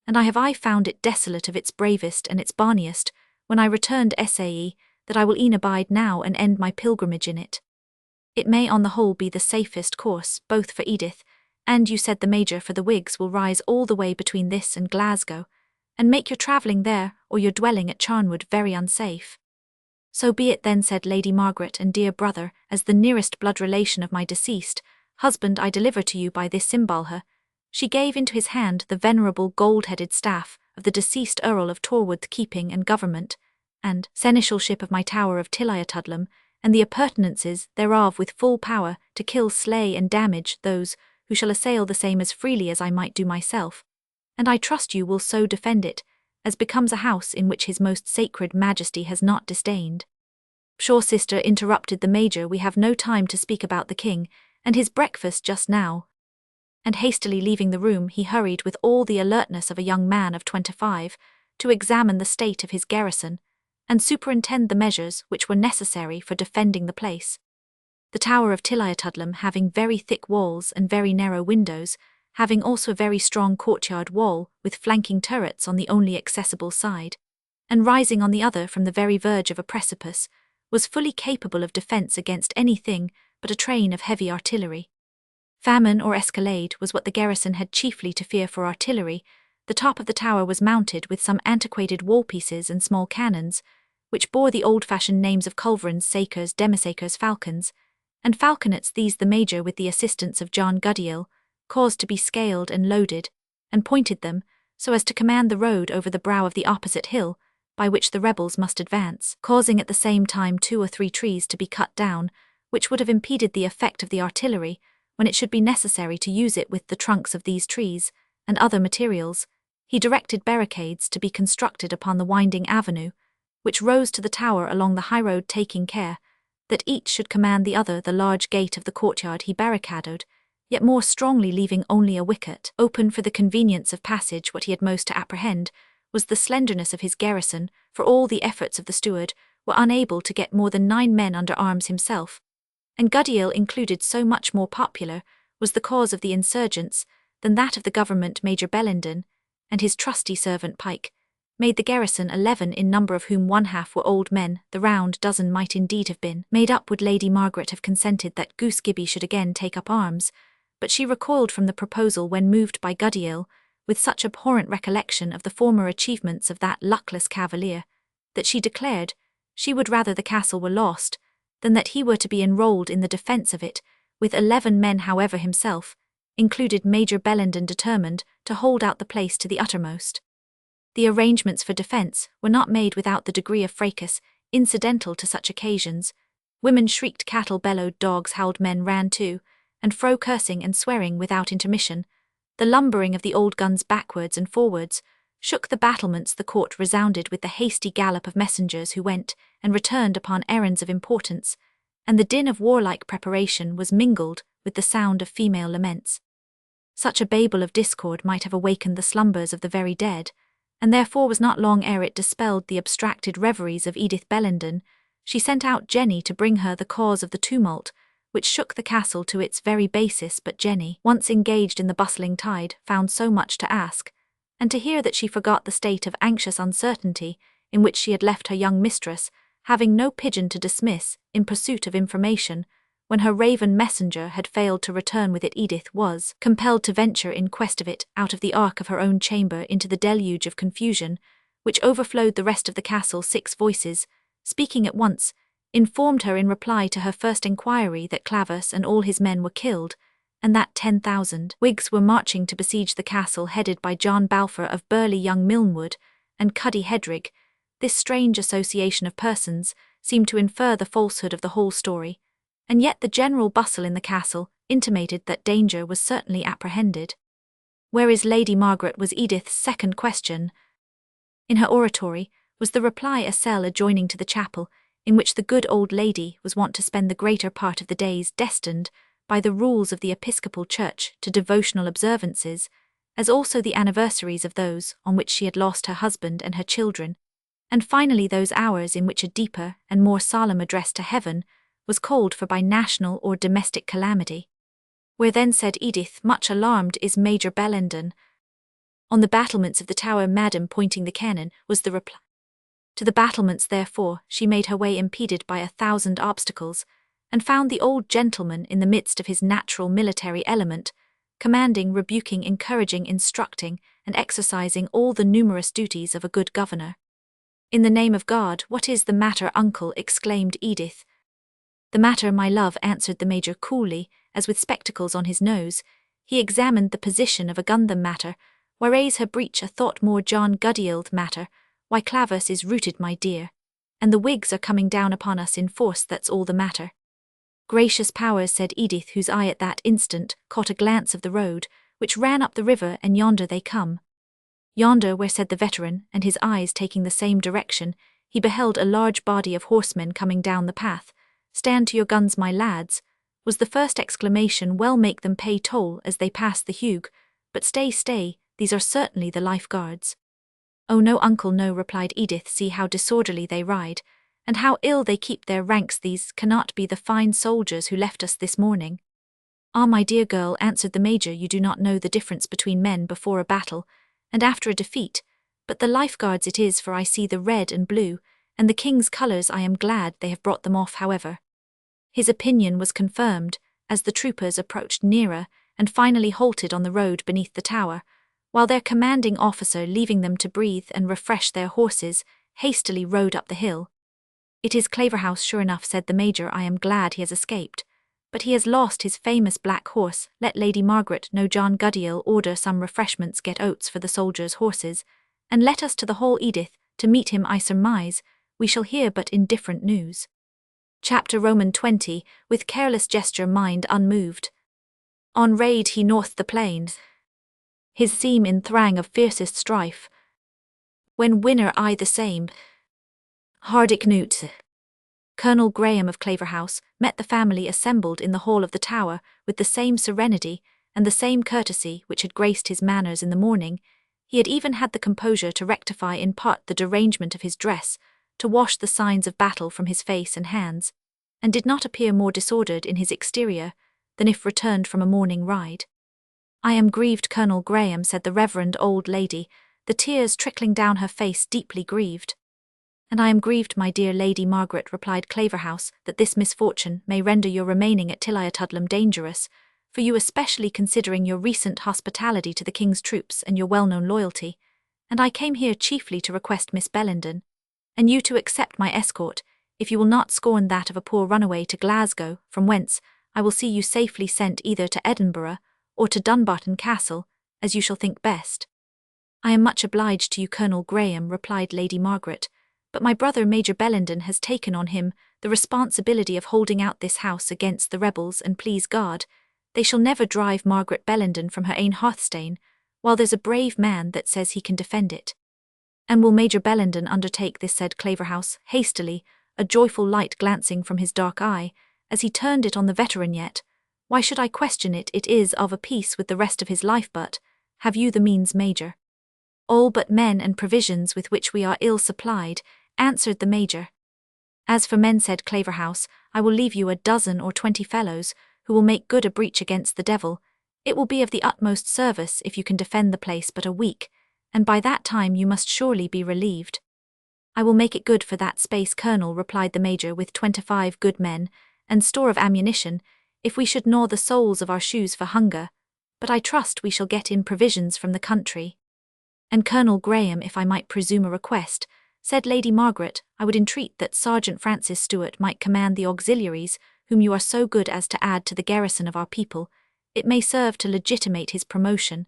and I have found it desolate of its bravest and its barniest, when I returned Sae, that I will e'en abide now and end my pilgrimage in it. It may on the whole be the safest course, both for Edith and you, said the major, for the Whigs will rise all the way between this and Glasgow, and make your travelling there or your dwelling at Charnwood very unsafe. So be it then, said Lady Margaret, and dear brother, as the nearest blood relation of my deceased husband, I deliver to you by this Cymbalha. She gave into his hand the venerable gold-headed staff of the deceased Earl of Torwood, keeping and government, and seneschalship of my tower of Tilliatudlem, and the appurtenances thereof, with full power to kill, slay, and damage those who shall assail the same as freely as I might do myself. And I trust you will so defend it, as becomes a house in which his most sacred majesty has not disdained. Sure, sister, interrupted the major, we have no time to speak about the king and his breakfast just now. And hastily leaving the room, he hurried with all the alertness of a young man of 25 to examine the state of his garrison and superintend the measures which were necessary for defending the place. The tower of Tilliatudlem, having very thick walls and very narrow windows, having also a very strong courtyard wall with flanking turrets on the only accessible side, and rising on the other from the very verge of a precipice, was fully capable of defence against anything but a train of heavy artillery. Famine or escalade was what the garrison had chiefly to fear. For artillery, the top of the tower was mounted with some antiquated wall-pieces and small cannons, which bore the old-fashioned names of culverins, sakers, demisakers, falcons, and falconets. These the major, with the assistance of John Guddiel, caused to be scaled and loaded, and pointed them so as to command the road over the brow of the opposite hill, by which the rebels must advance, causing at the same time 2 or 3 trees to be cut down, which would have impeded the effect of the artillery when it should be necessary to use it. With the trunks of these trees and other materials, he directed barricades to be constructed upon the winding avenue, which rose to the tower along the high road, taking care that each should command the other. The large gate of the courtyard he barricaded, yet more strongly, leaving only a wicket open for the convenience of passage. What he had most to apprehend was the slenderness of his garrison, for all the efforts of the steward were unable to get more than 9 men under arms himself, and Guddiel included. So much more popular was the cause of the insurgents than that of the government. Major Bellenden and his trusty servant Pike made the garrison 11 in number, of whom 1/2 were old men. The round dozen might indeed have been made up. Would Lady Margaret have consented that Goose Gibby should again take up arms, but she recoiled from the proposal when moved by Guddiel with such abhorrent recollection of the former achievements of that luckless cavalier, that she declared she would rather the castle were lost than that he were to be enrolled in the defence of it with 11 men. However, himself, included Major Bellenden determined to hold out the place to the uttermost. The arrangements for defence were not made without the degree of fracas incidental to such occasions. Women shrieked, cattle bellowed, dogs howled, men ran to and fro cursing and swearing without intermission. The lumbering of the old guns backwards and forwards shook the battlements. The court resounded with the hasty gallop of messengers who went and returned upon errands of importance, and the din of warlike preparation was mingled with the sound of female laments. Such a babel of discord might have awakened the slumbers of the very dead, and therefore was not long ere it dispelled the abstracted reveries of Edith Bellenden. She sent out Jenny to bring her the cause of the tumult, which shook the castle to its very basis. But Jenny, once engaged in the bustling tide, found so much to ask, and to hear that she forgot the state of anxious uncertainty in which she had left her young mistress, having no pigeon to dismiss in pursuit of information. When her raven messenger had failed to return with it, Edith was compelled to venture in quest of it out of the ark of her own chamber into the deluge of confusion which overflowed the rest of the castle. 6 voices, speaking at once, informed her in reply to her first inquiry that Clavus and all his men were killed, and that 10,000 Whigs were marching to besiege the castle, headed by John Balfour of burly young Milnwood and Cuddy Hedrig. This strange association of persons seemed to infer the falsehood of the whole story, and yet the general bustle in the castle intimated that danger was certainly apprehended. "Where is Lady Margaret?" was Edith's second question. In her oratory was the reply, a cell adjoining to the chapel, in which the good old lady was wont to spend the greater part of the days destined by the rules of the Episcopal Church to devotional observances, as also the anniversaries of those on which she had lost her husband and her children, and finally those hours in which a deeper and more solemn address to heaven was called for by national or domestic calamity. "Where then," said Edith, much alarmed, "is Major Bellenden?" "On the battlements of the tower, madam," pointing the cannon, was the reply. To the battlements, therefore, she made her way, impeded by 1,000 obstacles, and found the old gentleman in the midst of his natural military element, commanding, rebuking, encouraging, instructing, and exercising all the numerous duties of a good governor. "In the name of God, what is the matter, uncle?" exclaimed Edith. "The matter, my love," answered the major coolly, as with spectacles on his nose, he examined the position of a gun. "The matter, whereas her breach a thought more John Guddield matter, why Clavus is rooted, my dear, and the Whigs are coming down upon us in force, that's all the matter." "Gracious powers," said Edith, whose eye at that instant caught a glance of the road, which ran up the river, "and yonder they come." "Yonder, where?" said the veteran, and his eyes taking the same direction, he beheld a large body of horsemen coming down the path. "Stand to your guns, my lads," was the first exclamation. "Well, make them pay toll as they pass the Hugh, but stay, these are certainly the Life Guards." "Oh no, uncle, no," replied Edith, "see how disorderly they ride, and how ill they keep their ranks. These cannot be the fine soldiers who left us this morning." "Ah, my dear girl," answered the major, "you do not know the difference between men before a battle and after a defeat, but the Life Guards it is, for I see the red and blue, and the king's colours. I am glad they have brought them off, however." His opinion was confirmed, as the troopers approached nearer, and finally halted on the road beneath the tower, while their commanding officer, leaving them to breathe and refresh their horses, hastily rode up the hill. "It is Claverhouse, sure enough," said the major. "I am glad he has escaped, but he has lost his famous black horse. Let Lady Margaret know John Guddiel order some refreshments, get oats for the soldiers' horses, and let us to the hall, Edith, to meet him. I surmise we shall hear but indifferent news." Chapter Roman 20, with careless gesture, mind unmoved. On raid he north the plains, his seam in thrang of fiercest strife, when winner I the same. Hardiknut. Colonel Graham of Claverhouse met the family assembled in the hall of the tower with the same serenity and the same courtesy which had graced his manners in the morning. He had even had the composure to rectify in part the derangement of his dress, to wash the signs of battle from his face and hands, and did not appear more disordered in his exterior than if returned from a morning ride. "I am grieved, Colonel Graham," said the reverend old lady, the tears trickling down her face, deeply grieved. "And I am grieved, my dear Lady Margaret," replied Claverhouse, "that this misfortune may render your remaining at Tilliatudlem dangerous, for you, especially considering your recent hospitality to the king's troops and your well-known loyalty, and I came here chiefly to request Miss Bellenden and you to accept my escort, if you will not scorn that of a poor runaway, to Glasgow, from whence I will see you safely sent either to Edinburgh or to Dunbarton Castle, as you shall think best." "I am much obliged to you, Colonel Graham," replied Lady Margaret, "but my brother Major Bellenden has taken on him the responsibility of holding out this house against the rebels, and please God, they shall never drive Margaret Bellenden from her ain hearthstane, while there's a brave man that says he can defend it." "And will Major Bellenden undertake this?" said Claverhouse, hastily, a joyful light glancing from his dark eye, as he turned it on the veteran. "Yet, why should I question it? It is of a piece with the rest of his life, but have you the means, Major?" "All but men and provisions, with which we are ill supplied," answered the Major. "As for men," said Claverhouse, "I will leave you a dozen or 20 fellows, who will make good a breach against the devil. It will be of the utmost service if you can defend the place but a week, and by that time you must surely be relieved." "I will make it good for that space, Colonel," replied the Major, "with 25 good men, and store of ammunition, if we should gnaw the soles of our shoes for hunger, but I trust we shall get in provisions from the country." "And Colonel Graham, if I might presume a request," said Lady Margaret, "I would entreat that Sergeant Francis Stewart might command the auxiliaries, whom you are so good as to add to the garrison of our people. It may serve to legitimate his promotion,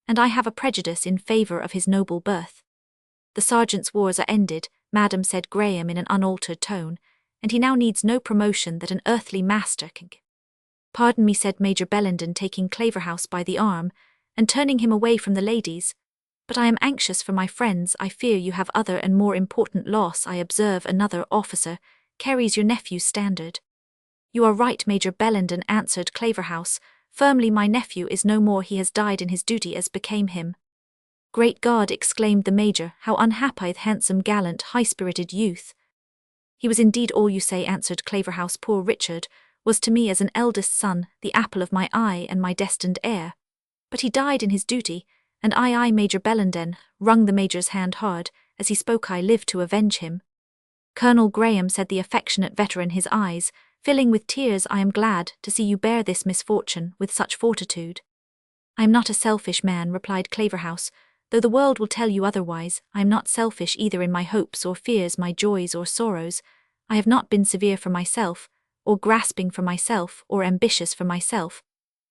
and I have a prejudice in favour of his noble birth." "The sergeant's wars are ended, madam," said Graham in an unaltered tone, "and he now needs no promotion that an earthly master can give." "Pardon me," said Major Bellenden, taking Claverhouse by the arm, and turning him away from the ladies, "but I am anxious for my friends. I fear you have other and more important loss. I observe another officer carries your nephew's standard." "You are right, Major Bellenden," answered Claverhouse, firmly. "My nephew is no more. He has died in his duty as became him." "Great God!" exclaimed the Major, "how unhappy the handsome, gallant, high-spirited youth!" "He was indeed all you say," answered Claverhouse. "Poor Richard was to me as an eldest son, the apple of my eye and my destined heir. But he died in his duty, and I, Major Bellenden," wrung the Major's hand hard, as he spoke, "I live to avenge him." "Colonel Graham," said the affectionate veteran, his eyes filling with tears, "I am glad to see you bear this misfortune with such fortitude." "I am not a selfish man," replied Claverhouse, "though the world will tell you otherwise. I am not selfish either in my hopes or fears, my joys or sorrows. I have not been severe for myself, or grasping for myself, or ambitious for myself.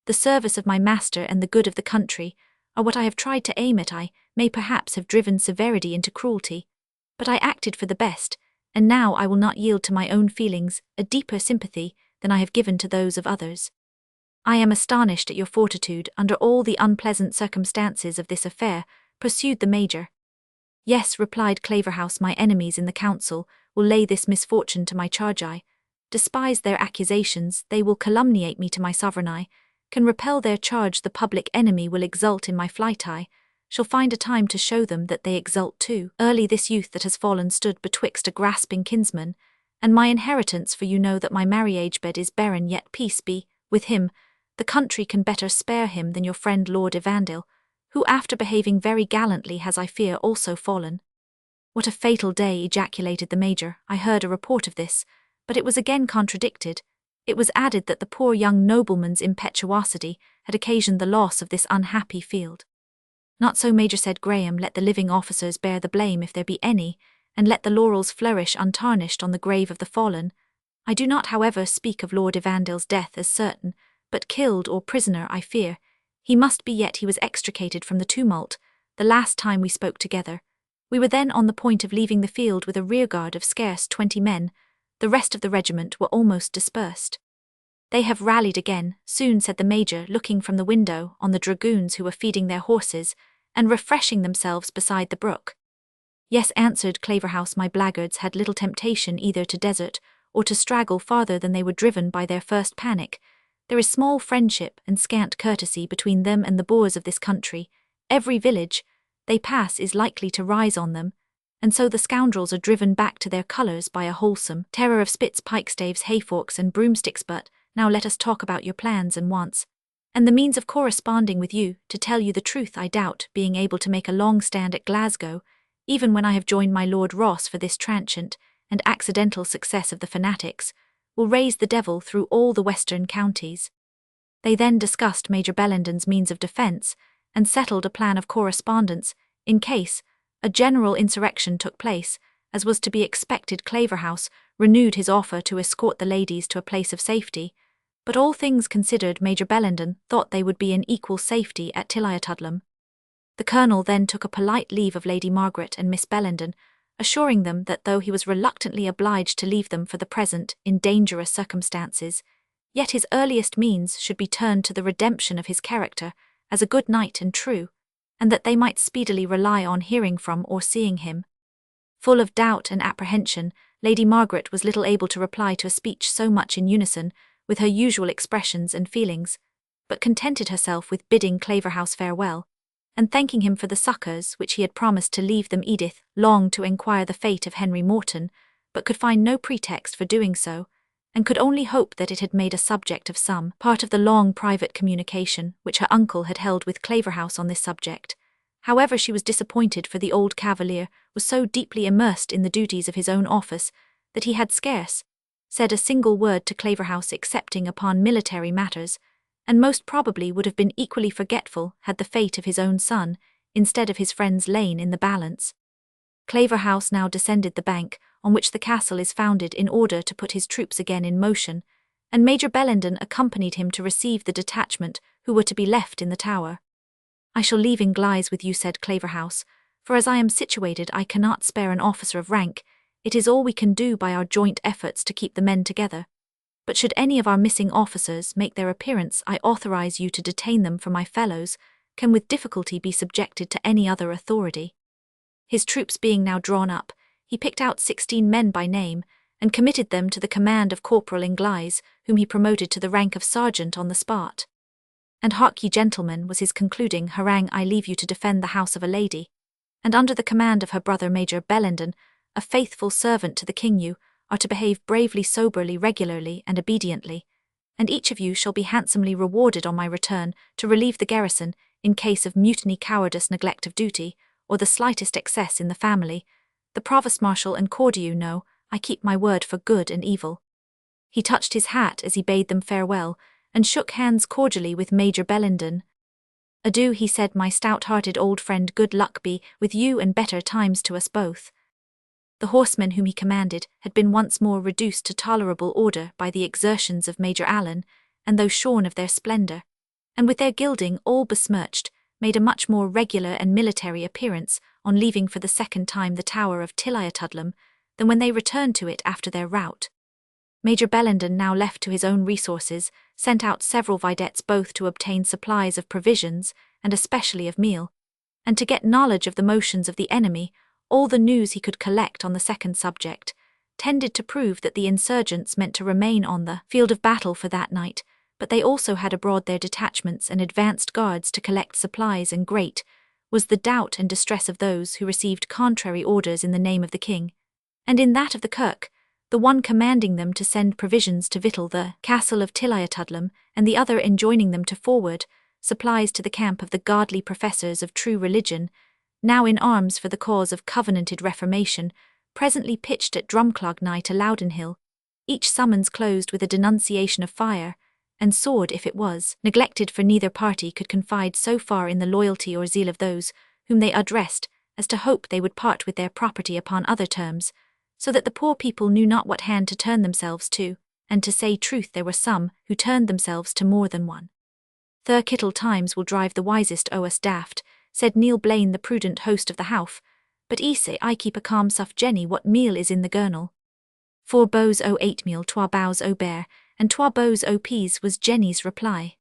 The service of my master and the good of the country are what I have tried to aim at. I may perhaps have driven severity into cruelty, but I acted for the best, and now I will not yield to my own feelings a deeper sympathy than I have given to those of others." "I am astonished at your fortitude under all the unpleasant circumstances of this affair," pursued the Major. "Yes," replied Claverhouse, "my enemies in the council will lay this misfortune to my charge. I despise their accusations. They will calumniate me to my sovereign. I can repel their charge. The public enemy will exult in my flight. I shall find a time to show them that they exult too. Early this youth that has fallen stood betwixt a grasping kinsman and my inheritance, for you know that my marriage bed is barren, yet peace be with him. The country can better spare him than your friend Lord Evandale, who after behaving very gallantly has, I fear, also fallen." "What a fatal day!" ejaculated the Major. "I heard a report of this, but it was again contradicted. It was added that the poor young nobleman's impetuosity had occasioned the loss of this unhappy field." "Not so, Major," said Graham. "Let the living officers bear the blame, if there be any, and let the laurels flourish untarnished on the grave of the fallen. I do not, however, speak of Lord Evandale's death as certain, but killed or prisoner, I fear. He must be, yet he was extricated from the tumult the last time we spoke together. We were then on the point of leaving the field with a rearguard of scarce 20 men. The rest of the regiment were almost dispersed." "They have rallied again soon," said the Major, looking from the window on the dragoons who were feeding their horses and refreshing themselves beside the brook. "Yes," answered Claverhouse, "my blackguards had little temptation either to desert or to straggle farther than they were driven by their first panic. There is small friendship and scant courtesy between them and the boors of this country. Every village they pass is likely to rise on them, and so the scoundrels are driven back to their colours by a wholesome terror of spits, pikestaves, hayforks, and broomsticks. But now let us talk about your plans and wants, and the means of corresponding with you. To tell you the truth, I doubt being able to make a long stand at Glasgow, even when I have joined my Lord Ross, for this transient and accidental success of the fanatics will raise the devil through all the western counties." They then discussed Major Bellenden's means of defence, and settled a plan of correspondence, in case a general insurrection took place, as was to be expected. Claverhouse renewed his offer to escort the ladies to a place of safety, But all things considered, Major Bellenden thought they would be in equal safety at Tilliatudlem. The Colonel then took a polite leave of Lady Margaret and Miss Bellenden, assuring them that though he was reluctantly obliged to leave them for the present in dangerous circumstances, yet his earliest means should be turned to the redemption of his character as a good knight and true, and that they might speedily rely on hearing from or seeing him. Full of doubt and apprehension, Lady Margaret was little able to reply to a speech so much in unison with her usual expressions and feelings, but contented herself with bidding Claverhouse farewell, and thanking him for the succours which he had promised to leave them. Edith longed to inquire the fate of Henry Morton, but could find no pretext for doing so, and could only hope that it had made a subject of some part of the long private communication which her uncle had held with Claverhouse on this subject. However, she was disappointed, for the old cavalier was so deeply immersed in the duties of his own office that he had scarce said a single word to Claverhouse excepting upon military matters, and most probably would have been equally forgetful had the fate of his own son, instead of his friend's, lain in the balance. Claverhouse now descended the bank on which the castle is founded in order to put his troops again in motion, and Major Bellenden accompanied him to receive the detachment who were to be left in the tower. "I shall leave Ingleis with you," said Claverhouse, "for as I am situated I cannot spare an officer of rank. It is all we can do by our joint efforts to keep the men together. But should any of our missing officers make their appearance, I authorize you to detain them, for my fellows can with difficulty be subjected to any other authority." His troops being now drawn up, he picked out 16 men by name, and committed them to the command of Corporal Ingleis, whom he promoted to the rank of sergeant on the spot. "And hark ye, gentlemen," was his concluding harangue, "I leave you to defend the house of a lady, and under the command of her brother Major Bellenden, a faithful servant to the king. You are to behave bravely, soberly, regularly, and obediently, and each of you shall be handsomely rewarded on my return to relieve the garrison in case of mutiny, cowardice, neglect of duty, or the slightest excess in the family. The Provost Marshal and Cordieu know I keep my word for good and evil." He touched his hat as he bade them farewell, and shook hands cordially with Major Bellenden. "Adieu," he said, "my stout-hearted old friend, good luck be with you and better times to us both." The horsemen whom he commanded had been once more reduced to tolerable order by the exertions of Major Allen, and though shorn of their splendour, and with their gilding all besmirched, made a much more regular and military appearance on leaving for the second time the Tower of Tilliatudlem than when they returned to it after their rout. Major Bellenden, now left to his own resources, sent out several videttes both to obtain supplies of provisions and especially of meal, and to get knowledge of the motions of the enemy. All the news he could collect on the second subject tended to prove that the insurgents meant to remain on the field of battle for that night, but they also had abroad their detachments and advanced guards to collect supplies, and great was the doubt and distress of those who received contrary orders in the name of the king, and in that of the Kirk, the one commanding them to send provisions to victual the castle of Tilliatudlem, and the other enjoining them to forward supplies to the camp of the godly professors of true religion, now in arms for the cause of covenanted reformation, presently pitched at Drumclog nigh to Loudonhill, each summons closed with a denunciation of fire and sword if it was neglected, for neither party could confide so far in the loyalty or zeal of those whom they addressed as to hope they would part with their property upon other terms, so that the poor people knew not what hand to turn themselves to, and to say truth there were some who turned themselves to more than one. "Thir kittle times will drive the wisest o' us daft," said Neil Blaine, the prudent host of the Howff, "but I say I keep a calm suff Jenny what meal is in the gurnal." "4 bowes o' 8 meal, 2 bowes o' bear, and 2 bowes o' peas," was Jenny's reply.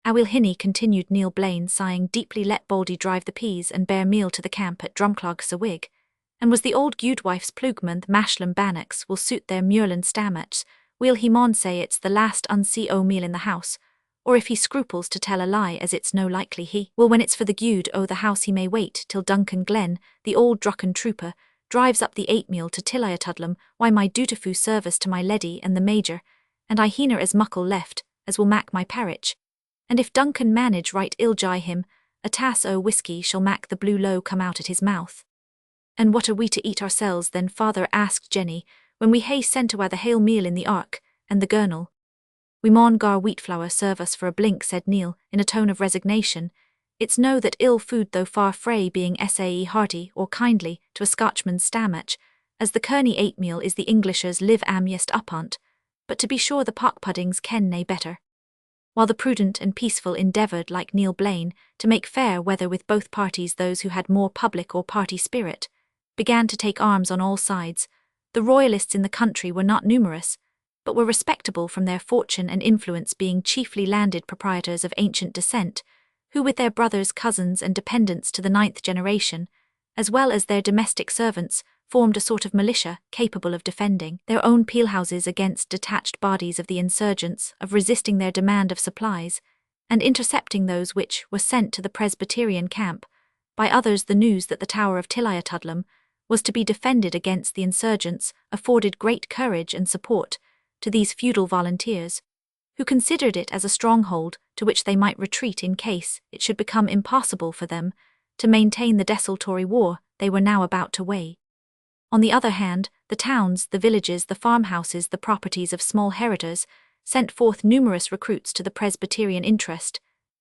"I will hinny," continued Neil Blaine, sighing deeply, "let Baldy drive the peas and bear meal to the camp at Drumclog Sir Wig, and was the old guidwife's plugman Mashlam Bannocks will suit their Muirland stamach, we'll he maun say it's the last unsee o' meal in the house, or if he scruples to tell a lie, as it's no likely he will, when it's for the gude o' the house, he may wait till Duncan Glen, the old drucken trooper, drives up the 8 meal to Tilliatudlem, why my dutiful service to my leddy and the major, and I heena as muckle left as will mak my parritch, and if Duncan manage right ill jye him, a tass o' whisky shall mak the blue low come out at his mouth." "And what are we to eat ourselves then, father?" asked Jenny, "when we hae sent awa the hale meal in the ark and the gurnal?" "We maun gar wheat flour serve us for a blink," said Neil, in a tone of resignation. "It's no that ill food, though far frae being sae hearty or kindly to a Scotchman's stamach, as the Kearney 8 meal is the Englishers live amiest upont. but to be sure the pock-puddings ken nae better. While the prudent and peaceful endeavoured, like Neil Blaine, to make fair weather with both parties, those who had more public or party spirit began to take arms on all sides. The royalists in the country were not numerous, but were respectable from their fortune and influence, being chiefly landed proprietors of ancient descent, who with their brothers, cousins, and dependents to the 9th generation, as well as their domestic servants, formed a sort of militia capable of defending their own peelhouses against detached bodies of the insurgents, of resisting their demand of supplies, and intercepting those which were sent to the Presbyterian camp. By others the news that the Tower of Tilliatudlem was to be defended against the insurgents afforded great courage and support to these feudal volunteers, who considered it as a stronghold to which they might retreat in case it should become impossible for them to maintain the desultory war they were now about to wage. On the other hand, the towns, the villages, the farmhouses, the properties of small heritors, sent forth numerous recruits to the Presbyterian interest.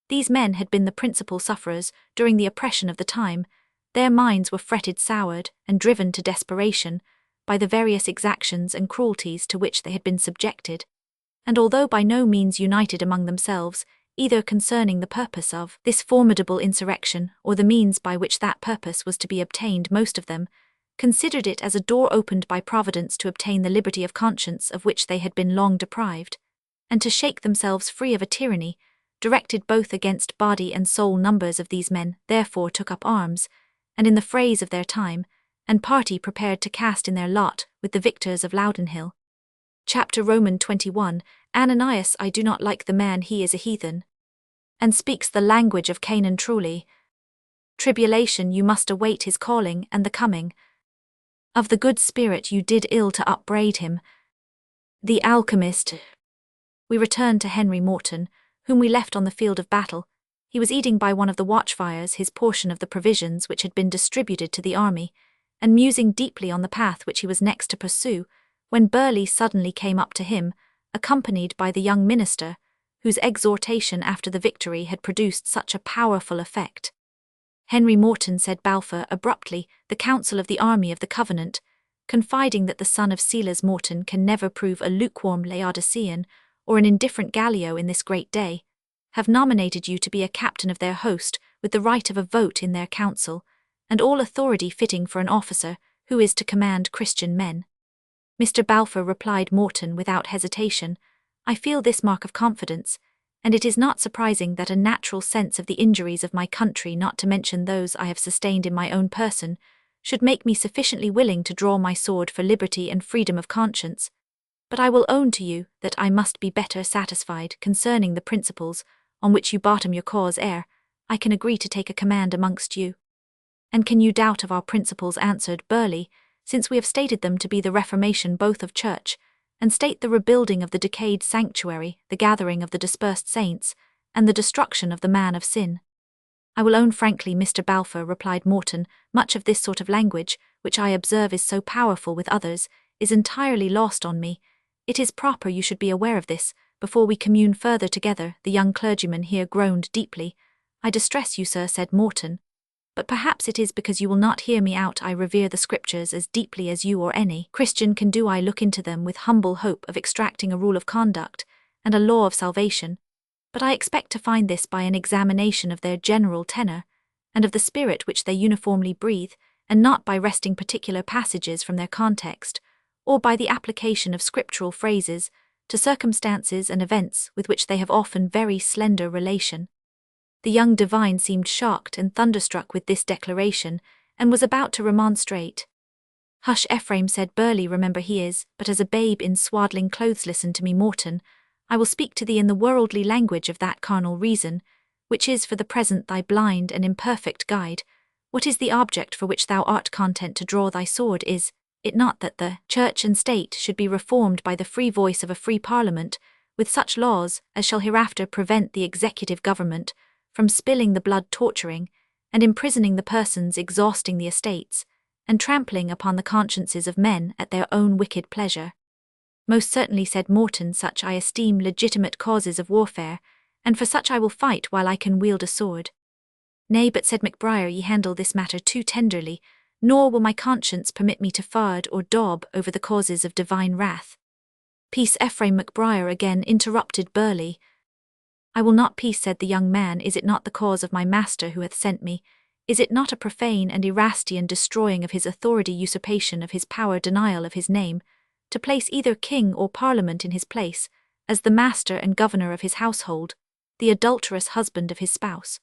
These men had been the principal sufferers during the oppression of the time. Their minds were fretted, soured, and driven to desperation by the various exactions and cruelties to which they had been subjected, and although by no means united among themselves, either concerning the purpose of this formidable insurrection or the means by which that purpose was to be obtained, most of them considered it as a door opened by Providence to obtain the liberty of conscience of which they had been long deprived, and to shake themselves free of a tyranny directed both against body and soul. Numbers of these men therefore took up arms, and in the phrase of their time and party prepared to cast in their lot with the victors of Loudenhill. Chapter Roman 21. Ananias, I do not like the man, he is a heathen, and speaks the language of Canaan. Truly, tribulation you must await his calling and the coming of the good spirit. You did ill to upbraid him. The alchemist. We return to Henry Morton, whom we left on the field of battle. He was eating by one of the watchfires his portion of the provisions which had been distributed to the army, and musing deeply on the path which he was next to pursue, when Burleigh suddenly came up to him, accompanied by the young minister, whose exhortation after the victory had produced such a powerful effect. Henry Morton, said Balfour abruptly, the council of the army of the Covenant, confiding that the son of Silas Morton can never prove a lukewarm Laodicean or an indifferent Gallio in this great day, have nominated you to be a captain of their host with the right of a vote in their council, and all authority fitting for an officer who is to command Christian men. Mr. Balfour, replied Morton without hesitation, I feel this mark of confidence, and it is not surprising that a natural sense of the injuries of my country, not to mention those I have sustained in my own person, should make me sufficiently willing to draw my sword for liberty and freedom of conscience. But I will own to you that I must be better satisfied concerning the principles on which you bottom your cause ere I can agree to take a command amongst you. And can you doubt of our principles, answered Burleigh, since we have stated them to be the reformation both of church, and state the rebuilding of the decayed sanctuary, the gathering of the dispersed saints, and the destruction of the man of sin? I will own frankly, Mr. Balfour, replied Morton, much of this sort of language, which I observe is so powerful with others, is entirely lost on me. It is proper you should be aware of this, before we commune further together. The young clergyman here groaned deeply. I distress you, sir, said Morton, but perhaps it is because you will not hear me out. I revere the Scriptures as deeply as you or any Christian can do. I look into them with humble hope of extracting a rule of conduct and a law of salvation, but I expect to find this by an examination of their general tenor and of the spirit which they uniformly breathe, and not by wresting particular passages from their context, or by the application of scriptural phrases to circumstances and events with which they have often very slender relation. The young divine seemed shocked and thunderstruck with this declaration, and was about to remonstrate. Hush, Ephraim, said Burleigh, remember he is but as a babe in swaddling clothes. Listen to me, Morton. I will speak to thee in the worldly language of that carnal reason, which is for the present thy blind and imperfect guide. What is the object for which thou art content to draw thy sword? Is it not that the church and state should be reformed by the free voice of a free parliament, with such laws as shall hereafter prevent the executive government from spilling the blood, torturing and imprisoning the persons, exhausting the estates, and trampling upon the consciences of men at their own wicked pleasure? Most certainly, said Morton, such I esteem legitimate causes of warfare, and for such I will fight while I can wield a sword. Nay, but, said Macbriar, ye handle this matter too tenderly, nor will my conscience permit me to fard or daub over the causes of divine wrath. "Peace." Ephraim McBriar again interrupted Burleigh. "I will not peace," said the young man. "Is it not the cause of my master who hath sent me? Is it not a profane and Erastian destroying of his authority, usurpation of his power, denial of his name, to place either king or parliament in his place, as the master and governor of his household, the adulterous husband of his spouse?"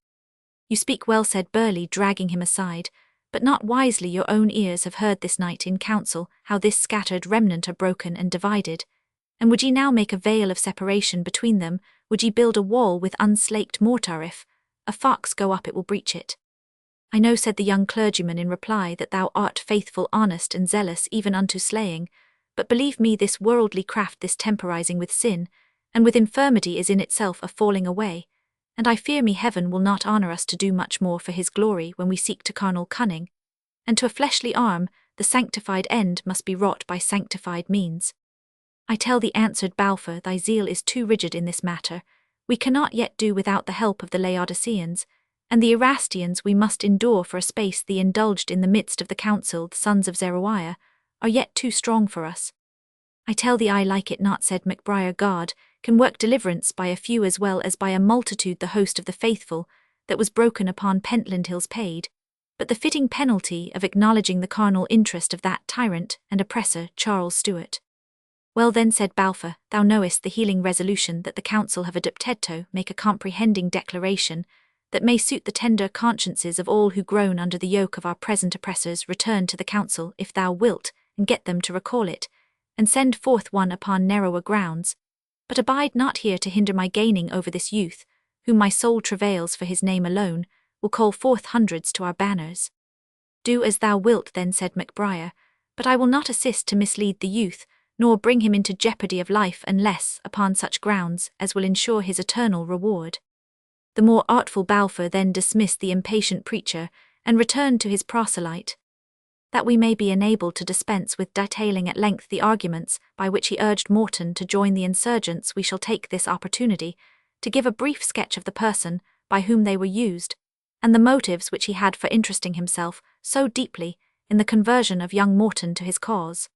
"You speak well," said Burleigh, dragging him aside, "but not wisely. Your own ears have heard this night in council how this scattered remnant are broken and divided. And would ye now make a veil of separation between them? Would ye build a wall with unslaked mortar? If a fox go up, it will breach it." "I know," said the young clergyman in reply, "that thou art faithful, honest, and zealous even unto slaying, but believe me, this worldly craft, this temporizing with sin, and with infirmity, is in itself a falling away, and I fear me heaven will not honour us to do much more for his glory when we seek to carnal cunning, and to a fleshly arm the sanctified end must be wrought by sanctified means." "I tell thee," answered Balfour, "thy zeal is too rigid in this matter. We cannot yet do without the help of the Laodiceans, and the Erastians we must endure for a space. The indulged in the midst of the council, the sons of Zeruiah, are yet too strong for us." "I tell thee I like it not," said McBriar. "God can work deliverance by a few as well as by a multitude. The host of the faithful that was broken upon Pentland Hills paid but the fitting penalty of acknowledging the carnal interest of that tyrant and oppressor, Charles Stuart." "Well then," said Balfour, "thou knowest the healing resolution that the council have adopted to make a comprehending declaration that may suit the tender consciences of all who groan under the yoke of our present oppressors. Return to the council, if thou wilt, and get them to recall it, and send forth one upon narrower grounds. But abide not here to hinder my gaining over this youth, whom my soul travails for his name alone, will call forth hundreds to our banners." "Do as thou wilt then," said McBriar, "but I will not assist to mislead the youth, nor bring him into jeopardy of life unless upon such grounds as will ensure his eternal reward." The more artful Balfour then dismissed the impatient preacher and returned to his proselyte. That we may be enabled to dispense with detailing at length the arguments by which he urged Morton to join the insurgents, we shall take this opportunity to give a brief sketch of the person by whom they were used, and the motives which he had for interesting himself so deeply in the conversion of young Morton to his cause.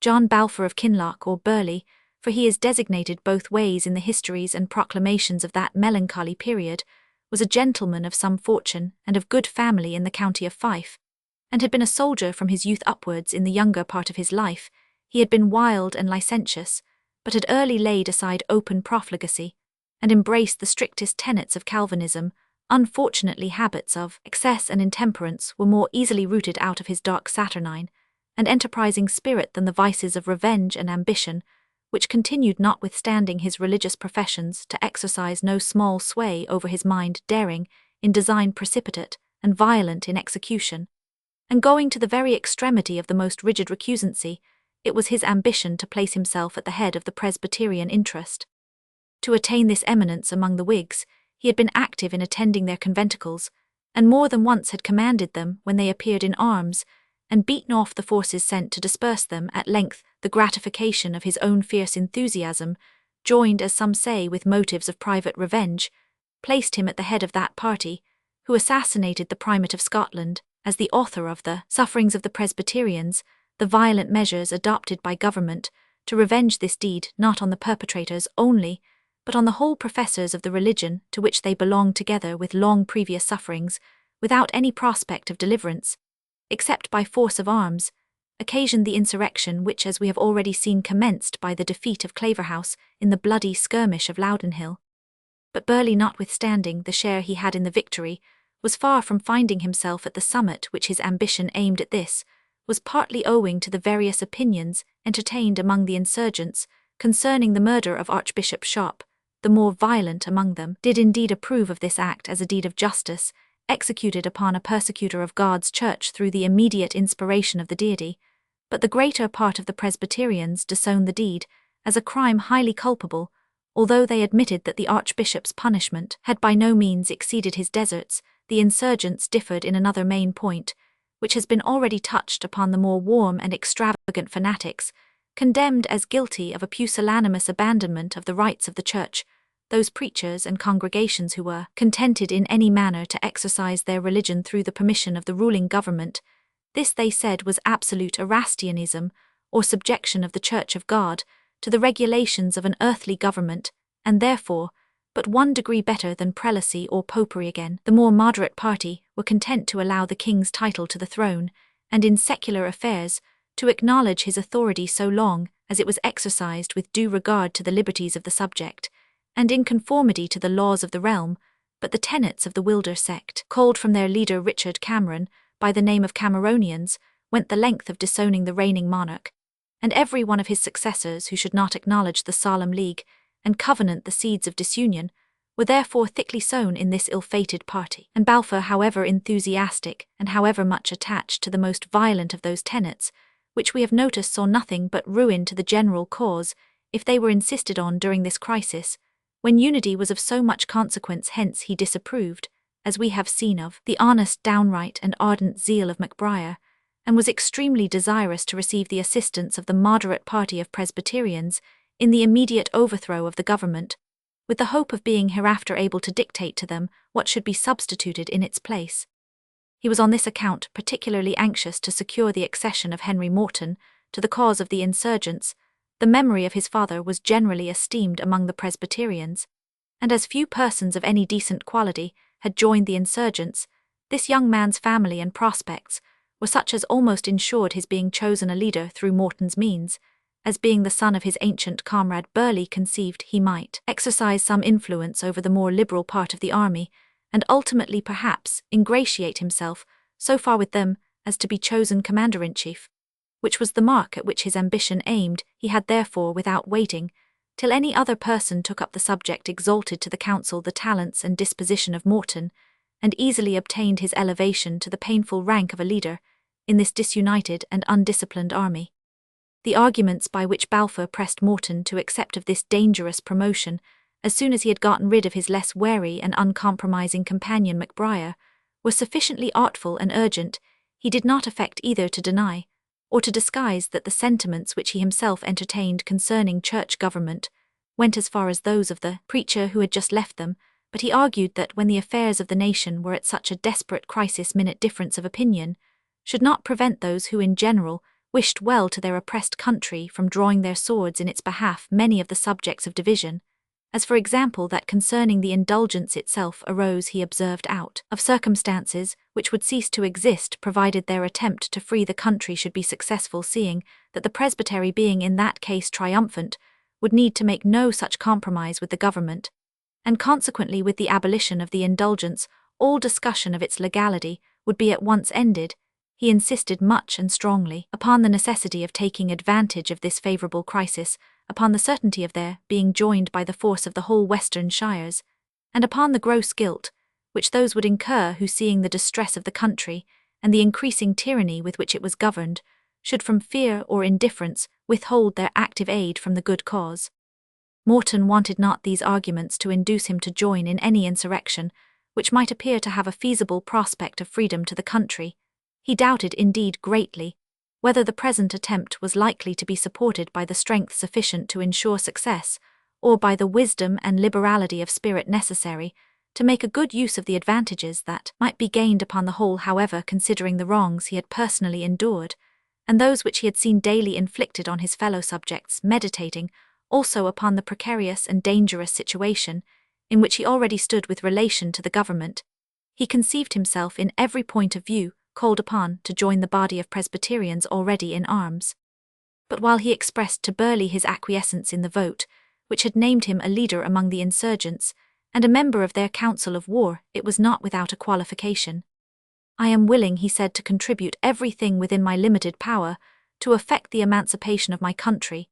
John Balfour of Kinloch, or Burleigh, for he is designated both ways in the histories and proclamations of that melancholy period, was a gentleman of some fortune and of good family in the county of Fife, and had been a soldier from his youth upwards. In the younger part of his life he had been wild and licentious, but had early laid aside open profligacy, and embraced the strictest tenets of Calvinism. Unfortunately, habits of excess and intemperance were more easily rooted out of his dark saturnine and enterprising spirit than the vices of revenge and ambition, which continued, notwithstanding his religious professions, to exercise no small sway over his mind, daring in design, precipitate and violent in execution, and going to the very extremity of the most rigid recusancy. It was his ambition to place himself at the head of the Presbyterian interest. To attain this eminence among the Whigs, he had been active in attending their conventicles, and more than once had commanded them when they appeared in arms, and beaten off the forces sent to disperse them. At length the gratification of his own fierce enthusiasm, joined, as some say, with motives of private revenge, placed him at the head of that party who assassinated the Primate of Scotland as the author of the sufferings of the Presbyterians, the violent measures adopted by government to revenge this deed not on the perpetrators only, but on the whole professors of the religion to which they belonged, together with long previous sufferings, without any prospect of deliverance, except by force of arms, occasioned the insurrection which, as we have already seen, commenced by the defeat of Claverhouse in the bloody skirmish of Loudenhill. But Burleigh, notwithstanding the share he had in the victory, was far from finding himself at the summit which his ambition aimed at. This was partly owing to the various opinions entertained among the insurgents concerning the murder of Archbishop Sharp. The more violent among them did indeed approve of this act as a deed of justice, executed upon a persecutor of God's church through the immediate inspiration of the deity, but the greater part of the Presbyterians disowned the deed as a crime highly culpable, although they admitted that the Archbishop's punishment had by no means exceeded his deserts. The insurgents differed in another main point, which has been already touched upon. The more warm and extravagant fanatics, condemned as guilty of a pusillanimous abandonment of the rights of the Church, those preachers and congregations who were contented in any manner to exercise their religion through the permission of the ruling government. This, they said, was absolute Erastianism, or subjection of the Church of God to the regulations of an earthly government, and therefore, but 1 degree better than prelacy or popery again. The more moderate party were content to allow the king's title to the throne, and in secular affairs, to acknowledge his authority so long as it was exercised with due regard to the liberties of the subject, and in conformity to the laws of the realm. But the tenets of the Wilder sect, called from their leader Richard Cameron by the name of Cameronians, went the length of disowning the reigning monarch, and every one of his successors who should not acknowledge the solemn league and covenant the seeds of disunion, were therefore thickly sown in this ill-fated party. And Balfour, however enthusiastic and however much attached to the most violent of those tenets, which we have noticed saw nothing but ruin to the general cause if they were insisted on during this crisis, when unity was of so much consequence. Hence he disapproved, as we have seen, of the honest, downright, and ardent zeal of MacBride, and was extremely desirous to receive the assistance of the moderate party of Presbyterians in the immediate overthrow of the government, with the hope of being hereafter able to dictate to them what should be substituted in its place. He was on this account particularly anxious to secure the accession of Henry Morton to the cause of the insurgents. The memory of his father was generally esteemed among the Presbyterians, and as few persons of any decent quality had joined the insurgents, this young man's family and prospects were such as almost ensured his being chosen a leader through Morton's means, as being the son of his ancient comrade Burleigh conceived he might exercise some influence over the more liberal part of the army, and ultimately perhaps ingratiate himself so far with them as to be chosen commander-in-chief, which was the mark at which his ambition aimed. He had therefore, without waiting till any other person took up the subject, exalted to the council the talents and disposition of Morton, and easily obtained his elevation to the painful rank of a leader in this disunited and undisciplined army. The arguments by which Balfour pressed Morton to accept of this dangerous promotion, as soon as he had gotten rid of his less wary and uncompromising companion MacBride, were sufficiently artful and urgent. He did not affect either to deny or to disguise that the sentiments which he himself entertained concerning church government went as far as those of the preacher who had just left them, but he argued that when the affairs of the nation were at such a desperate crisis, minute difference of opinion should not prevent those who in general wished well to their oppressed country from drawing their swords in its behalf. Many of the subjects of division, as for example that concerning the indulgence itself, arose, he observed, out of circumstances which would cease to exist provided their attempt to free the country should be successful, seeing that the presbytery, being in that case triumphant, would need to make no such compromise with the government, and consequently with the abolition of the indulgence all discussion of its legality would be at once ended. He insisted much and strongly upon the necessity of taking advantage of this favourable crisis, upon the certainty of their being joined by the force of the whole western shires, and upon the gross guilt which those would incur who, seeing the distress of the country and the increasing tyranny with which it was governed, should from fear or indifference withhold their active aid from the good cause. Morton wanted not these arguments to induce him to join in any insurrection which might appear to have a feasible prospect of freedom to the country. He doubted indeed greatly whether the present attempt was likely to be supported by the strength sufficient to ensure success, or by the wisdom and liberality of spirit necessary to make a good use of the advantages that might be gained upon the whole. However, considering the wrongs he had personally endured, and those which he had seen daily inflicted on his fellow subjects, meditating also upon the precarious and dangerous situation in which he already stood with relation to the government, he conceived himself in every point of view called upon to join the body of Presbyterians already in arms. But while he expressed to Burleigh his acquiescence in the vote, which had named him a leader among the insurgents, and a member of their council of war, it was not without a qualification. "I am willing," he said, "to contribute everything within my limited power to effect the emancipation of my country,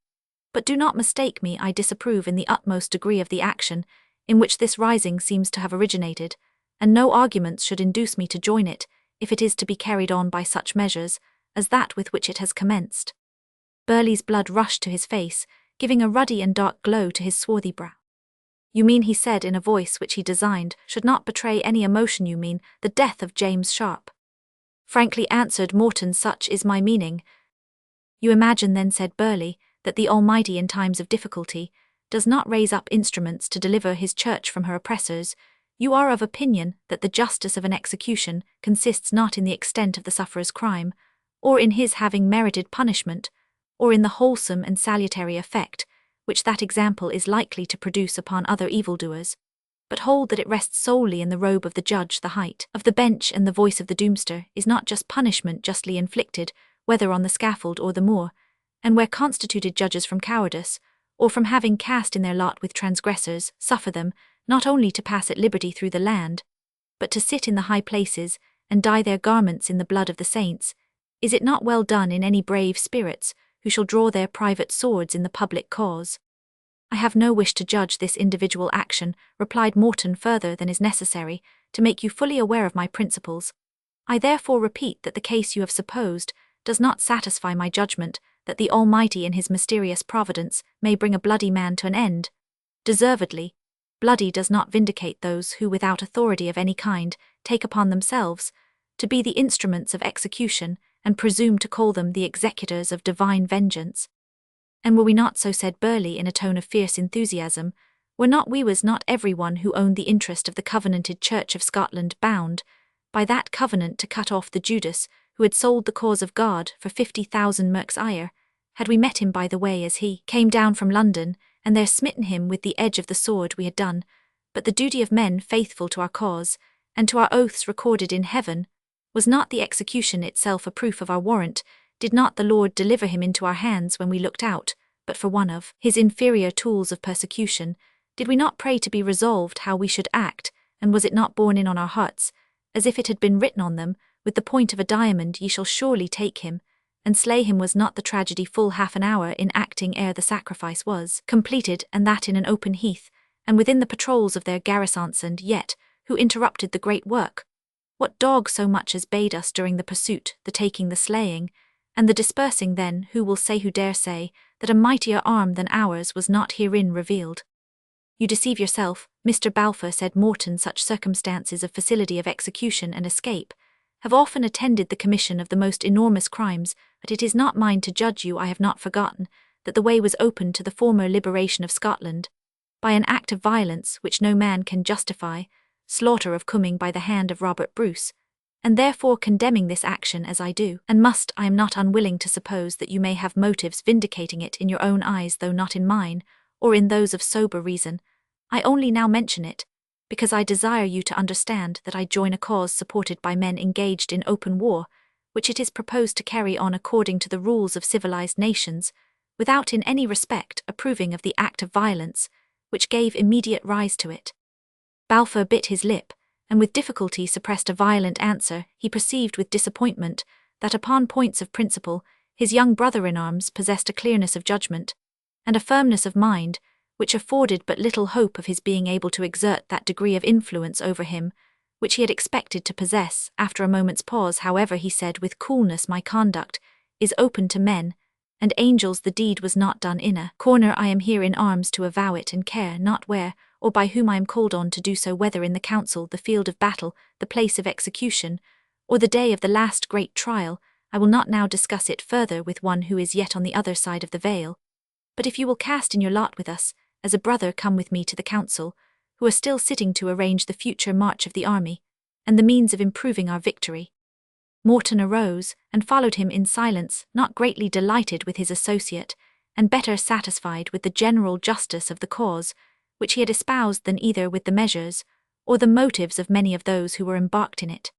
but do not mistake me, I disapprove in the utmost degree of the action in which this rising seems to have originated, and no arguments should induce me to join it, if it is to be carried on by such measures as that with which it has commenced." Burleigh's blood rushed to his face, giving a ruddy and dark glow to his swarthy brow. "You mean," he said in a voice which he designed should not betray any emotion, "you mean the death of James Sharp?" "Frankly," answered Morton, "such is my meaning." "You imagine then," said Burleigh, "that the Almighty in times of difficulty does not raise up instruments to deliver his church from her oppressors. You are of opinion that the justice of an execution consists not in the extent of the sufferer's crime, or in his having merited punishment, or in the wholesome and salutary effect which that example is likely to produce upon other evildoers, but hold that it rests solely in the robe of the judge. The height of the bench and the voice of the doomster is not just punishment justly inflicted, whether on the scaffold or the moor, and where constituted judges from cowardice, or from having cast in their lot with transgressors, suffer them, not only to pass at liberty through the land, but to sit in the high places, and dye their garments in the blood of the saints. Is it not well done in any brave spirits, who shall draw their private swords in the public cause? I have no wish to judge this individual action, replied Morton, further than is necessary, to make you fully aware of my principles. I therefore repeat that the case you have supposed does not satisfy my judgment, that the Almighty in his mysterious providence may bring a bloody man to an end. Deservedly, bloody does not vindicate those who without authority of any kind take upon themselves to be the instruments of execution, and presume to call them the executors of divine vengeance. And were we not, so said Burleigh in a tone of fierce enthusiasm, was not every one who owned the interest of the covenanted Church of Scotland bound by that covenant to cut off the Judas who had sold the cause of God for 50,000 merks ire, had we met him by the way as he came down from London, and there smitten him with the edge of the sword we had done, but the duty of men faithful to our cause, and to our oaths recorded in heaven, was not the execution itself a proof of our warrant? Did not the Lord deliver him into our hands when we looked out, but for one of his inferior tools of persecution? Did we not pray to be resolved how we should act, and was it not borne in on our hearts, as if it had been written on them, with the point of a diamond, ye shall surely take him, and slay him? Was not the tragedy full half an hour in acting ere the sacrifice was completed, and that in an open heath, and within the patrols of their garrisons? And yet, who interrupted the great work? What dog so much as bade us during the pursuit, the taking, the slaying, and the dispersing? Then who will say, who dare say, that a mightier arm than ours was not herein revealed? You deceive yourself, Mr. Balfour, said Morton. Such circumstances of facility of execution and escape have often attended the commission of the most enormous crimes, but it is not mine to judge you. I have not forgotten that the way was opened to the former liberation of Scotland by an act of violence which no man can justify, slaughter of Cumming by the hand of Robert Bruce, and therefore condemning this action as I do, and must, I am not unwilling to suppose that you may have motives vindicating it in your own eyes, though not in mine, or in those of sober reason. I only now mention it, because I desire you to understand that I join a cause supported by men engaged in open war, which it is proposed to carry on according to the rules of civilized nations, without in any respect approving of the act of violence which gave immediate rise to it. Balfour bit his lip, and with difficulty suppressed a violent answer. He perceived with disappointment that upon points of principle his young brother-in-arms possessed a clearness of judgment, and a firmness of mind, which afforded but little hope of his being able to exert that degree of influence over him which he had expected to possess. After a moment's pause, however, he said with coolness, my conduct is open to men and angels. The deed was not done in a corner. I am here in arms to avow it, and care not where or by whom I am called on to do so, whether in the council, the field of battle, the place of execution, or the day of the last great trial. I will not now discuss it further with one who is yet on the other side of the veil. But if you will cast in your lot with us, as a brother, come with me to the council, who are still sitting to arrange the future march of the army, and the means of improving our victory. Morton arose, and followed him in silence, not greatly delighted with his associate, and better satisfied with the general justice of the cause which he had espoused than either with the measures or the motives of many of those who were embarked in it.